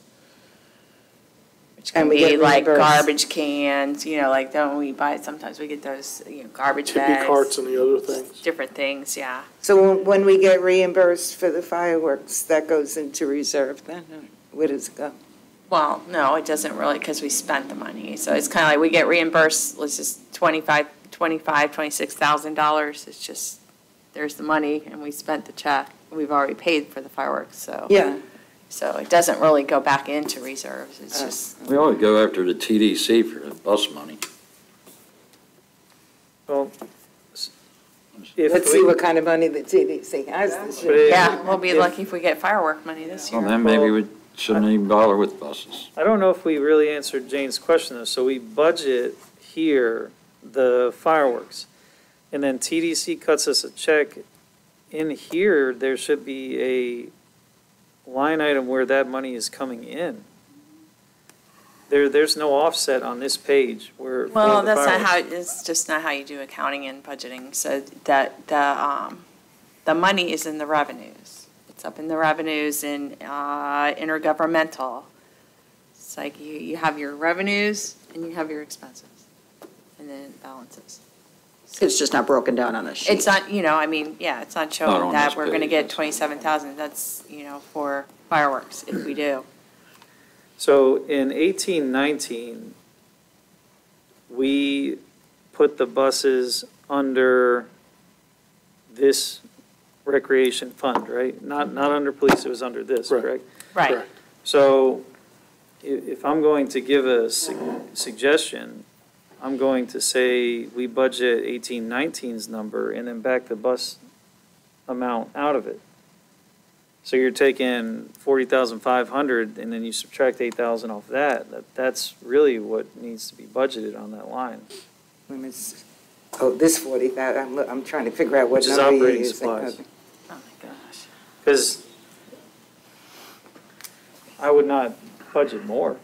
Which can And we be get like reimbursed. garbage cans, like when we buy, sometimes we get those, garbage Tippy bags. carts and the other things. Different things, yeah. So when we get reimbursed for the fireworks, that goes into reserve then? Or where does it go? Well, no, it doesn't really, because we spent the money. So it's kind of like we get reimbursed, let's just $26,000. It's just, there's the money and we spent the check. We've already paid for the fireworks, so. Yeah. So it doesn't really go back into reserves. It's just, We always go after the TDC for the bus money. Well, Let's see what kind of money the TDC has this year. yeah, we'll be lucky if we get firework money this year. Well, then maybe we shouldn't even bother with buses. I don't know if we really answered Jane's question though. So we budget here the fireworks, and then TDC cuts us a check. In here, there should be a line item where that money is coming in. there's no offset on this page where. for Well, the that's not fireworks. how, it's just not how you do accounting and budgeting, so that, the money is in the revenues. It's up in the revenues in, intergovernmental. It's like you have your revenues and you have your expenses, and then it balances. It's just not broken down on this sheet. It's not, I mean, yeah, it's not Not showing on that this we're gonna page, get that's- 27,000, that's, for fireworks, if we do. So in 1819, we put the buses under this recreation fund, right? Not under police, it was under this, Right. correct? Right. Correct. So if I'm going to give a suggestion, I'm going to say we budget 1819's number and then back the bus amount out of it. So you're taking 40,500 and then you subtract 8,000 off that's really what needs to be budgeted on that line. This 40,000, I'm trying to figure out what Which is number you're operating using. supplies. Okay. Oh, my gosh. Because I would not budget more.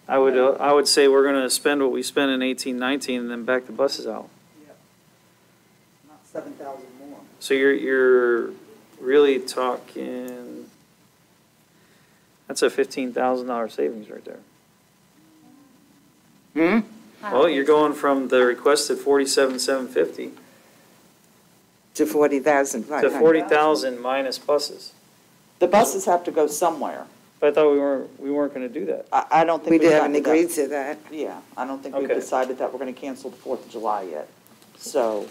I would say we're gonna spend what we spent in 1819 and then back the buses out. Not 7,000 more. So you're really talking, that's a $15,000 savings right there. Well, you're going from the requested 47,750 To 40,500. to 40,000 minus buses. The buses have to go somewhere. But I thought we weren't gonna do that. I don't think We we've haven't gotten to agreed that. to that. Yeah, I don't think we've Okay. decided that we're going to cancel the 4th of July yet. So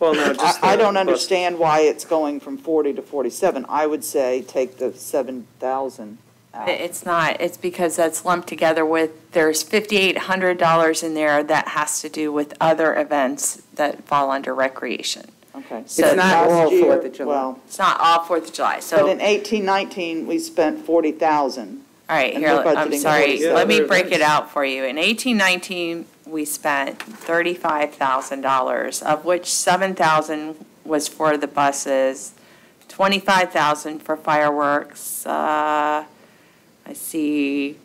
Well, no, just I the don't bus- understand why it's going from 40 to 47. I would say take the 7,000 out. It's not, it's because that's lumped together with, there's $5,800 in there that has to do with other events that fall under recreation. Okay. So It's not all Last year, 4th of July. Well, It's not all 4th of July, so. but in 1819, we spent 40,000. All right, And here, we're I'm budgeting sorry, 47. let me Yeah, break it events. out for you. In 1819, we spent $35,000, of which 7,000 was for the buses, 25,000 for fireworks, I see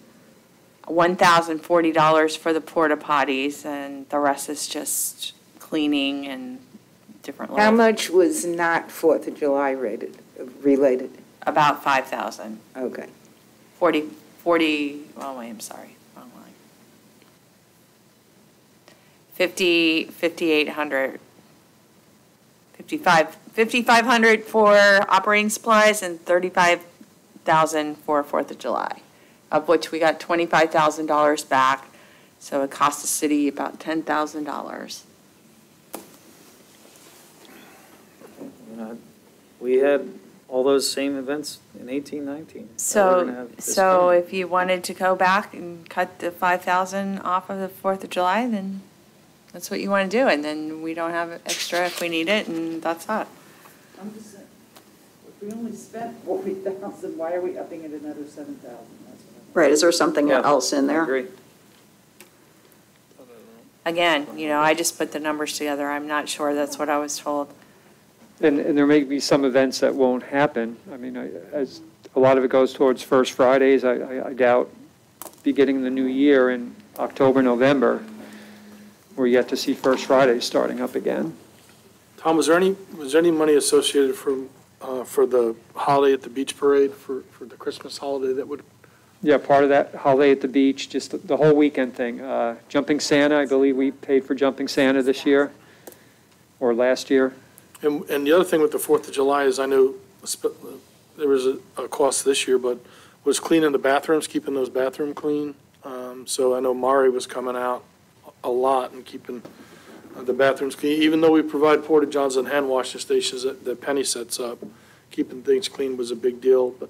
$1,040 for the porta potties, and the rest is just cleaning and different How little, much was not 4th of July related? about 5,000. Okay. 40, oh wait, I'm sorry, wrong line. 5,800, 5,500 for operating supplies and 35,000 for 4th of July, of which we got $25,000 back, so it cost the city about $10,000. We had all those same events in 1819. So if you wanted to go back and cut the 5,000 off of the 4th of July, then that's what you want to do, and then we don't have extra if we need it, and that's that. I'm just saying, if we only spent 40,000, why are we upping it another 7,000? Right, is there something Yeah, else in I there? agree. Again, I just put the numbers together, I'm not sure that's what I was told. And there may be some events that won't happen. I mean, as a lot of it goes towards First Fridays, I doubt beginning of the new year in October, November, we're yet to see First Fridays starting up again. Tom, was there any money associated for the holiday at the beach parade, for the Christmas holiday that would? Yeah, part of that holiday at the beach, just the whole weekend thing. Jumping Santa, I believe we paid for Jumping Santa this year, or last year. And the other thing with the 4th of July is I know there was a cost this year, but was cleaning the bathrooms, keeping those bathrooms clean. So I know Mari was coming out a lot and keeping the bathrooms clean. Even though we provide porta johns and hand washing stations that Penny sets up, keeping things clean was a big deal. But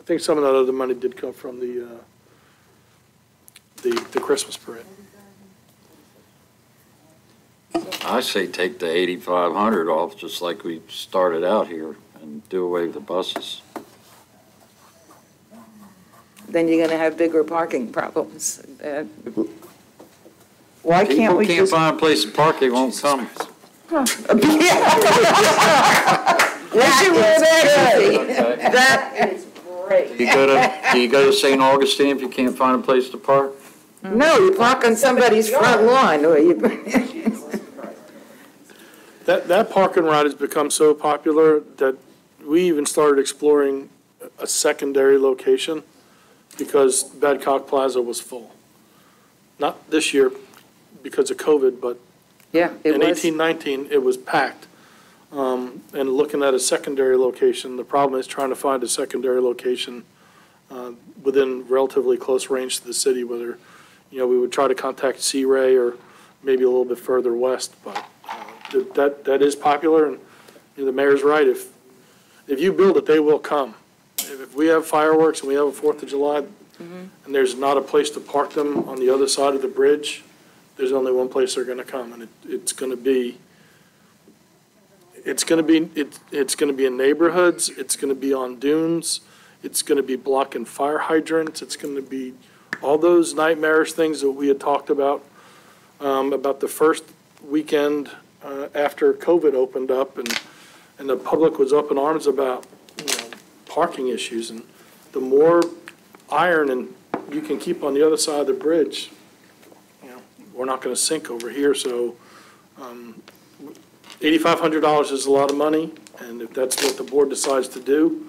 I think some of that other money did come from the Christmas parade. I say take the 8,500 off, just like we started out here, and do away with the buses. Then you're going to have bigger parking problems. Why can't we People can't just? find a place to park, they won't come. What's your That is great. Do you go to St. Augustine if you can't find a place to park? No, you park on somebody's front lawn, or you. That park and ride has become so popular that we even started exploring a secondary location because Badcock Plaza was full. Not this year because of COVID, but Yeah, it in was. 1819, it was packed. And looking at a secondary location, the problem is trying to find a secondary location within relatively close range to the city, whether, we would try to contact Sea Ray or maybe a little bit further west, but that is popular, and the mayor's right. If you build it, they will come. If we have fireworks and we have a 4th of July, and there's not a place to park them on the other side of the bridge, there's only one place they're gonna come, and it's gonna be in neighborhoods, it's gonna be on dunes, it's gonna be blocking fire hydrants, it's gonna be all those nightmarish things that we had talked about the first weekend after COVID opened up, and the public was up in arms about, parking issues, and the more iron and you can keep on the other side of the bridge, we're not gonna sink over here, so $8,500 is a lot of money, and if that's what the board decides to do,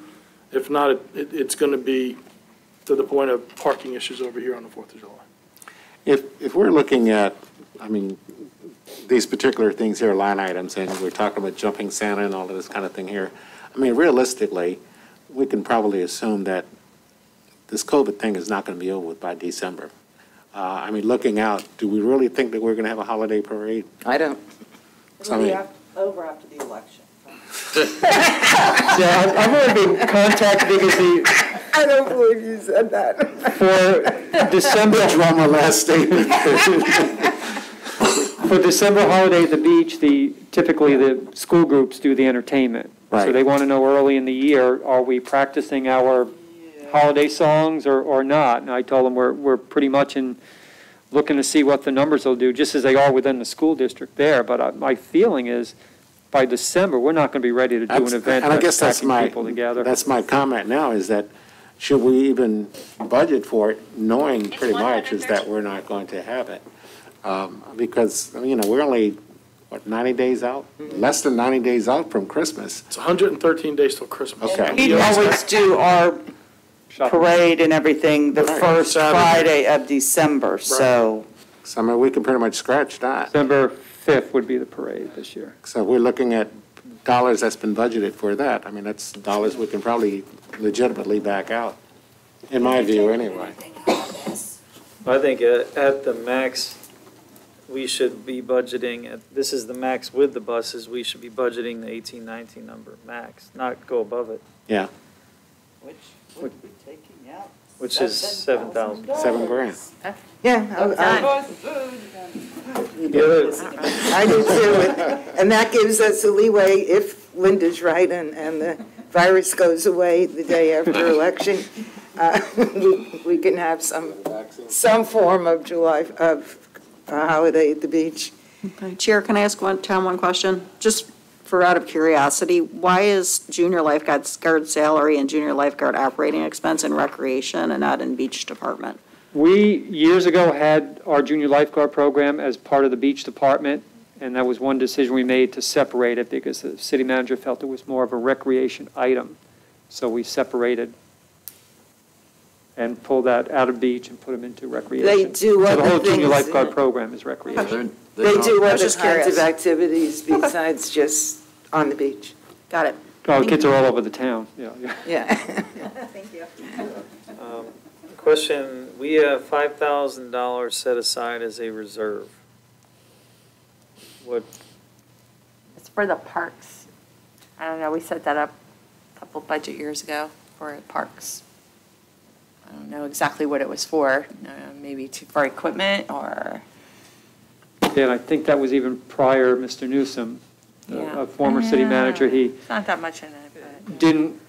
if not, it's gonna be to the point of parking issues over here on the 4th of July. If we're looking at, these particular things here, line items, and we're talking about jumping Santa and all of this kind of thing here, realistically, we can probably assume that this COVID thing is not going to be over with by December. Looking out, do we really think that we're going to have a holiday parade? I don't. It'll be over after the election. Yeah, I've already been contacted because I don't believe you said that. for December. Drama last statement. For December holiday at the beach, typically the school groups do the entertainment. Right. So they want to know early in the year, are we practicing our holiday songs or not? And I told them we're pretty much looking to see what the numbers will do, just as they are within the school district there. But my feeling is, by December, we're not going to be ready to do an event And I guess that's packing people together. That's my comment now, is that should we even budget for it, knowing pretty much is that we're not going to have it? Because, we're only, 90 days out? Less than 90 days out from Christmas. It's 113 days till Christmas. Okay. We always do our parade and everything the first Friday of December, so. So, we can pretty much scratch that. December 5th would be the parade this year. So we're looking at dollars that's been budgeted for that. That's dollars we can probably legitimately back out, in my view, anyway. I think at the max, we should be budgeting, this is the max with the buses, we should be budgeting the 18-19 number, max, not go above it. Yeah. Which would be taking out. Which is 7,000. $7,000. Yeah, I do too, and that gives us a leeway if Linda's right and the virus goes away the day after election. We can have some form of holiday at the beach. Okay. Chair, can I ask one question? Just for out of curiosity, why is junior lifeguard salary and junior lifeguard operating expense in recreation and not in beach department? We, years ago, had our junior lifeguard program as part of the beach department, and that was one decision we made to separate it because the city manager felt it was more of a recreation item. So we separated and pulled that out of beach and put them into recreation. They do So other the whole junior things, lifeguard program is recreation. They do other just kinds curious. of activities besides just on the beach. Got it. Oh, kids are all over the town, yeah. Yeah. Thank you. Question, we have $5,000 set aside as a reserve. What, It's for the parks. I don't know, we set that up a couple budget years ago for parks. I don't know exactly what it was for, maybe for equipment or. Yeah, and I think that was even prior, Mr. Newsom, Yeah. a former city manager, It's not that much in it, but. didn't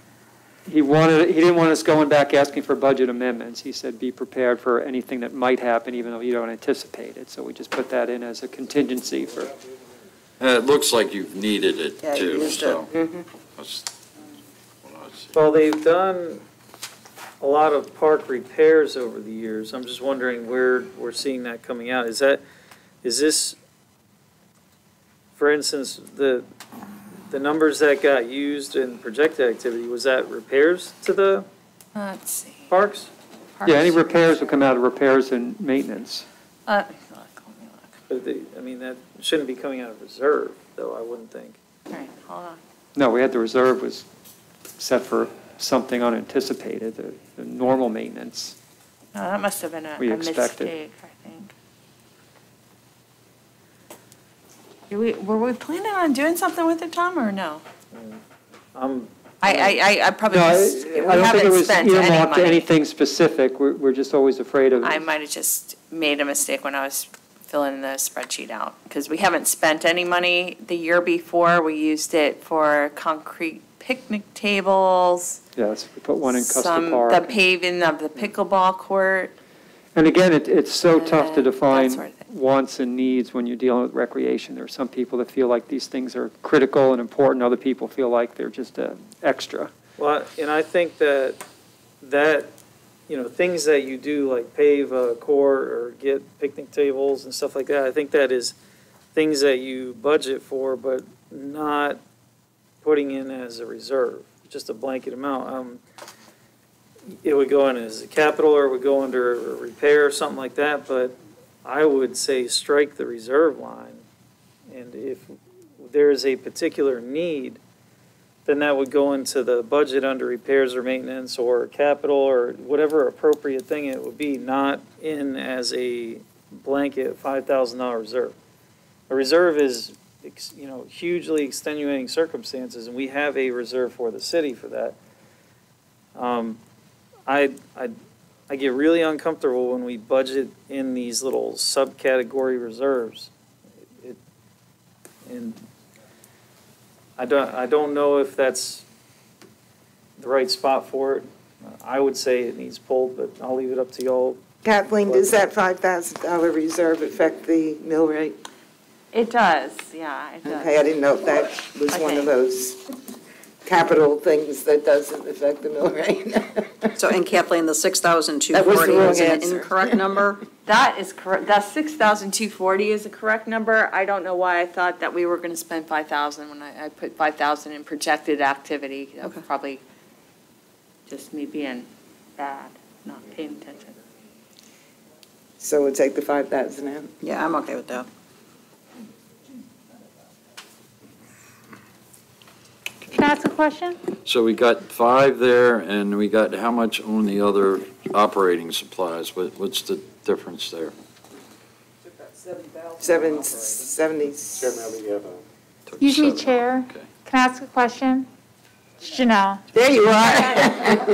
want us going back asking for budget amendments. He said, be prepared for anything that might happen, even though you don't anticipate it. So we just put that in as a contingency for. And it looks like you've needed it Yeah, you too, used so. it. That's what I see. well, they've done a lot of park repairs over the years. I'm just wondering where we're seeing that coming out. Is this, for instance, the numbers that got used in projected activity, was that repairs to the Let's see. parks? Yeah, any repairs will come out of repairs and maintenance. But that shouldn't be coming out of reserve, though, I wouldn't think. All right, hold on. No, we had the reserve was set for something unanticipated, the normal maintenance. No, that must have been a We expected. mistake, I think. Were we planning on doing something with it, Tom, or no? I probably, No, just- I we don't think it haven't was spent any earmarked to money. anything specific. We're just always afraid of. I might have just made a mistake when I was filling the spreadsheet out, because we haven't spent any money. The year before, we used it for concrete picnic tables. Yes, we put one in Custer The Park. paving of the pickleball court. And again, it's so tough to that define sort of thing. wants and needs when you're dealing with recreation. There are some people that feel like these things are critical and important. Other people feel like they're just extra. Well, and I think that, things that you do, like pave a court or get picnic tables and stuff like that, I think that is things that you budget for, but not putting in as a reserve, just a blanket amount. It would go in as a capital, or it would go under a repair or something like that, but I would say strike the reserve line. And if there is a particular need, then that would go into the budget under repairs or maintenance or capital or whatever appropriate thing it would be, not in as a blanket $5,000 reserve. A reserve is, hugely extenuating circumstances, and we have a reserve for the city for that. I get really uncomfortable when we budget in these little subcategory reserves. And I don't know if that's the right spot for it. I would say it needs pulled, but I'll leave it up to y'all. Kathleen, does that $5,000 reserve affect the mill rate? It does, yeah, it does. Okay, I didn't know if that was one Okay. of those capital things that doesn't affect the mill rate. So, and Kathleen, the That was the 6,240 wrong is an answer. incorrect number? That is correct, that 6,240 is a correct number. I don't know why I thought that we were gonna spend 5,000 when I put 5,000 in projected activity. That was probably just me being bad, not paying attention. So we'll take the 5,000 out? Yeah, I'm okay with that. Can I ask a question? So we got 5 there, and we got how much on the other operating supplies? What's the difference there? 770. Excuse me, Chair. Okay. Can I ask a question? Janelle. There you are.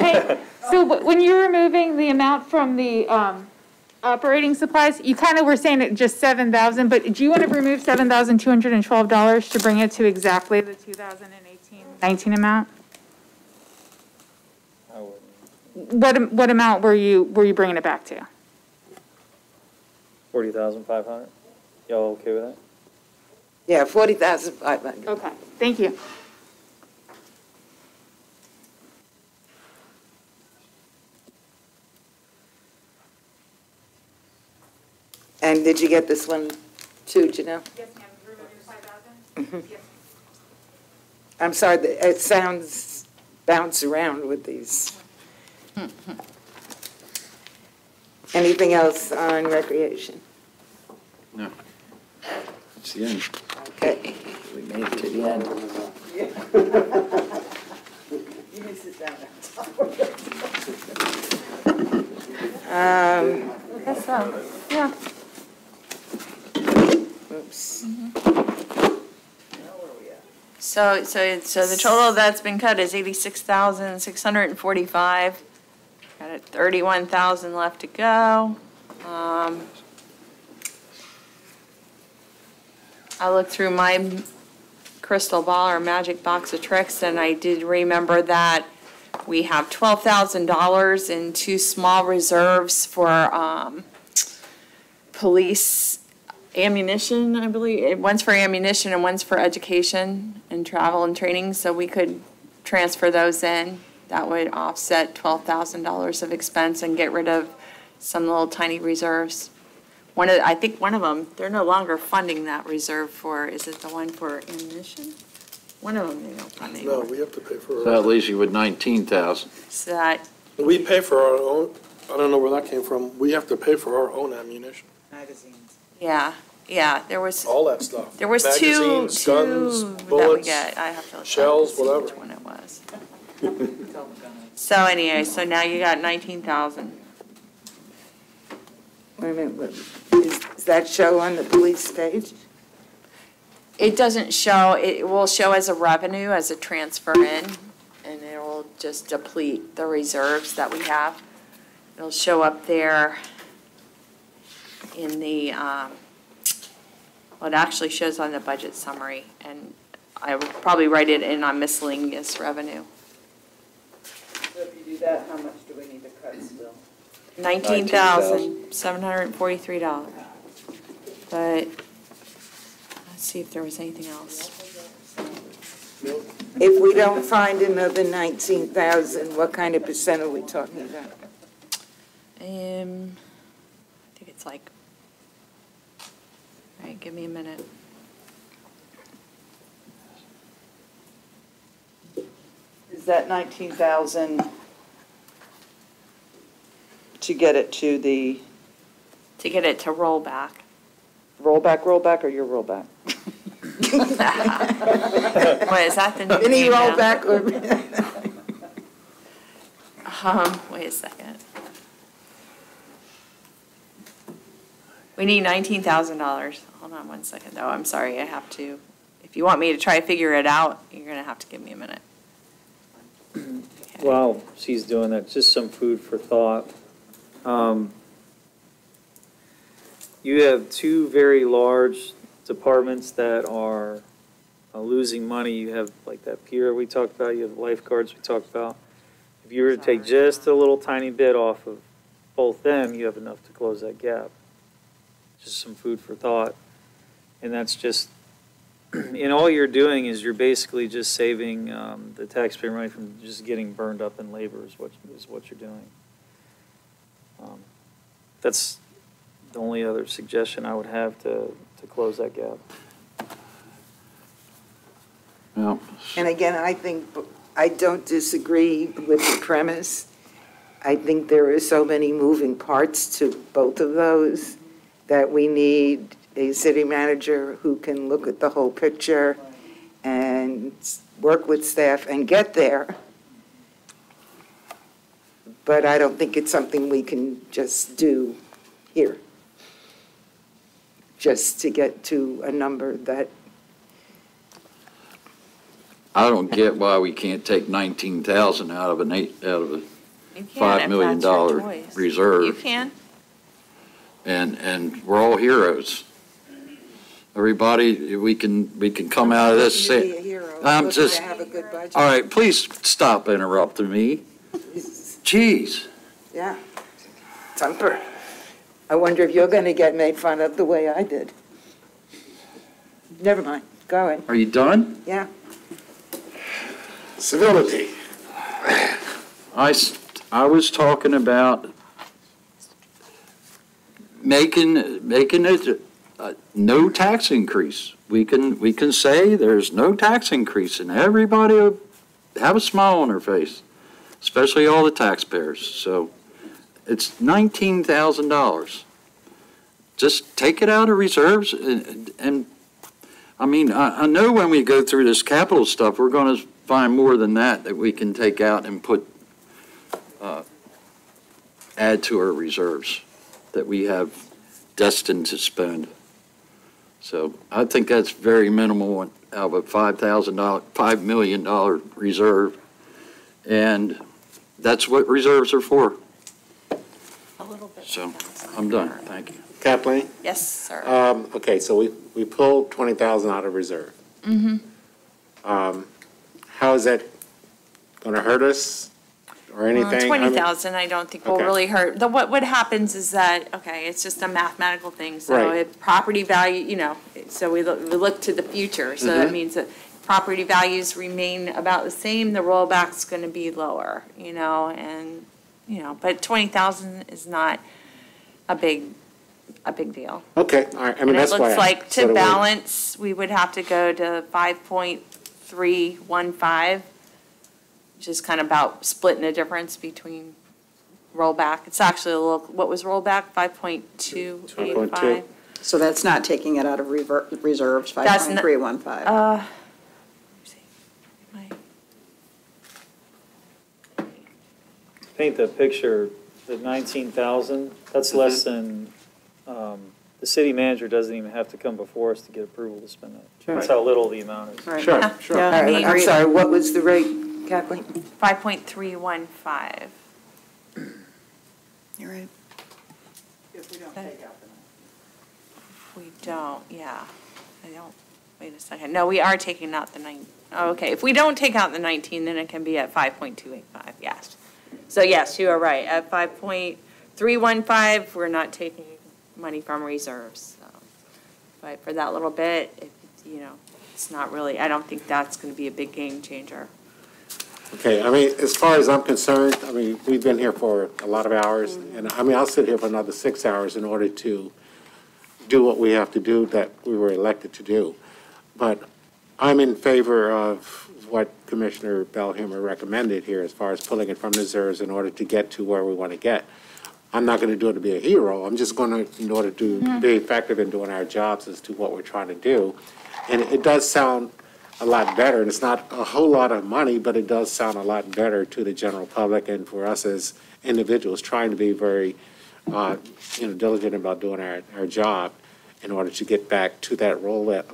Hey, so when you were removing the amount from the operating supplies, you kind of were saying it just 7,000, but do you want to remove $7,212 to bring it to exactly the 2018-19 amount? I wouldn't. What amount were you bringing it back to? 40,500. Y'all okay with that? Yeah, 40,500. Okay, thank you. And did you get this one too, Janelle? Yes, ma'am. Remove 5,000? Yes. I'm sorry, it sounds bounce around with these. Anything else on recreation? No. It's the end. Okay. We made it to the end. You may sit down I guess so, yeah. Oops. So the total that's been cut is 86,645. Got 31,000 left to go. I looked through my crystal ball or magic box of tricks, and I did remember that we have $12,000 in 2 small reserves for police ammunition, I believe. One's for ammunition and one's for education and travel and training, so we could transfer those in. That would offset $12,000 of expense and get rid of some little tiny reserves. I think one of them, they're no longer funding that reserve for, is it the one for ammunition? One of them they don't fund No, anymore. we have to pay for So that leaves you with 19,000. So that, We pay for our own, I don't know where that came from. We have to pay for our own ammunition, Magazines. yeah, there was, all that stuff. there was Magazines, guns, that we bullets, get. I have to look shells, back and see whatever. which one it was. So anyway, so now you got 19,000. Wait a minute, does that show on the police page? It doesn't show, it will show as a revenue, as a transfer in, and it will just deplete the reserves that we have. It'll show up there in the, well, it actually shows on the budget summary, and I will probably write it in on miscellaneous revenue. So if you do that, how much do we need to cut still? $19,743. But, let's see if there was anything else. If we don't find another 19,000, what kind of percent are we talking about? I think it's like, all right, give me a minute. Is that 19,000 to get it to the To get it to roll back. rollback, or your rollback? What, is that the new Any name now? rollback or? Wait a second. We need $19,000. Hold on one second, though. I'm sorry, I have to. If you want me to try to figure it out, you're gonna have to give me a minute. While she's doing that, just some food for thought. You have two very large departments that are losing money. You have like that pier we talked about, you have lifeguards we talked about. If you were to take just a little tiny bit off of both them, you have enough to close that gap. Just some food for thought. And that's just, and all you're doing is you're basically just saving the taxpayer money from just getting burned up in labor is what you're doing. That's the only other suggestion I would have to close that gap. Yeah. And again, I don't disagree with the premise. I think there are so many moving parts to both of those that we need a city manager who can look at the whole picture and work with staff and get there. But I don't think it's something we can just do here, just to get to a number that. I don't get why we can't take 19,000 out of a You can $5 if million that's your choice. reserve. You can. And we're all heroes. Everybody, we can come out of this. To be a hero, I'm looking just, to have a good budget. all right, please stop interrupting me. Jeez. Yeah, temper. I wonder if you're going to get made fun of the way I did. Never mind, go ahead. Are you done? Yeah. Civility. I was talking about making it no tax increase. We can say there's no tax increase, and everybody will have a smile on their face, especially all the taxpayers. So it's $19,000. Just take it out of reserves, and I mean, I know when we go through this capital stuff, we're going to find more than that we can take out and put, add to our reserves that we have destined to spend. So I think that's very minimal out of a $5 million reserve. And that's what reserves are for. A little bit. So I'm done. Thank you. Kathleen? Yes, sir. Okay, so we pulled 20,000 out of reserve. Mm-hmm. How is that going to hurt us or anything? 20,000, I don't think will Okay. really hurt. What happens is that, okay, it's just a mathematical thing. So Right. if property value, so we look to the future. So that Mhm. means that property values remain about the same, the rollback's gonna be lower, and, but 20,000 is not a big deal. Okay, all right, I mean, that's why. And it looks like sort to of balance, we would have to go to 5.315, which is kind of about splitting the difference between rollback. It's actually a little, what was rollback, 5.285? So that's not taking it out of reserves, That's not- 5.315. Paint the picture, the 19,000, that's less than, the city manager doesn't even have to come before us to get approval to spend that. Sure. That's how little the amount is. Right. Sure, Yeah. sure. Yeah. All right, I'm sorry, what was the rate, Kathleen? 5.315. You're right. If we don't take out the We don't, yeah. I don't, wait a second. No, we are taking out the okay. If we don't take out the 19, then it can be at 5.285, yes. So yes, you are right. At 5.315, we're not taking money from reserves. So. But for that little bit, it's not really, I don't think that's going to be a big game changer. Okay, I mean, as far as I'm concerned, I mean, we've been here for a lot of hours, and I mean, I'll sit here for another 6 hours in order to do what we have to do that we were elected to do. But I'm in favor of what Commissioner Bellhammer recommended here as far as pulling it from reserves in order to get to where we want to get. I'm not going to do it to be a hero. I'm just going to, in order to be effective in doing our jobs as to what we're trying to do. And it does sound a lot better, and it's not a whole lot of money, but it does sound a lot better to the general public and for us as individuals trying to be very, diligent about doing our job in order to get back to that rollback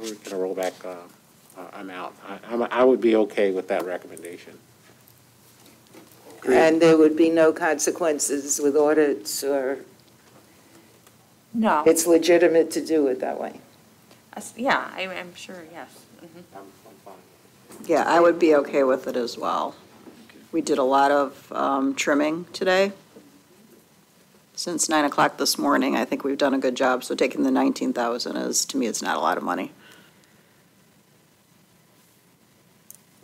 amount. I would be okay with that recommendation. And there would be no consequences with audits, or No. it's legitimate to do it that way? Yeah, I'm sure, yes. Mhm. Yeah, I would be okay with it as well. We did a lot of trimming today. Since 9 o'clock this morning, I think we've done a good job, so taking the 19,000 is, to me, it's not a lot of money.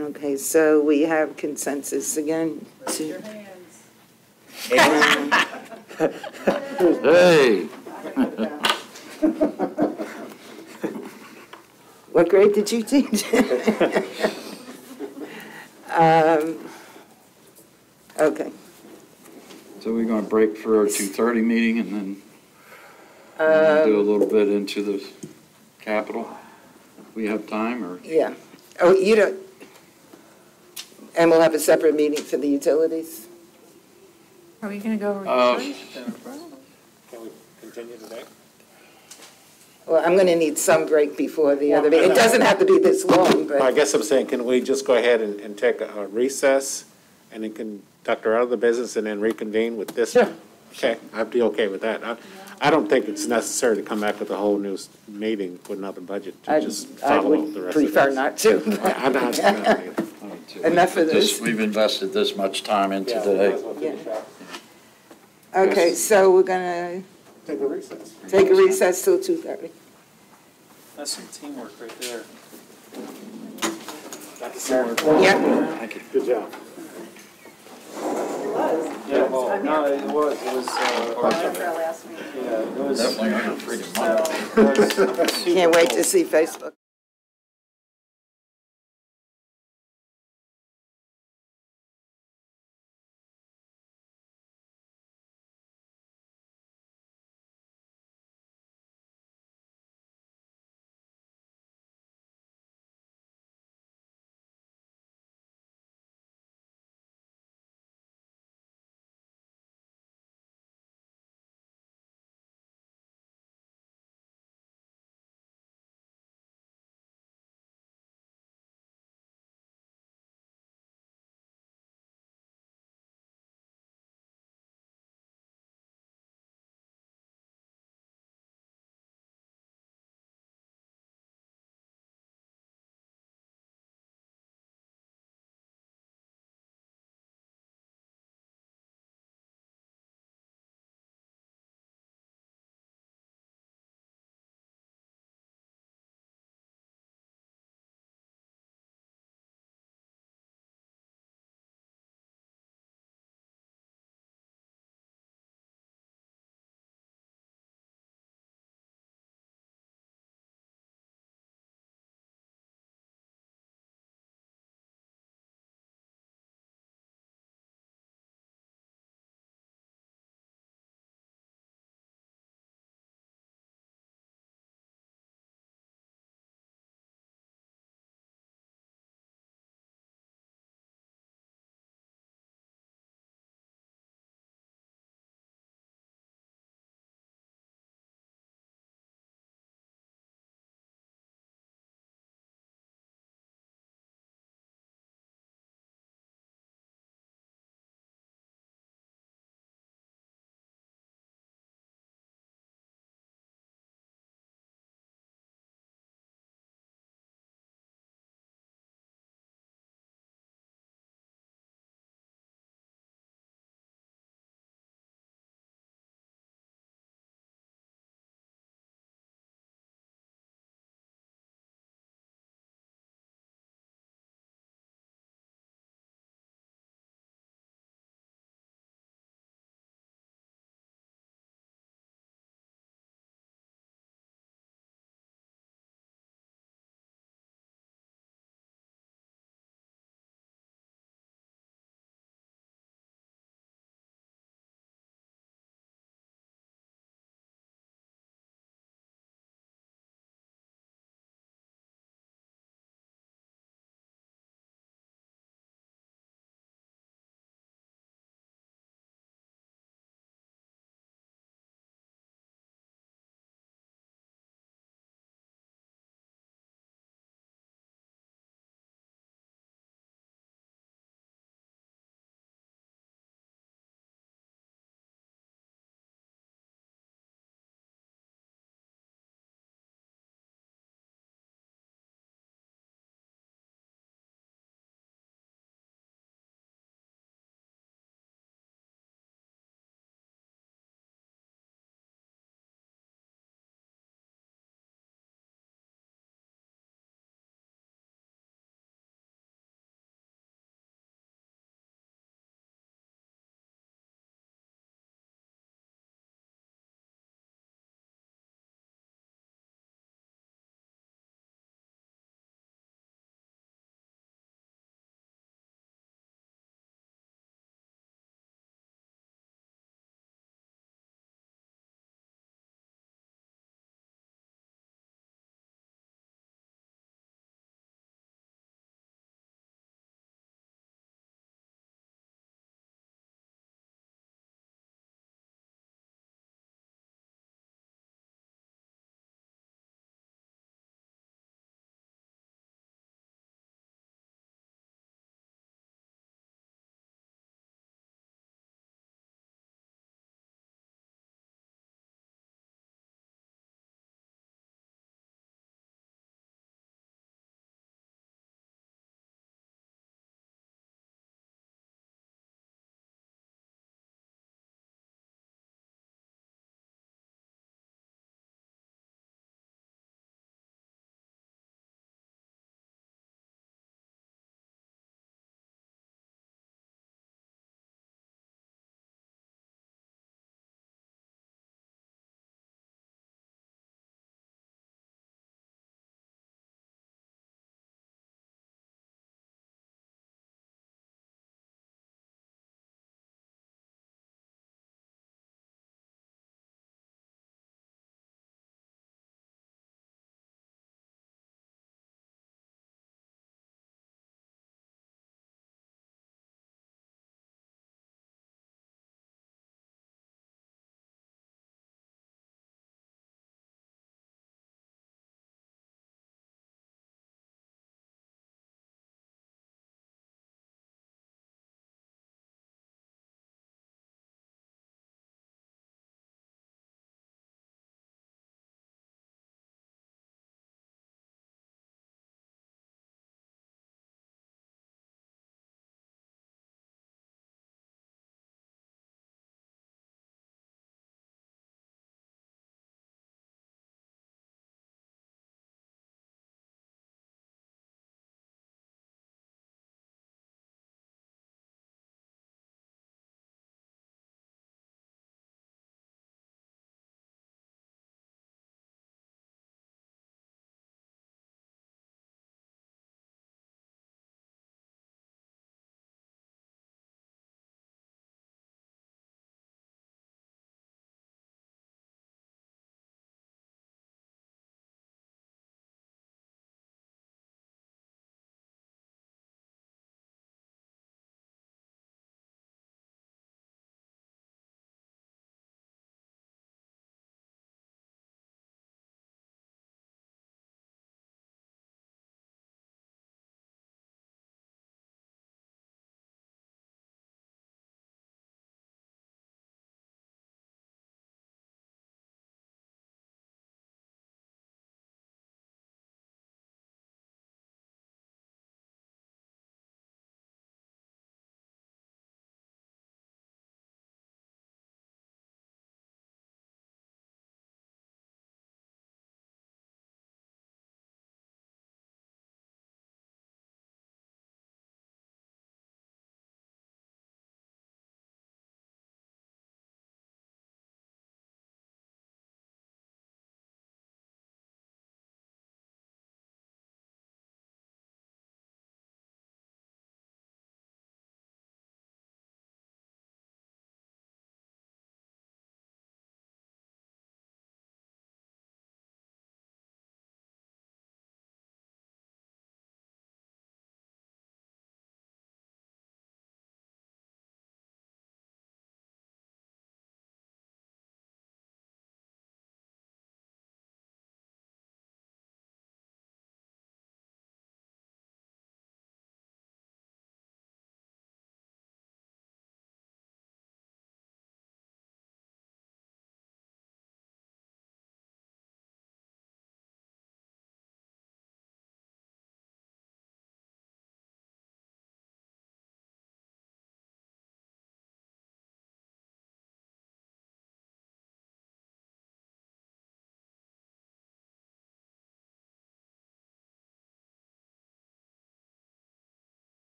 Okay, so we have consensus again to. Hey. What grade did you teach? Okay. So we're going to break for our 2:30 meeting and then do a little bit into the Capitol? If we have time, or? Yeah. Oh, you don't, and we'll have a separate meeting for the utilities? Are we going to go over Can we continue today? Well, I'm going to need some break before the other meeting. It doesn't have to be this long, I but, guess I'm saying, can we just go ahead and take a recess and then conduct our other business and then reconvene with this? Sure. Okay, I'd be okay with that. I don't think it's necessary to come back with a whole new meeting with another budget I to just I follow the would rest of prefer this. not to. I'm not. Enough of this. We've invested this much time into today. Okay, so we're going to Take a recess. take a recess till 2:30. That's some teamwork right there. Yeah. Thank you. Good job. Yeah, well, no, it was, yeah, it was. Definitely under freedom. Can't wait to see Facebook.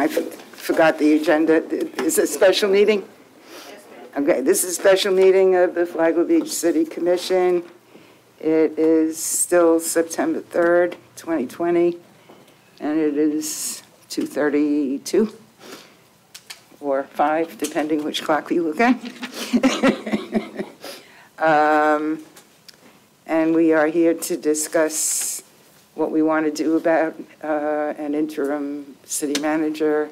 I forgot the agenda. Is it a special meeting? Okay, this is a special meeting of the Flagler Beach City Commission. It is still September 3rd, 2020, and it is 2:32 or 5, depending which clock you look at. And we are here to discuss what we want to do about an interim city manager.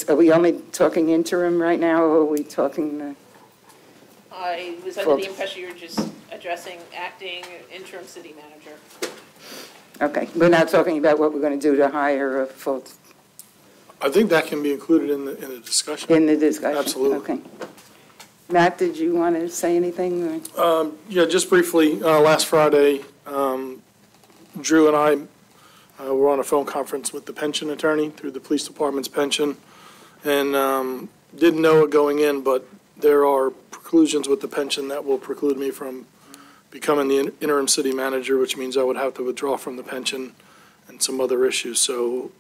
Are we only talking interim right now, or are we talking? I was under the impression you were just addressing acting interim city manager. Okay, we're not talking about what we're going to do to hire a full. I think that can be included in the discussion. In the discussion? Absolutely. Okay. Matt, did you want to say anything? Yeah, just briefly, last Friday, Drew and I were on a phone conference with the pension attorney through the police department's pension, and didn't know it going in, but there are preclusions with the pension that will preclude me from becoming the interim city manager, which means I would have to withdraw from the pension and some other issues. So,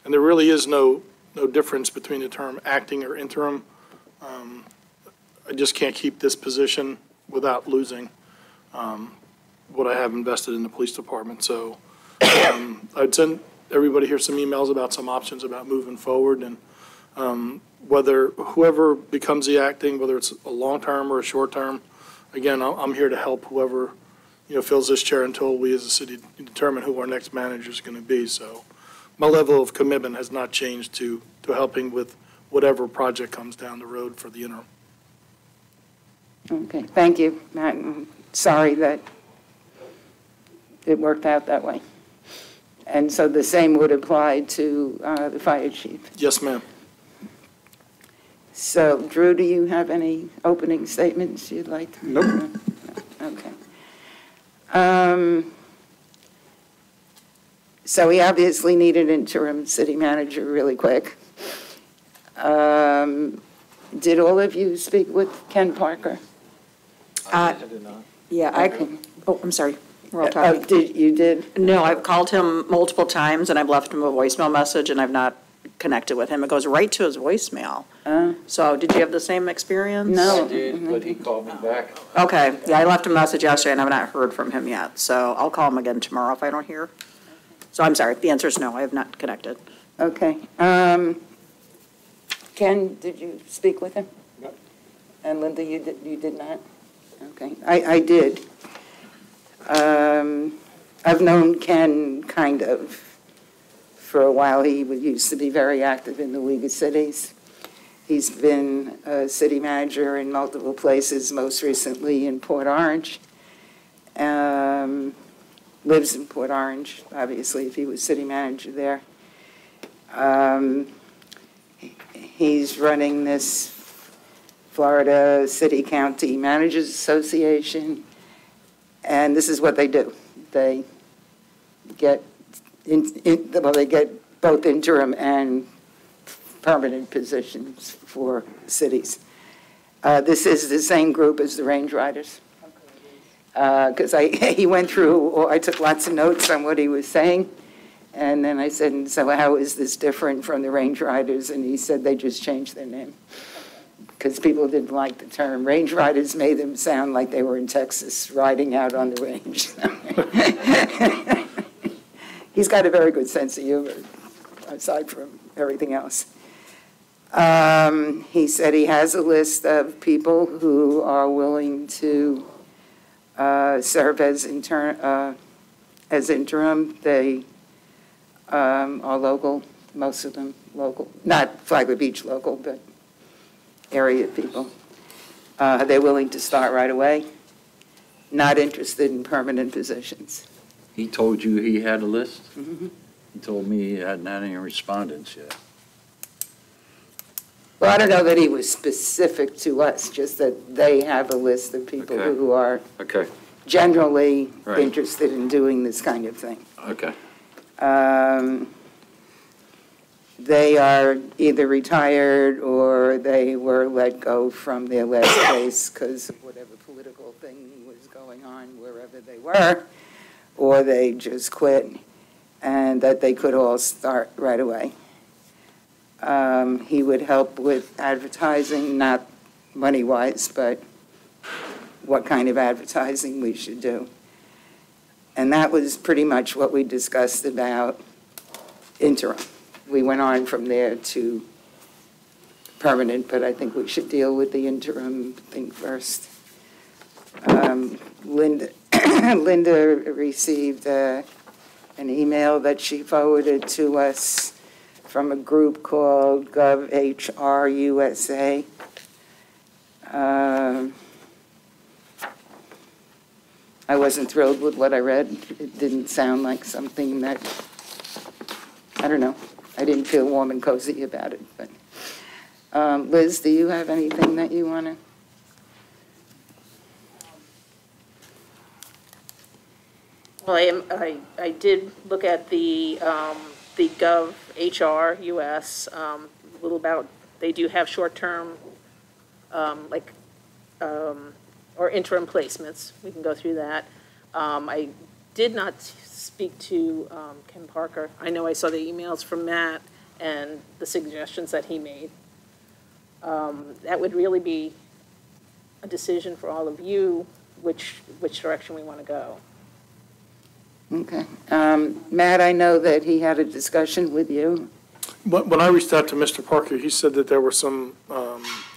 and there really is no difference between the term acting or interim. I just can't keep this position without losing what I have invested in the police department. So I'd send everybody here some emails about some options about moving forward, and whether whoever becomes the acting, whether it's a long-term or a short-term, again, I'm here to help whoever, fills this chair until we as a city determine who our next manager is going to be. So my level of commitment has not changed to helping with whatever project comes down the road for the interim. Okay, thank you, Matt. I'm sorry that it worked out that way. And so the same would apply to the fire chief. Yes, ma'am. So, Drew, do you have any opening statements you'd like to? Nope. Okay. So we obviously need an interim city manager really quick. Did all of you speak with Ken Parker? Yeah, I'm sorry. We're all Oh, talking. you did? No, I've called him multiple times, and I've left him a voicemail message, and I've not connected with him. It goes right to his voicemail. So did you have the same experience? No. I did, but he called me back. Okay, yeah, I left him a message yesterday, and I've not heard from him yet, so I'll call him again tomorrow if I don't hear. So I'm sorry, the answer is no, I have not connected. Okay. Ken, did you speak with him? No. And Linda, you did not? Okay, I did. I've known Ken kind of for a while. He used to be very active in the League of Cities. He's been a city manager in multiple places, most recently in Port Orange. Lives in Port Orange, obviously, if he was city manager there. He's running this Florida City County Managers Association, and this is what they do. They get they get both interim and permanent positions for cities. This is the same group as the Range Riders. Because he went through, I took lots of notes on what he was saying, and then I said, so how is this different from the Range Riders? And he said they just changed their name because people didn't like the term. Range Riders made them sound like they were in Texas riding out on the range. He's got a very good sense of humor, aside from everything else. He said he has a list of people who are willing to serve as interim. They are local, most of them local, not Flagler Beach local, but area people. They're willing to start right away, not interested in permanent positions. He told you he had a list? Mm-hmm. He told me he hadn't had any respondents yet. Well, I don't know that he was specific to us, just that they have a list of people Okay. who are Okay, generally Right. interested in doing this kind of thing. okay. They are either retired or they were let go from their last place because of whatever political thing was going on wherever they were, or they just quit. and that they could all start right away. He would help with advertising, not money-wise, but what kind of advertising we should do. And that was pretty much what we discussed about interim. We went on from there to permanent, but I think we should deal with the interim thing first. Linda received an email that she forwarded to us from a group called GovHR USA. I wasn't thrilled with what I read. It didn't sound like something that, I don't know, I didn't feel warm and cozy about it. But Liz, do you have anything that you want to? Well, I did look at the Gov HR US, a little about, they do have short-term, or interim placements. We can go through that. I did not speak to Ken Parker. I know I saw the emails from Matt and the suggestions that he made. That would really be a decision for all of you, which direction we want to go. Okay. Matt, I know that he had a discussion with you. When I reached out to Mr. Parker, he said that there were some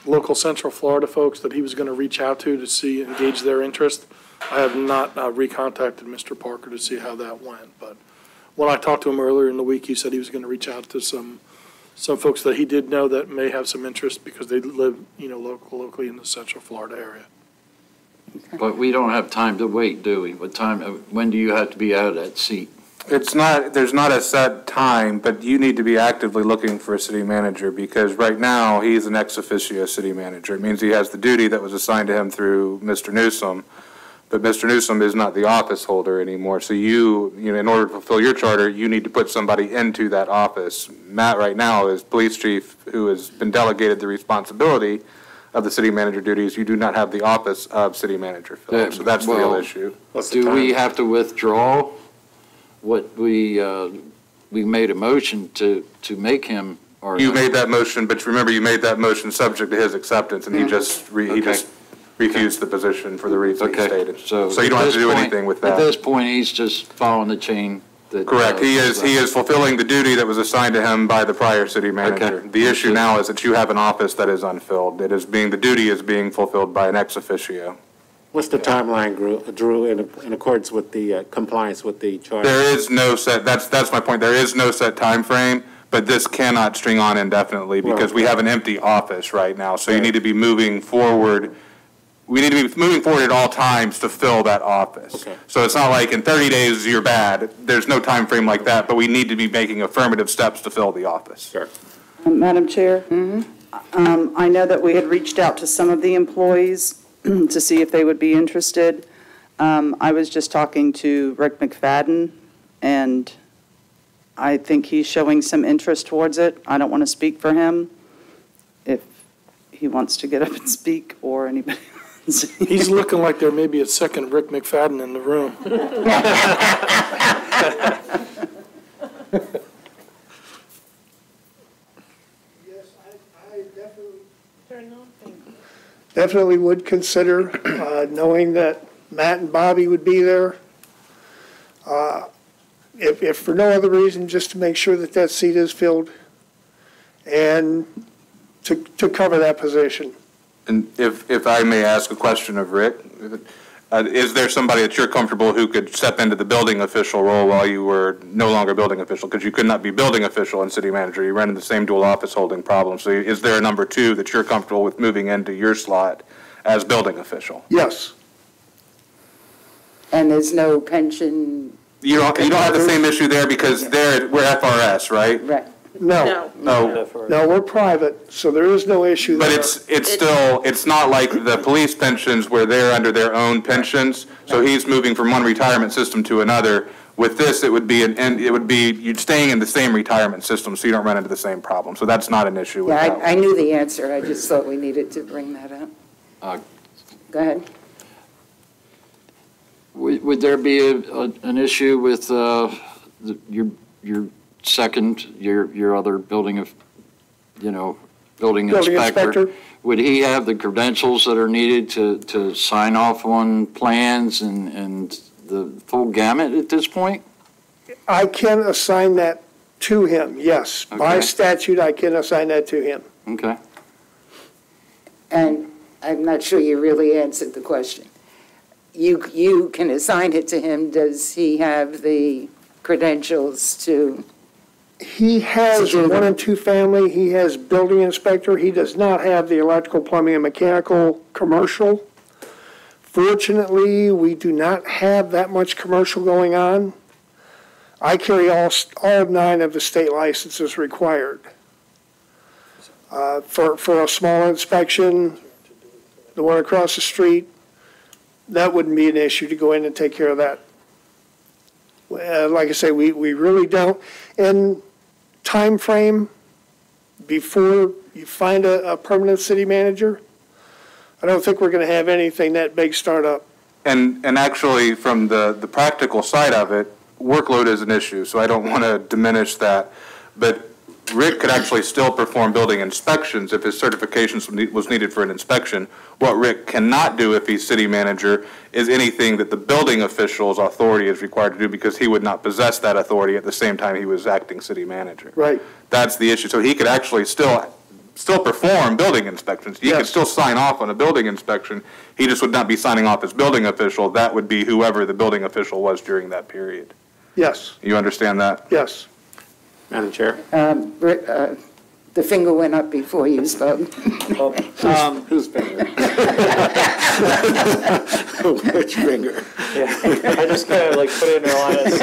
local Central Florida folks that he was going to reach out to see, engage their interest. I have not recontacted Mr. Parker to see how that went, but when I talked to him earlier in the week, he said he was going to reach out to some folks that he did know that may have some interest because they live, locally in the Central Florida area. But we don't have time to wait, do we? When do you have to be out of that seat? There's not a set time, but you need to be actively looking for a city manager because right now he's an ex officio city manager. It means he has the duty that was assigned to him through Mr. Newsom, but Mr. Newsom is not the office holder anymore. So you in order to fulfill your charter, you need to put somebody into that office. Matt right now is police chief who has been delegated the responsibility of the city manager duties. You do not have the office of city manager, Philip, so that's the real issue. Do we have to withdraw what we made a motion to make him our... You made that motion, but remember you made that motion subject to his acceptance, and he just refused the position for the reason he stated. So you don't have to do anything with that. At this point, he's just following the chain. Correct. He is fulfilling the duty that was assigned to him by the prior city manager. Okay. The issue now is that you have an office that is unfilled. The duty is being fulfilled by an ex officio. What's the timeline, Drew, in accordance with the compliance with the charter? There is no set, that's my point. There is no set time frame, but this cannot string on indefinitely because we have an empty office right now. So you need to be moving forward. We need to be moving forward at all times to fill that office. Okay. So it's not like in 30 days you're bad. There's no time frame like that, but we need to be making affirmative steps to fill the office. Sure. Madam Chair, I know that we had reached out to some of the employees to see if they would be interested. I was just talking to Rick McFadden, and I think he's showing some interest towards it. I don't want to speak for him if he wants to get up and speak or anybody else. He's looking like there may be a second Rick McFadden in the room. Yes, I definitely would consider, knowing that Matt and Bobby would be there. If for no other reason, just to make sure that that seat is filled and to cover that position. And if I may ask a question of Rick, is there somebody that you're comfortable who could step into the building official role while you were no longer building official? Because you could not be building official and city manager. You ran into the same dual office holding problem. So is there a number two that you're comfortable with moving into your slot as building official? Yes. And there's no pension? You don't have the same issue there because we're FRS, right? Right. No. No, we're private, so there is no issue there. But it's not like the police pensions where they're under their own pensions. So he's moving from one retirement system to another. With this, it would be you'd staying in the same retirement system, so you don't run into the same problem. So that's not an issue. Yeah, I knew the answer. I just thought we needed to bring that up. Go ahead. Would there be an issue with your second, your other building Building inspector, inspector. would he have the credentials that are needed to sign off on plans and the full gamut at this point? I can assign that to him, yes. By Okay. statute, I can assign that to him. Okay. And I'm not sure you really answered the question. You can assign it to him. Does he have the credentials to? He has one and two family, he has building inspector, he does not have the electrical, plumbing, and mechanical commercial. Fortunately, we do not have that much commercial going on. I carry all 9 of the state licenses required. For a small inspection, the one across the street, that wouldn't be an issue to go in and take care of that. Like I say, we really don't. And time frame before you find a permanent city manager, I don't think we're going to have anything that big startup. And actually, from the practical side of it, workload is an issue, so I don't want to diminish that. But Rick could actually still perform building inspections if his certifications was needed for an inspection. What Rick cannot do if he's city manager is anything that the building official's authority is required to do, because he would not possess that authority at the same time he was acting city manager. Right. That's the issue. So he could actually still perform building inspections. He could still sign off on a building inspection. He just would not be signing off as building official. That would be whoever the building official was during that period. Yes. You understand that? Yes. Madam Chair? The finger went up before you spoke. Whose finger? Which finger? Yeah, I just kind of like put it in a line of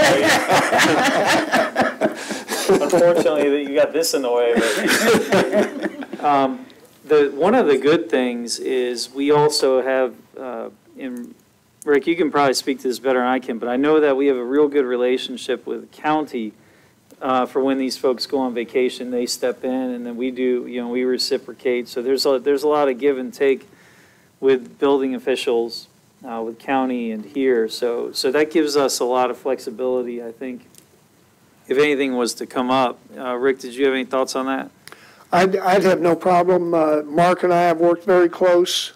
sight. Unfortunately, you got this in the way. But one of the good things is we also have, Rick, you can probably speak to this better than I can, but I know that we have a real good relationship with county. For when these folks go on vacation, they step in, and then we do, we reciprocate. So there's a lot of give and take with building officials, with county and here. So that gives us a lot of flexibility, I think. If anything was to come up, Rick, did you have any thoughts on that? I'd have no problem. Mark and I have worked very close.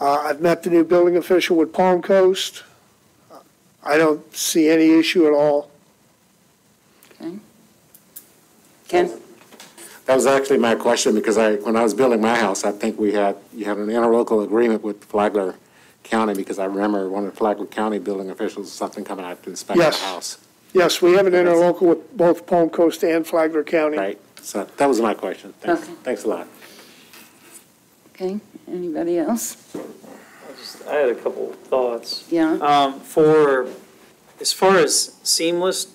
I've met the new building official with Palm Coast. I don't see any issue at all. Okay. Ken? That was actually my question, because when I was building my house, I think you had an interlocal agreement with Flagler County, because I remember one of the Flagler County building officials, something coming out to inspect the house. Yes, we have an interlocal with both Palm Coast and Flagler County. Right. So that was my question. Thanks. Okay. Thanks a lot. Okay, anybody else? I had a couple thoughts. Yeah. As far as seamless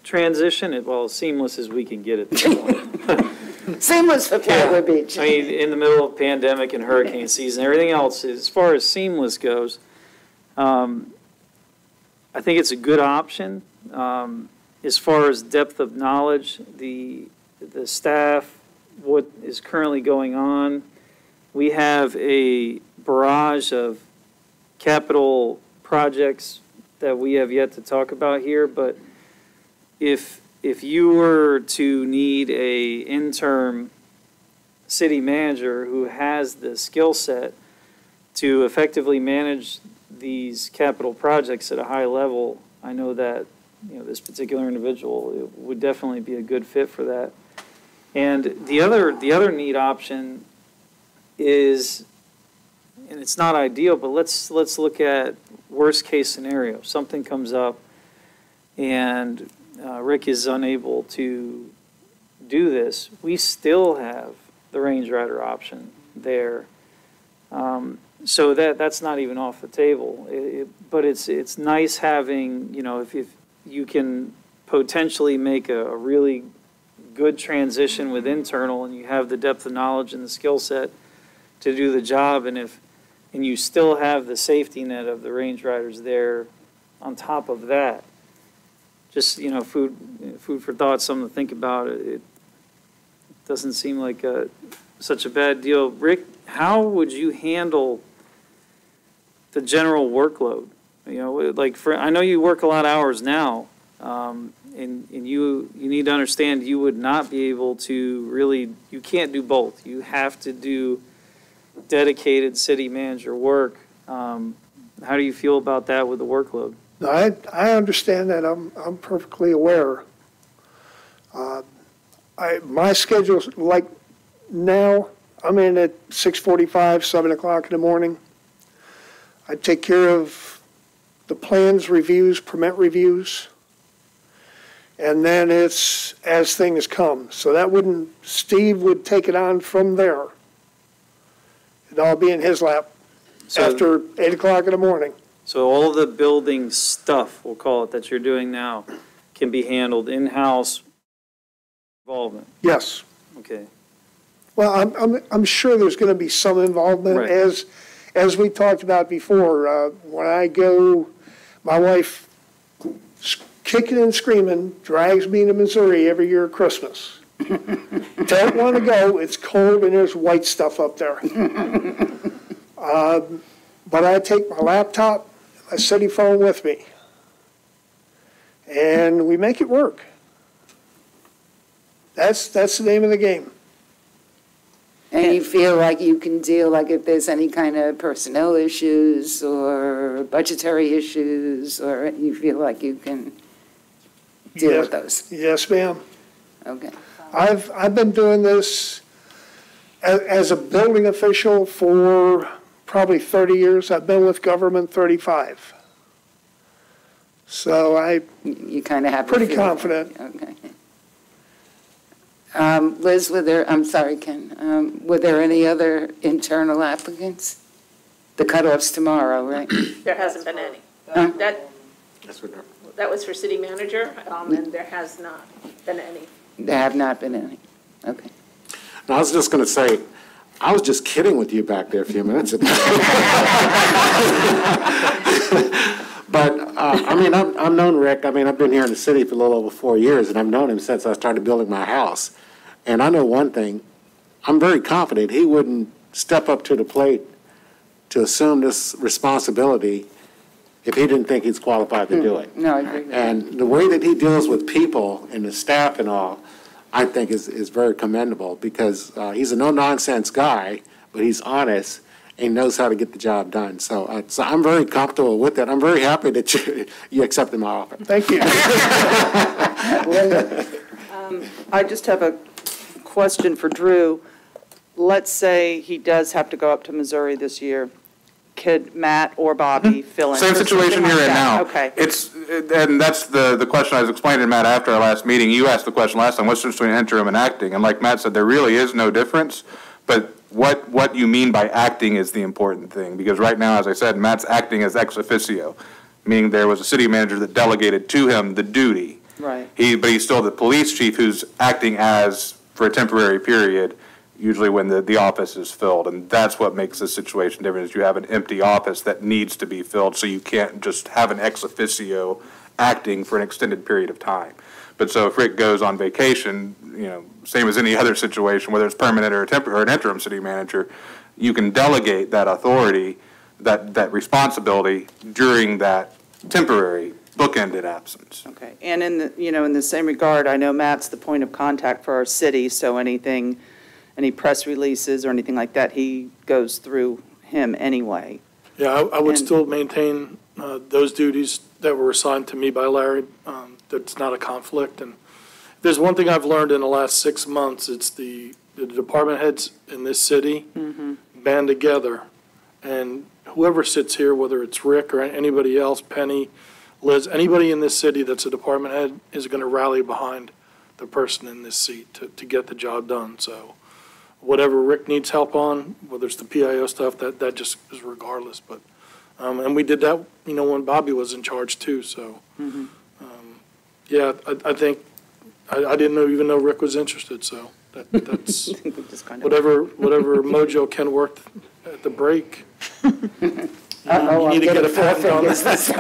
transition, well, seamless as we can get at this point. Seamless for Flagler Beach. I mean, in the middle of pandemic and hurricane season, everything else, as far as seamless goes, I think it's a good option. As far as depth of knowledge, the staff, what is currently going on, we have a barrage of capital projects that we have yet to talk about here, but if you were to need a interim city manager who has the skill set to effectively manage these capital projects at a high level, I know that this particular individual would definitely be a good fit for that. And the other neat option is, and it's not ideal, but let's look at worst case scenario. Something comes up and Rick is unable to do this. We still have the Range Rider option there. So that's not even off the table. But it's nice having, if you can potentially make a really good transition with internal and you have the depth of knowledge and the skill set to do the job, and you still have the safety net of the Range Riders there on top of that. Just, food for thought, something to think about. It doesn't seem like such a bad deal. Rick, how would you handle the general workload? I know you work a lot of hours now, And you need to understand, you would not be able to really, you can't do both. You have to do dedicated city manager work. How do you feel about that with the workload? No, I understand that. I'm perfectly aware. My schedule's like now, I'm in at 6:45, 7 o'clock in the morning. I take care of the plans reviews, permit reviews, and then it's as things come. So that wouldn't, Steve would take it on from there. It'd all be in his lap after 8 o'clock in the morning. So all of the building stuff, we'll call it, that you're doing now, can be handled in-house involvement? Yes. Okay. Well, I'm sure there's going to be some involvement, Right. as we talked about before. When I go, my wife, kicking and screaming, drags me to Missouri every year at Christmas. Don't want to go. It's cold and there's white stuff up there. But I take my laptop, my city phone with me, and we make it work. That's the name of the game. And you feel like you can deal, like if there's any kind of personnel issues or budgetary issues, or you feel like you can deal with those? Yes, ma'am. Okay. I've been doing this as a building official for probably 30 years. I've been with government 35. So you kind of have pretty confident. Okay. Liz, I'm sorry, Ken, were there any other internal applicants? The cutoff's tomorrow, right? There hasn't been any. That was for city manager, and there has not been any. There have not been any. Okay. And I was just going to say, I was just kidding with you back there a few minutes ago. But, I mean, I've known Rick. I mean, I've been here in the city for a little over 4 years, and I've known him since I started building my house. And I know one thing. I'm very confident he wouldn't step up to the plate to assume this responsibility if he didn't think he's qualified to do it. No, I agree with And the way that he deals with people and the staff and all, I think is very commendable, because he's a no-nonsense guy, but he's honest and knows how to get the job done. So, so I'm very comfortable with that. I'm very happy that you accepted my offer. Thank you. I just have a question for Drew. Let's say he does have to go up to Missouri this year. Could Matt or Bobby fill in? Same for situation something you're like in that? now. Okay. And that's the question I was explaining to Matt after our last meeting. You asked the question last time, what's the difference between interim and acting? And like Matt said, there really is no difference, but what you mean by acting is the important thing, because right now, as I said, Matt's acting as ex officio, meaning there was a city manager that delegated to him the duty. Right. But he's still the police chief who's acting as, for a temporary period, usually when the office is filled. And that's what makes this situation different, is you have an empty office that needs to be filled, so you can't just have an ex officio acting for an extended period of time. But so if Rick goes on vacation, same as any other situation, whether it's permanent or an interim city manager, you can delegate that authority, that responsibility during that temporary bookended absence. Okay. And in the same regard, I know Matt's the point of contact for our city, so any press releases or anything like that, he goes through him anyway. Yeah, I would still maintain those duties that were assigned to me by Larry. That's not a conflict. And if there's one thing I've learned in the last 6 months, it's the department heads in this city band together. And whoever sits here, whether it's Rick or anybody else, Penny, Liz, anybody in this city that's a department head is going to rally behind the person in this seat to get the job done. So whatever Rick needs help on, whether it's the PIO stuff, that just is regardless. But and we did that, when Bobby was in charge too. So yeah, I think I didn't even know Rick was interested. So that's whatever mojo Ken worked at the break. You need to get a patent on this.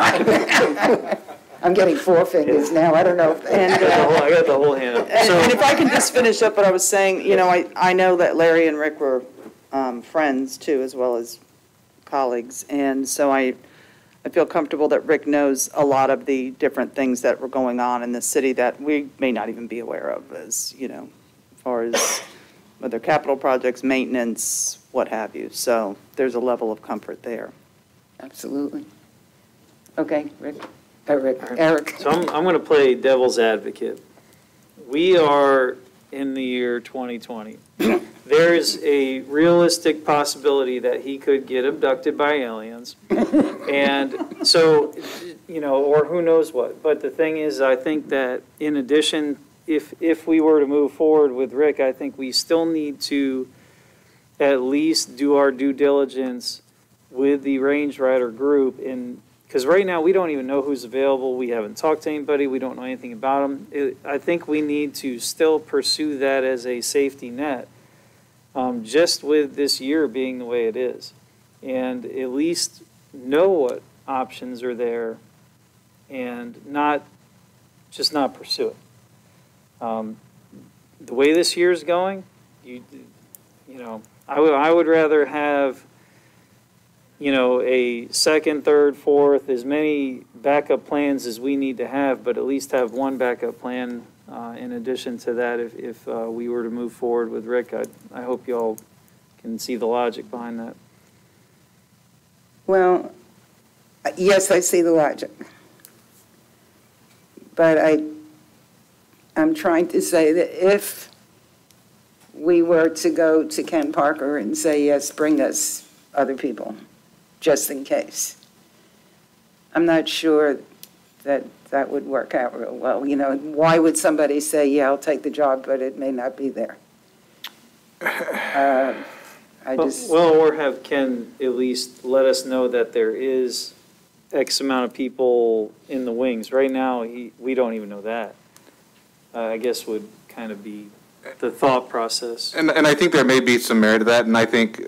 I'm getting 4 fingers now. I don't know. I got the whole hand up. And if I can just finish up what I was saying, I know that Larry and Rick were friends too, as well as colleagues. And so I feel comfortable that Rick knows a lot of the different things that were going on in the city that we may not even be aware of, as, as far as whether capital projects, maintenance, what have you. So there's a level of comfort there. Absolutely. Okay, Eric. So I'm going to play devil's advocate. We are in the year 2020. There is a realistic possibility that he could get abducted by aliens. And so, or who knows what. But the thing is, I think that in addition, if we were to move forward with Rick, I think we still need to at least do our due diligence with the Range Rider group, because right now we don't even know who's available. We haven't talked to anybody. We don't know anything about them. I think we need to still pursue that as a safety net, just with this year being the way it is, and at least know what options are there and not pursue it. The way this year's going, I would rather have a second, third, fourth, as many backup plans as we need to have, but at least have one backup plan in addition to that if we were to move forward with Rick. I hope you all can see the logic behind that. Well, yes, I see the logic. But I'm trying to say that if we were to go to Ken Parker and say, yes, bring us other people, just in case, I'm not sure that that would work out real well. Why would somebody say, yeah, I'll take the job, but it may not be there? Or have Ken at least let us know that there is X amount of people in the wings. Right now, we don't even know that. I guess would kind of be the thought process. And I think there may be some merit to that, and I think,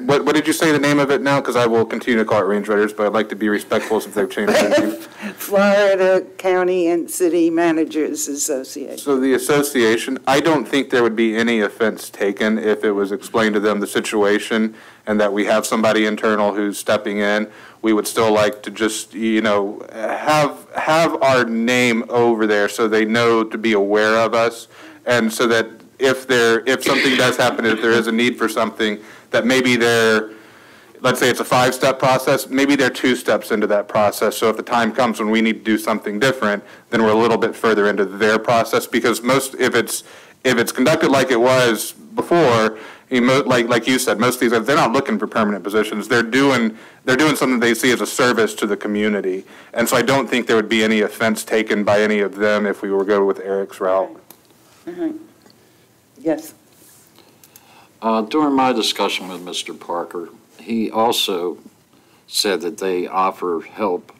what did you say the name of it now? Because I will continue to call it Range Riders, but I'd like to be respectful if they've changed their name. Florida County and City Managers Association. So the association, I don't think there would be any offense taken if it was explained to them the situation and that we have somebody internal who's stepping in. We would still like to just, have our name over there so they know to be aware of us. And so that if something does happen, if there is a need for something, that maybe let's say it's a 5-step process, maybe they're 2 steps into that process. So if the time comes when we need to do something different, then we're a little bit further into their process. Because if it's conducted like it was before, like you said, most of these, they're not looking for permanent positions. They're doing something they see as a service to the community. And so I don't think there would be any offense taken by any of them if we were to go with Eric's route. Yes. During my discussion with Mr. Parker, he also said that they offer help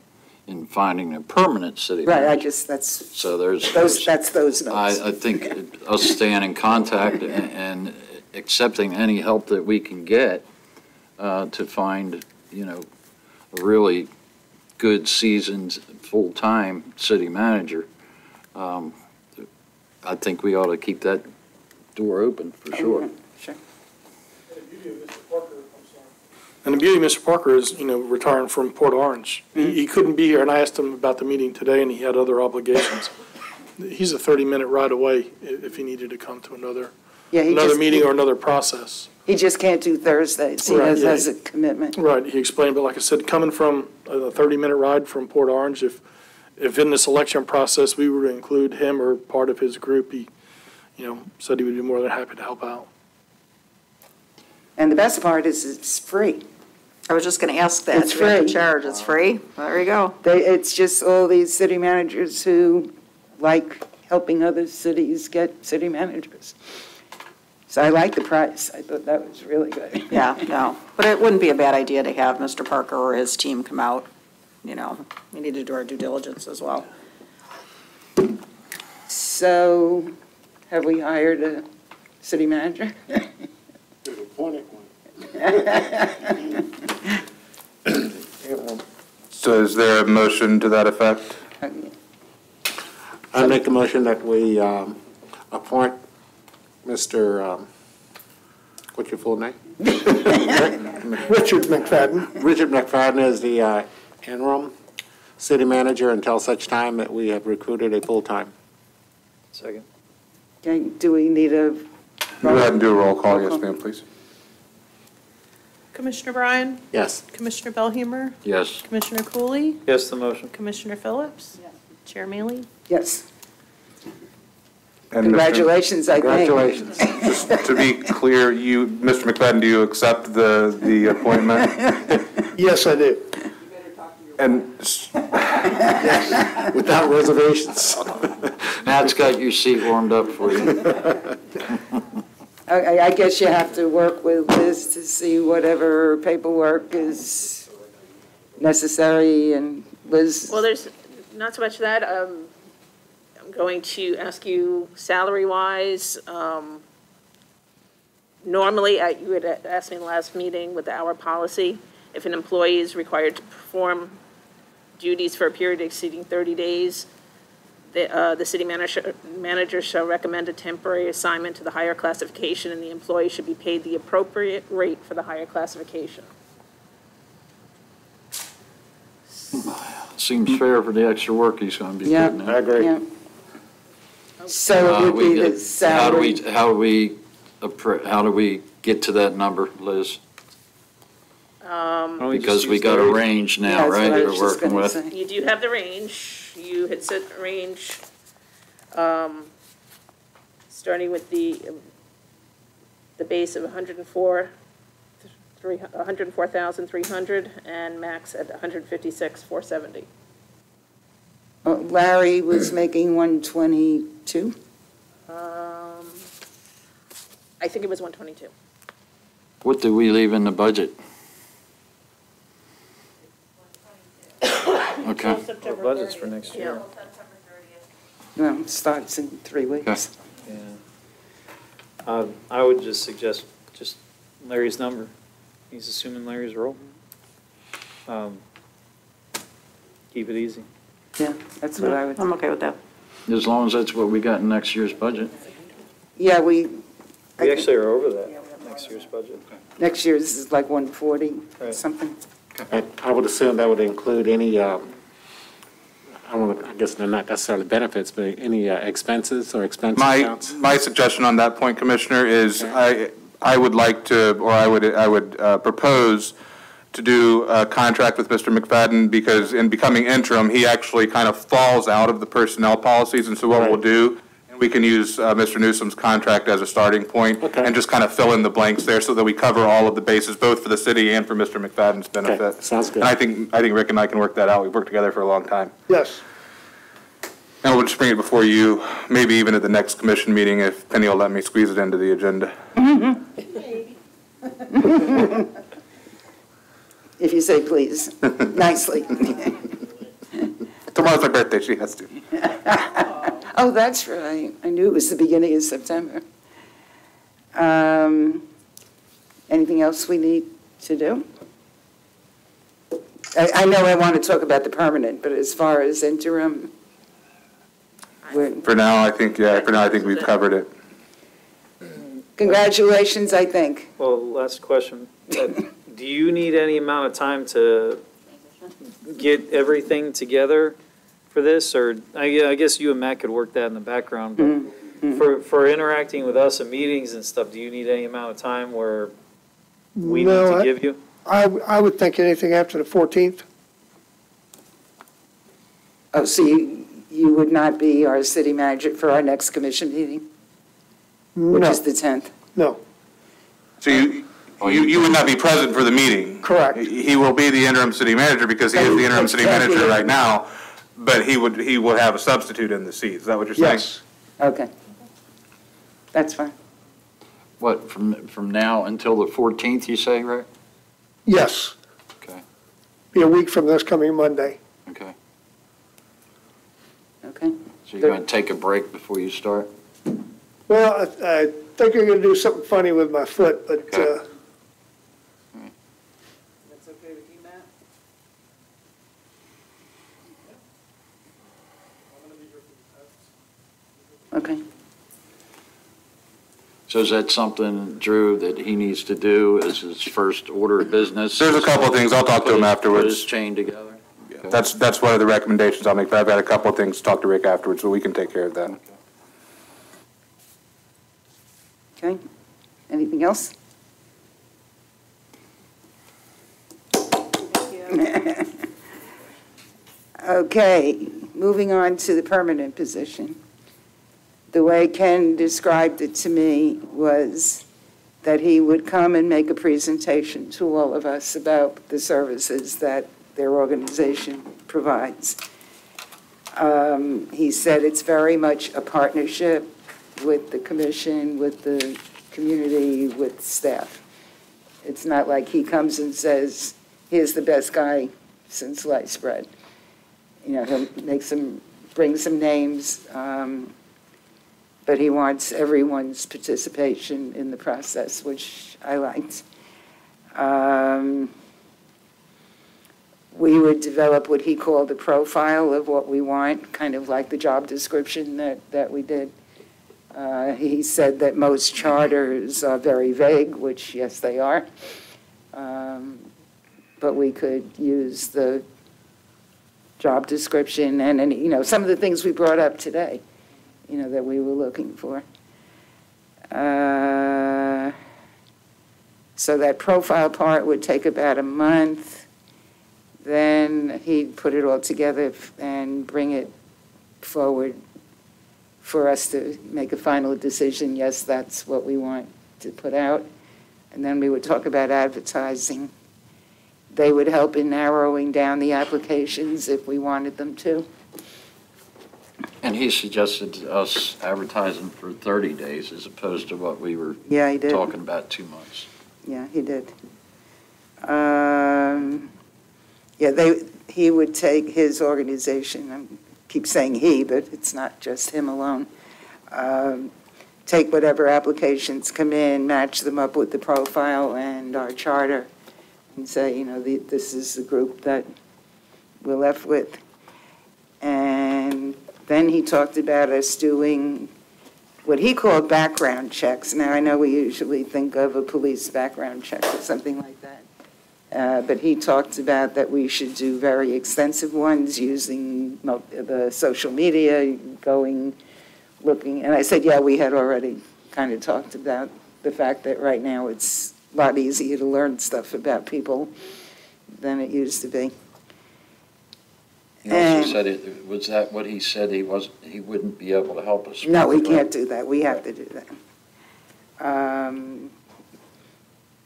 in finding a permanent city manager. So there's those notes. I think us staying in contact and accepting any help that we can get to find, a really good seasoned, full-time city manager. I think we ought to keep that door open for sure. Sure. And the beauty of Mr. Parker is, retiring from Port Orange. He couldn't be here, and I asked him about the meeting today, and he had other obligations. He's a 30-minute ride away if he needed to come to another meeting or another process. He just can't do Thursdays. He has a commitment. Right, he explained, but like I said, coming from a 30-minute ride from Port Orange, if in this election process we were to include him or part of his group, he, said he would be more than happy to help out. And the best part is it's free. I was just going to ask that. It's free. The charge, it's free. There you go. It's just all these city managers who like helping other cities get city managers. So I like the price. I thought that was really good. Yeah, no. But it wouldn't be a bad idea to have Mr. Parker or his team come out. We need to do our due diligence as well. So have we hired a city manager? So is there a motion to that effect? I make a motion that we appoint Mr. What's your full name? Richard McFadden. Richard McFadden is the interim city manager until such time that we have recruited a full-time. Second. Okay, do we need a? Go ahead and do a roll call, yes, ma'am, please. Commissioner Bryan? Yes. Commissioner Bellhumeur? Yes. Commissioner Cooley? Yes, the motion. Commissioner Phillips? Chair Mealy? Yes. And Mr. Congratulations, I think. Congratulations. Just to be clear, you, Mr. McFadden, do you accept the appointment? Yes, I do. And Without reservations. Matt's got your seat warmed up for you. I guess you have to work with Liz to see whatever paperwork is necessary, and Liz. Well, there's not so much that. I'm going to ask you salary-wise. Normally, you had asked me in the last meeting with our policy, if an employee is required to perform duties for a period exceeding 30 days, the city manager shall recommend a temporary assignment to the higher classification, and the employee should be paid the appropriate rate for the higher classification. Seems fair for the extra work he's going to be Yeah, putting in. I agree. yeah. So it would be the salary. How do we get to that number, Liz? Because we got a range now, right, that we're working with. You do have the range. You had set a range, starting with the base of 104,300 and max at 156,470. Larry was making 122. I think it was 122. What did we leave in the budget? Okay. Our budget's for next year. No, it starts in 3 weeks. Yeah. I would just suggest just Larry's number. He's assuming Larry's role. Keep it easy. Yeah, that's what I would. I'm okay with that. As long as that's what we got in next year's budget. Yeah, we actually are over that next year's budget. next year's is like 140, Right. something. I would assume that would include any, I guess they're not necessarily benefits, but any expenses or expense accounts? My suggestion on that point, Commissioner, is I would like to, or I would propose to do a contract with Mr. McFadden, because in becoming interim, he actually kind of falls out of the personnel policies, and so what we'll do, and we can use Mr. Newsom's contract as a starting point, and just kind of fill in the blanks there so that we cover all of the bases, both for the city and for Mr. McFadden's benefit. Okay, sounds good. And I think Rick and I can work that out. We've worked together for a long time. Yes. And we'll just bring it before you, maybe even at the next commission meeting, if Penny will let me squeeze it into the agenda. If you say please, nicely. Tomorrow's my birthday, she has to. Oh, that's right. I knew it was the beginning of September. Anything else we need to do? I know I want to talk about the permanent, but as far as interim, For now, I think we've covered it. congratulations, I think. Well, last question. Do you need any amount of time to get everything together for this? Or I guess you and Matt could work that in the background. But for interacting with us at meetings and stuff, do you need any amount of time where we need to give you? I would think anything after the 14th. Oh, so you would not be our city manager for our next commission meeting, which No. is the 10th? No. So you would not be present for the meeting? Correct. He will be the interim city manager because he is the interim city manager right now, but he will have a substitute in the seat. Is that what you're saying? Yes. Okay. That's fine. What, from now until the 14th, you say, right? Yes. Okay. Be a week from this coming Monday. Okay. Okay. So you're going to take a break before you start? Well, I think I'm going to do something funny with my foot, but That's okay with you, Matt? Okay. So is that something, Drew, that he needs to do as his first order of business? There's a couple of things. I'll talk to him afterwards. Put his chain together? That's one of the recommendations I'll make, but I've got a couple of things to talk to Rick afterwards, so we can take care of that. Okay, anything else? Okay, moving on to the permanent position. The way Ken described it to me was that he would come and make a presentation to all of us about the services that their organization provides. He said it's very much a partnership with the commission, with the community, with staff. It's not like he comes and says, here's the best guy since sliced bread. You know, he'll bring some names, but he wants everyone's participation in the process, which I liked. We would develop what he called a profile of what we want, kind of like the job description that we did. He said that most charters are very vague, which, yes, they are. But we could use the job description and, you know, some of the things we brought up today, you know, that we were looking for. So that profile part would take about a month. Then he'd put it all together and bring it forward for us to make a final decision. Yes, that's what we want to put out. And then we would talk about advertising. They would help in narrowing down the applications if we wanted them to. And he suggested us advertising for 30 days as opposed to what we were Yeah, he did. talking about 2 months. Yeah, he did. He would take his organization, I keep saying he, but it's not just him alone, take whatever applications come in, match them up with the profile and our charter, and say, you know, this is the group that we're left with. And then he talked about us doing what he called background checks. Now, I know we usually think of a police background check or something like that. But he talked about that we should do very extensive ones using the social media, looking. And I said, yeah, we had already kind of talked about the fact that right now it's a lot easier to learn stuff about people than it used to be. He also said was that what he said he wouldn't be able to help us? No, we can't do that. We have to do that.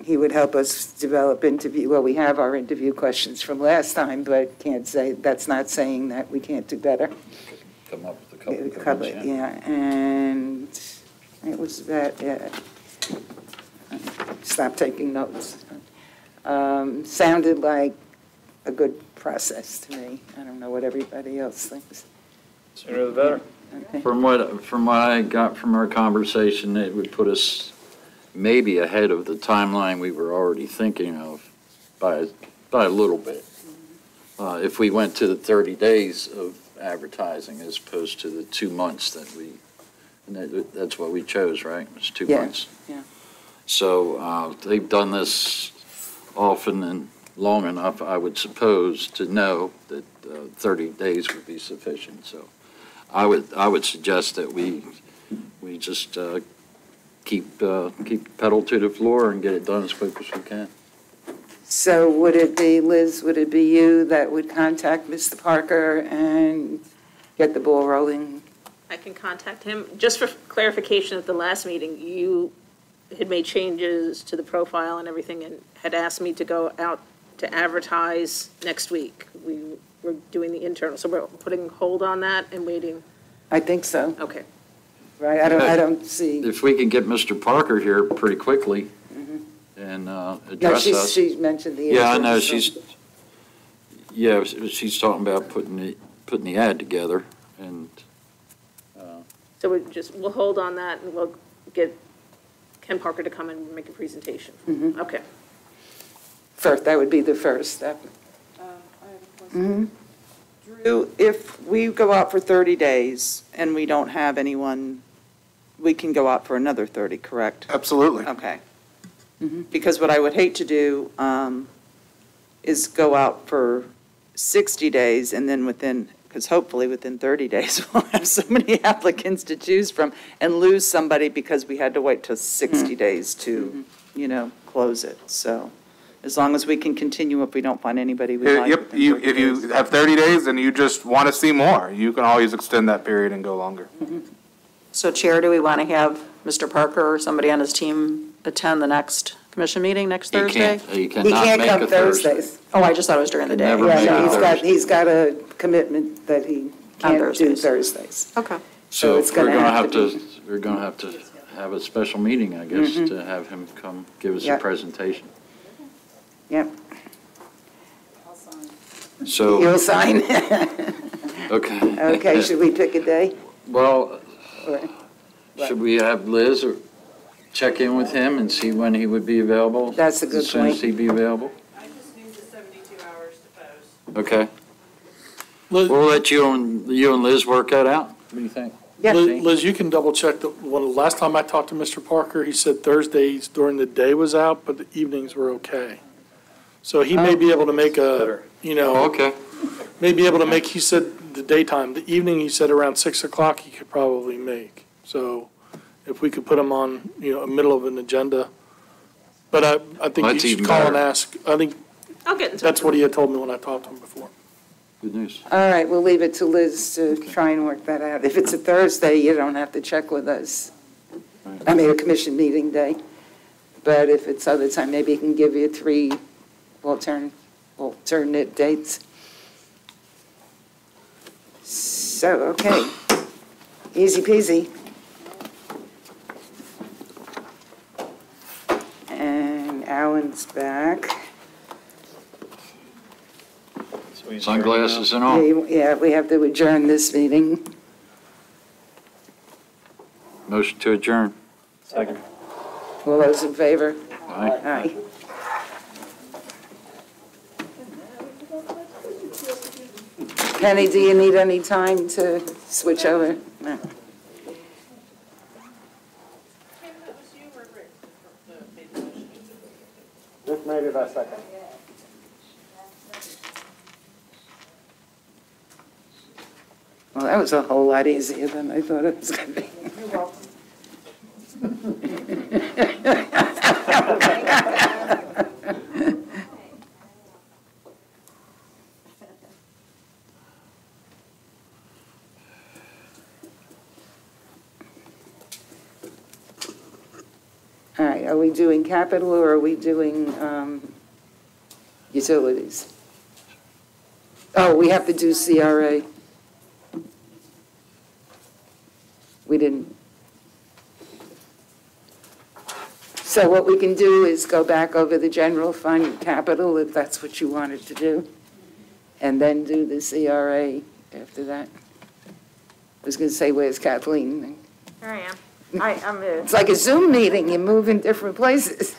He would help us develop we have our interview questions from last time, but that's not saying that we can't do better. Come up with a couple of yeah, and it was that, stop taking notes. Sounded like a good process to me. I don't know what everybody else thinks. Sooner the better. Okay. From what I got from our conversation, it would put us maybe ahead of the timeline we were already thinking of by a little bit. If we went to the 30 days of advertising as opposed to the 2 months that's what we chose, right? It was 2 months. Yeah. So they've done this often and long enough, I would suppose, to know that 30 days would be sufficient. So I would suggest that we just keep pedal to the floor and get it done as quick as we can. So would it be, Liz, would it be you that would contact Mr. Parker and get the ball rolling? I can contact him. Just for clarification, at the last meeting, you had made changes to the profile and everything and had asked me to go out to advertise next week. We were doing the internal, so we're putting hold on that and waiting. I think so. Okay. Right, I don't see. If we can get Mr. Parker here pretty quickly and address us. She mentioned the. Yeah, I know, she's talking about putting the ad together and. So we'll hold on that and we'll get Ken Parker to come and make a presentation. Okay. First, that would be the first step. I have a question. Drew, if we go out for 30 days and we don't have anyone, we can go out for another 30, correct? Absolutely. Okay. Because what I would hate to do is go out for 60 days, and then because hopefully within 30 days, we'll have so many applicants to choose from, and lose somebody because we had to wait till 60 days to, close it. So as long as we can continue, if we don't find anybody we like. Yep, if you have 30 days and you just want to see more, you can always extend that period and go longer. So Chair, do we want to have Mr. Parker or somebody on his team attend the next commission meeting next Thursday? He cannot make a Thursday. Oh, I just thought it was during the day. Never make a Thursday. He's got a commitment that he can't do Thursdays. Okay. So it's gonna have to be. We're going to have to have a special meeting, I guess, to have him come give us a presentation. Yep. So. You'll sign? Okay. Okay, should we pick a day? Well, Or- should we have Liz or check in with him and see when he would be available? That's a good As soon as point. he'd be available? I just need the 72 hours to post. Okay. We'll let you and Liz work that out. What do you think? Yeah. Liz, you can double check last time I talked to Mr. Parker, he said Thursdays during the day was out, but the evenings were okay. So he may be able to make Okay. may be able to make, he said the daytime, the evening, he said around 6 o'clock he could probably make. So if we could put him on, a middle of an agenda. But I think That's you should even call and better. ask. I think I'll get in touch. that's what he had told me when I talked to him before. Good news. All right, we'll leave it to Liz to try and work that out. If it's a Thursday, you don't have to check with us. I mean, a commission meeting day. But if it's other time, maybe he can give you 3 alternate dates. So, okay. Easy peasy. And Alan's back. Sunglasses and all. Yeah, we have to adjourn this meeting. Motion to adjourn. Second. All those in favor? Aye. Aye. Penny, do you need any time to switch over? No. Just made it a second. Well, that was a whole lot easier than I thought it was going to be. All right, are we doing capital or are we doing utilities? Oh, we have to do CRA. We didn't. So what we can do is go back over the general fund capital, if that's what you wanted to do, and then do the CRA after that. I was going to say, where's Kathleen? Here I am. I'm It's like a Zoom meeting, you move in different places.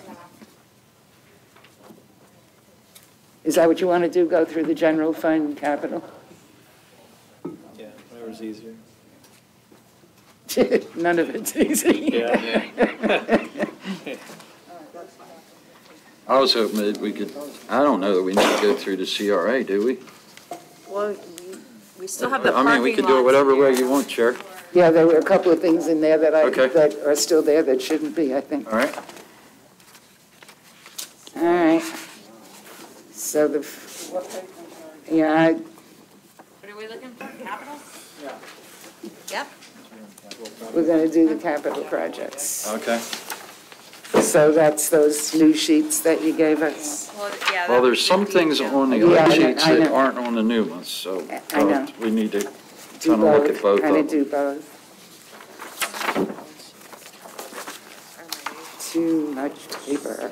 Is that what you want to do, go through the general fund capital? Yeah, whatever's easier. None of it's easy. Yeah. I was hoping that we could, I don't know that we need to go through the CRA, do we? Well, we still have the I mean, we parking could do it lots whatever here. way you want, Chair. Yeah, there were a couple of things in there that Okay. that are still there that shouldn't be, I think. All right. All right. So yeah, What are we looking for, capital? Yep. we're going to do the capital projects. Okay. So that's those new sheets that you gave us. Well, there's some things on the Yeah, other I know, sheets I that know. aren't on the new ones, so I know. we need to Do kind of look at both Kind of of them. do both. Too much paper.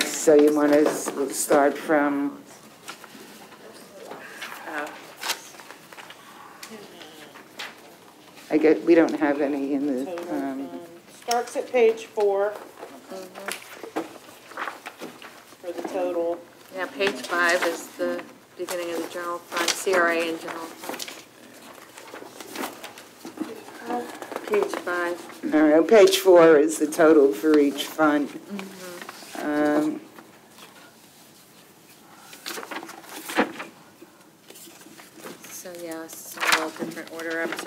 So you want us, we'll start from, I guess, we don't have any in the, Starts at page 4 for the total. Yeah, page 5 is the beginning of the general fund, CRA and general fund. Page 5. all right, page 4 is the total for each fund.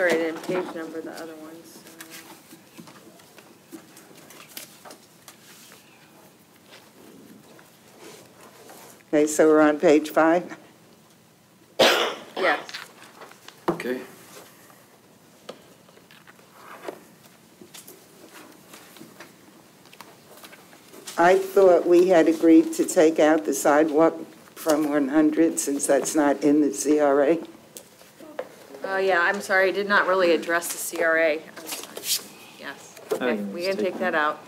sorry, I didn't page number the other ones. Okay, so we're on page 5? Yes. Okay. I thought we had agreed to take out the sidewalk from 100 since that's not in the CRA. Yeah, I'm sorry, I did not really address the CRA. I'm sorry. Yes, okay, we can take that out.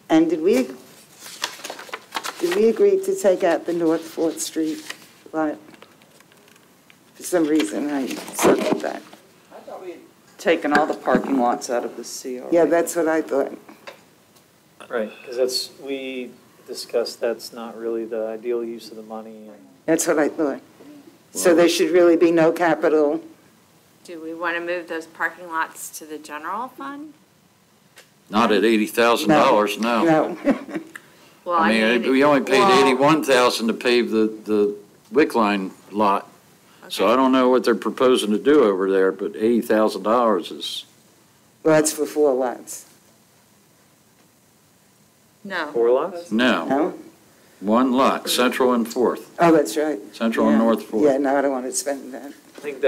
And did we agree to take out the North 4th Street lot? For some reason, I circled that. Taking all the parking lots out of the CR. Yeah, that's what I thought. Right, because we discussed that's not really the ideal use of the money. That's what I thought. So there should really be no capital. Do we want to move those parking lots to the general fund? Not at $80,000, no. No. Well, I mean, we only paid $81,000 to pave the Wick Line lot. So I don't know what they're proposing to do over there, but $80,000 is. Well, that's for 4 lots. No. 4 lots? No. No? 1 lot, Central and 4th. Oh, that's right. Central and Yeah. North 4th. Yeah, no, I don't want to spend that. I think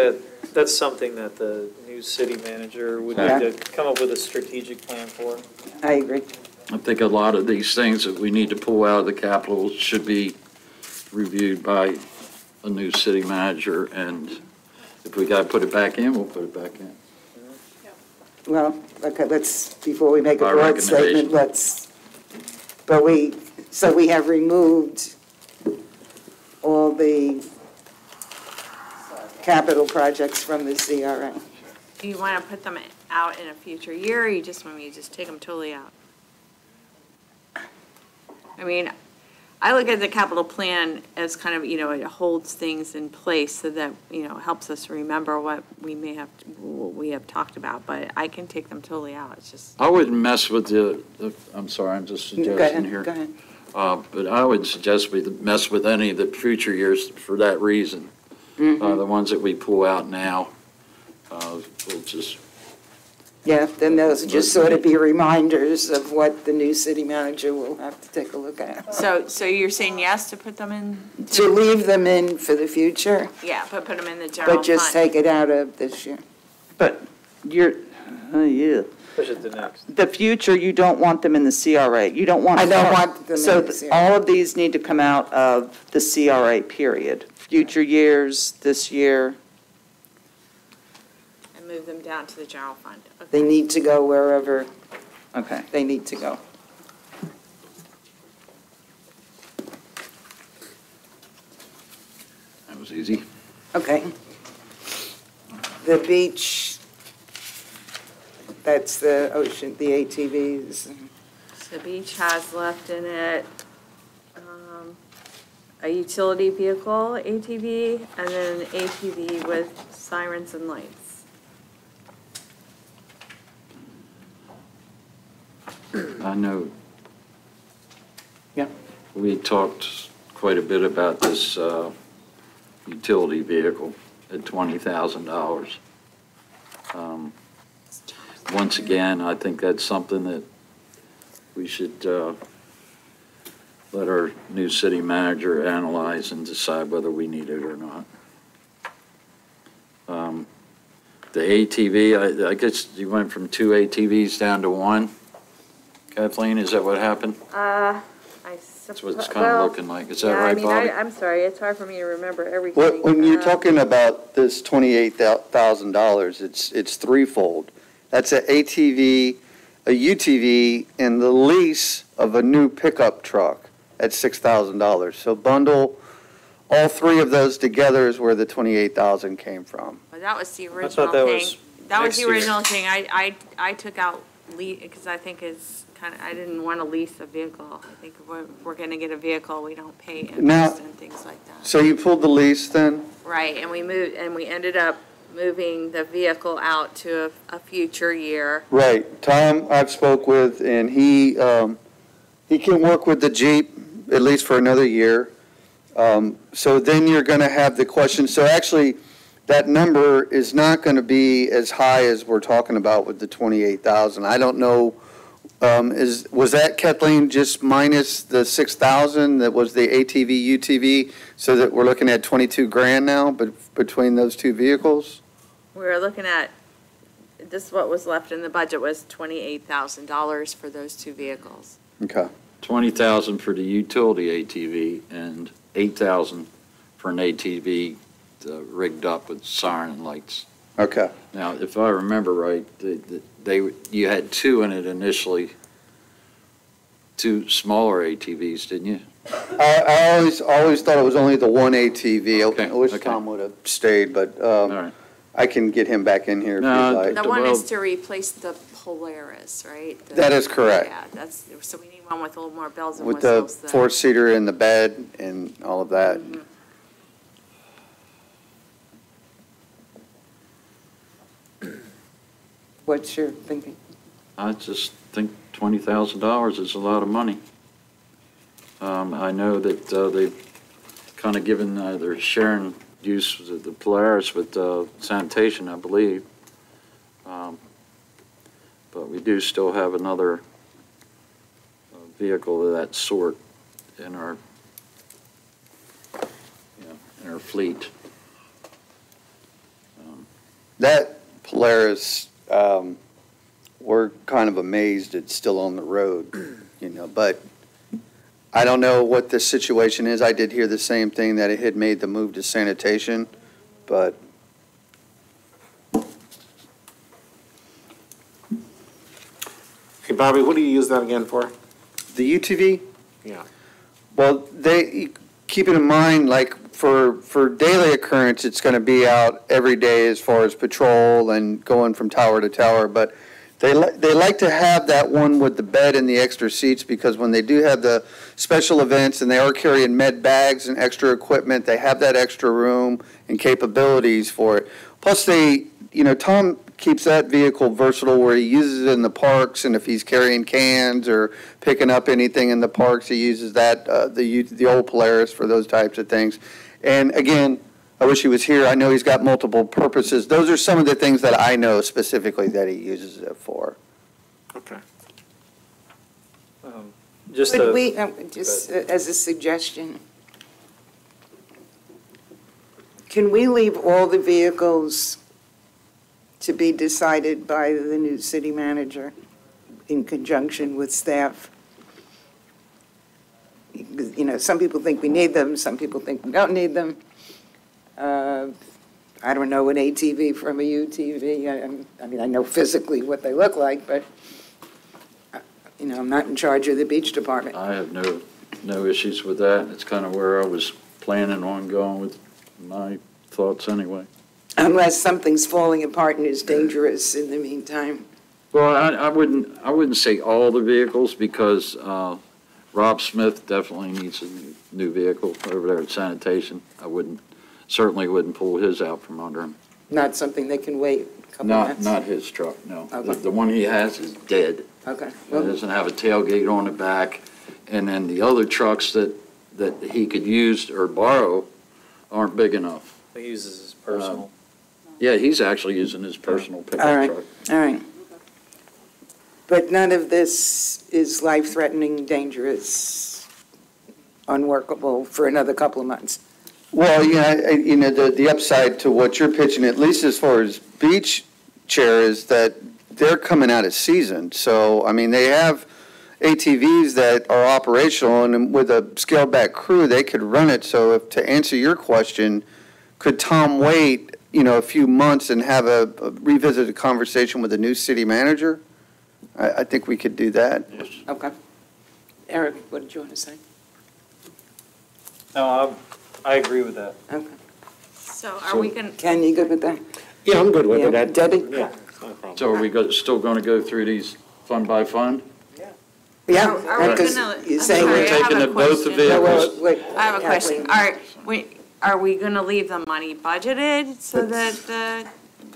that's something that the new city manager would Yeah. need to come up with a strategic plan for. I agree. I think a lot of these things that we need to pull out of the capital should be reviewed by a new city manager, and if we got to put it back in, we'll put it back in. Well, okay, before we make a By broad statement, recommendation. so we have removed all the capital projects from the CRA. Do you want to put them out in a future year, or you just want me to just take them totally out? I mean, I look at the capital plan as kind of, it holds things in place so that, helps us remember what we have talked about, but I can take them totally out. It's just. I wouldn't mess with I'm sorry, I'm just suggesting here. Go ahead. But I would suggest we mess with any of the future years for that reason. The ones that we pull out now, we'll just. Yeah, then those just sort of be reminders of what the new city manager will have to take a look at. So you're saying yes to put them in? To leave them in for the future, Yeah, but put them in the general fund. but just take it out of this year. But yeah. Push it to next. The future, you don't want them in the CRA. You don't want. I don't want them in So the CRA. all of these need to come out of the CRA, period. Future years, this year. And move them down to the general fund. Okay. They need to go wherever Okay. they need to go. That was easy. Okay. The beach, that's the ocean, the ATVs. So the beach has left in it a utility vehicle, ATV, and then an ATV with sirens and lights. I know. Yeah. We talked quite a bit about this utility vehicle at $20,000. Once again, I think that's something that we should let our new city manager analyze and decide whether we need it or not. The ATV, I guess you went from 2 ATVs down to 1. Kathleen, is that what happened? That's what it's kind of looking like. Is that right, Bobby? I'm sorry, it's hard for me to remember everything. When you're talking about this $28,000, it's threefold. That's an ATV, a UTV, and the lease of a new pickup truck at $6,000. So bundle all 3 of those together is where the $28,000 came from. Well, that was the I original thought that thing. was That was next the year. original thing. I took out because I think it's kind of, I didn't want to lease a vehicle. I think if we're going to get a vehicle, we don't pay Now- interest and things like that. So you pulled the lease then? Right, and we ended up moving the vehicle out to a future year. Right. Tom, I've spoke with, and he can work with the Jeep at least for another year. So then you're going to have the question, so actually, that number is not going to be as high as we're talking about with the 28,000. I don't know, was that, Kathleen, just minus the 6,000 that was the ATV, UTV, so that we're looking at 22 grand now, but between those two vehicles? We were looking at, this, what was left in the budget was $28,000 for those two vehicles. Okay. 20,000 for the utility ATV and 8,000 for an ATV rigged up with siren lights. Okay. Now, if I remember right, you had two in it initially, two smaller ATVs, didn't you? I always thought it was only the one ATV. Okay, I wish okay. Tom would have stayed, but All right. I can get him back in here if you'd like. The one is to replace the Polaris, right? That is correct. Yeah, that's, so we need one with a little more bells and With the whistles. than- four-seater and the bed and all of that. Mhm. What's your thinking? I just think $20,000 is a lot of money. I know that they've kind of given, they're sharing use of the Polaris with sanitation, I believe. But we do still have another vehicle of that sort in our, in our fleet. That Polaris, we're kind of amazed it's still on the road, but I don't know what the situation is. I did hear the same thing, that it had made the move to sanitation, but Hey, Bobby, what do you use that again for? the UTV, Yeah. well, keep it in mind, like, for daily occurrence, it's going to be out every day as far as patrol and going from tower to tower, but they like to have that one with the bed and the extra seats, because when they do have the special events and they are carrying med bags and extra equipment, they have that extra room and capabilities for it. Plus Tom keeps that vehicle versatile where he uses it in the parks, and if he's carrying cans or picking up anything in the parks, he uses that, the old Polaris for those types of things. And again, I wish he was here. I know he's got multiple purposes. Those are some of the things that I know specifically that he uses it for. Okay. Just Could we, just as a suggestion, can we leave all the vehicles to be decided by the new city manager in conjunction with staff? Some people think we need them, some people think we don't need them. I don't know an ATV from a UTV. I mean, I know physically what they look like, but, I'm not in charge of the beach department. I have no issues with that. It's kind of where I was planning on going with my thoughts anyway. Unless something's falling apart and is dangerous in the meantime. Well, I wouldn't say all the vehicles, because Rob Smith definitely needs a new vehicle over there at sanitation. Certainly wouldn't pull his out from under him. Not something that can wait a couple months? Not his truck, no. Okay. The one he has is dead. Okay. It doesn't have a tailgate on the back, and then the other trucks that he could use or borrow aren't big enough. He uses his personal. Yeah, he's actually using his personal All pickup right, truck. all right. But none of this is life-threatening, dangerous, unworkable for another couple of months? Well, the upside to what you're pitching, at least as far as beach chair, is that they're coming out of season. So, I mean, they have ATVs that are operational, and with a scaled-back crew, they could run it. So to answer your question, could Tom wait, a few months and have a revisited conversation with the new city manager? I think we could do that. Yes. Okay. Eric, what did you want to say? No, I agree with that. Okay. So are we going to? Ken, you good with that? Yeah, I'm good with Yeah. it. Debbie? Yeah, it's not a problem. So are we still going to go through these fund by fund? Yeah, Are we because gonna- you're I'm saying sorry, we're I have taking a both the question. vehicles. I have a question. Are we going to leave the money budgeted so that the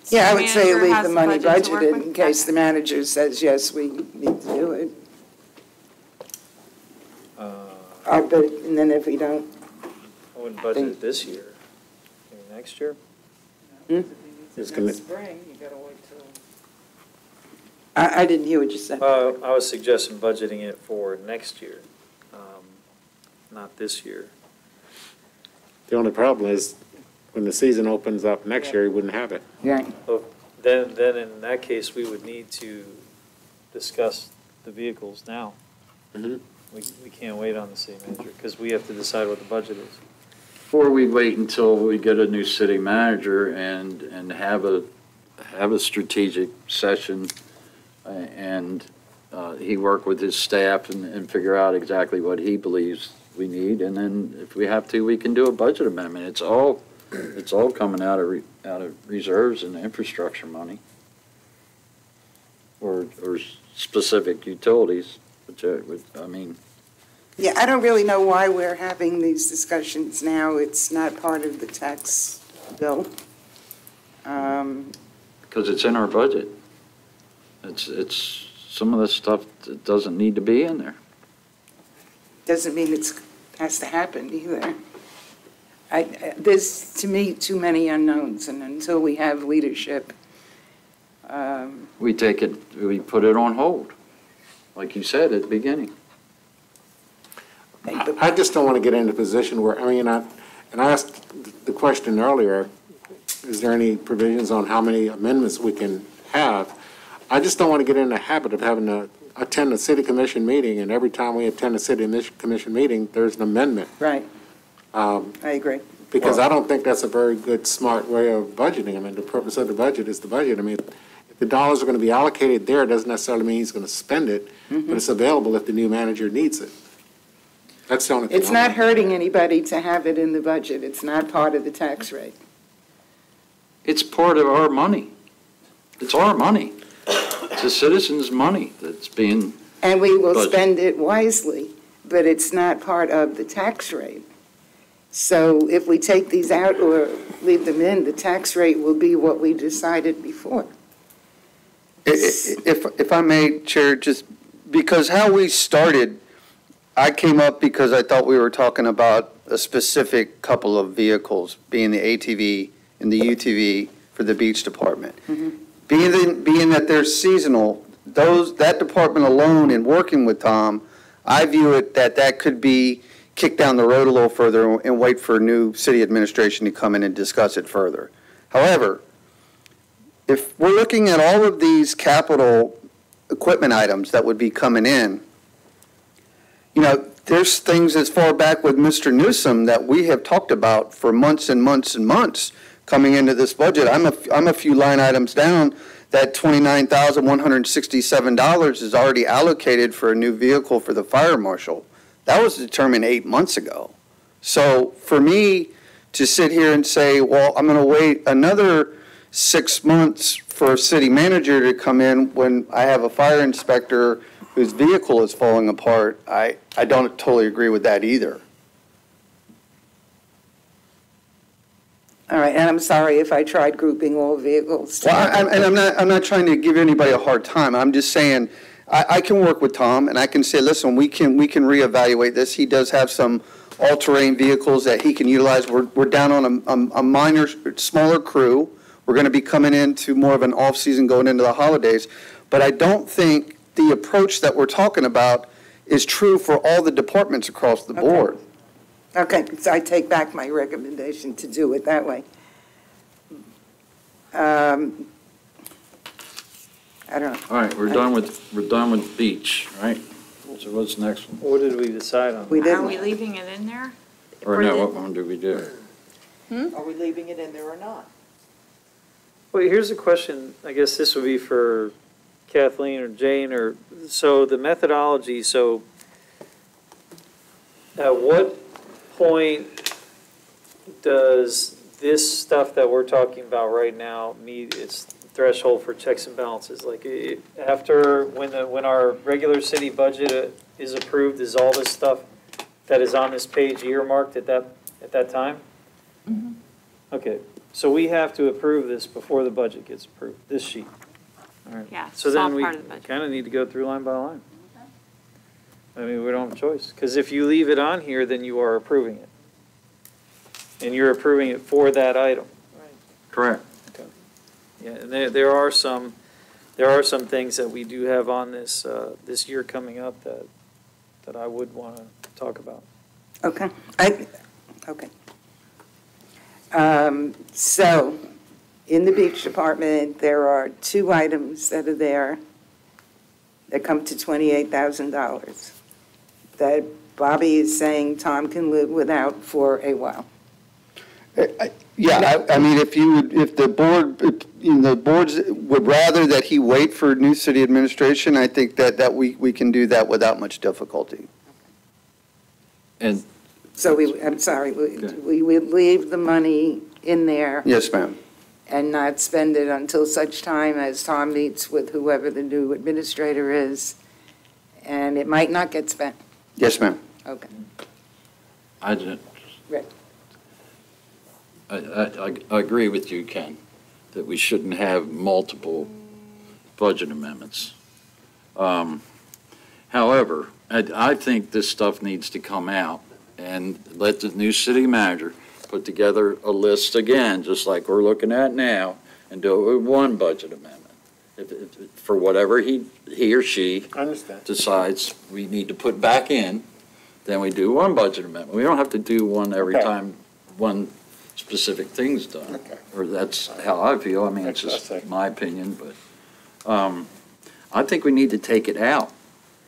Yeah, I would say manager leave has the money budget to work budgeted with? in case the manager says, yes, we need to do it. But, and then if we don't, I wouldn't budget it this year. Maybe next year? It's gonna- Spring, you gotta wait till. I didn't hear what you said. I was suggesting budgeting it for next year, not this year. The only problem is, when the season opens up next year, you wouldn't have it. Right. Then in that case, we would need to discuss the vehicles now. Mhm. We can't wait on the city manager, because we have to decide what the budget is. Before we wait until we get a new city manager and have a strategic session and he work with his staff and figure out exactly what he believes we need, and then if we have to, we can do a budget amendment. It's all coming out of reserves and infrastructure money or specific utilities, which I mean. Yeah, I don't really know why we're having these discussions now. It's not part of the tax bill. Because it's in our budget. It's some of the stuff that doesn't need to be in there. Doesn't mean it has to happen either. There's, to me, too many unknowns, and until we have leadership. We put it on hold, like you said at the beginning. I just don't want to get into a position where, and I asked the question earlier, is there any provisions on how many amendments we can have? I just don't want to get in the habit of having to attend a city commission meeting, and every time we attend a city commission meeting, there's an amendment. Right. I agree. Because I don't think that's a very good, smart way of budgeting. I mean, the purpose of the budget is the budget. I mean, if the dollars are going to be allocated there, it doesn't necessarily mean he's going to spend it, but it's available if the new manager needs it. That's the only thing. It's not hurting anybody to have it in the budget. It's not part of the tax rate. It's part of our money. It's our money. It's the citizens' money that's being. And we will budgeted. spend it wisely, but it's not part of the tax rate. So if we take these out or leave them in, the tax rate will be what we decided before. If I may, Chair, just because how we started, I came up because I thought we were talking about a specific couple of vehicles, being the ATV and the UTV for the beach department. Being that they're seasonal, that department alone, in working with Tom, I view it that could be kicked down the road a little further and wait for new city administration to come in and discuss it further. However, if we're looking at all of these capital equipment items that would be coming in, there's things as far back with Mr. Newsom that we have talked about for months and months and months coming into this budget. I'm a few line items down. That $29,167 is already allocated for a new vehicle for the fire marshal. That was determined 8 months ago. So for me to sit here and say, well, I'm going to wait another 6 months for a city manager to come in when I have a fire inspector whose vehicle is falling apart, I don't totally agree with that either. All right, and I'm sorry if I tried grouping all vehicles. Well, I'm not trying to give anybody a hard time. I'm just saying, I can work with Tom and I can say, listen, we can reevaluate this. He does have some all-terrain vehicles that he can utilize. We're down on a smaller crew. We're going to be coming into more of an off-season going into the holidays. But I don't think the approach that we're talking about is true for all the departments across the board. Okay, so I take back my recommendation to do it that way. I don't know. All right, we're done with beach, right? So what's the next one? What did we decide on? Are we leaving it in there? Or no, what one do we do? Are we leaving it in there or not? Well, here's a question, I guess this would be for Kathleen or Jane, so the methodology, so at what point does this stuff that we're talking about right now meet its threshold for checks and balances? Like after, when our regular city budget is approved, is all this stuff that is on this page earmarked at that time? Mm-hmm. Okay, so we have to approve this before the budget gets approved, this sheet. All right. Yeah, So it's all then we part of the budget. kind of need to go through line by line. I mean, we don't have a choice, because if you leave it on here, then you are approving it. And you're approving it for that item. Correct. And there are some things that we do have on this, this year coming up that I would want to talk about. Okay. Okay. So, in the beach department, there are 2 items that are there that come to $28,000 that Bobby is saying Tom can live without for a while. Yeah, I mean, if the board, the boards would rather that he wait for new city administration, I think that we can do that without much difficulty. And So I'm sorry, we would leave the money in there Yes, ma'am. and not spend it until such time as Tom meets with whoever the new administrator is, and it might not get spent. Yes, ma'am. Okay. I didn't. Right. I agree with you, Ken, that we shouldn't have multiple budget amendments. However, I think this stuff needs to come out and let the new city manager put together a list again, just like we're looking at now, and do it with one budget amendment. If for whatever he or she decides we need to put back in, then we do one budget amendment. We don't have to do one every time one specific thing's done. Or that's how I feel. I mean, it's just my opinion, but I think we need to take it out.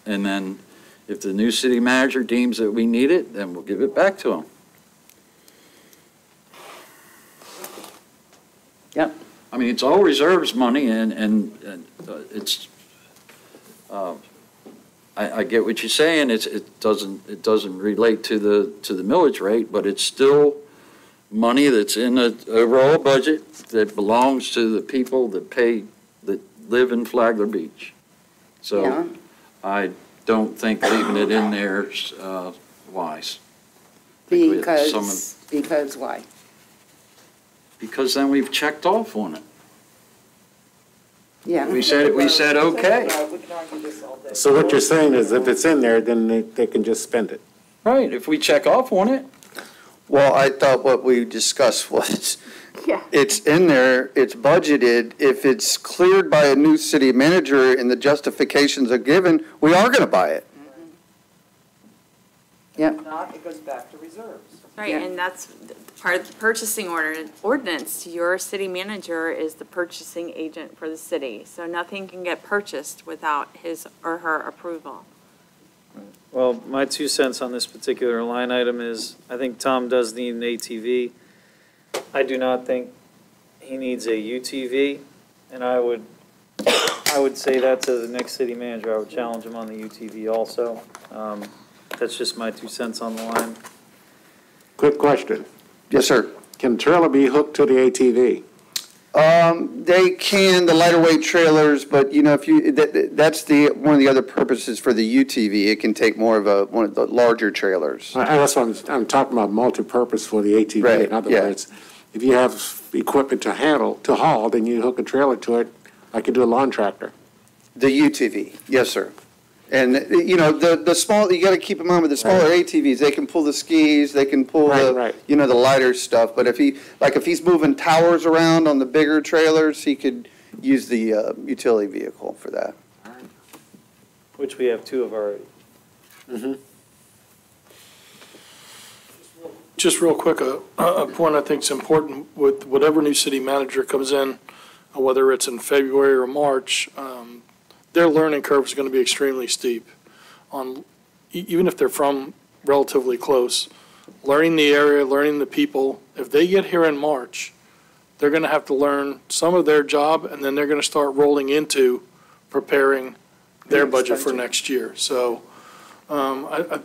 And then if the new city manager deems that we need it, then we'll give it back to him. Yep. I mean, it's all reserves money, and it's, I get what you're saying, it doesn't relate to the millage rate, but it's still money that's in the overall budget that belongs to the people that live in Flagler Beach. So I don't think leaving it in there is wise. Because why? Because then we've checked off on it. Yeah. We said okay. So what you're saying is if it's in there, then they can just spend it. Right, if we check off on it. Well, I thought what we discussed was, it's in there, it's budgeted. If it's cleared by a new city manager and the justifications are given, we are going to buy it. Yep. If not, it goes back to reserves. Right, and that's part of the purchasing ordinance. Your city manager is the purchasing agent for the city, so nothing can get purchased without his or her approval. Well, my 2 cents on this particular line item is, I think Tom does need an ATV. I do not think he needs a UTV, and I would say that to the next city manager. I would challenge him on the UTV also. That's just my 2 cents on the line. Quick question. Yes, sir. Can trailer be hooked to the ATV? They can, the lighter weight trailers, but that's one of the other purposes for the UTV. It can take more of one of the larger trailers. That's what I'm talking about, multi-purpose for the ATV. Right, In other words, if you have equipment to haul, then you hook a trailer to it like you do a lawn tractor. The UTV, yes, sir. And, the small, you got to keep in mind with the smaller ATVs, they can pull the skis, they can pull the lighter stuff. But if he's moving towers around on the bigger trailers, he could use the utility vehicle for that. Which we have 2 of already. Mm-hmm. Just real quick, a point I think is important with whatever new city manager comes in, whether it's in February or March, their learning curve is going to be extremely steep. Even if they're from relatively close, learning the area, learning the people. If they get here in March, they're going to have to learn some of their job, and then they're going to start rolling into preparing their budget for next year. So, I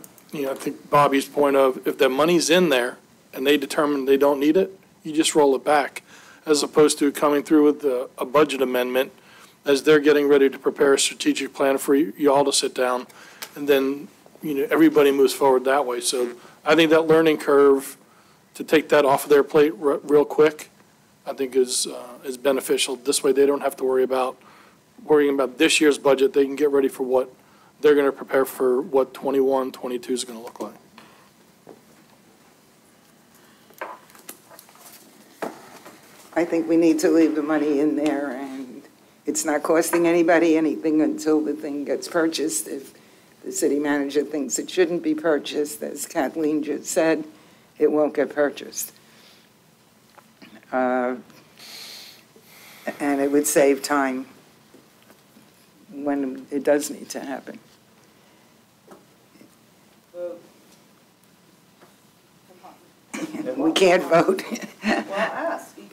think Bobby's point of if the money's in there and they determine they don't need it, you just roll it back, as opposed to coming through with a budget amendment as they're getting ready to prepare a strategic plan for you all to sit down, and then, everybody moves forward that way. So I think that learning curve, to take that off of their plate real quick, I think is beneficial. This way they don't have to worrying about this year's budget. They can get ready for what they're going to prepare for, what 21, 22 is going to look like. I think we need to leave the money in there, and it's not costing anybody anything until the thing gets purchased. If the city manager thinks it shouldn't be purchased, as Kathleen just said, it won't get purchased. And it would save time when it does need to happen. We can't vote.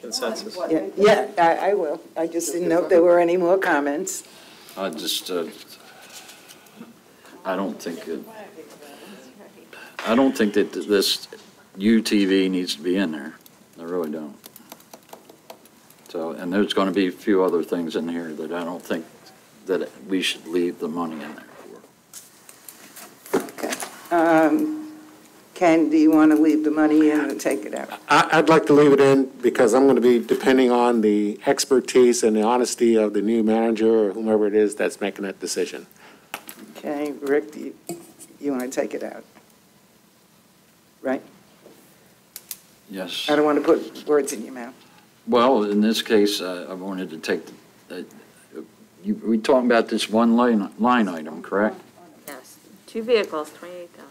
Consensus. Yeah, I will. I just didn't know if there were any more comments. I just, I don't think that this UTV needs to be in there. I really don't. So, and there's going to be a few other things in here that I don't think that we should leave the money in there for. Okay. Ken, do you want to leave the money in or take it out? I'd like to leave it in because I'm going to be depending on the expertise and the honesty of the new manager or whomever it is that's making that decision. Okay, Rick, do you want to take it out? Right? Yes. I don't want to put words in your mouth. Well, in this case, I wanted to take, we talking about this one line item, correct? Yes, 2 vehicles, 28,000.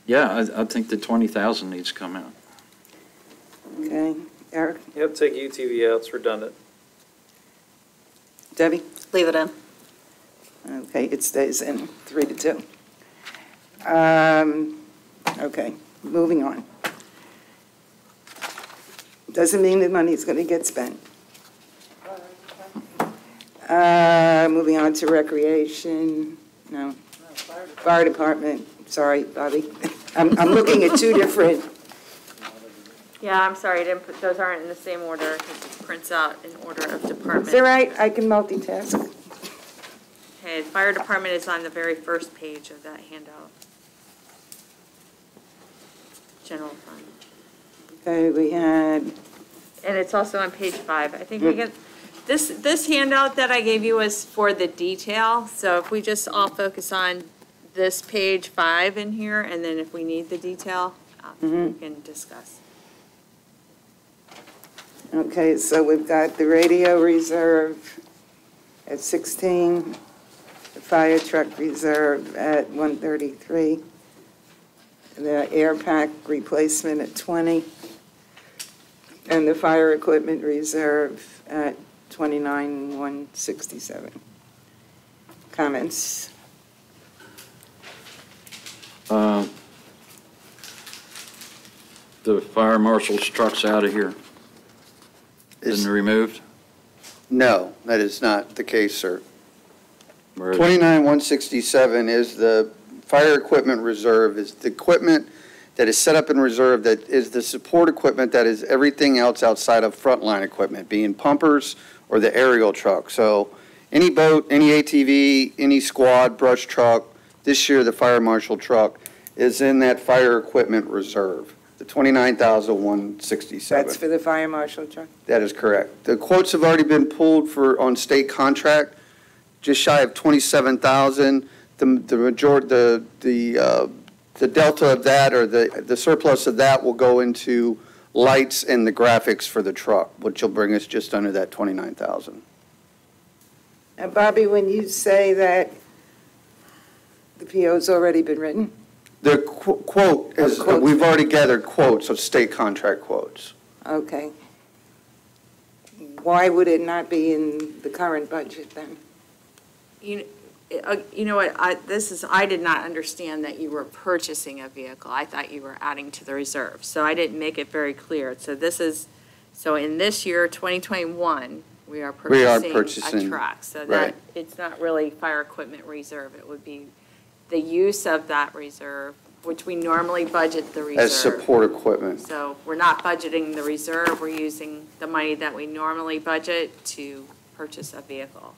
Yeah, I think the 20,000 needs to come out. Okay, Eric? Yep, take UTV out, it's redundant. Debbie? Leave it in. Okay, it stays in 3-2. Okay, moving on. Doesn't mean the money's going to get spent. Moving on to recreation, no. Fire department, sorry, Bobby. I'm looking at two different. Yeah, I'm sorry, I didn't put, those aren't in the same order because it prints out in order of department. Is that right? I can multitask. Okay, the fire department is on the very first page of that handout. General fund. Okay, we had. And it's also on page 5. I think we get, this handout that I gave you was for the detail. So if we just all focus on this page 5 in here, and then if we need the detail, we can discuss. Okay, so we've got the radio reserve at 16, the fire truck reserve at 133, the air pack replacement at 20, and the fire equipment reserve at 29,167. Comments? The fire marshal's truck's out of here. Isn't it removed? No, that is not the case, sir. Where is it? 29,167 is the fire equipment reserve, is the equipment that is set up in reserve, that is the support equipment that is everything else outside of frontline equipment, being pumpers or the aerial truck. So any boat, any ATV, any squad, brush truck, this year the fire marshal truck is in that fire equipment reserve, the 29,167. That's for the fire marshal truck? That is correct. The quotes have already been pulled on state contract, just shy of 27,000. The majority, the delta of that, or the surplus of that, will go into lights and the graphics for the truck, which will bring us just under that 29,000. And Bobby, when you say that the PO's already been written? The quote is, we've already gathered quotes of state contract quotes. Okay. Why would it not be in the current budget then? You know what, I did not understand that you were purchasing a vehicle. I thought you were adding to the reserve. So I didn't make it very clear. So in this year, 2021, we are purchasing a truck. So that, it's not really fire equipment reserve. It would be the use of that reserve, which we normally budget the reserve. As support equipment. So we're not budgeting the reserve. We're using the money that we normally budget to purchase a vehicle.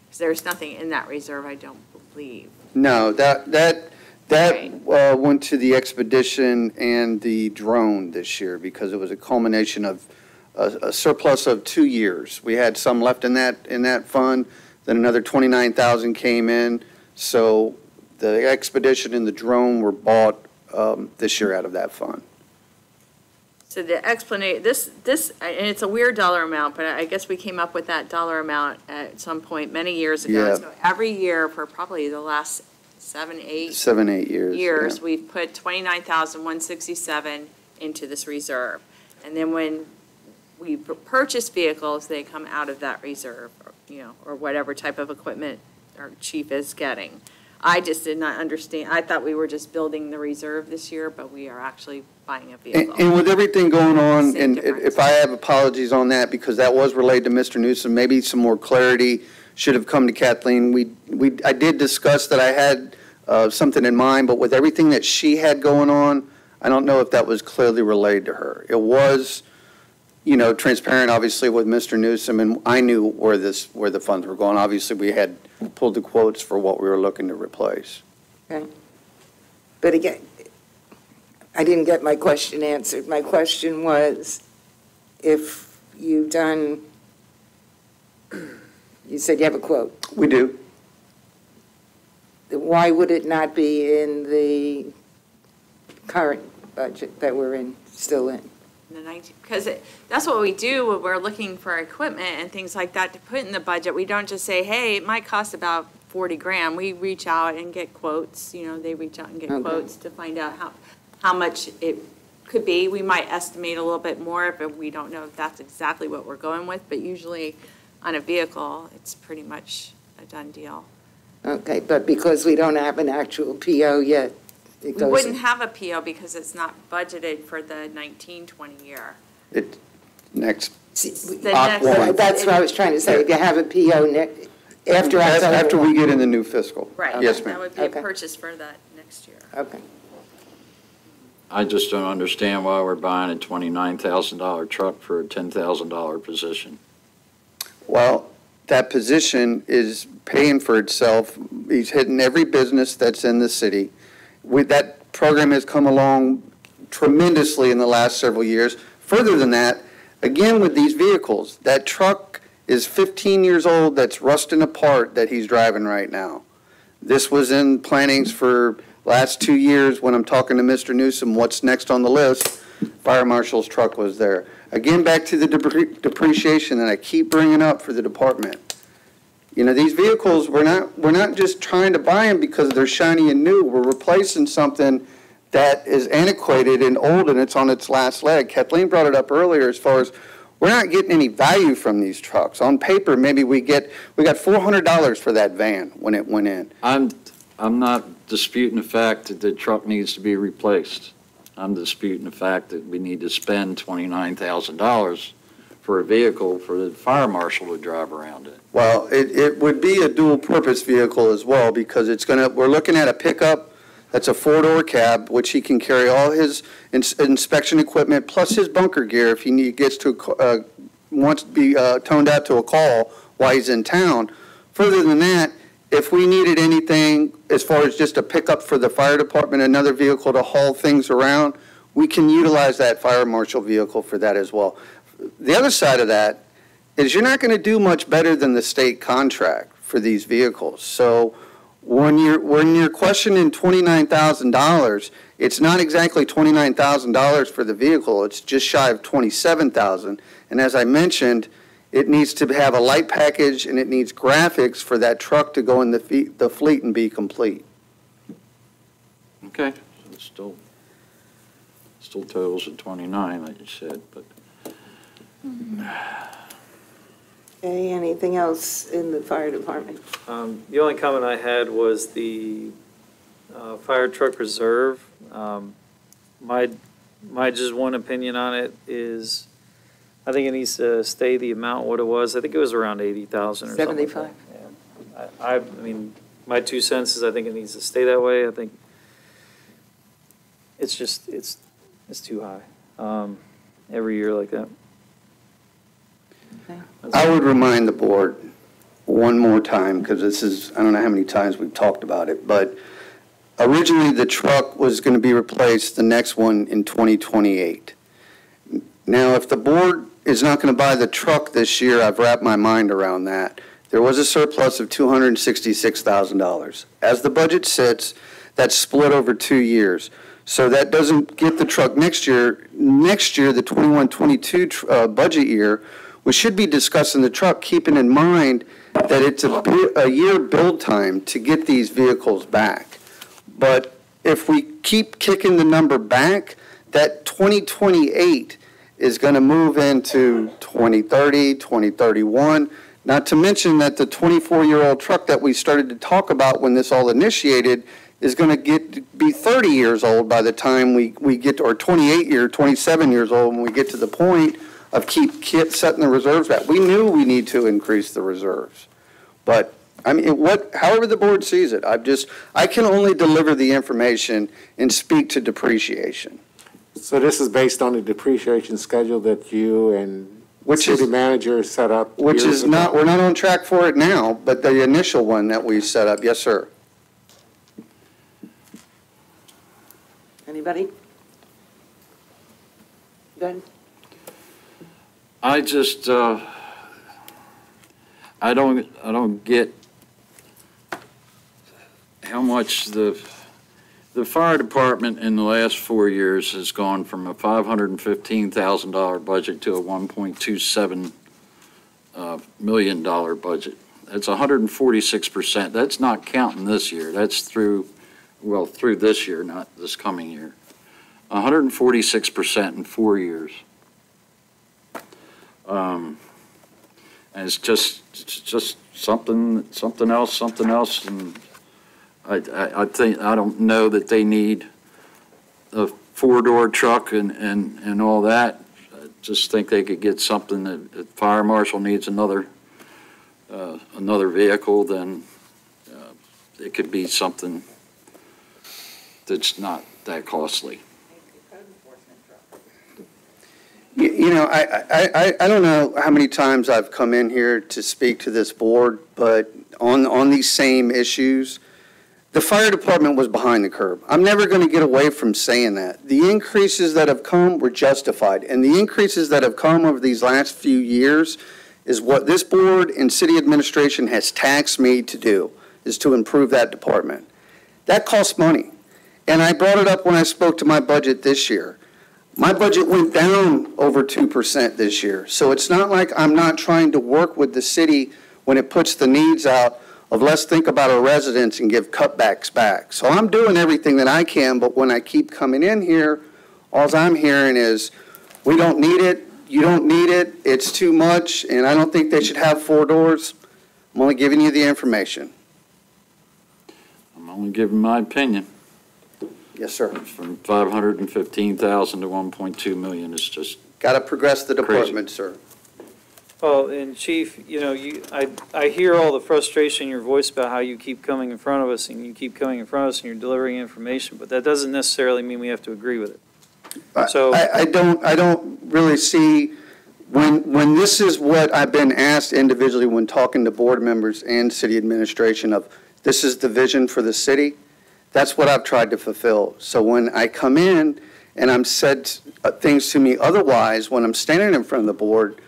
Because there's nothing in that reserve, I don't believe. No, that went to the expedition and the drone this year because it was a culmination of a surplus of 2 years. We had some left in that fund, then another 29,000 came in. So the expedition and the drone were bought this year out of that fund. So the explanation, this, and it's a weird dollar amount, but I guess we came up with that dollar amount at some point many years ago. Yeah. So every year for probably the last 7, 8 years. years, yeah. we've put 29,167 into this reserve. And then when we purchase vehicles, they come out of that reserve, or whatever type of equipment our chief is getting. I just did not understand. I thought we were just building the reserve this year, but we are actually buying a vehicle. And with everything going on, Same and difference. if I have apologies on that, because that was related to Mr. Newsom, maybe some more clarity should have come to Kathleen. I did discuss that I had something in mind, but with everything that she had going on, I don't know if that was clearly relayed to her. It was, transparent, obviously, with Mr. Newsom, and I knew where the funds were going. Obviously, we had pulled the quotes for what we were looking to replace. Okay. But again, I didn't get my question answered. My question was, if you've done, you said you have a quote. We do. Why would it not be in the current budget that we're still in? Because that's what we do when we're looking for equipment and things like that to put in the budget. We don't just say, hey, it might cost about 40 grand. We reach out and get quotes. They reach out and get quotes to find out how much it could be. We might estimate a little bit more, but we don't know if that's exactly what we're going with. But usually on a vehicle, it's pretty much a done deal. Okay, but because we don't have an actual PO yet, We wouldn't have a PO because it's not budgeted for the 19-20 year. Next. That's what I was trying to say. If you have a PO after October. After we get in the new fiscal. Right. Yes, ma'am. That would be a purchase for that next year. Okay. I just don't understand why we're buying a $29,000 truck for a $10,000 position. Well, that position is paying for itself. He's hitting every business that's in the city. That program has come along tremendously in the last several years. Further than that, again, with these vehicles, that truck is 15 years old that's rusting apart that he's driving right now. This was in plannings for last 2 years when I'm talking to Mr. Newsom, what's next on the list? Fire Marshal's truck was there. Again, back to the depreciation that I keep bringing up for the department. These vehicles, we're not just trying to buy them because they're shiny and new. We're replacing something that is antiquated and old and it's on its last leg. Kathleen brought it up earlier as far as we're not getting any value from these trucks. On paper, maybe we got $400 for that van when it went in. I'm not disputing the fact that the truck needs to be replaced. I'm disputing the fact that we need to spend $29,000 for a vehicle for the fire marshal to drive around in. Well, it would be a dual-purpose vehicle as well because we're looking at a pickup that's a four-door cab, which he can carry all his inspection equipment plus his bunker gear if he gets to wants to be toned out to a call while he's in town. Further than that, if we needed anything as far as just a pickup for the fire department, another vehicle to haul things around, we can utilize that fire marshal vehicle for that as well. The other side of that is you're not going to do much better than the state contract for these vehicles. So when you're questioning $29,000, it's not exactly $29,000 for the vehicle. It's just shy of $27,000. And as I mentioned, it needs to have a light package and it needs graphics for that truck to go in the fleet and be complete. Okay, so it still totals at 29, like you said, but. Okay, anything else in the fire department? The only comment I had was the fire truck reserve. My just one opinion on it is, I think it needs to stay the amount what it was. I think it was around 80,000 or something. 75. Yeah. I mean, my 2 cents is I think it needs to stay that way. I think it's just it's too high every year like that. I would remind the board one more time, because I don't know how many times we've talked about it, but originally the truck was going to be replaced, the next one in 2028. Now, if the board is not going to buy the truck this year, I've wrapped my mind around that. There was a surplus of $266,000. As the budget sits, that's split over 2 years. So that doesn't get the truck next year. Next year, the 21-22 budget year, we should be discussing the truck, keeping in mind that it's a year build time to get these vehicles back. But if we keep kicking the number back, that 2028 is going to move into 2030, 2031, not to mention that the 24-year-old truck that we started to talk about when this all initiated is going to be 30 years old by the time we get to, or 27 years old when we get to the point of keep setting the reserves back. We knew we need to increase the reserves. But, I mean, however the board sees it, I can only deliver the information and speak to depreciation. So this is based on the depreciation schedule that you and city manager set up? Which is not, we're not on track for it now, but the initial one that we set up, yes, sir. Anybody? Go ahead. I just, I don't get how much the fire department in the last 4 years has gone from a $515,000 budget to a $1.27 million budget. That's 146%. That's not counting this year. That's through this year, not this coming year. 146% in 4 years. And it's just something else, and I don't know that they need a 4-door truck and all that. I just think they could get something that if the fire marshal needs another vehicle, then it could be something that's not that costly. You know, I don't know how many times I've come in here to speak to this board, but on these same issues, the fire department was behind the curve. I'm never going to get away from saying that. The increases that have come were justified, and the increases that have come over these last few years is what this board and city administration has tasked me to do, is to improve that department. That costs money, and I brought it up when I spoke to my budget this year. My budget went down over 2% this year, so it's not like I'm not trying to work with the city when it puts the needs out of let's think about our residents and give cutbacks back. So I'm doing everything that I can, but when I keep coming in here, all I'm hearing is, we don't need it, you don't need it, it's too much, and I don't think they should have 4 doors. I'm only giving you the information. I'm only giving my opinion. Yes, sir. From 515,000 to 1.2 million is just got to progress the department, crazy. Sir. Well, and Chief, you know, I hear all the frustration in your voice about how you keep coming in front of us and you keep coming in front of us and you're delivering information, but that doesn't necessarily mean we have to agree with it. So I don't really see when this is what I've been asked individually when talking to board members and city administration of this is the vision for the city. That's what I've tried to fulfill. So when I come in and I'm said things to me otherwise, when I'm standing in front of the board,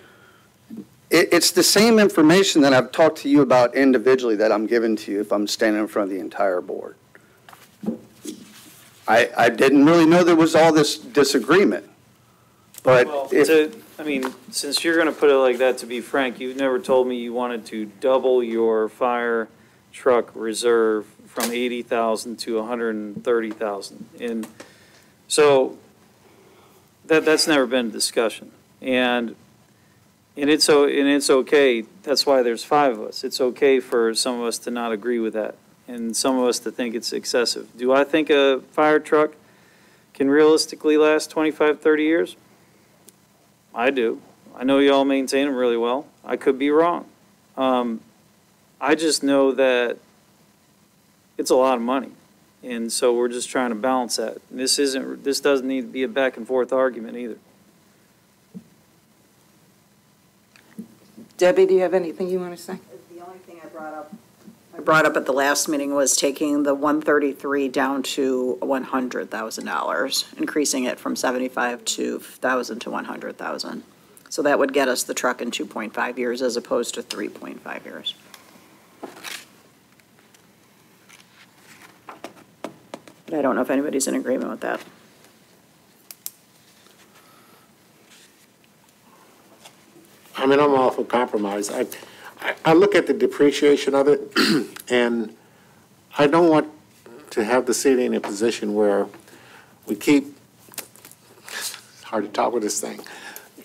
it's the same information that I've talked to you about individually that I'm giving to you if I'm standing in front of the entire board. I didn't really know there was all this disagreement. But well, since you're going to put it like that, to be frank, you've never told me you wanted to double your fire truck reserve from 80,000 to 130,000. And so that's never been a discussion. And it's okay. That's why there's 5 of us. It's okay for some of us to not agree with that and some of us to think it's excessive. Do I think a fire truck can realistically last 25, 30 years? I do. I know you all maintain them really well. I could be wrong. I just know that it's a lot of money. And so we're just trying to balance that. And this doesn't need to be a back and forth argument either. Debbie, do you have anything you want to say? The only thing I brought up at the last meeting was taking the 133 down to $100,000, increasing it from 75,000 to 100,000. So that would get us the truck in 2.5 years as opposed to 3.5 years. But I don't know if anybody's in agreement with that. I mean, I'm all for compromise. I look at the depreciation of it, and I don't want to have the city in a position where we keep, it's hard to talk with this thing,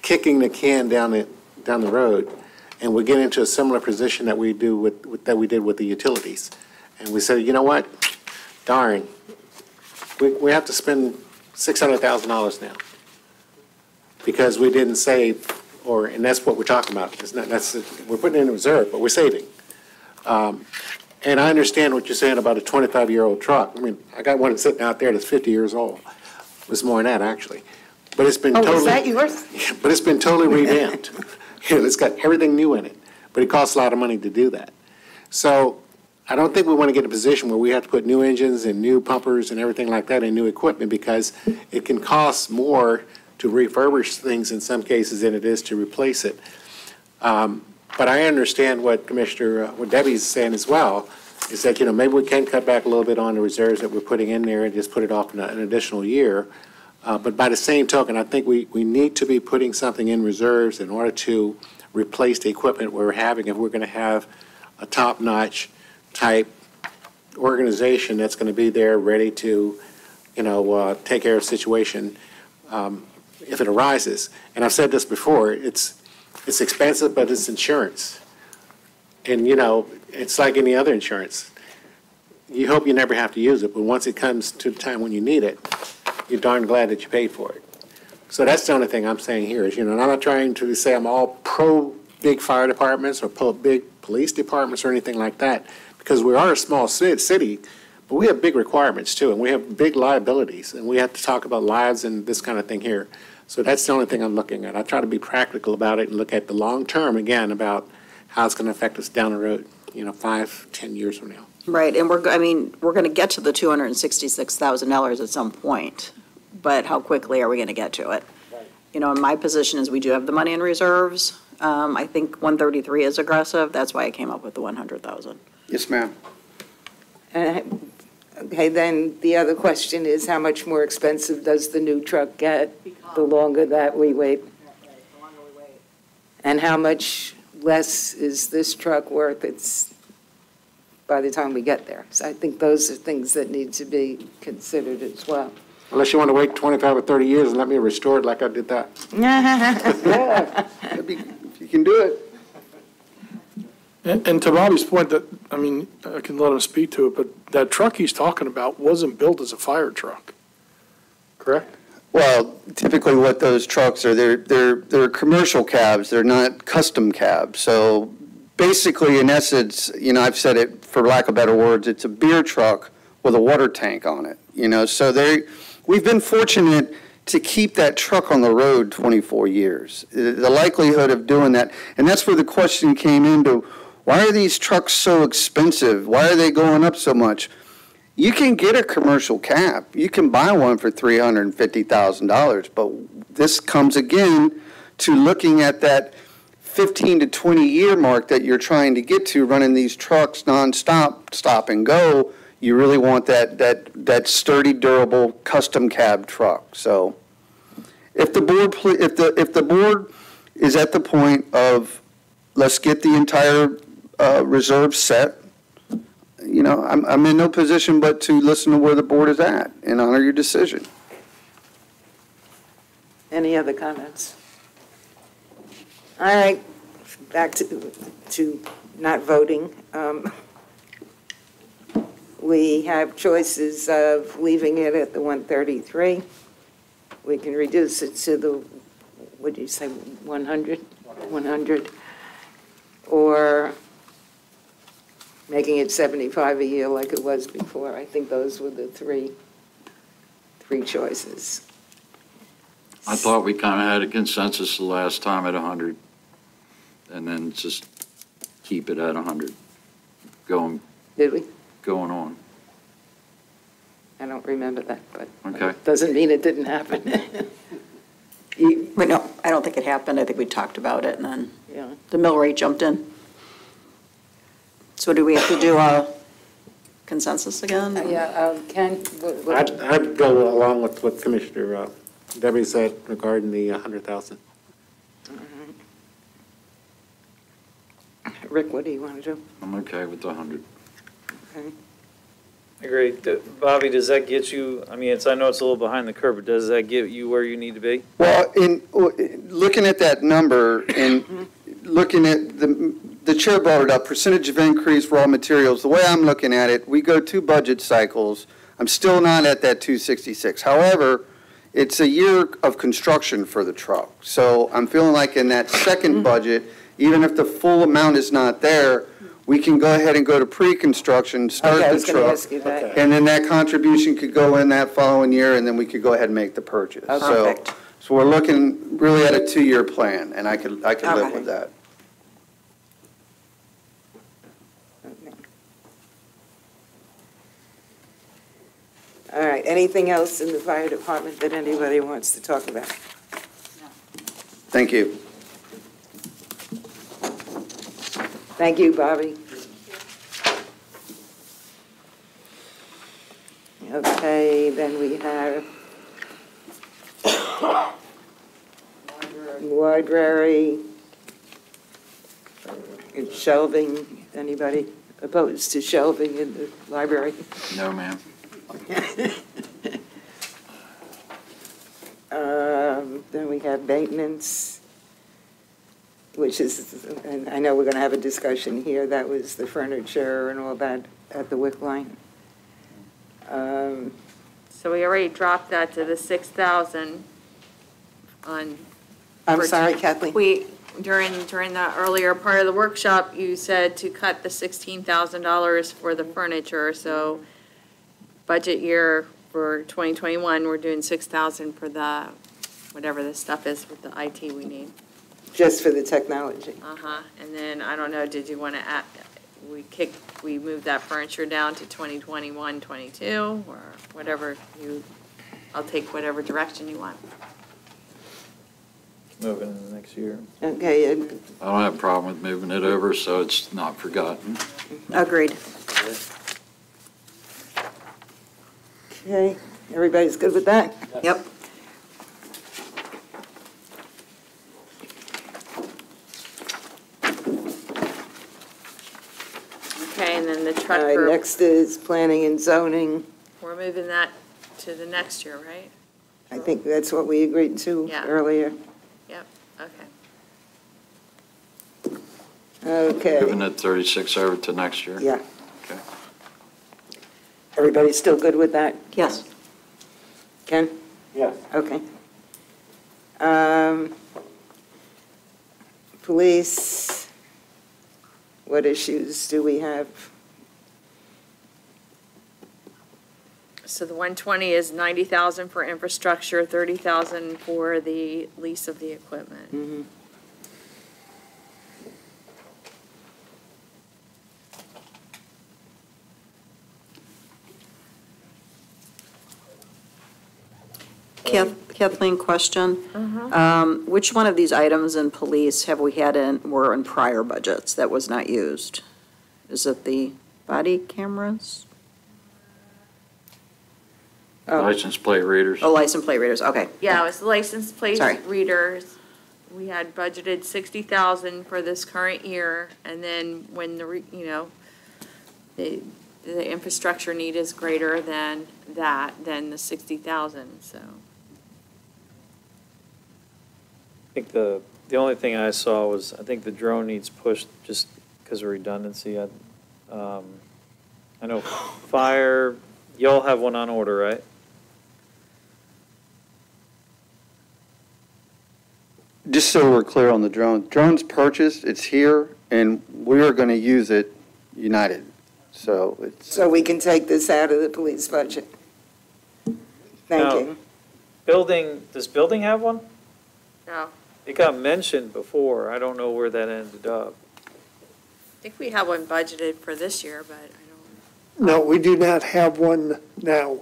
kicking the can down the road, and we get into a similar position that we did with the utilities. And we say, you know what, darn, we have to spend $600,000 now because we didn't save, and that's what we're talking about. It's not, we're putting in a reserve, but we're saving. And I understand what you're saying about a 25-year-old truck. I mean, I got one sitting out there that's 50 years old. It was more than that, actually. But it's been totally. Is that yours? But it's been totally revamped. It's got everything new in it, but it costs a lot of money to do that. So I don't think we want to get in a position where we have to put new engines and new pumpers and everything like that and new equipment, because it can cost more to refurbish things in some cases than it is to replace it. But I understand what what Debbie's saying as well, is that, maybe we can cut back a little bit on the reserves that we're putting in there and just put it off an additional year. But by the same token, I think we need to be putting something in reserves in order to replace the equipment we're having if we're going to have a top-notch type organization that's going to be there ready to, take care of the situation if it arises. And I've said this before, it's expensive, but it's insurance. And, it's like any other insurance. You hope you never have to use it, but once it comes to the time when you need it, you're darn glad that you paid for it. So that's the only thing I'm saying here is, and I'm not trying to say I'm all pro big fire departments or pro big police departments or anything like that, because we are a small city, but we have big requirements too, and we have big liabilities, and we have to talk about lives and this kind of thing here. So that's the only thing I'm looking at. I try to be practical about it and look at the long term, again, about how it's going to affect us down the road, 5, 10 years from now. Right, and we're going to get to the $266,000 at some point, but how quickly are we going to get to it? Right. My position is we do have the money in reserves. I think 133 is aggressive. That's why I came up with the 100,000. Yes, ma'am. Okay, then the other question is, how much more expensive does the new truck get the longer that we wait? And how much less is this truck worth by the time we get there? So I think those are things that need to be considered as well. Unless you want to wait 25 or 30 years and let me restore it like I did that. Yeah, if you can do it. And to Bobby's point, that, I can let him speak to it, but that truck he's talking about wasn't built as a fire truck, correct? Well, typically what those trucks are, they're commercial cabs. They're not custom cabs. So basically, in essence, I've said it for lack of better words, it's a beer truck with a water tank on it. So we've been fortunate to keep that truck on the road 24 years. The likelihood of doing that, and that's where the question came into, why are these trucks so expensive? Why are they going up so much? You can get a commercial cab. You can buy one for $350,000, but this comes again to looking at that 15 to 20 year mark that you're trying to get to, running these trucks nonstop, stop and go. You really want that sturdy, durable custom cab truck. So if the board is at the point of, let's get the entire reserve set, I'm in no position but to listen to where the board is at and honor your decision. Any other comments? All right, back to not voting. We have choices of leaving it at the 133. We can reduce it to the, what did you say, 100? 100. Or making it 75 a year like it was before. I think those were the three choices. I thought we kind of had a consensus the last time at 100, and then just keep it at 100, Did we? going on. I don't remember that, but Okay. doesn't mean it didn't happen. No, I don't think it happened. I think we talked about it, and then the mill rate jumped in. So do we have to do a consensus again? Yeah, Ken? I'd go along with what Commissioner Debbie said regarding the 100,000. Rick, what do you want to do? I'm okay with the 100. Okay. Agree. Bobby, does that get you, I mean, I know it's a little behind the curve, but does that get you where you need to be? Well, looking at that number and looking at the chair brought it up, percentage of increase raw materials, the way I'm looking at it, we go 2 budget cycles. I'm still not at that 266. However, it's a year of construction for the truck. So I'm feeling like in that second budget, even if the full amount is not there, we can go ahead and go to pre-construction, start Okay, I the was gonna truck. ask you that. And then that contribution could go in that following year, and then we could go ahead and make the purchase. Perfect. So we're looking really at a 2-year plan, and I could live with that. All right, anything else in the fire department that anybody wants to talk about? Thank you. Thank you, Bobby. Okay, then we have library, shelving. Anybody opposed to shelving in the library? No, ma'am. Then we have maintenance, which is, and I know we're going to have a discussion here, that was the furniture and all that at the WIC line. So we already dropped that to the 6,000 on. I'm sorry, Kathleen. During the earlier part of the workshop, you said to cut the $16,000 for the furniture, so budget year for 2021, we're doing 6,000 for the, whatever this stuff is with the IT we need. Just for the technology. And then, I don't know, did you want to add, we moved that furniture down to 2021, 22, or whatever I'll take whatever direction you want. Moving in the next year. Okay. I don't have a problem with moving it over, so it's not forgotten. Agreed. Okay, everybody's good with that? Yep. Okay, and then the truck All right, group, next is planning and zoning. we're moving that to the next year, right? I think that's what we agreed to Yeah. earlier. Yep, okay. Okay. Moving that 36 over to next year? Yeah. Okay. Everybody still good with that? Yes. Ken? Yes. Okay. Police, what issues do we have? So the 120 is 90,000 for infrastructure, 30,000 for the lease of the equipment. Kathleen, question. Which one of these items in police have we had were in prior budgets that was not used? Is it the body cameras? License plate readers. Oh, license plate readers, okay. Yeah, it was license plate Sorry. readers. We had budgeted 60,000 for this current year, and then when the infrastructure need is greater than than the 60,000, so. I think the only thing I saw was, I think the drone needs pushed just because of redundancy. I know fire, y'all have one on order, right? Just so we're clear on the drone, drone's purchased, it's here, and we are going to use it united. So it's. So we can take this out of the police budget? Thank Now, you. Does building have one? No. It got mentioned before. I don't know where that ended up. I think we have one budgeted for this year, but I don't. No, we do not have one now.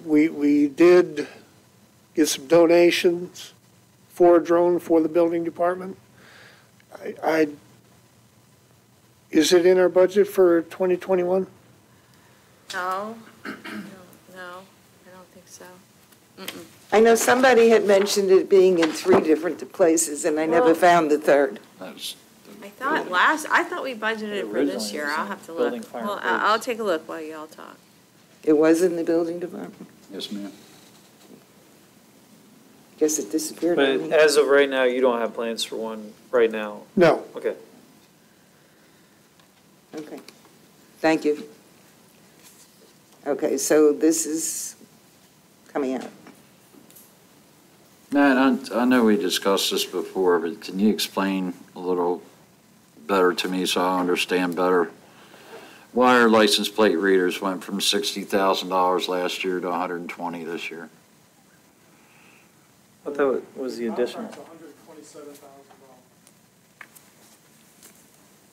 We did get some donations for a drone for the building department. Is it in our budget for 2021? No, no, I don't think so. Mm-mm. I know somebody had mentioned it being in 3 different places, and I never Well- found the third. I thought we budgeted for this year. I'll have to look. Building, fire, Well, and I'll take a look while y'all talk. It was in the building department. Yes, ma'am. Guess it disappeared on But me. as of right now, you don't have plans for one right now? No. Okay. Okay, thank you. Okay, so this is coming out. Matt, I know we discussed this before, but can you explain a little better to me so I understand better? Why our license plate readers went from $60,000 last year to $120 this year? I thought it was the addition.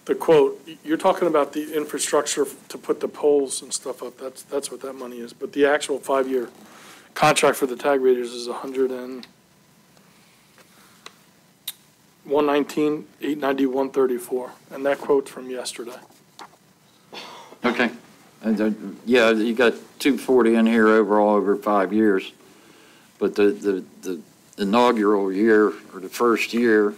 The quote, you're talking about the infrastructure to put the poles and stuff up, that's what that money is. But the actual 5-year contract for the tag readers is 119, 890, 134, and that quote's from yesterday. Okay. Yeah, you got 240 in here overall over 5 years. But the inaugural year, or the first year,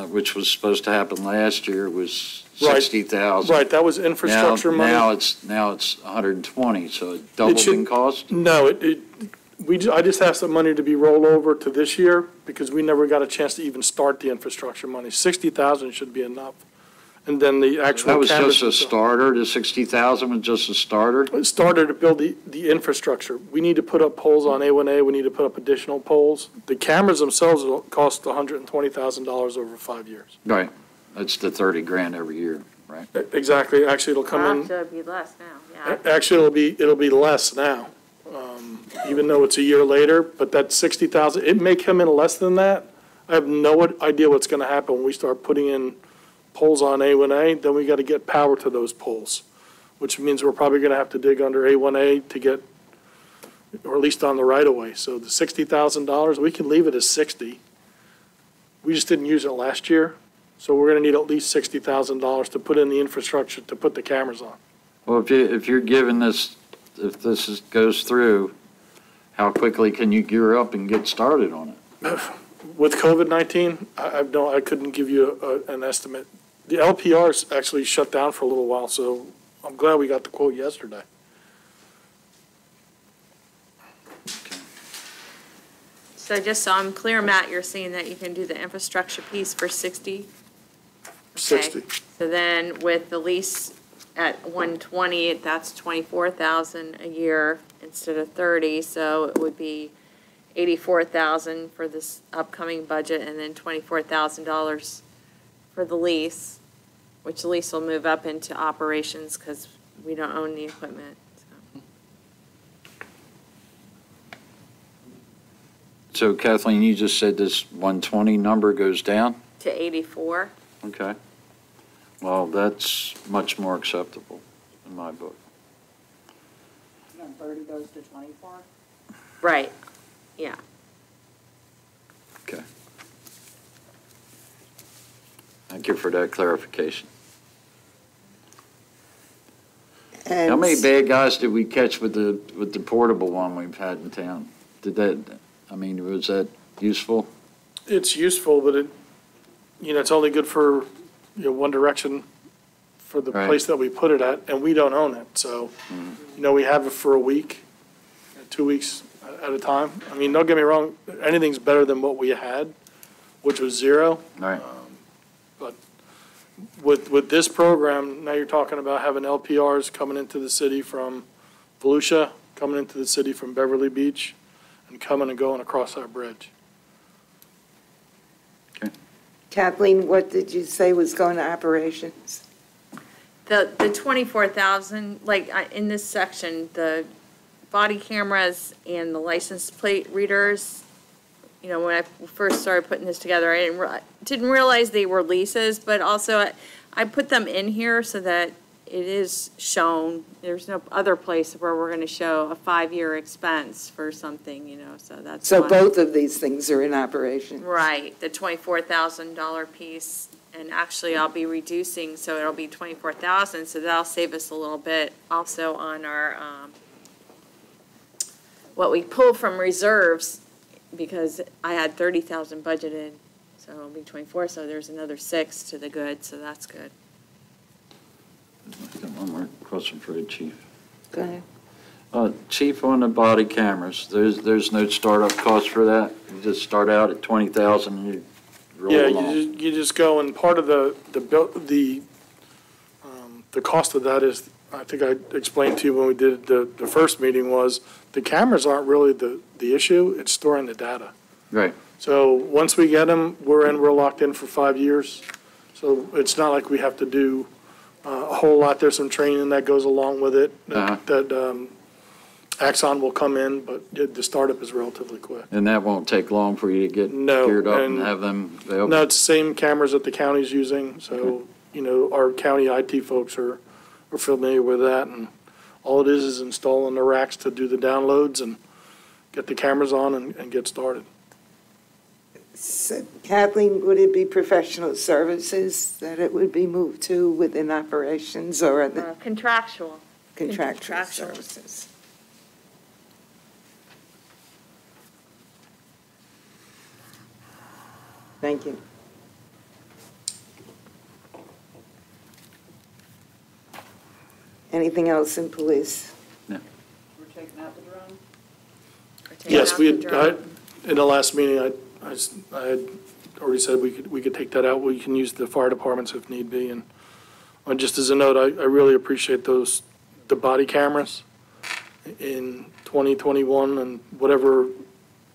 which was supposed to happen last year, was Right. 60,000. Right, that was infrastructure money. Now it's 120, so it doubled in cost? No, I just asked the money to be rolled over to this year because we never got a chance to even start the infrastructure money. 60,000 should be enough. And then the actual. That was cameras just a and stuff. starter, the 60,000 was just a starter? It started to build the infrastructure. We need to put up poles on A1A, we need to put up additional poles. The cameras themselves will cost $120,000 over 5 years. Right, that's the 30 grand every year, right? Exactly, actually, it'll come in. So it'd be less now, yeah. Actually, it'll be less now, even though it's a year later, but that 60,000, it may come in less than that. I have no idea what's gonna happen when we start putting in poles on A1A, then we gotta get power to those poles, which means we're probably gonna have to dig under A1A to get, or at least on the right of way. So the $60,000, we can leave it as 60. We just didn't use it last year, so we're gonna need at least $60,000 to put in the infrastructure to put the cameras on. Well, if you're given this, if goes through, how quickly can you gear up and get started on it? With COVID-19, I couldn't give you an estimate. The LPR's actually shut down for a little while, so I'm glad we got the quote yesterday. So just so I'm clear, Matt, you're saying that you can do the infrastructure piece for 60? 60. So then with the lease at 120, that's 24,000 a year instead of 30, so it would be 84,000 for this upcoming budget, and then $24,000 for the lease, which the lease will move up into operations because we don't own the equipment. So Kathleen, you just said this 120 number goes down? To 84. Okay. Well, that's much more acceptable in my book. And 30 goes to 24? Right, yeah. Okay. Thank you for that clarification. How many bad guys did we catch with the portable one we've had in town? Was that useful? It's useful, but it's only good for, one direction for the Right. place that we put it at, and we don't own it. So, we have it for a week, 2 weeks at a time. I mean, don't get me wrong, anything's better than what we had, which was 0. Right. But with this program, now you're talking about having LPRs coming into the city from Volusia, coming into the city from Beverly Beach, and coming and going across our bridge. Kathleen, what did you say was going to operations? The 24,000, in this section, the body cameras and the license plate readers, when I first started putting this together, I didn't realize they were leases, but also I put them in here so that it is shown. There's no other place where we're going to show a 5-year expense for something, so that's So why. both of these things are in operation? Right, the $24,000 piece And actually, I'll be reducing, so it'll be 24,000, so that'll save us a little bit also on our, what we pull from reserves, because I had 30,000 budgeted, so it'll be 24, so there's another 6 to the good, so that's good. I've got one more question for you, Chief. Go ahead. Chief, on the body cameras, there's no startup cost for that? You just start out at 20,000 and you roll Yeah, along? you just go, and part of the cost of that is, I think I explained to you when we did the first meeting, was the cameras aren't really the issue, it's storing the data. Right. So once we get them, we're locked in for 5 years. So it's not like we have to do a whole lot. There's some training that goes along with it that Axon will come in, but the startup is relatively quick. And that won't take long for you to get geared up and have them available? No, it's the same cameras that the county's using, so, you know, our county IT folks are familiar with that, and all it is installing the racks to do the downloads and get the cameras on and get started. So Kathleen, would it be professional services that it would be moved to within operations, or are the Contractual. contractual services? Thank you. Anything else in police? No. We're taking out the drone? Yes, in the last meeting, I had already said we could take that out. We can use the fire departments if need be. And just as a note, I really appreciate the body cameras in 2021 and whatever,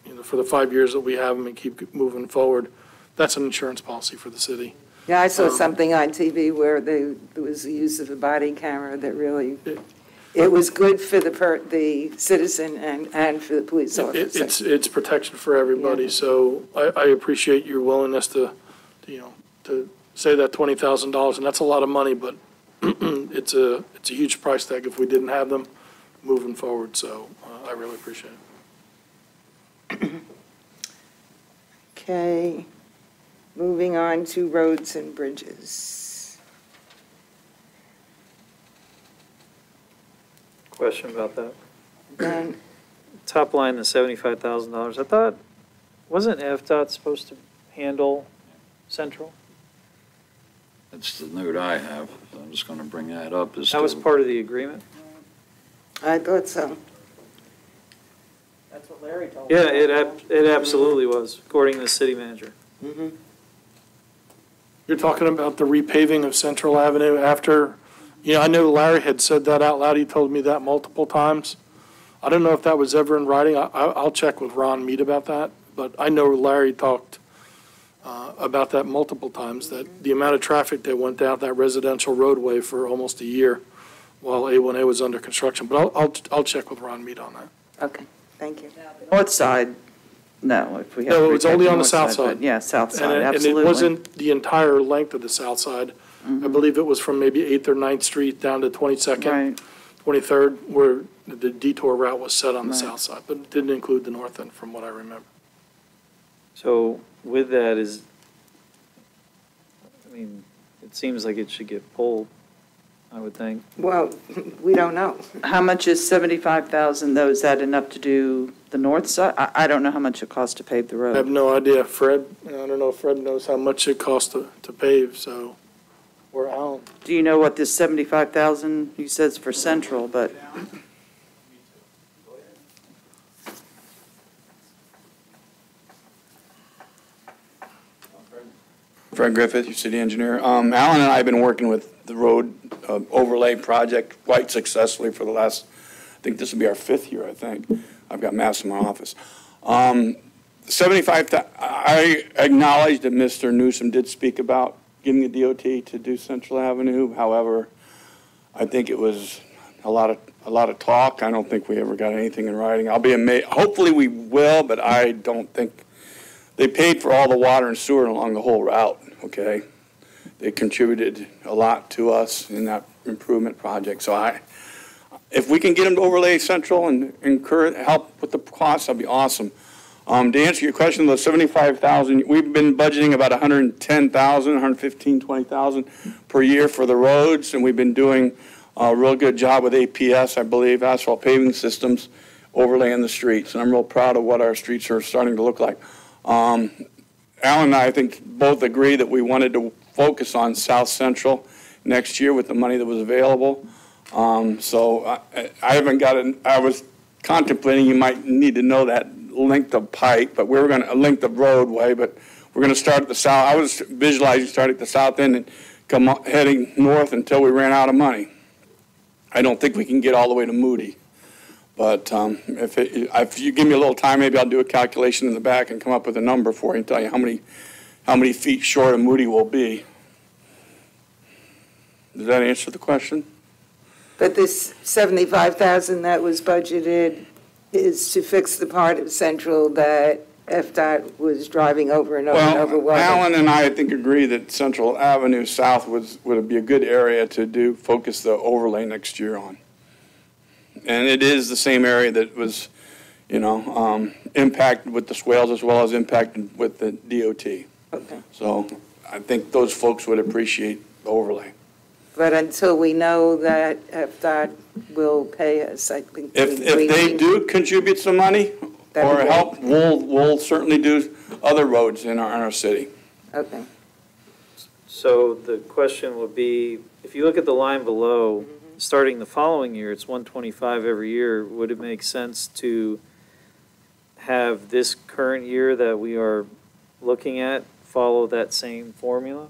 you know, for the 5 years that we have them and keep moving forward. That's an insurance policy for the city. Yeah, I saw something on TV where there was the use of a body camera that really, it was good for the citizen and for the police officer. It's protection for everybody, so I appreciate your willingness to say that $20,000, and that's a lot of money, but it's a huge price tag if we didn't have them moving forward, so I really appreciate it. Okay, moving on to roads and bridges. Question about that. Dan? Top line, the $75,000. I thought, wasn't FDOT supposed to handle Central? That's the note I have. I'm just going to bring that up. That was part of the agreement? I thought so. That's what Larry told me. Yeah, it absolutely was, according to the city manager. Mm-hmm. You're talking about the repaving of Central Avenue after, I know Larry had said that out loud. He told me that multiple times. I don't know if that was ever in writing. I'll check with Ron Mead about that, but I know Larry talked about that multiple times, that the amount of traffic that went down that residential roadway for almost a year while A1A was under construction. But I'll check with Ron Mead on that. Okay, thank you. North side, no, if we have. No, to it was retake only on the north south side. but Yeah, south side, And absolutely. it wasn't the entire length of the south side. I believe it was from maybe 8th or 9th Street down to 22nd, Right. 23rd, where the detour route was set on the Right. south side, but it didn't include the north end, from what I remember. So with that it seems like it should get pulled, I would think. Well, we don't know. How much is 75,000 though? Is that enough to do the north side? I don't know how much it costs to pave the I have road. no idea. Fred, I don't know if Fred knows how much it costs to pave, so, or Alan. Do you know what this 75,000, you said is for central, but Fred Griffith, your city engineer. Alan and I have been working with the road overlay project quite successfully for the last, I think this will be our 5th year, I think. I've got maps in my office. 75, I acknowledge that Mr. Newsom did speak about giving the DOT to do Central Avenue. However, I think it was a lot of talk. I don't think we ever got anything in writing. I'll be amazed. Hopefully we will, but I don't think. They paid for all the water and sewer along the whole route, okay? They contributed a lot to us in that improvement project. So if we can get them to overlay Central and help with the costs, that'd be awesome. To answer your question, the 75,000, we've been budgeting about 110,000, 115, 20,000 per year for the roads, and we've been doing a real good job with APS, I believe, asphalt paving systems, overlaying the streets, and I'm real proud of what our streets are starting to look like. Alan and I think both agree that we wanted to focus on South Central next year with the money that was available. So I haven't got it. I was contemplating you might need to know that length of pipe, but we were going to length of roadway, but we're going to start at the south. I was visualizing starting at the south end and come heading north until we ran out of money. I don't think we can get all the way to Moody, but if you give me a little time, maybe I'll do a calculation in the back and come up with a number for you and tell you how many feet short of Moody will be. Does that answer the question? But this 75,000 that was budgeted is to fix the part of Central that FDOT was driving over and over and over. Well, Alan and I think agree that Central Avenue South would be a good area to focus the overlay next year on. And it is the same area that was, impacted with the swales as well as impacted with the DOT. Okay. So I think those folks would appreciate the overlay. But until we know that FDOT will pay us, I think. If they do contribute some money or help, we'll certainly do other roads in our city. Okay. So the question would be, if you look at the line below, starting the following year, it's 125 every year. Would it make sense to have this current year that we are looking at follow that same formula?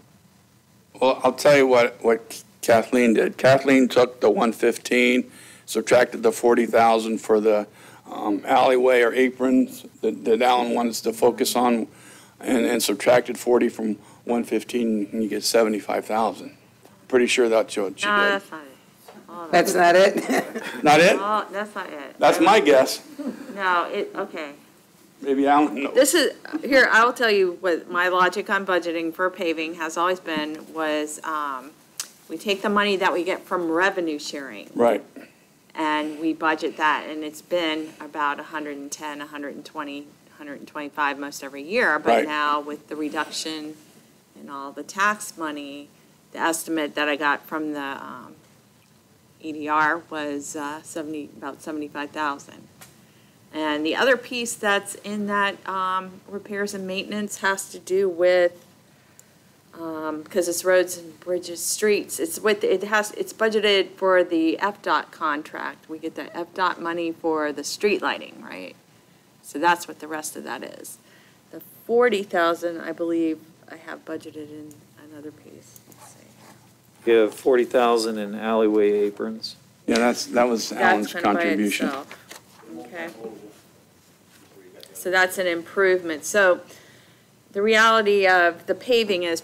Well, I'll tell you what Kathleen did. Kathleen took the 115, subtracted the 40,000 for the alleyway or aprons that Alan wanted us to focus on, and subtracted 40 from 115, and you get 75,000. Pretty sure that's what she did. That's not it. That's not it? Not it? Oh, that's not it. That's my guess. No, okay. Maybe Alan knows. This is, here, I'll tell you what my logic on budgeting for paving has always been was, we take the money that we get from revenue sharing. Right. And we budget that, and it's been about 110, 120, 125 most every year. But Right. now with the reduction in all the tax money, the estimate that I got from the EDR was about 75,000. And the other piece that's in that repairs and maintenance has to do with, because it's roads and bridges, streets, it's budgeted for the FDOT contract. We get the FDOT money for the street lighting, right? So that's what the rest of that is. The 40,000, I believe, I have budgeted in another piece. Let's see. You have 40,000 in alleyway aprons. Yeah, that was Alan's That's kind of by contribution. itself. Okay. So that's an improvement. So the reality of the paving is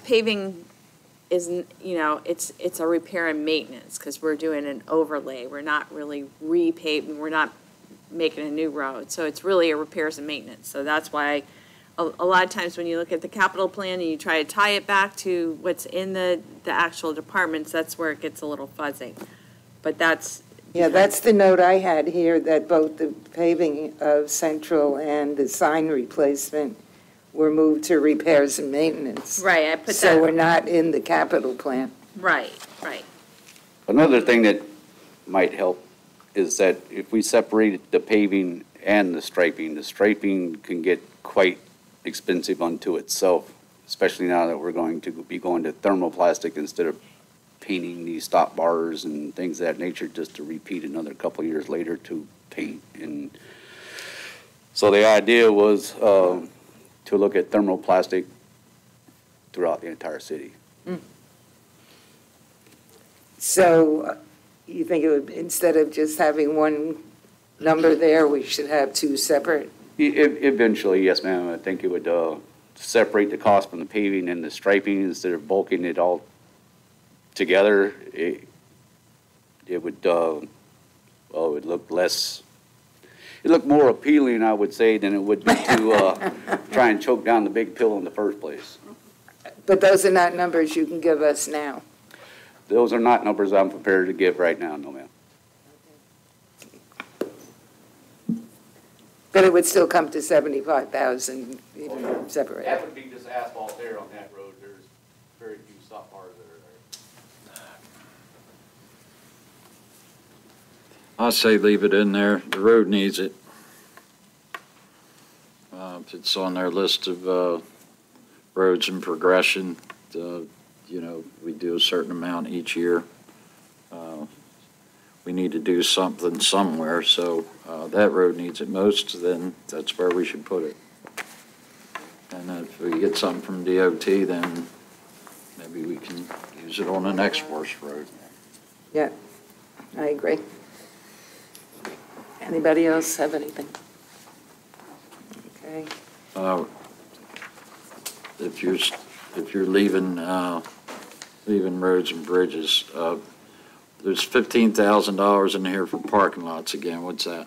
it's a repair and maintenance because we're doing an overlay. We're not really repaving. We're not making a new road. So it's really a repairs and maintenance. So that's why a lot of times when you look at the capital plan and you try to tie it back to what's in the actual departments, that's where it gets a little fuzzy. But that's... Yeah, that's the note I had here, that both the paving of Central and the sign replacement were moved to repairs and maintenance. Right, I put that... So we're not in the capital plan. Right, right. Another thing that might help is that if we separate the paving and the striping can get quite expensive unto itself, especially now that we're going to be going to thermoplastic instead of painting these stop bars and things of that nature, just to repeat another couple years later to paint. And so the idea was to look at thermoplastic throughout the entire city. So you think it would, instead of just having one number there, we should have two separate? Eventually, yes, ma'am. I think it would separate the cost from the paving and the striping instead of bulking it all together. It would, it would look less, it looked more appealing, I would say, than it would be to try and choke down the big pill in the first place. But those are not numbers you can give us now? Those are not numbers I'm prepared to give right now, no, ma'am. But it would still come to 75,000 even separate. That would be just asphalt there on that road. There's very few stop bars that are there. I say leave it in there. The road needs it. If it's on their list of roads in progression, we do a certain amount each year. We need to do something somewhere, so that road needs it most, then that's where we should put it. And if we get something from DOT, then maybe we can use it on the next worst road. Yeah, I agree. Anybody else have anything? Okay. If you're leaving roads and bridges, there's $15,000 in here for parking lots again. What's that?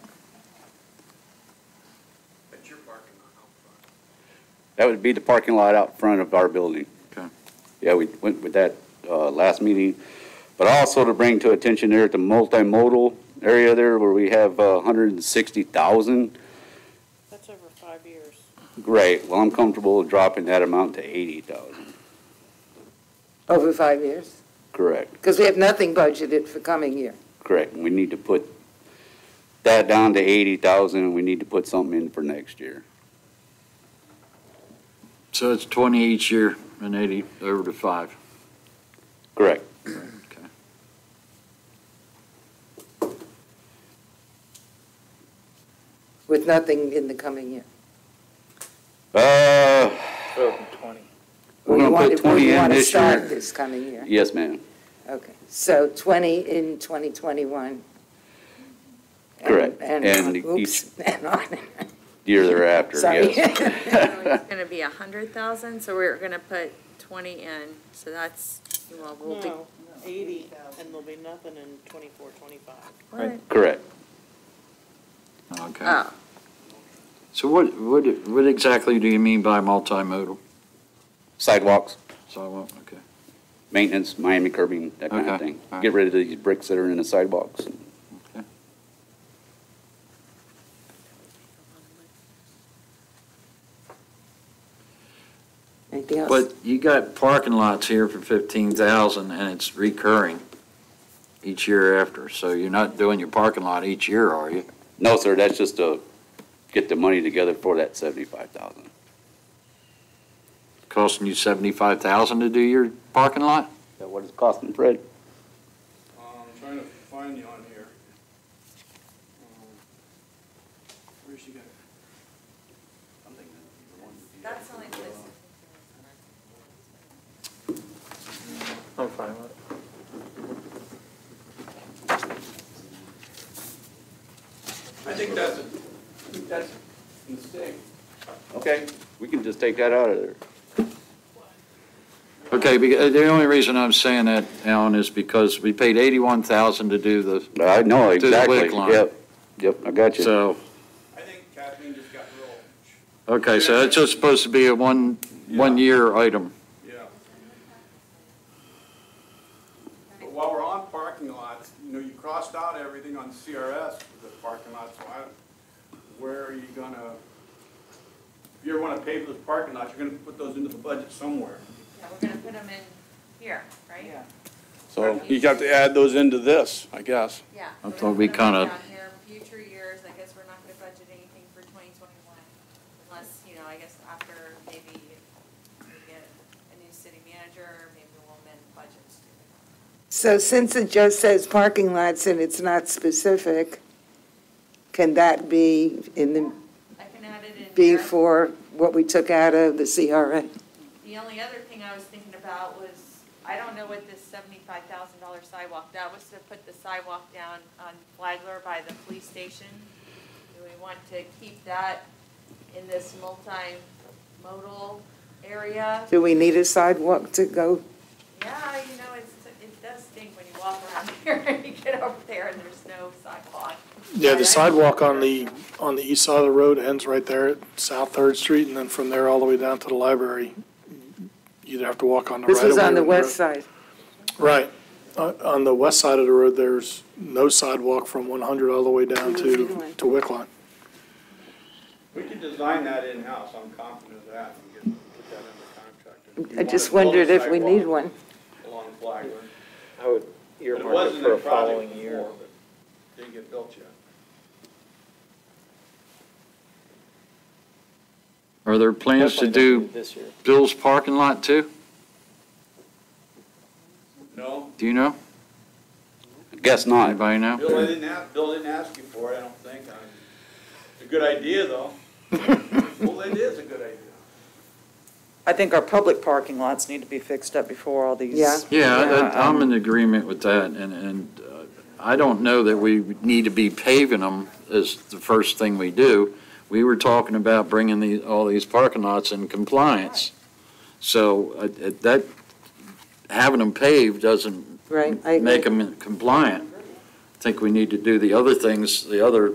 That's your parking lot out front. That would be the parking lot out front of our building. Okay. Yeah, we went with that last meeting. But also to bring to attention there at the multimodal area there where we have 160,000. That's over 5 years. Great. Well, I'm comfortable dropping that amount to 80,000. Over 5 years? Correct. Because we have nothing budgeted for coming year. Correct. We need to put that down to 80,000 and we need to put something in for next year. So it's 20 each year and 80 over to 5. Correct. Okay. With nothing in the coming year. We're going to put 20 in this year. Start this coming year. Yes, ma'am. Okay, so 20 in 2021. Correct. And each and on. year thereafter, Sorry. yes. It's gonna be 100,000, so we're gonna put 20 in, so that's, well, we'll be. No, 80, and there'll be nothing in 24, 25. What? Correct. Okay. Oh, So what exactly do you mean by multimodal? Sidewalks, Sidewalk, okay. maintenance, Miami curbing, that kind of Okay. thing. All right. Get rid of these bricks that are in the sidewalks. Okay. Anything else? But you got parking lots here for 15,000 and it's recurring each year after. So you're not doing your parking lot each year, are you? No, sir, that's just to get the money together for that 75,000. Costing you 75,000 to do your parking lot? Is that what it's costing, Fred? I'm trying to find you on here. Where's she got it? that's the only place. I'm fine with it. I think that's a mistake. Okay, we can just take that out of there. Okay, the only reason I'm saying that, Alan, is because we paid 81,000 to do the, I know, To the exactly. wick line. Yep, I got you. so, I think Kathleen just got real. okay, so that's just supposed to be a one-year item. Yeah. But while we're on parking lots, you crossed out everything on CRS for the parking lots, so where are you gonna, if you ever wanna pay for those parking lots, you're gonna put those into the budget somewhere. Yeah, we're gonna put them in here, right? Yeah. So you have to add those into this, I guess. Yeah. I we're thought gonna we put 'em kinda- down here. Future years, I guess we're not gonna budget anything for 2021, unless, I guess after maybe we get a new city manager, maybe we'll amend budgets. So since it just says parking lots and it's not specific, can that be in the, I can add it in be here. for what we took out of the CRA? The only other thing I was thinking about was, I don't know what this $75,000 sidewalk, that was to put the sidewalk down on Flagler by the police station. Do we want to keep that in this multimodal area? Do we need a sidewalk to go? Yeah, it does stink when you walk around here and you get over there and there's no sidewalk. Yeah, the sidewalk on the east side of the road ends right there at South Third Street, and then from there all the way down to the library. You'd have to walk on the right This of way. was on the of west road. side. Right. On the west side of the road, there's no sidewalk from 100 all the way down to Wickline. We can design that in-house, I'm confident of that, and put that under contract. I just wondered if we need one. Along Flagler. I would earmark it for a following year. But didn't get built yet. Are there plans to Definitely do not this year. Bill's parking lot too? No, Do you know? Guess not. Anybody know? Bill didn't ask you for it, I don't think. It's a good idea, though. Well, it is a good idea. I think our public parking lots need to be fixed up before all these. Yeah. Yeah, I'm in agreement with that, and I don't know that we need to be paving them as the first thing we do. We were talking about bringing all these parking lots in compliance. So that, having them paved doesn't Right, I agree. make them compliant. I think we need to do the other things, the other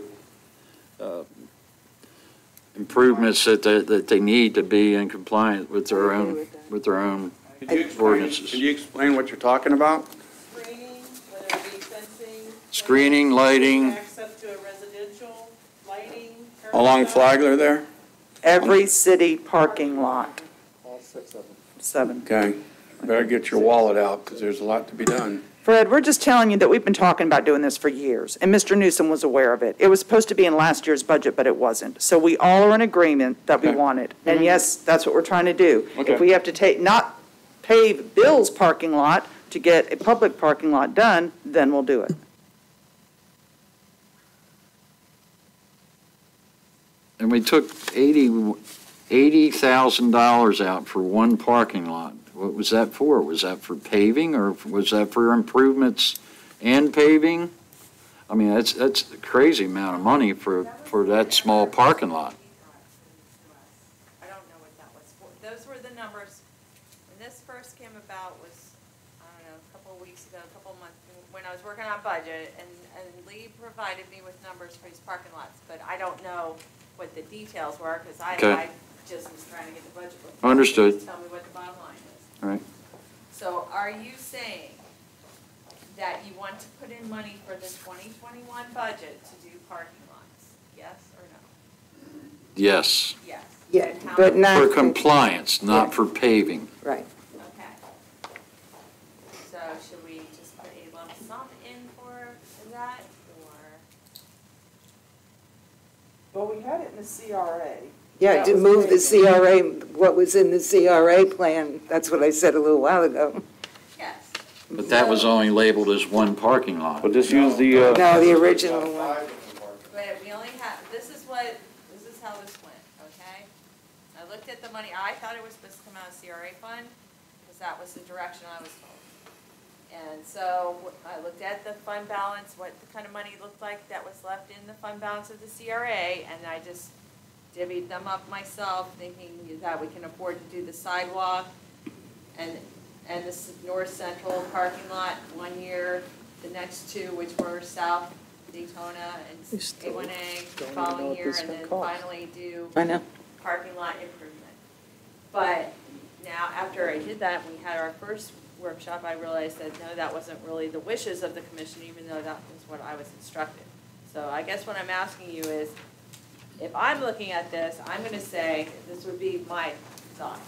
improvements that they need to be in compliance with their own ordinances. Can you explain what you're talking about? Screening, whether it be fencing. Screening, lighting. Access to a residential, lighting. Along Flagler there? Every city parking lot. All 6 of them. 7. Okay, better get your wallet out, because there's a lot to be done. Fred, we're just telling you that we've been talking about doing this for years, and Mr. Newsom was aware of it. It was supposed to be in last year's budget, but it wasn't. So we all are in agreement that we Okay. want it. And yes, that's what we're trying to do. Okay. If we have to not pave Bill's parking lot to get a public parking lot done, then we'll do it. And we took $80,000 out for one parking lot. What was that for? Was that for paving, or was that for improvements and paving? I mean, that's a crazy amount of money for that small parking lot. I don't know what that was for. Those were the numbers. When this first came about was, I don't know, a couple of weeks ago, a couple of months, when I was working on budget, and Lee provided me with numbers for these parking lots, but I don't know what the details were, because Okay. I just was trying to get the budget book. Understood. Just tell me what the bottom line is. All right. So are you saying that you want to put in money for the 2021 budget to do parking lots? Yes or no? Yes. Yes. Yeah, And how but much? not. For compliance, not for paving. Right. Okay. So should we just put a lump sum in for that, or? Well, we had it in the CRA. Yeah, to move the CRA, what was in the CRA plan, that's what I said a little while ago. Yes. But that was only labeled as one parking lot. But just use the, No, the original one. But we only have, this is how this went, okay? I looked at the money, I thought it was supposed to come out of CRA fund, because that was the direction I was told. And so I looked at the fund balance, what the kind of money looked like that was left in the fund balance of the CRA, and I just divvied them up myself, thinking that we can afford to do the sidewalk and the north central parking lot 1 year, the next 2, which were south Daytona and A1A the following year, and then finally do I know. parking lot improvement. But now, after I did that, we had our first workshop, I realized that no, that wasn't really the wishes of the commission, even though that was what I was instructed. So I guess what I'm asking you is, if I'm looking at this, I'm gonna say, this would be my thought.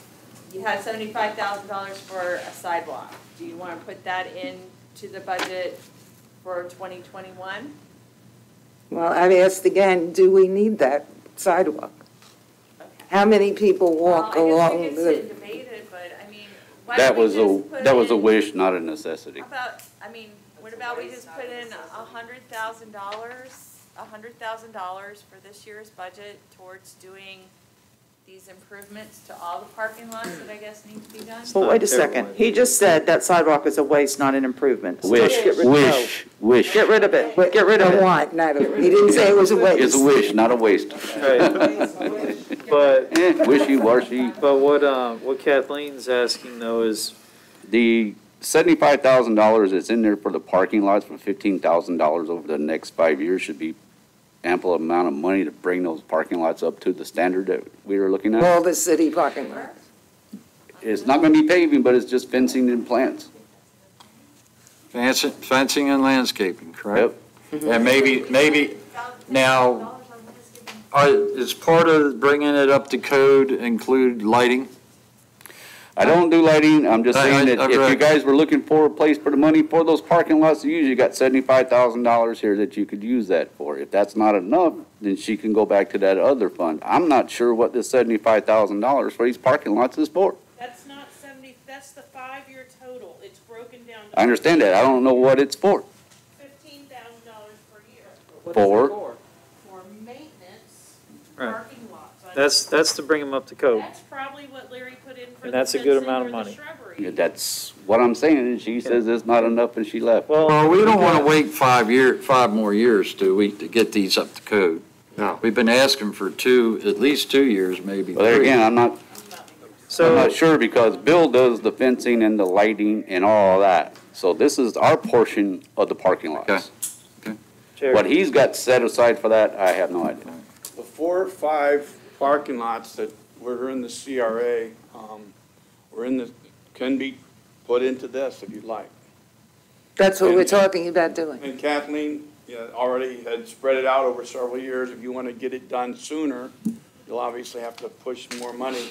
You had $75,000 for a sidewalk. Do you wanna put that into the budget for 2021? Well, I've asked again, do we need that sidewalk? How many people walk along Well, I guess we the? could debate it, but I mean, why that don't we was just put that was a in- wish, not a necessity. How about, I mean, what about we just put in $100,000 for this year's budget towards doing these improvements to all the parking lots that I guess need to be done? Well, wait a second. He just said that sidewalk is a waste, not an improvement. So Wish, let's get rid of wish, wish. Get rid of it. Get rid of it. What? Not a, he didn't say it was a waste. It's a wish, not a waste. But, Wishy-washy. but what Kathleen's asking though is, The $75,000 that's in there for the parking lots for $15,000 over the next 5 years should be ample amount of money to bring those parking lots up to the standard that we were looking at. All the city parking lots. It's not gonna be paving, but it's just fencing and plants. Fencing and landscaping, correct? And maybe, now, Is part of bringing it up to code include lighting? I don't do lighting, I'm just saying that I've if you read- guys were looking for a place for the money for those parking lots, you usually got $75,000 here that you could use that for. If that's not enough, then she can go back to that other fund. I'm not sure what this $75,000 for these parking lots is for. That's not 70, that's the 5-year total. It's broken down I understand that, I don't know what it's for. $15,000 per year. For? For maintenance, Right. parking lots. That's to bring them up to code. That's probably what Larry put in for And the that's a good fencing amount or of the money. shrubbery. Yeah, that's what I'm saying, and she says it's not enough and she left. Well, we don't want to wait 5 more years, do we, to get these up to code? No. We've been asking for at least 2 years, maybe But there 3. again, I'm not sure because Bill does the fencing and the lighting and all of that. So this is our portion of the parking lots. Okay. What he's got set aside for that, I have no idea. The 4 or 5 parking lots that were in the CRA, can be put into this if you'd like. That's what we're talking about doing. And Kathleen already had spread it out over several years. If you want to get it done sooner, you'll obviously have to push more money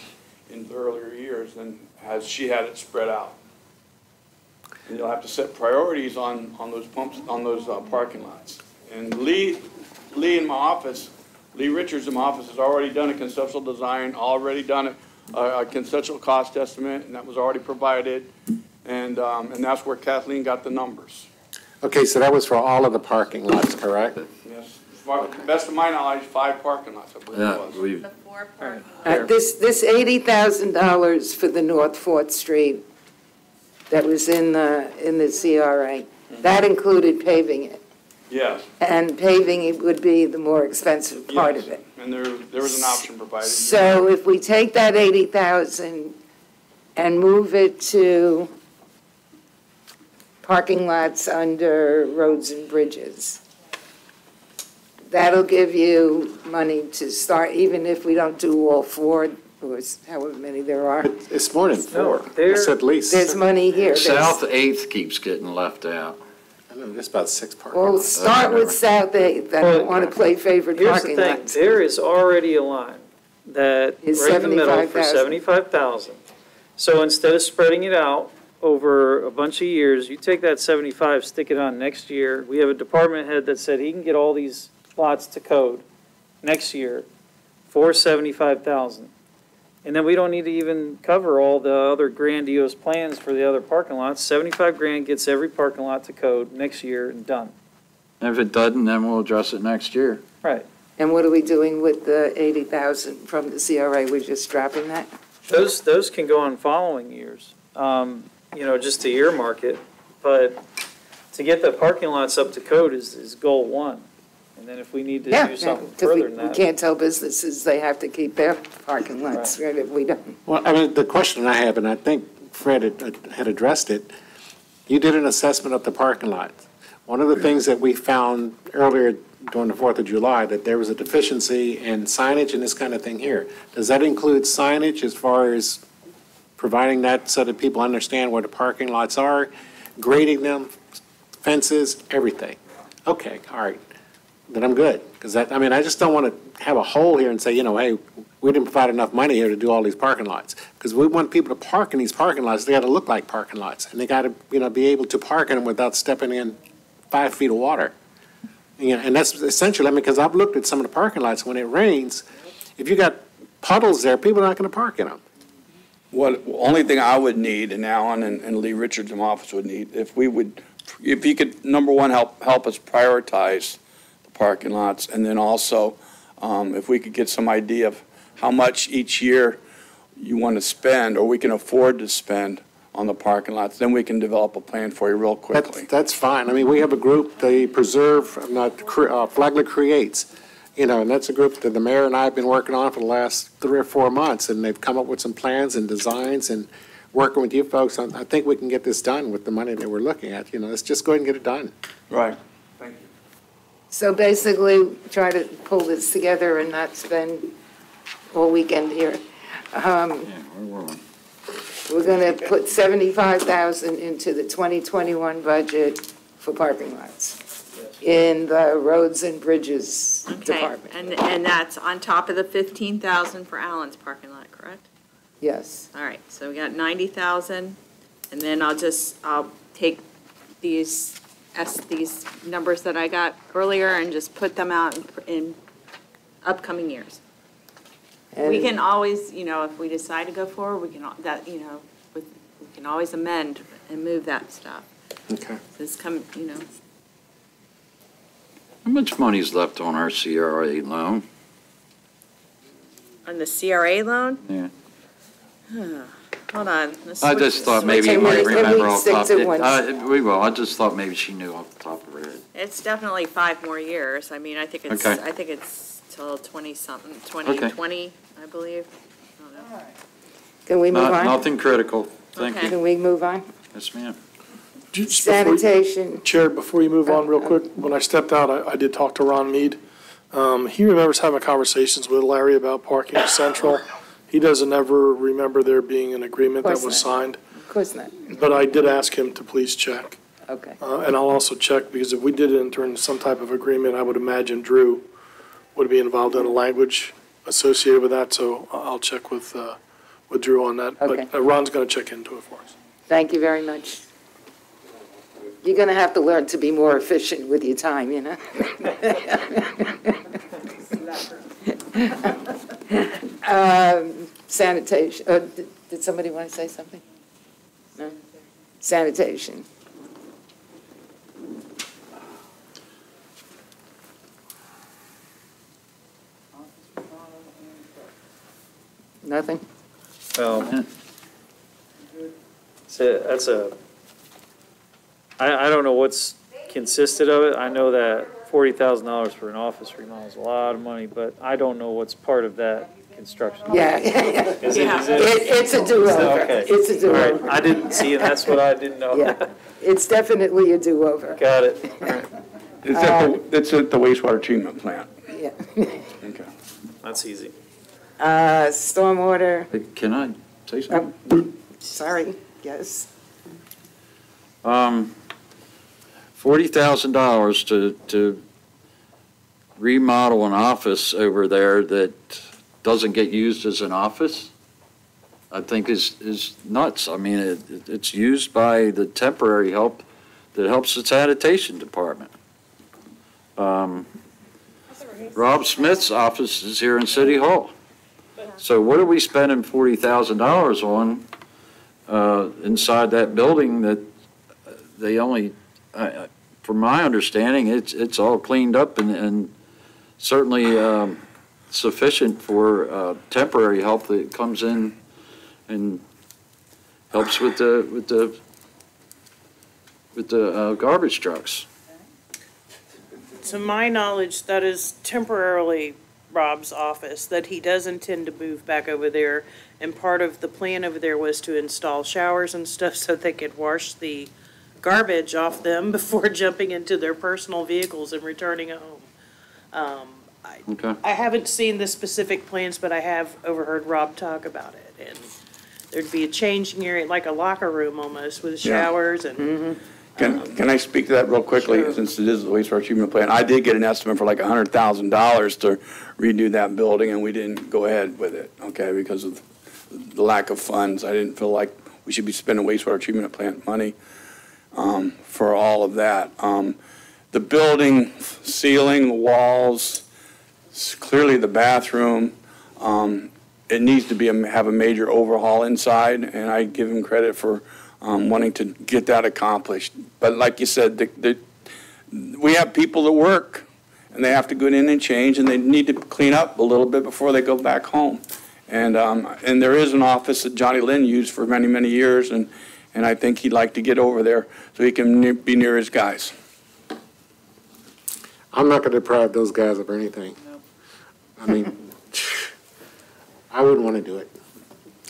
in the earlier years than as she had it spread out. And you'll have to set priorities on those pumps, on those parking lots. And Lee in my office, Lee Richards in my office has already done a conceptual design, already done a conceptual cost estimate, and that was already provided. And that's where Kathleen got the numbers. Okay, so that was for all of the parking lots, correct? Yes, to the best of my knowledge, 5 parking lots, I believe it was. The 4 parking This $80,000 for the North 4th Street that was in the CRA, that included paving it. Yes. And paving it would be the more expensive part of it. And there was an option provided. So if we take that 80,000 and move it to parking lots under roads and bridges, that'll give you money to start, even if we don't do all 4, or however many there are. It's more than 4. there- It's at least. There's money here. South 8th keeps getting left out. I don't know, there's about 6 parking Well, lots. start with South 8th. I don't want to play favorite Here's the parking thing, lots. there is already a line that, Is right in the middle for 75,000. $75,000. So instead of spreading it out over a bunch of years, you take that 75, stick it on next year. We have a department head that said he can get all these lots to code next year for $75,000. And then we don't need to even cover all the other grandiose plans for the other parking lots. 75 grand gets every parking lot to code next year and done. And if it doesn't, then we'll address it next year. Right. And what are we doing with the 80,000 from the CRA? We're just dropping that? Those can go on following years, just to earmark it. But to get the parking lots up to code is goal 1. And then if we need to do something Because further than we that. can't tell businesses they have to keep their parking lots, right, if we don't. Well, I mean, the question I have, and I think Fred had addressed it, you did an assessment of the parking lot. One of the things that we found earlier during the 4th of July, that there was a deficiency in signage and this kind of thing here. Does that include signage as far as providing that so that people understand where the parking lots are, grading them, fences, everything? Okay, all right. Then I'm good, because I just don't want to have a hole here and say, hey, we didn't provide enough money here to do all these parking lots. Because we want people to park in these parking lots, they got to look like parking lots, and they got to, be able to park in them without stepping in 5 feet of water. And that's essential, because I've looked at some of the parking lots, when it rains, if you got puddles there, people are not going to park in them. What, only thing I would need, and Alan and Lee Richards in my office would need, if you could, number one, help us prioritize parking lots, and then also if we could get some idea of how much each year you want to spend or we can afford to spend on the parking lots, then we can develop a plan for you real quickly. That's fine. We have a group, they Flagler Creates, and that's a group that the mayor and I have been working on for the last 3 or 4 months, and they've come up with some plans and designs, and working with you folks, I think we can get this done with the money that we're looking at. Let's just go ahead and get it done. Right. So basically, try to pull this together and not spend all weekend here. We're going to put $75,000 into the 2021 budget for parking lots. Yes. in the Roads and Bridges Okay, Department. and that's on top of the 15,000 for Allen's parking lot, correct? Yes. All right, so we got 90,000, and then I'll take these numbers that I got earlier and just put them out in upcoming years. We And- can always, if we decide to go forward, we can, we can always amend and move that stuff. Okay. This How much money's left on our CRA loan? on the CRA loan? Yeah. Hold on. let's I switch just this. thought maybe you Can might we remember off the stick top. to one? We will, I just thought maybe she knew off the top of her head. It's definitely 5 more years. I mean, I think it's Okay. till 20-something, Okay. 2020, I believe. I don't know. Can we move on? Nothing critical. Thank Okay. you. Can we move on? Yes, ma'am. Just before you- Sanitation. Chair, before you move on real quick, when I stepped out, I did talk to Ron Mead. He remembers having conversations with Larry about parking at Central. He doesn't ever remember there being an agreement that Of course was not. signed. Of course not. But I did ask him to please check. Okay. And I'll also check, because if we did enter into some type of agreement, I would imagine Drew would be involved in the language associated with that, so I'll check with Drew on that. Okay. But Ron's going to check into it for us. Thank you very much. You're going to have to learn to be more efficient with your time, you know? Sanitation, did somebody want to say something? No? Sanitation. Nothing? Well, so I don't know what's consisted of it. I know that $40,000 for an office remodel is a lot of money, but I don't know what's part of that construction. Yeah. Is it- It's a do-over. Okay. It's a All right. do-over. I didn't see, and that's what I didn't know. Yeah, it's definitely a do-over. Got it. It's at the wastewater treatment plant. Yeah. Okay. That's easy. Stormwater, Hey, can I say something? sorry, yes. $40,000 to remodel an office over there that doesn't get used as an office, I think is nuts. I mean, it's used by the temporary help that helps the sanitation department. Rob Smith's office is here in City Hall. So what are we spending $40,000 on inside that building that they only, from my understanding, it's all cleaned up and certainly sufficient for temporary help that comes in and helps with the garbage trucks. To my knowledge, that is temporarily Rob's office, that he does intend to move back over there. And part of the plan over there was to install showers and stuff so they could wash the garbage off them before jumping into their personal vehicles and returning home. Okay. I haven't seen the specific plans, but I have overheard Rob talk about it. And there'd be a changing area, like a locker room almost, with Yeah. showers and. Can I speak to that real quickly, since it is the wastewater treatment plant? I did get an estimate for like $100,000 to redo that building, and we didn't go ahead with it, okay, because of the lack of funds. I didn't feel like we should be spending wastewater treatment plant money for all of that. The building, ceiling, the walls, clearly the bathroom, it needs to have a major overhaul inside, and I give him credit for wanting to get that accomplished. But like you said, we have people that work, and they have to go in and change, and they need to clean up a little bit before they go back home. And there is an office that Johnny Lynn used for many, many years, and I think he'd like to get over there so he can be near his guys. I'm not going to deprive those guys of anything. I mean, I wouldn't want to do it.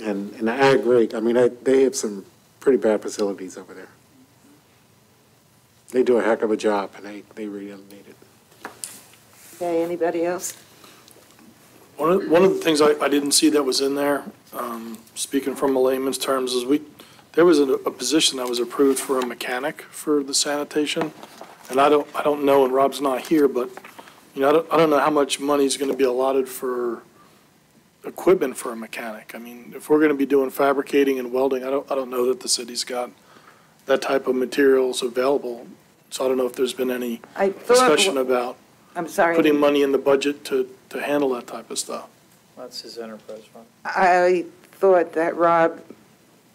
And I agree. I mean, they have some pretty bad facilities over there. They do a heck of a job, and they really need it. Okay, anybody else? One of the things I didn't see that was in there, speaking from a layman's terms, is there was a position that was approved for a mechanic for the sanitation. And I don't know, and Rob's not here, but, you know, I don't know how much money is going to be allotted for equipment for a mechanic. I mean, if we're going to be doing fabricating and welding, I don't know that the city's got that type of materials available. So I don't know if there's been any discussion about putting money in the budget to handle that type of stuff. That's his enterprise fund. I thought that Rob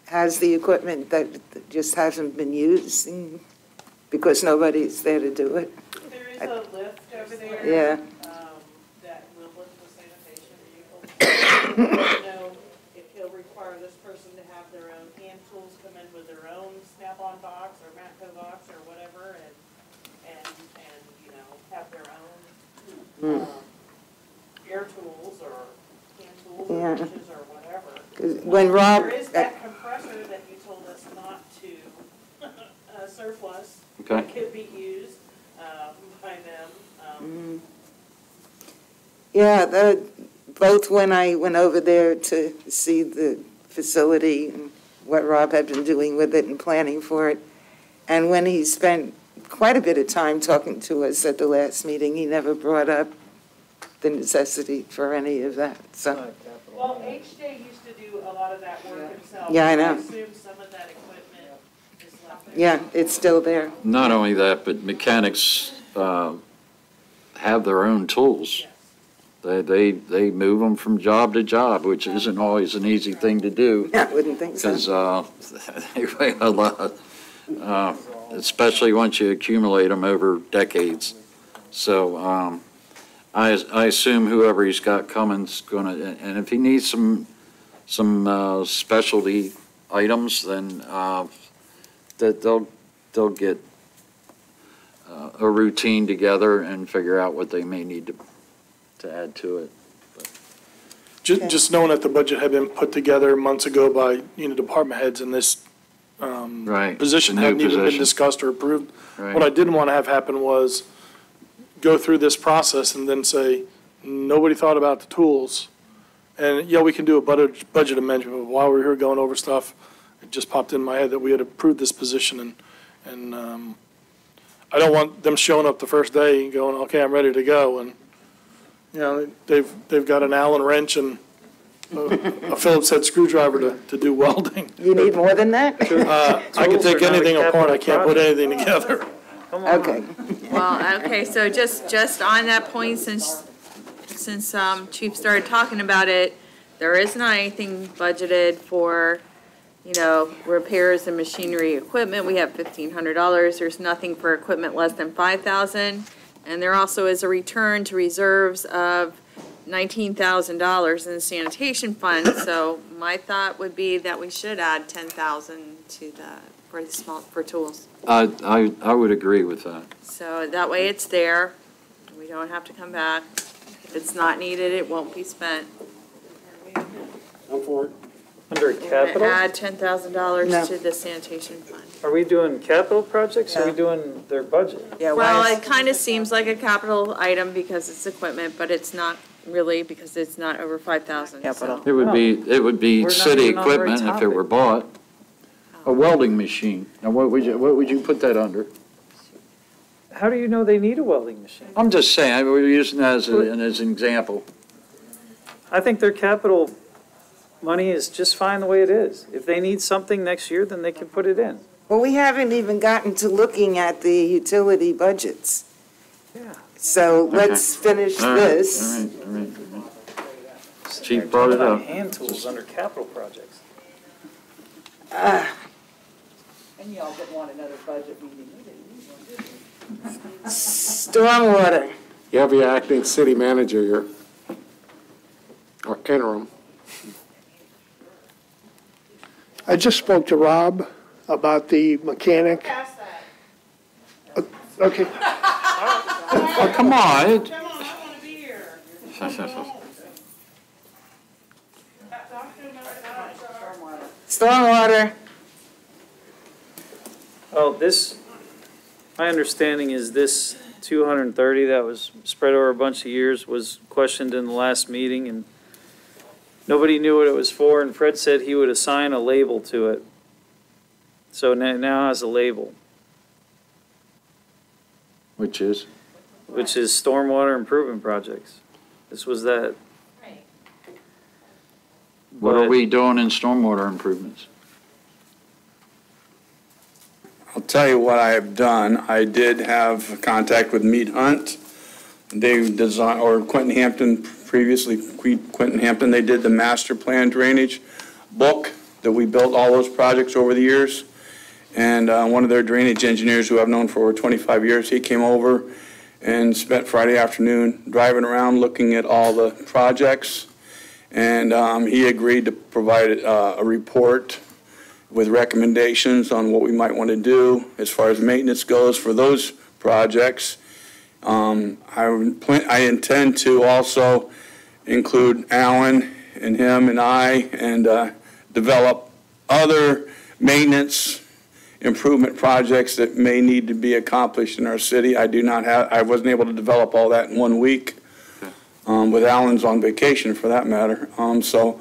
has the equipment that just hasn't been used because nobody's there to do it. There is a lift over there. Yeah. That will lift the sanitation vehicles. I don't know if he'll require this person to have their own hand tools, come in with their own Snap-on box or Matco box or whatever, and you know, have their own air tools or hand tools or wrenches or whatever. When Rob, there is that compressor that you told us not to surplus. Okay. That could be used by them. yeah, both when I went over there to see the facility and what Rob had been doing with it and planning for it, and when he spent quite a bit of time talking to us at the last meeting, he never brought up the necessity for any of that, so. Well, HJ used to do a lot of that work himself. Yeah, I know. I assume some of that equipment is left there. Yeah, it's still there. Not only that, but mechanics have their own tools. They move them from job to job, which isn't always an easy thing to do. I wouldn't think so. Because they weigh a lot, especially once you accumulate them over decades. So I assume whoever he's got coming's gonna, and if he needs some specialty items, then that they'll get a routine together and figure out what they may need to add to it. Just knowing that the budget had been put together months ago by, you know, department heads, and this Right. position The new hadn't even been position. discussed or approved. Right. What I didn't want to have happen was go through this process and then say, nobody thought about the tools. And, yeah, we can do a budget amendment, but while we were here going over stuff, it just popped in my head that we had approved this position, and I don't want them showing up the first day and going, okay, I'm ready to go, and, you know, they've got an Allen wrench and a Phillips head screwdriver to do welding. You need more than that? I can take anything apart, I can't put anything together. Okay. Well, okay, so just on that point, since Chief started talking about it, there is not anything budgeted for, you know, repairs and machinery equipment. We have $1,500. There's nothing for equipment less than $5,000. And there also is a return to reserves of $19,000 in the sanitation fund. So my thought would be that we should add $10,000 to for tools. I would agree with that. So that way it's there. We don't have to come back. If it's not needed, it won't be spent. I'm for it. Under We're gonna capital? add $10,000 No. to the sanitation fund. Are we doing capital projects or are we doing their budget? Yeah, Well, why it kind of seems like a capital item because it's equipment, but it's not really because it's not over 5,000. Capital. It would be We're not city even on the right equipment if it were topic. bought. A welding machine. Now, what would you put that under? How do you know they need a welding machine? I'm just saying, we're using that as an example. I think their capital money is just fine the way it is. If they need something next year, then they can put it in. Well, we haven't even gotten to looking at the utility budgets. Yeah. So let's finish All right, this. all right. Chief brought it up. Hand tools under capital projects. And y'all didn't want another budget meeting. Stormwater. You have your acting city manager here, or interim. I just spoke to Rob about the mechanic. Okay. Oh, come on. Come on, I want to be here. Stormwater. Oh, my understanding is this 230 that was spread over a bunch of years was questioned in the last meeting, and nobody knew what it was for, and Fred said he would assign a label to it. So now it has a label. Which is? Which is stormwater improvement projects. This was that. What are we doing in stormwater improvements? I'll tell you what I have done. I did have contact with Mead Hunt. They designed, or Quentin Hampton, previously Quentin Hampton, they did the master plan drainage book that we built all those projects over the years. And one of their drainage engineers who I've known for over 25 years, he came over and spent Friday afternoon driving around looking at all the projects. And he agreed to provide a report with recommendations on what we might want to do as far as maintenance goes for those projects. I intend to also include Alan and him and I and develop other maintenance improvement projects that may need to be accomplished in our city. I wasn't able to develop all that in 1 week. With Alan's on vacation for that matter. It'll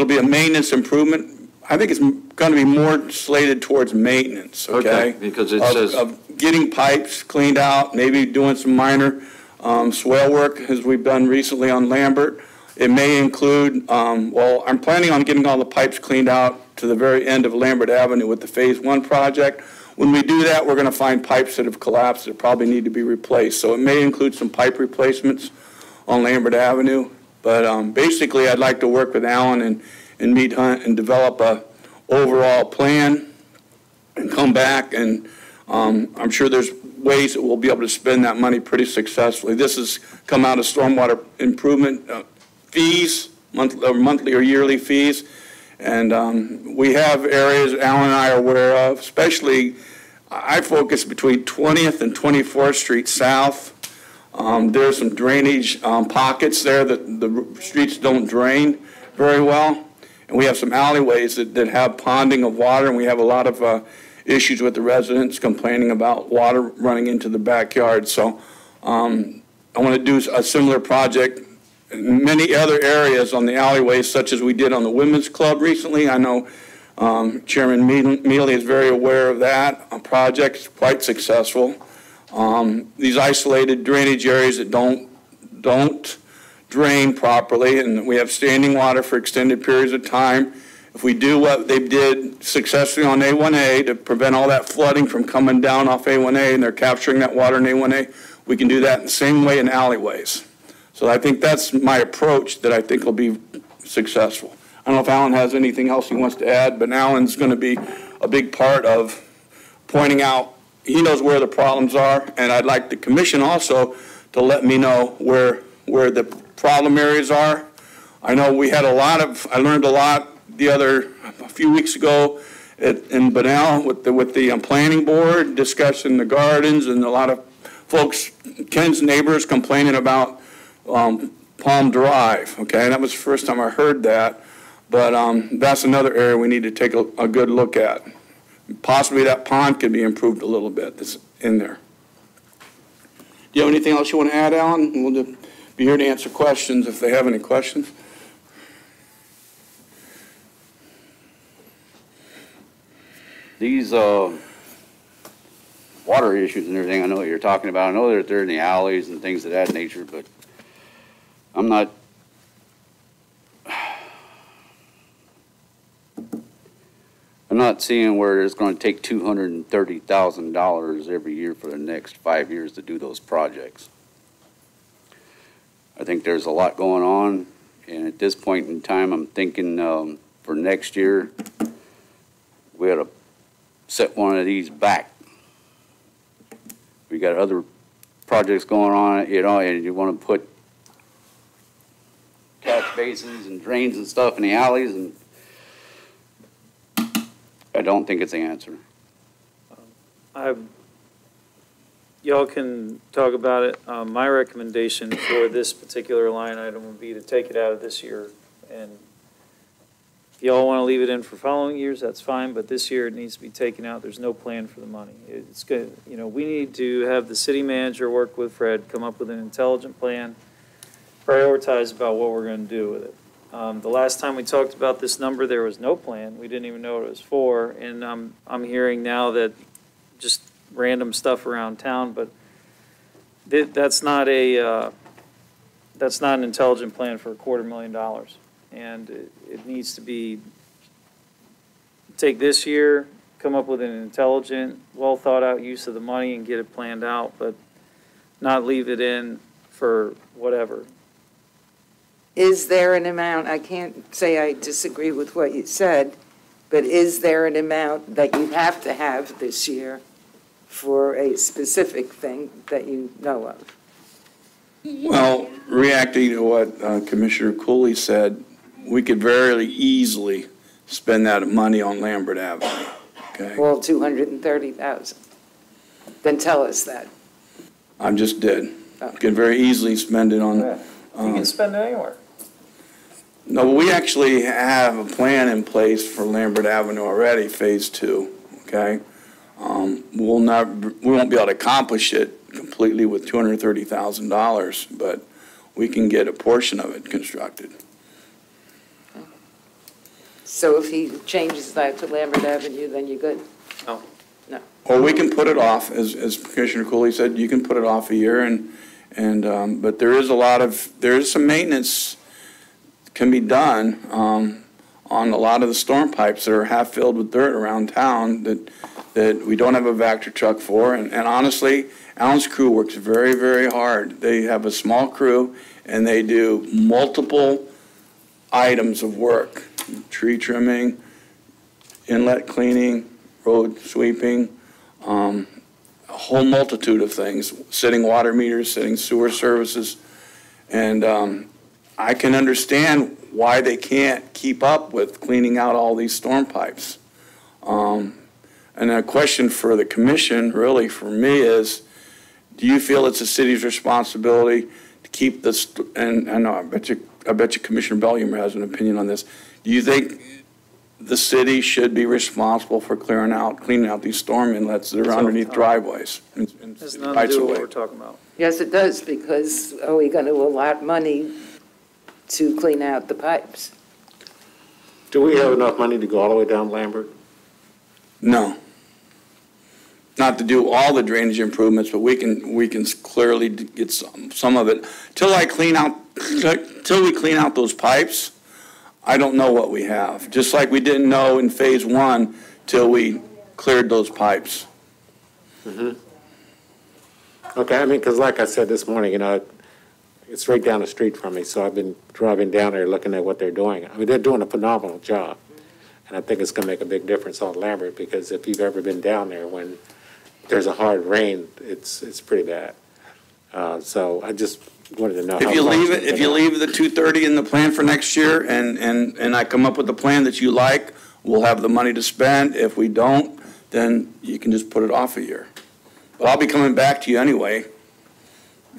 be a maintenance improvement. I think it's going to be more slated towards maintenance, okay? Because it says. Of getting pipes cleaned out, maybe doing some minor swale work as we've done recently on Lambert. It may include, I'm planning on getting all the pipes cleaned out to the very end of Lambert Avenue with the Phase 1 project. When we do that, we're going to find pipes that have collapsed that probably need to be replaced. So it may include some pipe replacements on Lambert Avenue. But basically, I'd like to work with Alan and Mead Hunt and develop a overall plan and come back. And I'm sure there's ways that we'll be able to spend that money pretty successfully. This has come out of stormwater improvement fees, monthly or yearly fees. And we have areas Alan and I are aware of, especially I focus between 20th and 24th Street South. There's some drainage pockets there that the streets don't drain very well. And we have some alleyways that have ponding of water, and we have a lot of issues with the residents complaining about water running into the backyard. So I want to do a similar project in many other areas on the alleyways, such as we did on the Women's Club recently. I know Chairman Mealy is very aware of that project. It's quite successful. These isolated drainage areas that don't drain properly, and we have standing water for extended periods of time. If we do what they did successfully on A1A to prevent all that flooding from coming down off A1A, and they're capturing that water in A1A, we can do that in the same way in alleyways. So I think that's my approach that I think will be successful. I don't know if Alan has anything else he wants to add, but Alan's going to be a big part of pointing out, he knows where the problems are, and I'd like the commission also to let me know where the problem areas are. I know we had I learned a lot a few weeks ago in Bunnell with the planning board discussing the gardens, and a lot of folks, Ken's neighbors complaining about Palm Drive, okay? That was the first time I heard that, but that's another area we need to take a good look at. Possibly that pond could be improved a little bit that's in there. Do you have anything else you want to add, Alan? We'll be here to answer questions if they have any questions. These water issues and everything, I know what you're talking about. I know that they're in the alleys and things of that nature, but I'm not seeing where it's going to take $230,000 every year for the next 5 years to do those projects. I think there's a lot going on, and at this point in time, I'm thinking for next year, we ought to set one of these back. We got other projects going on, and you want to put catch basins and drains and stuff in the alleys, and I don't think it's the answer. Y'all can talk about it. My recommendation for this particular line item would be to take it out of this year. And if y'all want to leave it in for following years, that's fine, but this year it needs to be taken out. There's no plan for the money. It's good. We need to have the city manager work with Fred, come up with an intelligent plan, prioritize about what we're going to do with it. The last time we talked about this number, there was no plan. We didn't even know what it was for, and I'm hearing now that just random stuff around town, but that's not an intelligent plan for $250,000. And it needs to be, take this year, come up with an intelligent, well-thought-out use of the money and get it planned out, but not leave it in for whatever. Is there an amount, I can't say I disagree with what you said, but is there an amount that you have to have this year for a specific thing that you know of? Well, reacting to what Commissioner Cooley said, we could very easily spend that money on Lambert Avenue, okay? All 230,000. Then tell us that. I just did. Could very easily spend it on. You can spend it anywhere. No, we actually have a plan in place for Lambert Avenue already, Phase 2, okay? We won't be able to accomplish it completely with $230,000, but we can get a portion of it constructed. So if he changes that to Lambert Avenue, then you're good? No. No. Or we can put it off, as Commissioner Cooley said, you can put it off a year, but there is some maintenance can be done on a lot of the storm pipes that are half filled with dirt around town that we don't have a Vector truck for. And honestly, Alan's crew works very, very hard. They have a small crew, and they do multiple items of work: tree trimming, inlet cleaning, road sweeping, a whole multitude of things, sitting water meters, sitting sewer services. And I can understand why they can't keep up with cleaning out all these storm pipes. And a question for the commission, really for me, is, do you feel it's the city's responsibility to keep this, and I know, I bet you Commissioner Bellimer has an opinion on this. Do you think the city should be responsible for cleaning out these storm inlets that are underneath driveways? Has nothing to do with what we're talking about. Yes, it does, because are we going to allot money to clean out the pipes? Do we have enough money to go all the way down Lambert? No. Not to do all the drainage improvements, but we can clearly get some of it. Till we clean out those pipes, I don't know what we have. Just like we didn't know in Phase 1 till we cleared those pipes. Mm-hmm. Okay, I mean, because like I said this morning, it's right down the street from me, so I've been driving down there looking at what they're doing. I mean, they're doing a phenomenal job, and I think it's going to make a big difference on Lambert, because if you've ever been down there when there's a hard rain, it's pretty bad. So I just wanted to know. If you leave the 230 in the plan for next year, and I come up with a plan that you like, we'll have the money to spend. If we don't, then you can just put it off a year. But I'll be coming back to you anyway.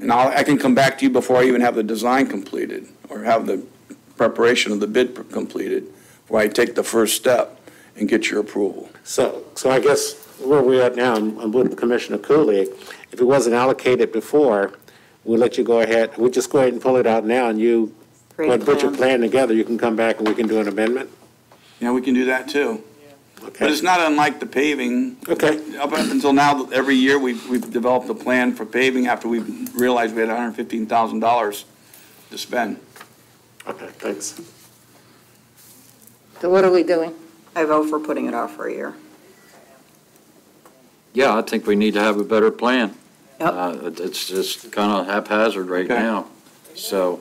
And I can come back to you before I even have the design completed or have the preparation of the bid completed, where I take the first step and get your approval. So I guess where we're at now, I'm with Commissioner Cooley. If it wasn't allocated before, we'll let you go ahead. We'll just go ahead and pull it out now, and you put your plan together. You can come back and we can do an amendment. Yeah, we can do that too. Okay. But it's not unlike the paving. Okay. Up until now, every year we've developed a plan for paving after we realized we had $115,000 to spend. Okay, thanks. So what are we doing? I vote for putting it off for a year. Yeah, I think we need to have a better plan. Yep. It's just kind of haphazard right now. So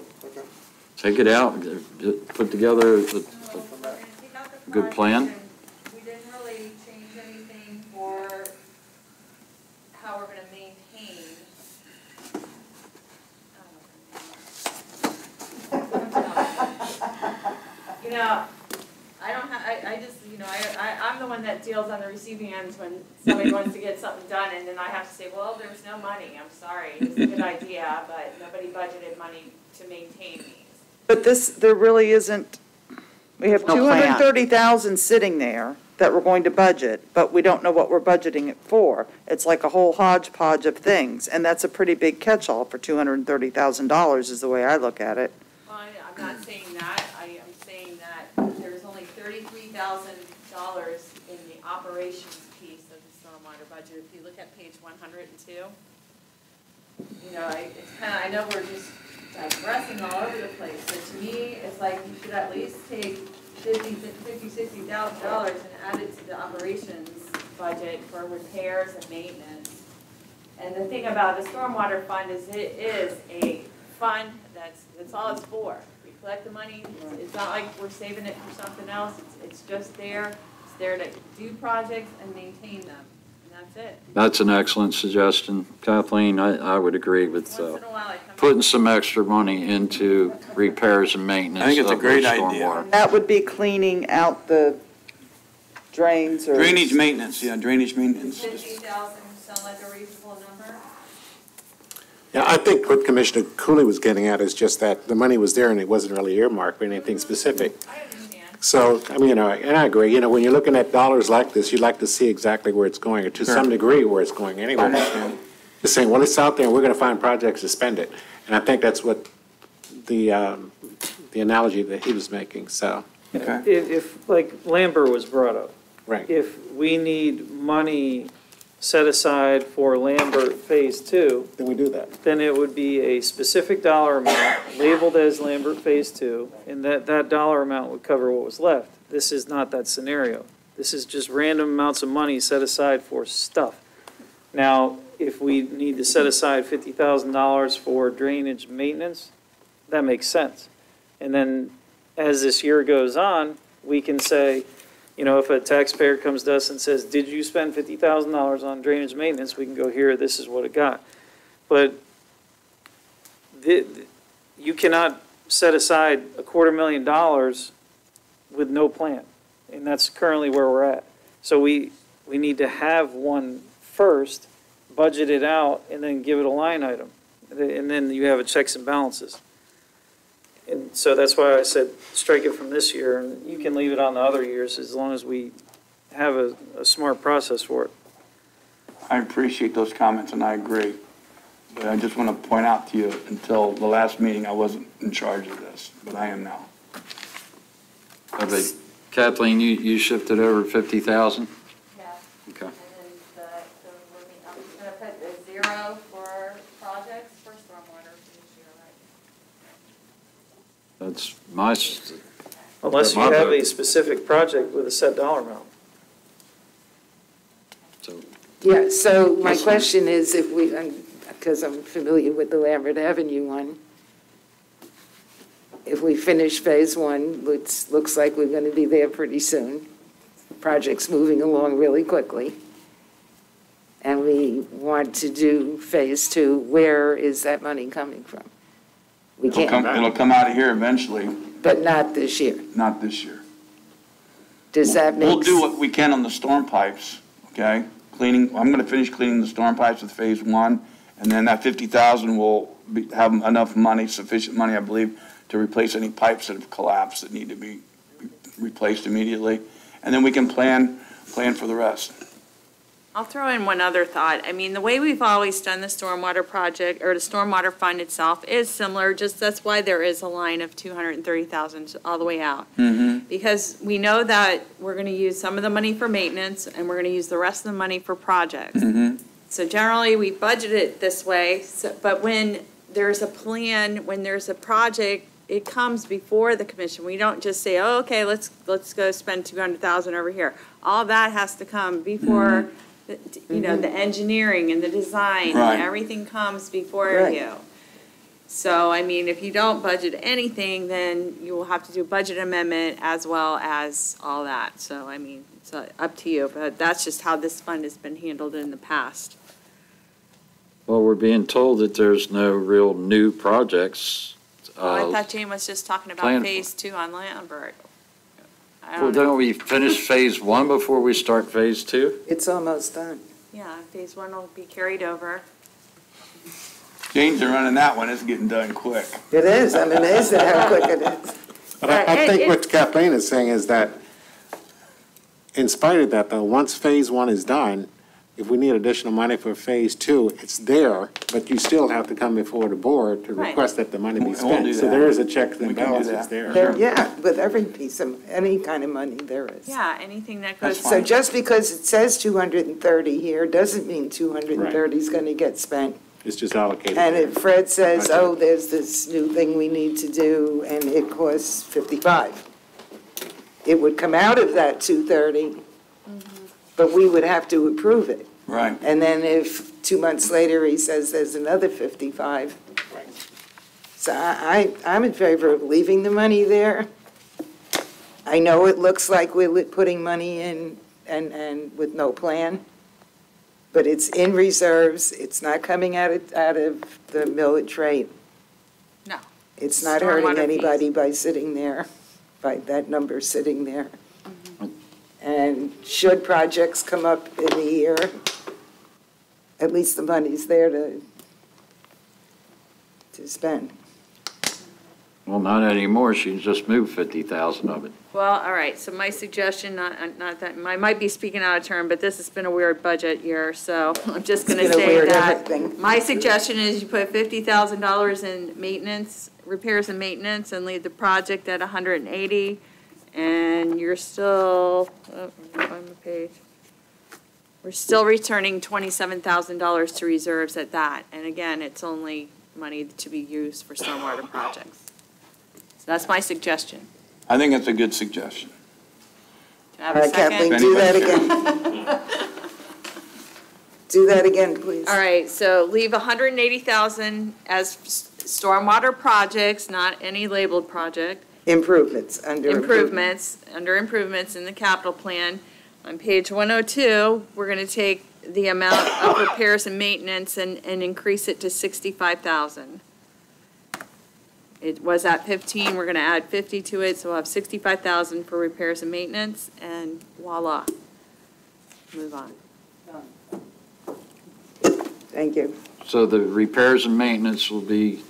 take it out, put together a good plan. We didn't really change anything for how we're gonna maintain. You know, I don't have, I just, I'm the one that deals on the receiving ends when somebody wants to get something done, and then I have to say, well, there's no money, I'm sorry, it's a good idea, but nobody budgeted money to maintain these. But there really isn't, we have No plan. 230,000 sitting there that we're going to budget, but we don't know what we're budgeting it for. It's like a whole hodgepodge of things, and that's a pretty big catch-all for $230,000 is the way I look at it. Well, I'm not saying that, I am saying that there's only $33,000 in the operations piece of the stormwater stormwater budget. If you look at page 102, you know, it's kind of, I know we're just digressing all over the place, but to me, it's like you should at least take $60,000 and add it to the operations budget for repairs and maintenance. And the thing about the stormwater fund is it is a fund that's all it's for. We collect the money, it's not like we're saving it for something else, it's just there. It's there to do projects and maintain them, and that's it. That's an excellent suggestion. Kathleen, I would agree with putting some extra money into repairs and maintenance. I think it's a of great our idea. stormwater. That would be cleaning out the drains or. Drainage maintenance, yeah, drainage maintenance. 50,000 sound like a reasonable number? Yeah, I think what Commissioner Cooley was getting at is just that the money was there and it wasn't really earmarked for anything specific. So, I mean, and I agree, when you're looking at dollars like this, you'd like to see exactly where it's going, or to some degree where it's going anyway. Just saying, well, it's out there and we're gonna find projects to spend it. And I think that's what the analogy that he was making, so. If, like Lambert was brought up. Right. If we need money set aside for Lambert Phase 2. Then we do that. Then it would be a specific dollar amount labeled as Lambert Phase 2, and that dollar amount would cover what was left. This is not that scenario. This is just random amounts of money set aside for stuff. Now, if we need to set aside $50,000 for drainage maintenance, that makes sense. And then as this year goes on, we can say, if a taxpayer comes to us and says, did you spend $50,000 on drainage maintenance? We can go here, this is what it got. But you cannot set aside $250,000 with no plan. And that's currently where we're at. So we need to have one first, budget it out, and then give it a line item. And then you have a checks and balances. And so that's why I said strike it from this year, and you can leave it on the other years as long as we have a smart process for it. I appreciate those comments, and I agree. But I just want to point out to you, until the last meeting, I wasn't in charge of this, but I am now. Okay. Kathleen, you shifted over 50,000? Yeah. Okay. And then I'm just going to put a 0 for projects for stormwater this year, right? That's my. Unless you have a specific project with a set dollar amount. Yeah, so my question is if we, because I'm familiar with the Lambert Avenue one, if we finish Phase 1, which looks like we're going to be there pretty soon, project's moving along really quickly, and we want to do Phase 2, where is that money coming from? We can't. It'll come out of here eventually. But not this year. Not this year. Does that make? We'll do what we can on the storm pipes, okay? I'm going to finish cleaning the storm pipes with Phase 1, and then that 50,000 will have enough money, sufficient money, I believe, to replace any pipes that have collapsed that need to be replaced immediately. And then we can plan for the rest. I'll throw in one other thought. I mean, the way we've always done the stormwater project, or the stormwater fund itself, is similar, just that's why there is a line of 230,000 all the way out. Mm-hmm. Because we know that we're gonna use some of the money for maintenance, and we're gonna use the rest of the money for projects. Mm-hmm. So generally, we budget it this way, but when there's a plan, when there's a project, it comes before the commission. We don't just say, oh, okay, let's go spend 200,000 over here. All that has to come before, the engineering and the design, Right. and everything comes before Right. you. So, I mean, if you don't budget anything, then you will have to do a budget amendment as well as all that. So, I mean, it's up to you, but that's just how this fund has been handled in the past. Well, we're being told that there's no real new projects. I thought Jane was just talking about plan- Phase 2 on Lambert. I Well, don't know. don't we finish Phase 1 before we start Phase 2? It's almost done. Yeah, Phase 1 will be carried over. James are running that one, it's getting done quick. It is, I'm amazed at how quick it is. But I think what Kathleen is saying is that in spite of that, though, once Phase 1 is done, if we need additional money for phase 2, it's there, but you still have to come before the board to Right. request that the money be We'll do spent. So that. there is a check We and can do balance, that. it's there. There, yeah, with every piece of, any kind of money there is. Yeah, anything that goes. So just because it says 230 here, doesn't mean 230 is going to get spent. It's just allocated. And if Fred says, Budget. oh, there's this new thing we need to do, and it costs 55, it would come out of that 230, but we would have to approve it. Right. And then if 2 months later he says there's another 55. So I'm in favor of leaving the money there. I know it looks like we're putting money in and with no plan, but it's in reserves. It's not coming out of the millage rate. No. It's not Stormwater hurting fees. anybody by sitting there, by that number sitting there. And should projects come up in the year, at least the money's there to spend. Well, not anymore, she can just move 50,000 of it. Well, all right, so my suggestion, not that, I might be speaking out of turn, but this has been a weird budget year, so I'm just gonna It's been a say weird that. everything. My suggestion is you put $50,000 in maintenance, repairs and maintenance, and leave the project at 180, and you're still, let me find the page. We're still returning $27,000 to reserves at that, and again, it's only money to be used for stormwater projects. So that's my suggestion. I think it's a good suggestion. Do I have a second? Kathleen, do that again. Do that again, please. All right, so leave 180,000 as stormwater projects, not any labeled project. Improvements, under Improvements, under improvements in the capital plan. On page 102, we're going to take the amount of repairs and maintenance and increase it to 65,000. It was at 15, we're going to add 50 to it, so we'll have 65,000 for repairs and maintenance, and voila. Move on. Thank you. So the repairs and maintenance will be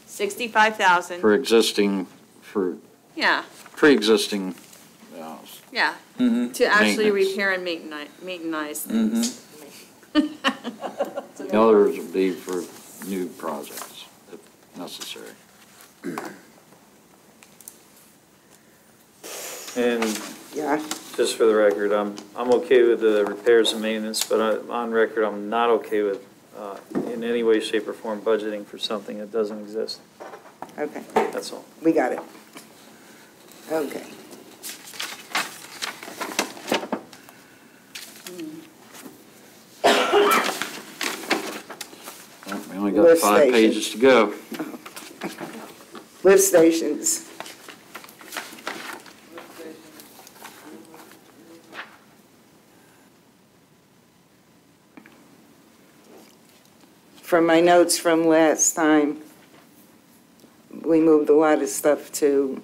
65,000. for existing, for Yeah, pre-existing, yeah. Mhm. To actually Maintenance. repair and maintenance things. the others will be for new projects, if necessary. And Yeah. just for the record, I'm okay with the repairs and maintenance, but on record, I'm not okay with, in any way, shape, or form, budgeting for something that doesn't exist. Okay, That's all. we got it. Okay. Well, we only got Lift 5 station. pages to go. Lift stations. From my notes from last time, we moved a lot of stuff to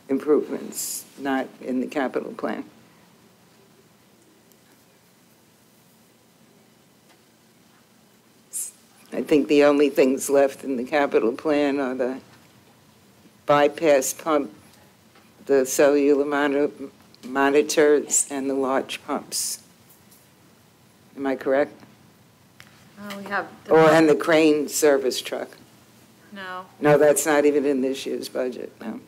improvements, not in the capital plan. I think the only things left in the capital plan are the bypass pump, the cellular monitors, and the large pumps. Am I correct? We have. And the crane service truck. No. No, that's not even in this year's budget, no.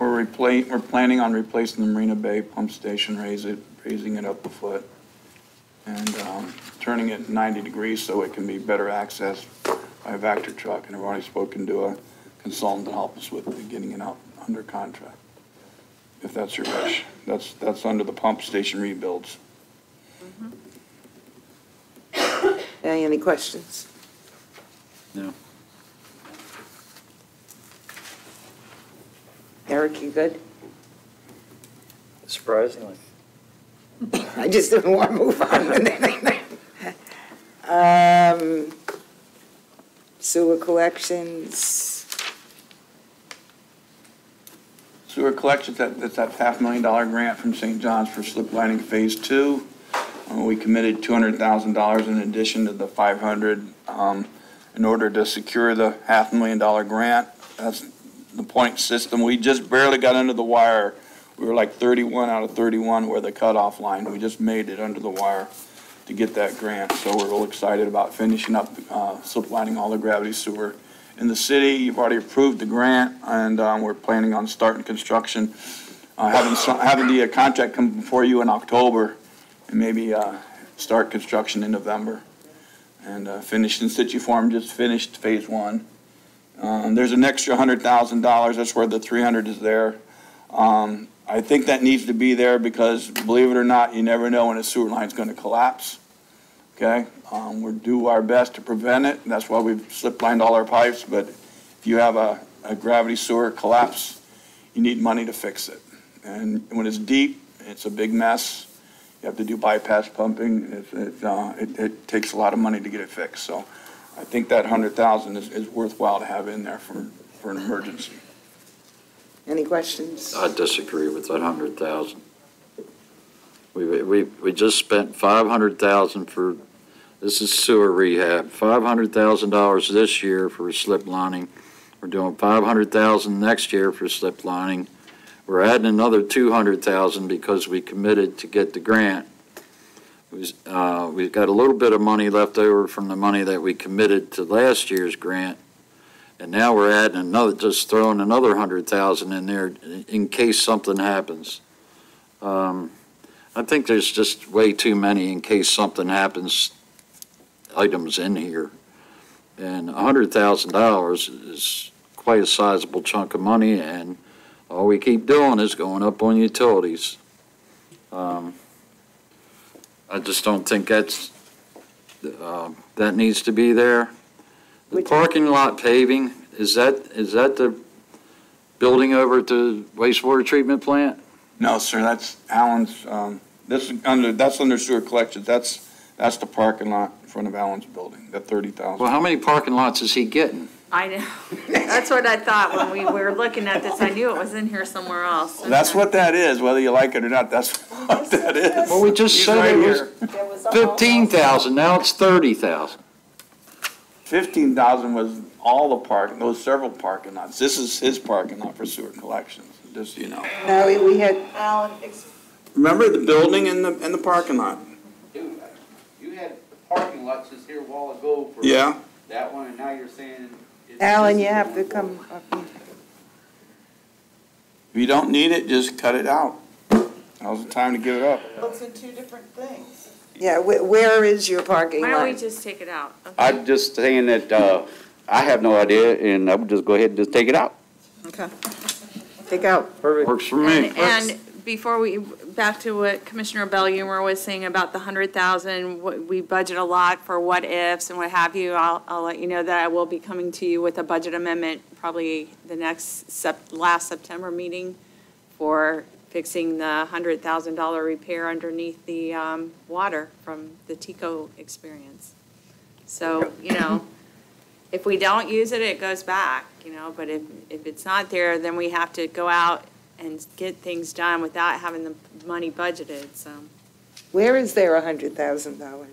We're planning on replacing the Marina Bay pump station, raising it up a foot, and turning it 90 degrees so it can be better accessed by a Vector truck. And I've already spoken to a consultant to help us with getting it out under contract, if that's your wish. That's under the pump station rebuilds. Any questions? No. Eric, you good? Surprisingly. I just didn't want to move on. Sewer collections. Sewer collections, that's that $500,000 grant from St. John's for slip lining Phase 2. We committed $200,000 in addition to the $500,000 in order to secure the $500,000 grant. That's the point system. We just barely got under the wire. We were like 31 out of 31 where the cutoff line. We just made it under the wire to get that grant. So we're real excited about finishing up slip lining all the gravity sewer in the city. You've already approved the grant, and we're planning on starting construction, having the contract come before you in October, and maybe start construction in November. And finished in situ form, just finished phase 1. There's an extra $100,000. That's where the 300 is there. I think that needs to be there because, believe it or not, you never know when a sewer line is going to collapse. Okay, we'll do our best to prevent it. That's why we've slip lined all our pipes. But if you have a gravity sewer collapse, you need money to fix it. And when it's deep, it's a big mess. You have to do bypass pumping. It takes a lot of money to get it fixed. So I think that $100,000 is worthwhile to have in there for an emergency. Any questions? I disagree with that 100,000. We just spent $500,000 for, this is sewer rehab, $500,000 this year for slip lining. We're doing $500,000 next year for slip lining. We're adding another $200,000 because we committed to get the grant. We've got a little bit of money left over from the money that we committed to last year's grant. And now we're adding another, just throwing another $100,000 in there in case something happens. I think there's just way too many in case something happens items in here. And $100,000 is quite a sizable chunk of money, and all we keep doing is going up on utilities. I just don't think that needs to be there. The parking lot paving, is that the building over at the wastewater treatment plant? No, sir, that's Allen's, that's under sewer collections. That's the parking lot in front of Allen's building, that 30,000. Well, how many parking lots is he getting? I know. That's what I thought when we were looking at this. I knew it was in here somewhere else. That's what that is, whether you like it or not, that's what that is. Well, we just He's said right it was 15,000, now it's 30,000. 15,000 was all the parking, those several parking lots. This is his parking lot for sewer collections, just, you know. No, we had, Alan, Remember the building and the parking lot? Dude, you had the parking lots just here a while ago for Yeah. that one, and now you're saying. Alan, you have to come up. If you don't need it, just cut it out. Now's the time to give it up. Looks in two different things. Yeah, where is your parking lot? Why don't we just take it out? Okay. I'm just saying that I have no idea, and I would just go ahead and just take it out. Okay. Take out. Perfect. Works for me. And before back to what Commissioner Bellumer was saying about the 100,000, we budget a lot for what ifs and what have you. I'll let you know that I will be coming to you with a budget amendment probably the next last September meeting for fixing the $100,000 repair underneath the water from the TICO experience. So, if we don't use it, it goes back, but if it's not there, then we have to go out and get things done without having the money budgeted, so. Where is there $100,000?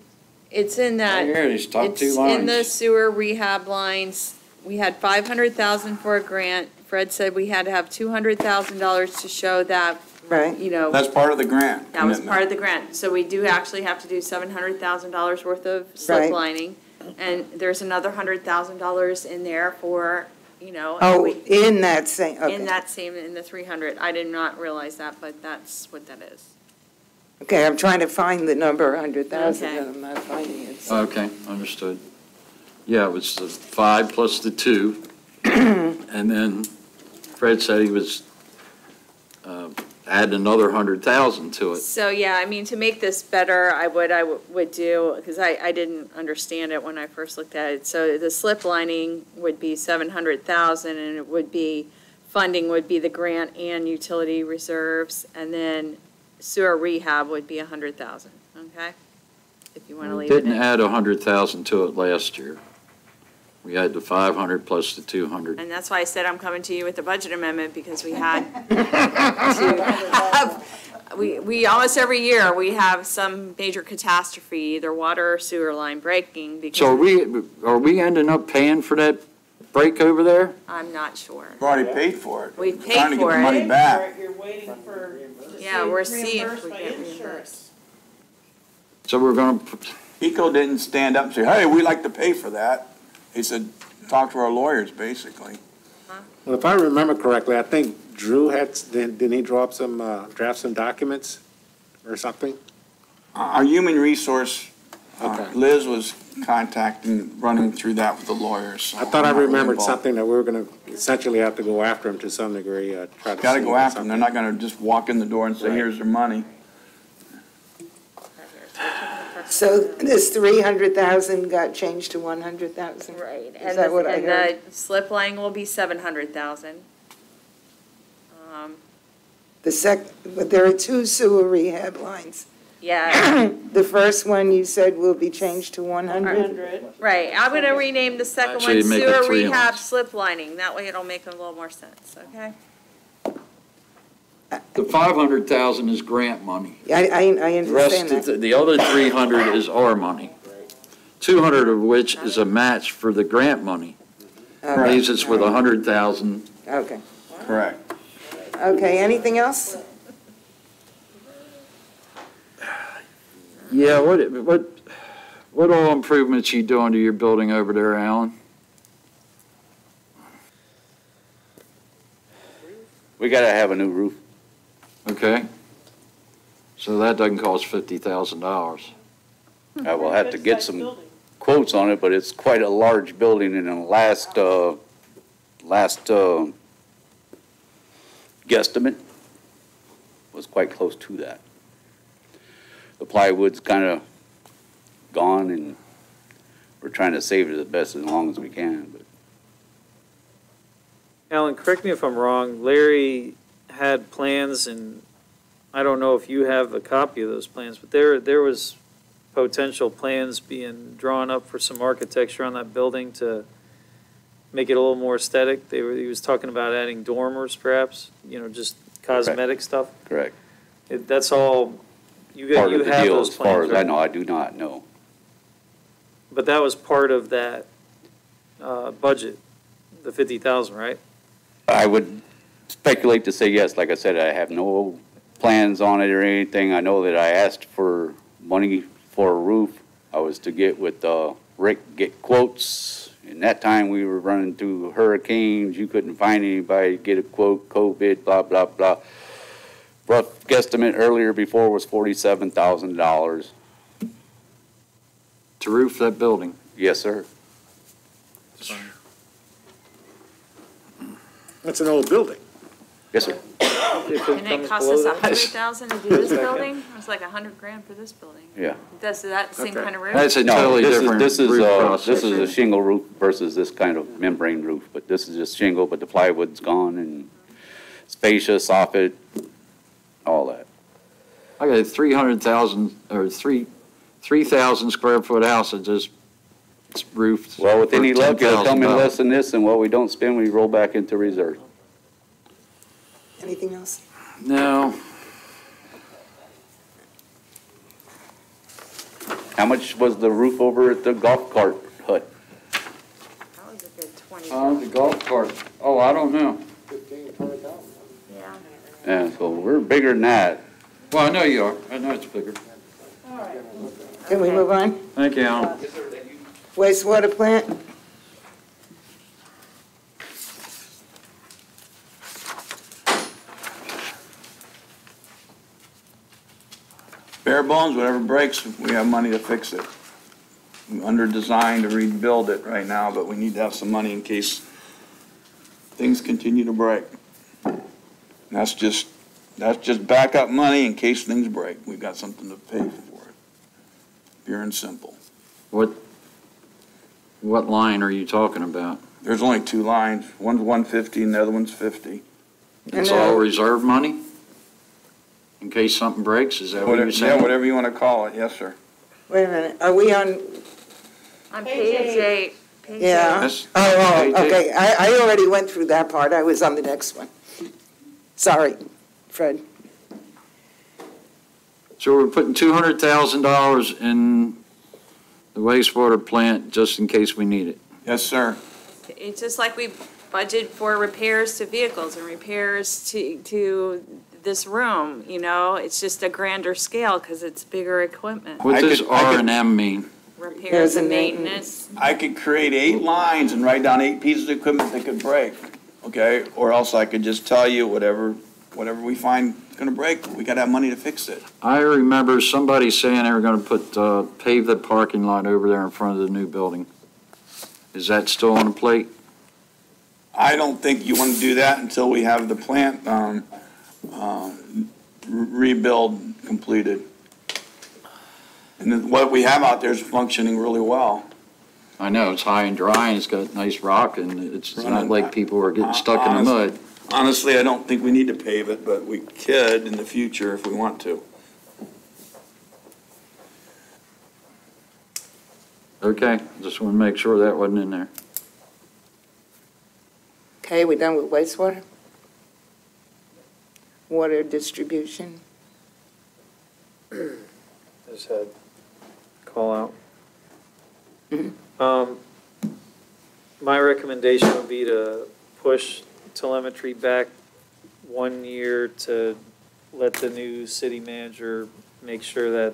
It's in that. Right here, these top two It's lines. in the sewer rehab lines. We had 500,000 for a grant. Fred said we had to have $200,000 to show that, Right. That's part of the grant. that was commitment. part of the grant. So we do actually have to do $700,000 worth of slip Right. lining. And there's another $100,000 in there for, Oh, in that same, okay. in that same, in the 300. I did not realize that, but that's what that is. Okay, I'm trying to find the number 100,000 Okay. and I'm not finding it. Okay, understood. Yeah, it was the 5 plus the 2. And then Fred said he was adding another 100,000 to it. So, yeah, to make this better, I would do, because I didn't understand it when I first looked at it. So the slip lining would be 700,000, and it would be, funding would be the grant and utility reserves, and then sewer rehab would be 100,000, okay? If you want to We leave it didn't in. add 100,000 to it last year. We had the 500 plus the 200. And that's why I said I'm coming to you with the budget amendment, because we had to have, we almost every year, we have some major catastrophe, either water or sewer line breaking, because. So are we ending up paying for that break over there? I'm not sure. We've already paid for it. We've paid Trying to get for the it. money back. You're waiting for. Yeah, we're seeing if reimbursed we by get insurance. reimbursed. So we're gonna, ECO didn't stand up and say, hey, we'd like to pay for that. He said, talk to our lawyers, basically. Well, if I remember correctly, I think Drew didn't he draw up draft some documents or something? Our human resource, Okay. Liz was running through that with the lawyers. so I thought I I'm not really remembered involved. something that we were going to essentially have to go after him to some degree, try to. Gotta see go or after them. They're something. not gonna just walk in the door and say, Right. here's their money. So this 300,000 got changed to 100,000? Right, Is that what I heard? the slip lining will be 700,000. But there are two sewer rehab lines. Yeah, The first one you said will be changed to 100? 100. right, I'm gonna rename the second Actually, one make it sewer 3 rehab lines. slip lining, that way it'll make a little more sense, okay? the 500,000 is grant money. I The rest, understand that. the other 300 is our money. 200 of which is a match for the grant money. Okay. Leaves us with 100,000. Okay. Correct. Okay, anything else? Yeah, what all improvements you doing to your building over there, Alan? We gotta have a new roof. Okay. So that doesn't cost $50,000. I will have to get some quotes on it, but it's quite a large building, and the last guesstimate was quite close to that. The plywood's kind of gone, and we're trying to save it as best as long as we can, but Alan, correct me if I'm wrong, Larry had plans, and I don't know if you have a copy of those plans, but there was potential plans being drawn up for some architecture on that building to make it a little more aesthetic. He was talking about adding dormers perhaps, just cosmetic stuff. correct. That's all, you Part of the have deal, those as far plans, as I right? know, I do not know. But that was part of that budget, the 50,000, right? I would speculate to say yes. Like I said, I have no plans on it or anything. I know that I asked for money for a roof. I was to get with Rick, get quotes. In that time, we were running through hurricanes. You couldn't find anybody to get a quote, COVID, blah, blah, blah. Rough guesstimate earlier before was $47,000. To roof that building? Yes, sir. That's an old building. Yes, sir. And it cost us 100,000 to do this building? It was like 100 grand for this building. Yeah. Does that same Okay. kind of roof? That's a No, totally different this is roof this process. is a shingle roof versus this kind of membrane roof, but this is just shingle, but the plywood's gone and spacious, soffit, all that. I got a 300,000 or 3,000 square foot house that just, it's roofed. Well, with any for luck, it'll come in $10,000. less than this, and what we don't spend, we roll back into reserve. Anything else? No, How much was the roof over at the golf cart hut? That was a good 20. the golf cart, oh, I don't know. Yeah. Yeah, so we're bigger than that. Well, I know you are, I know it's bigger. Can we move on? Thank you, Alan. Wastewater plant? Bare bones, whatever breaks, we have money to fix it. We're under design to rebuild it right now, but we need to have some money in case things continue to break. And that's just backup money in case things break. We've got something to pay for it. Pure and simple. What line are you talking about? There's only two lines. One's 150 and the other one's 50. It's all reserve money? In case something breaks, is that what you're saying? Yeah, whatever you want to call it, yes, sir. Wait a minute, are we on, On page 8. Page yeah? Yes. Oh, okay, I already went through that part, I was on the next one. Sorry, Fred. So we're putting $200,000 in the wastewater plant just in case we need it. Yes, sir. it's just like we budget for repairs to vehicles and repairs to this room, you know? It's just a grander scale because it's bigger equipment. What does R&M mean? Repairs and maintenance. I could create 8 lines and write down 8 pieces of equipment that could break, okay? Or else I could just tell you whatever we find is gonna break, we gotta have money to fix it. I remember somebody saying they were gonna pave the parking lot over there in front of the new building. Is that still on the plate? I don't think you wanna do that until we have the plant, rebuild completed. And then what we have out there is functioning really well. I know, it's high and dry, and it's got nice rock, and it's not like people are getting stuck in the mud. Honestly, I don't think we need to pave it, but we could in the future if we want to. Okay, just want to make sure that wasn't in there. Okay, we're done with wastewater? Water distribution? Just had call out. My recommendation would be to push telemetry back 1 year to let the new city manager make sure that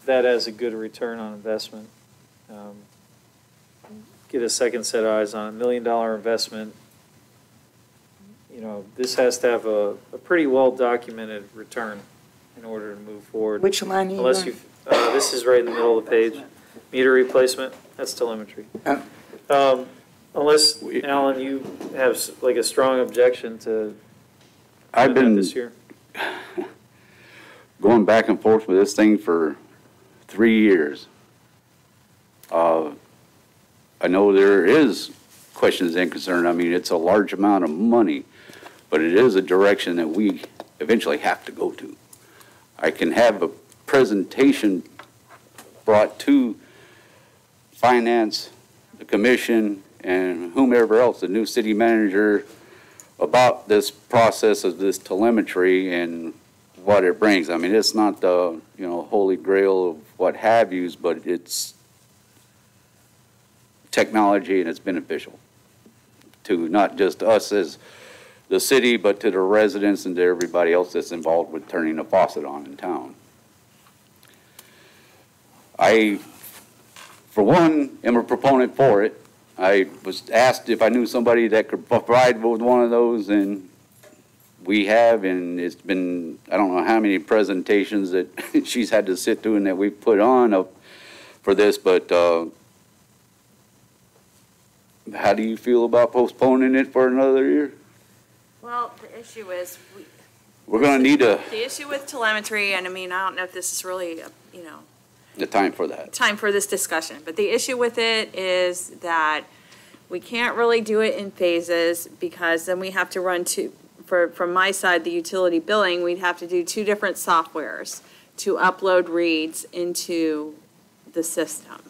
that has a good return on investment. Get a second set of eyes on $1 million investment. You know, this has to have a pretty well-documented return in order to move forward. Which line are you Unless on? you, this is right in the middle of the page. Meter replacement, that's telemetry. Unless, Alan, you have like a strong objection to I've doing that been this year. going back and forth with this thing for 3 years. I know there is questions and concern. I mean, it's a large amount of money, but it is a direction that we eventually have to go to. I can have a presentation brought to finance, the commission, and whomever else, the new city manager, about this process of this telemetry and what it brings. I mean, it's not the, you know, holy grail of what have yous, but it's technology and it's beneficial to not just us as the city, but to the residents and to everybody else that's involved with turning a faucet on in town. I, for one, am a proponent for it. I was asked if I knew somebody that could provide with one of those, and we have, and it's been, I don't know how many presentations that she's had to sit through and that we've put on for this, but how do you feel about postponing it for another year? Well, the issue is, We're going to need the issue with telemetry, and I mean, I don't know if this is really, you know, the time for that. time for this discussion, but the issue with it is that we can't really do it in phases because then we have to run from my side, the utility billing, we'd have to do 2 different softwares to upload reads into the system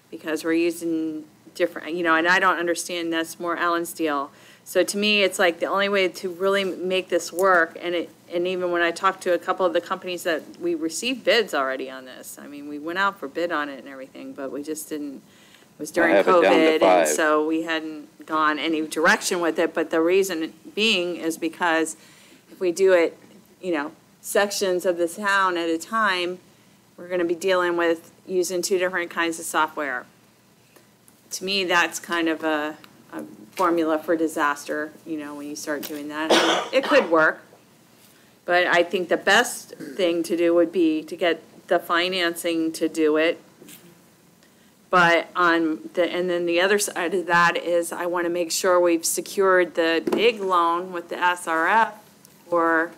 because we're using different, you know, and I don't understand, that's more Alan's deal. So to me, it's like the only way to really make this work, and even when I talked to a couple of the companies that we received bids already on this, I mean, we went out for bid on it and everything, but we just didn't, it was during COVID, and so we hadn't gone any direction with it, but the reason being is because if we do it, you know, sections of the town at a time, we're gonna be dealing with using 2 different kinds of software. To me, that's kind of a formula for disaster, you know, when you start doing that. I mean, it could work, but I think the best thing to do would be to get the financing to do it. But and then the other side of that is I want to make sure we've secured the big loan with the SRF for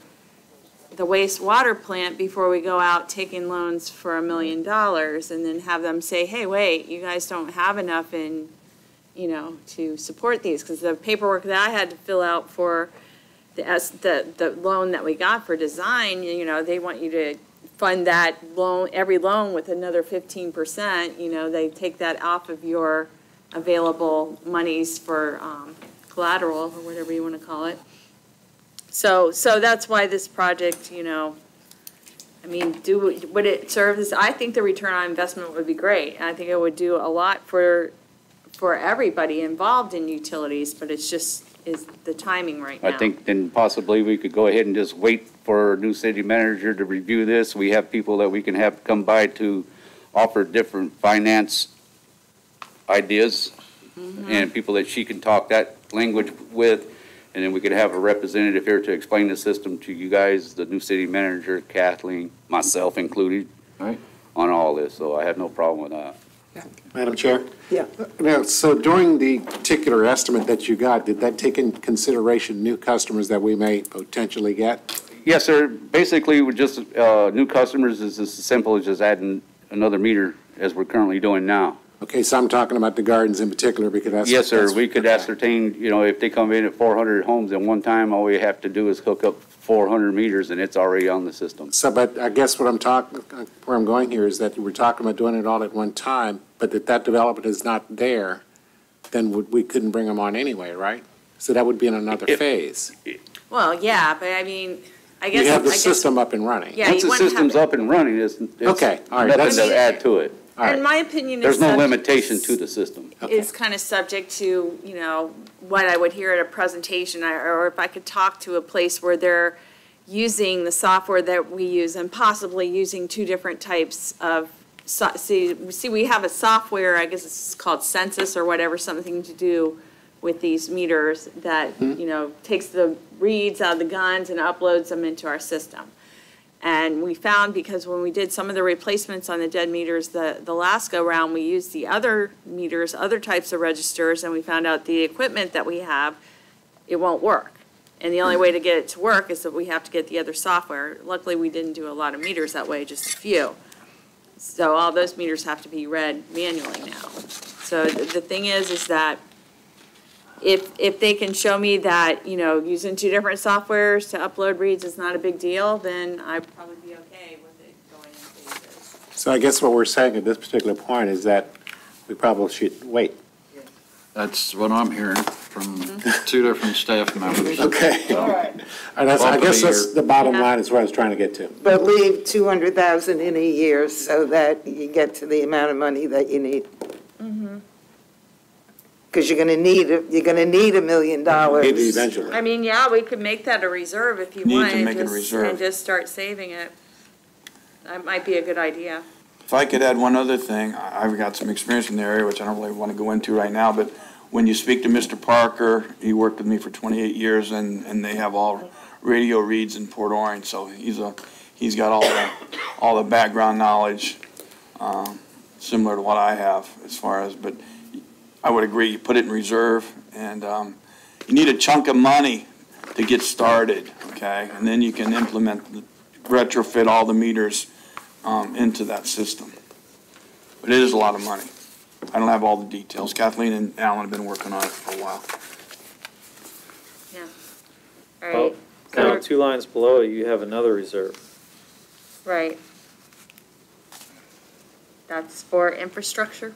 the wastewater plant before we go out taking loans for $1 million and then have them say, hey, wait, you guys don't have enough in, you know, to support these, because the paperwork that I had to fill out for the loan that we got for design, you know, they want you to fund that loan, every loan with another 15%, you know, they take that off of your available monies for collateral or whatever you want to call it. So that's why this project, you know, I mean, would it serve this? I think the return on investment would be great. And I think it would do a lot for for everybody involved in utilities, but it's just, is the timing right now. I think then possibly we could go ahead and just wait for our new city manager to review this. We have people that we can have come by to offer different finance ideas and people that she can talk that language with. And then we could have a representative here to explain the system to you guys, the new city manager, Kathleen, myself included, Right. on all this. So I have no problem with that. Madam Chair? Yeah. Now, so during the particular estimate that you got, did that take into consideration new customers that we may potentially get? Yes, sir. Basically, with just new customers is as simple as just adding another meter as we're currently doing now. Okay, so I'm talking about the gardens in particular because that's. Yes, sir. that's- We could ascertain, if they come in at 400 homes at one time, all we have to do is hook up 400 meters and it's already on the system. So, but I guess what I'm talking, where I'm going here is that we're talking about doing it all at one time, but if that development is not there, then we couldn't bring them on anyway, right? So that would be in another phase. Well, yeah, but I mean, I guess. You have the I guess- system up and running. Yeah, Once you the wouldn't have system's it. up and running, it's Okay, all right, nothing that's- to add to it. All right. In my opinion, There's it's no subject- limitation to the system. is kind of subject to, what I would hear at a presentation, or if I could talk to a place where they're using the software that we use and possibly using two different types of, see, we have a software, I guess it's called Census or whatever, something to do with these meters that, takes the reads out of the guns and uploads them into our system. And we found, because when we did some of the replacements on the dead meters, the last go-round, we used the other meters, other types of registers, and we found out the equipment that we have, it won't work. And the only way to get it to work is that we have to get the other software. Luckily, we didn't do a lot of meters that way, just a few. So all those meters have to be read manually now. So the thing is that if they can show me that, using two different softwares to upload reads is not a big deal, then I'd probably be okay with it going in phases. So I guess what we're saying at this particular point is that we probably should wait. That's what I'm hearing from two different staff members. Okay. All right. And I guess that's the bottom line is where I was trying to get to. But leave 200,000 in a year so that you get to the amount of money that you need. Because you're gonna need $1 million. Maybe eventually. I mean, yeah, we could make that a reserve if you Need to want, make it a reserve. and just start saving it. That might be a good idea. If I could add one other thing, I've got some experience in the area, which I don't really want to go into right now, but when you speak to Mr. Parker, he worked with me for 28 years, and they have all radio reads in Port Orange, so he's got all the background knowledge, similar to what I have as far as, but I would agree, you put it in reserve, and you need a chunk of money to get started, okay? And then you can retrofit all the meters into that system. But it is a lot of money. I don't have all the details. Kathleen and Alan have been working on it for a while. Yeah. All right. Now, 2 lines below it, you have another reserve. Right. That's for infrastructure.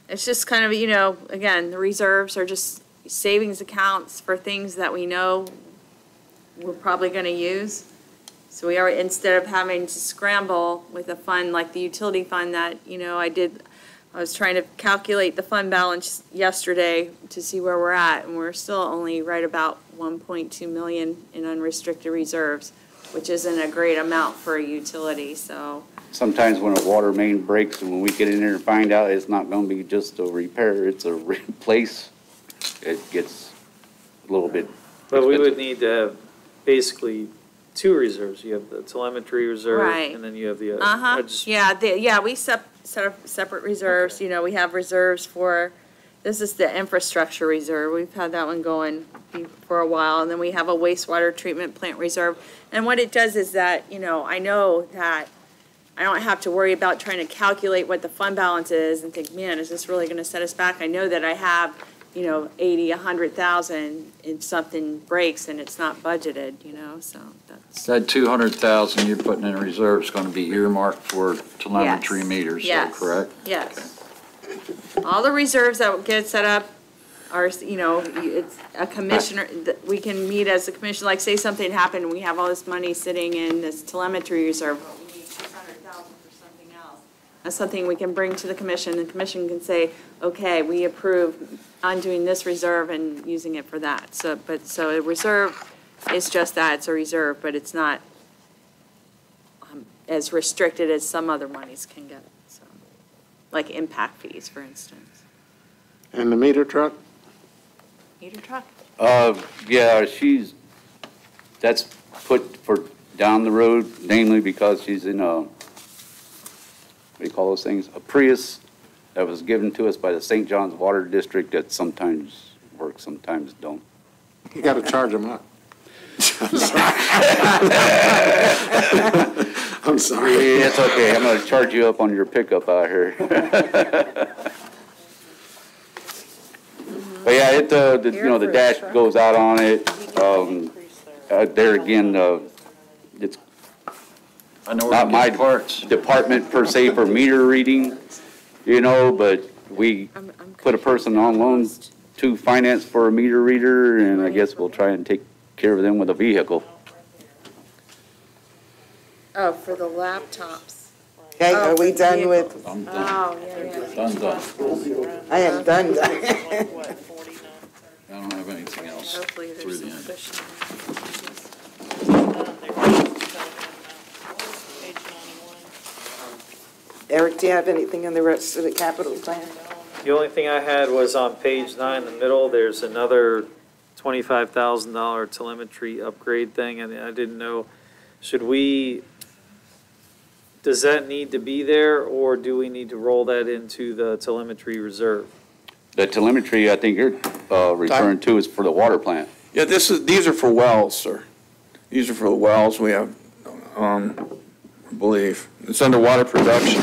It's just kind of, again, the reserves are just savings accounts for things that we know we're probably going to use. So we are, instead of having to scramble with a fund like the utility fund that, I was trying to calculate the fund balance yesterday to see where we're at, and we're still only right about 1.2 million in unrestricted reserves, which isn't a great amount for a utility, so. Sometimes when a water main breaks and when we get in there and find out it's not gonna be just a repair, it's a replace, it gets a little bit But we expensive. would need to have basically 2 reserves. You have the telemetry reserve, Right. and then you have the. We set up separate reserves, we have reserves for, this is the infrastructure reserve, we've had that one going for a while, and then we have a wastewater treatment plant reserve. And what it does is that, I know that I don't have to worry about trying to calculate what the fund balance is and think, man, is this really gonna set us back? I know that I have, 80, 100,000 and something breaks and it's not budgeted, so that's. That 200,000 you're putting in reserve is going to be earmarked for telemetry meters, Yes. correct? Yes. All the reserves that get set up are, it's a commissioner, we can meet as a commission, like say something happened, and we have all this money sitting in this telemetry reserve, but we need 600,000 for something else. That's something we can bring to the commission, and the commission can say, okay, we approve on doing this reserve and using it for that. So a reserve is just that, it's a reserve, but it's not as restricted as some other monies can get, so, like impact fees, for instance. And the meter truck? Meter truck? Yeah, that's put for down the road, namely because she's in a, what do you call those things? A Prius that was given to us by the St. John's Water District that sometimes works, sometimes don't. You got to charge them up. I'm sorry. It's okay, I'm gonna charge you up on your pickup out here. But yeah, the dash goes out on it. There again, it's not my department per se for meter reading, but we put a person on loan to finance for a meter reader, and I guess we'll try and take care of them with a vehicle. Oh, for the laptops. Okay, are we done with? Oh, yeah. Done. I am done. I don't have anything else. Hopefully through there's the some cushion. Eric, do you have anything on the rest of the capital plan? The only thing I had was on page 9 in the middle, there's another $25,000 telemetry upgrade thing, and I didn't know, does that need to be there, or do we need to roll that into the telemetry reserve? The telemetry I think you're referring to is for the water plant. Yeah, these are for wells, sir. These are for the wells. We have, I believe, it's under water production.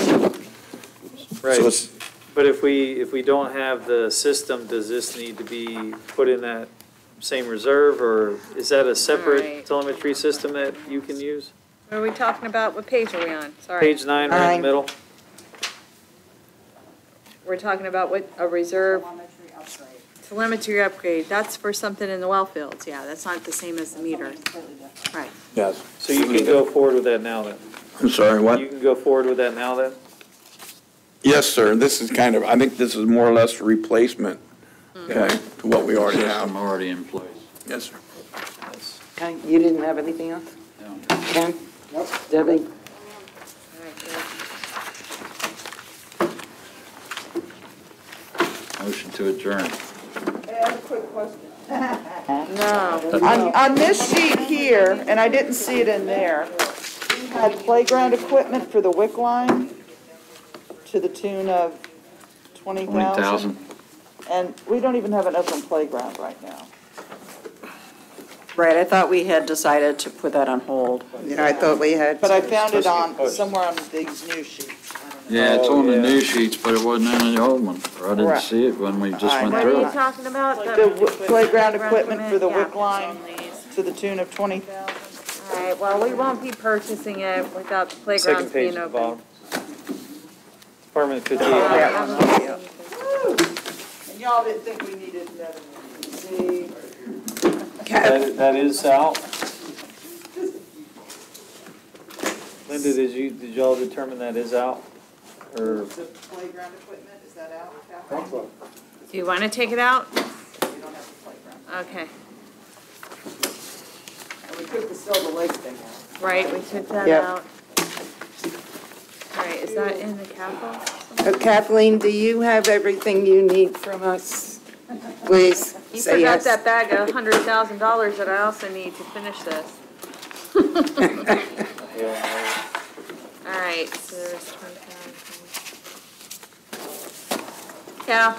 Right, So it's, but if we don't have the system, does this need to be put in that same reserve, or is that a separate Right. telemetry system that you can use? What are we talking about? What page are we on? Sorry. Page 9, right in the middle. We're talking about what, a reserve? Telemetry upgrade. That's for something in the well fields, yeah. That's not the same as the meter. Right. yes. So you can go forward with that now then? I'm sorry, what? You can go forward with that now then? Yes, sir. This is kind of, I think this is more or less a replacement, okay, to what we already have. System already in place. Yes, sir. Okay, you didn't have anything else? No. Ken? Debbie? Motion to adjourn. I have a quick question. No. On this sheet here, and I didn't see it in there, we had playground equipment for the WIC line to the tune of 20,000. And we don't even have an open playground right now. Right, I thought we had decided to put that on hold. Yeah, I thought we had. But I found it on, somewhere on these new sheets. Yeah, it's on the new sheets, but it wasn't in the old one, or I didn't Correct. see it when we just went What are through you it. talking about? The playground equipment for the yeah. WIC line to the tune of 20,000. All right, well, we won't be purchasing it without the playgrounds Second page being at the open. bottom. Department 58. And y'all didn't think we needed another one. See? That is out. Linda, did y'all determine that is out? Or, The playground equipment, is that out? Do you want to take it out? We don't have the playground. Okay, And we took the Silver Lake thing out. right, we took that Yep. out. All right, is that in the capital? Kathleen, do you have everything you need from us? Please, You say forgot yes. that bag of $100,000 that I also need to finish this. All right, so there's 20,000. Yeah.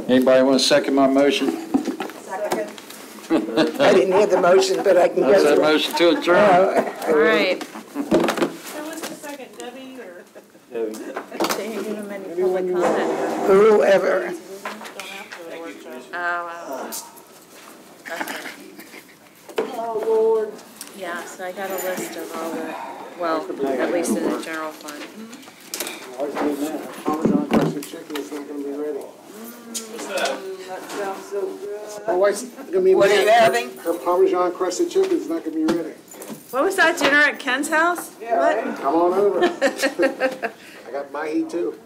Anybody want to second my motion? Second. I didn't hear the motion, but I can go That's that through. motion to adjourn. All right. Who was the second, Debbie or? They didn't give him any public comment. Whoever. Oh, Oh, Lord. yeah, so I got a list of all the, well, at least in the general fund. Parmesan crusted chicken is not gonna be ready. That sounds so good. My wife's gonna be What are you mad. having? Her Parmesan crusted chicken is not gonna be ready. What was that, dinner at Ken's house? Come on over. I got my heat too.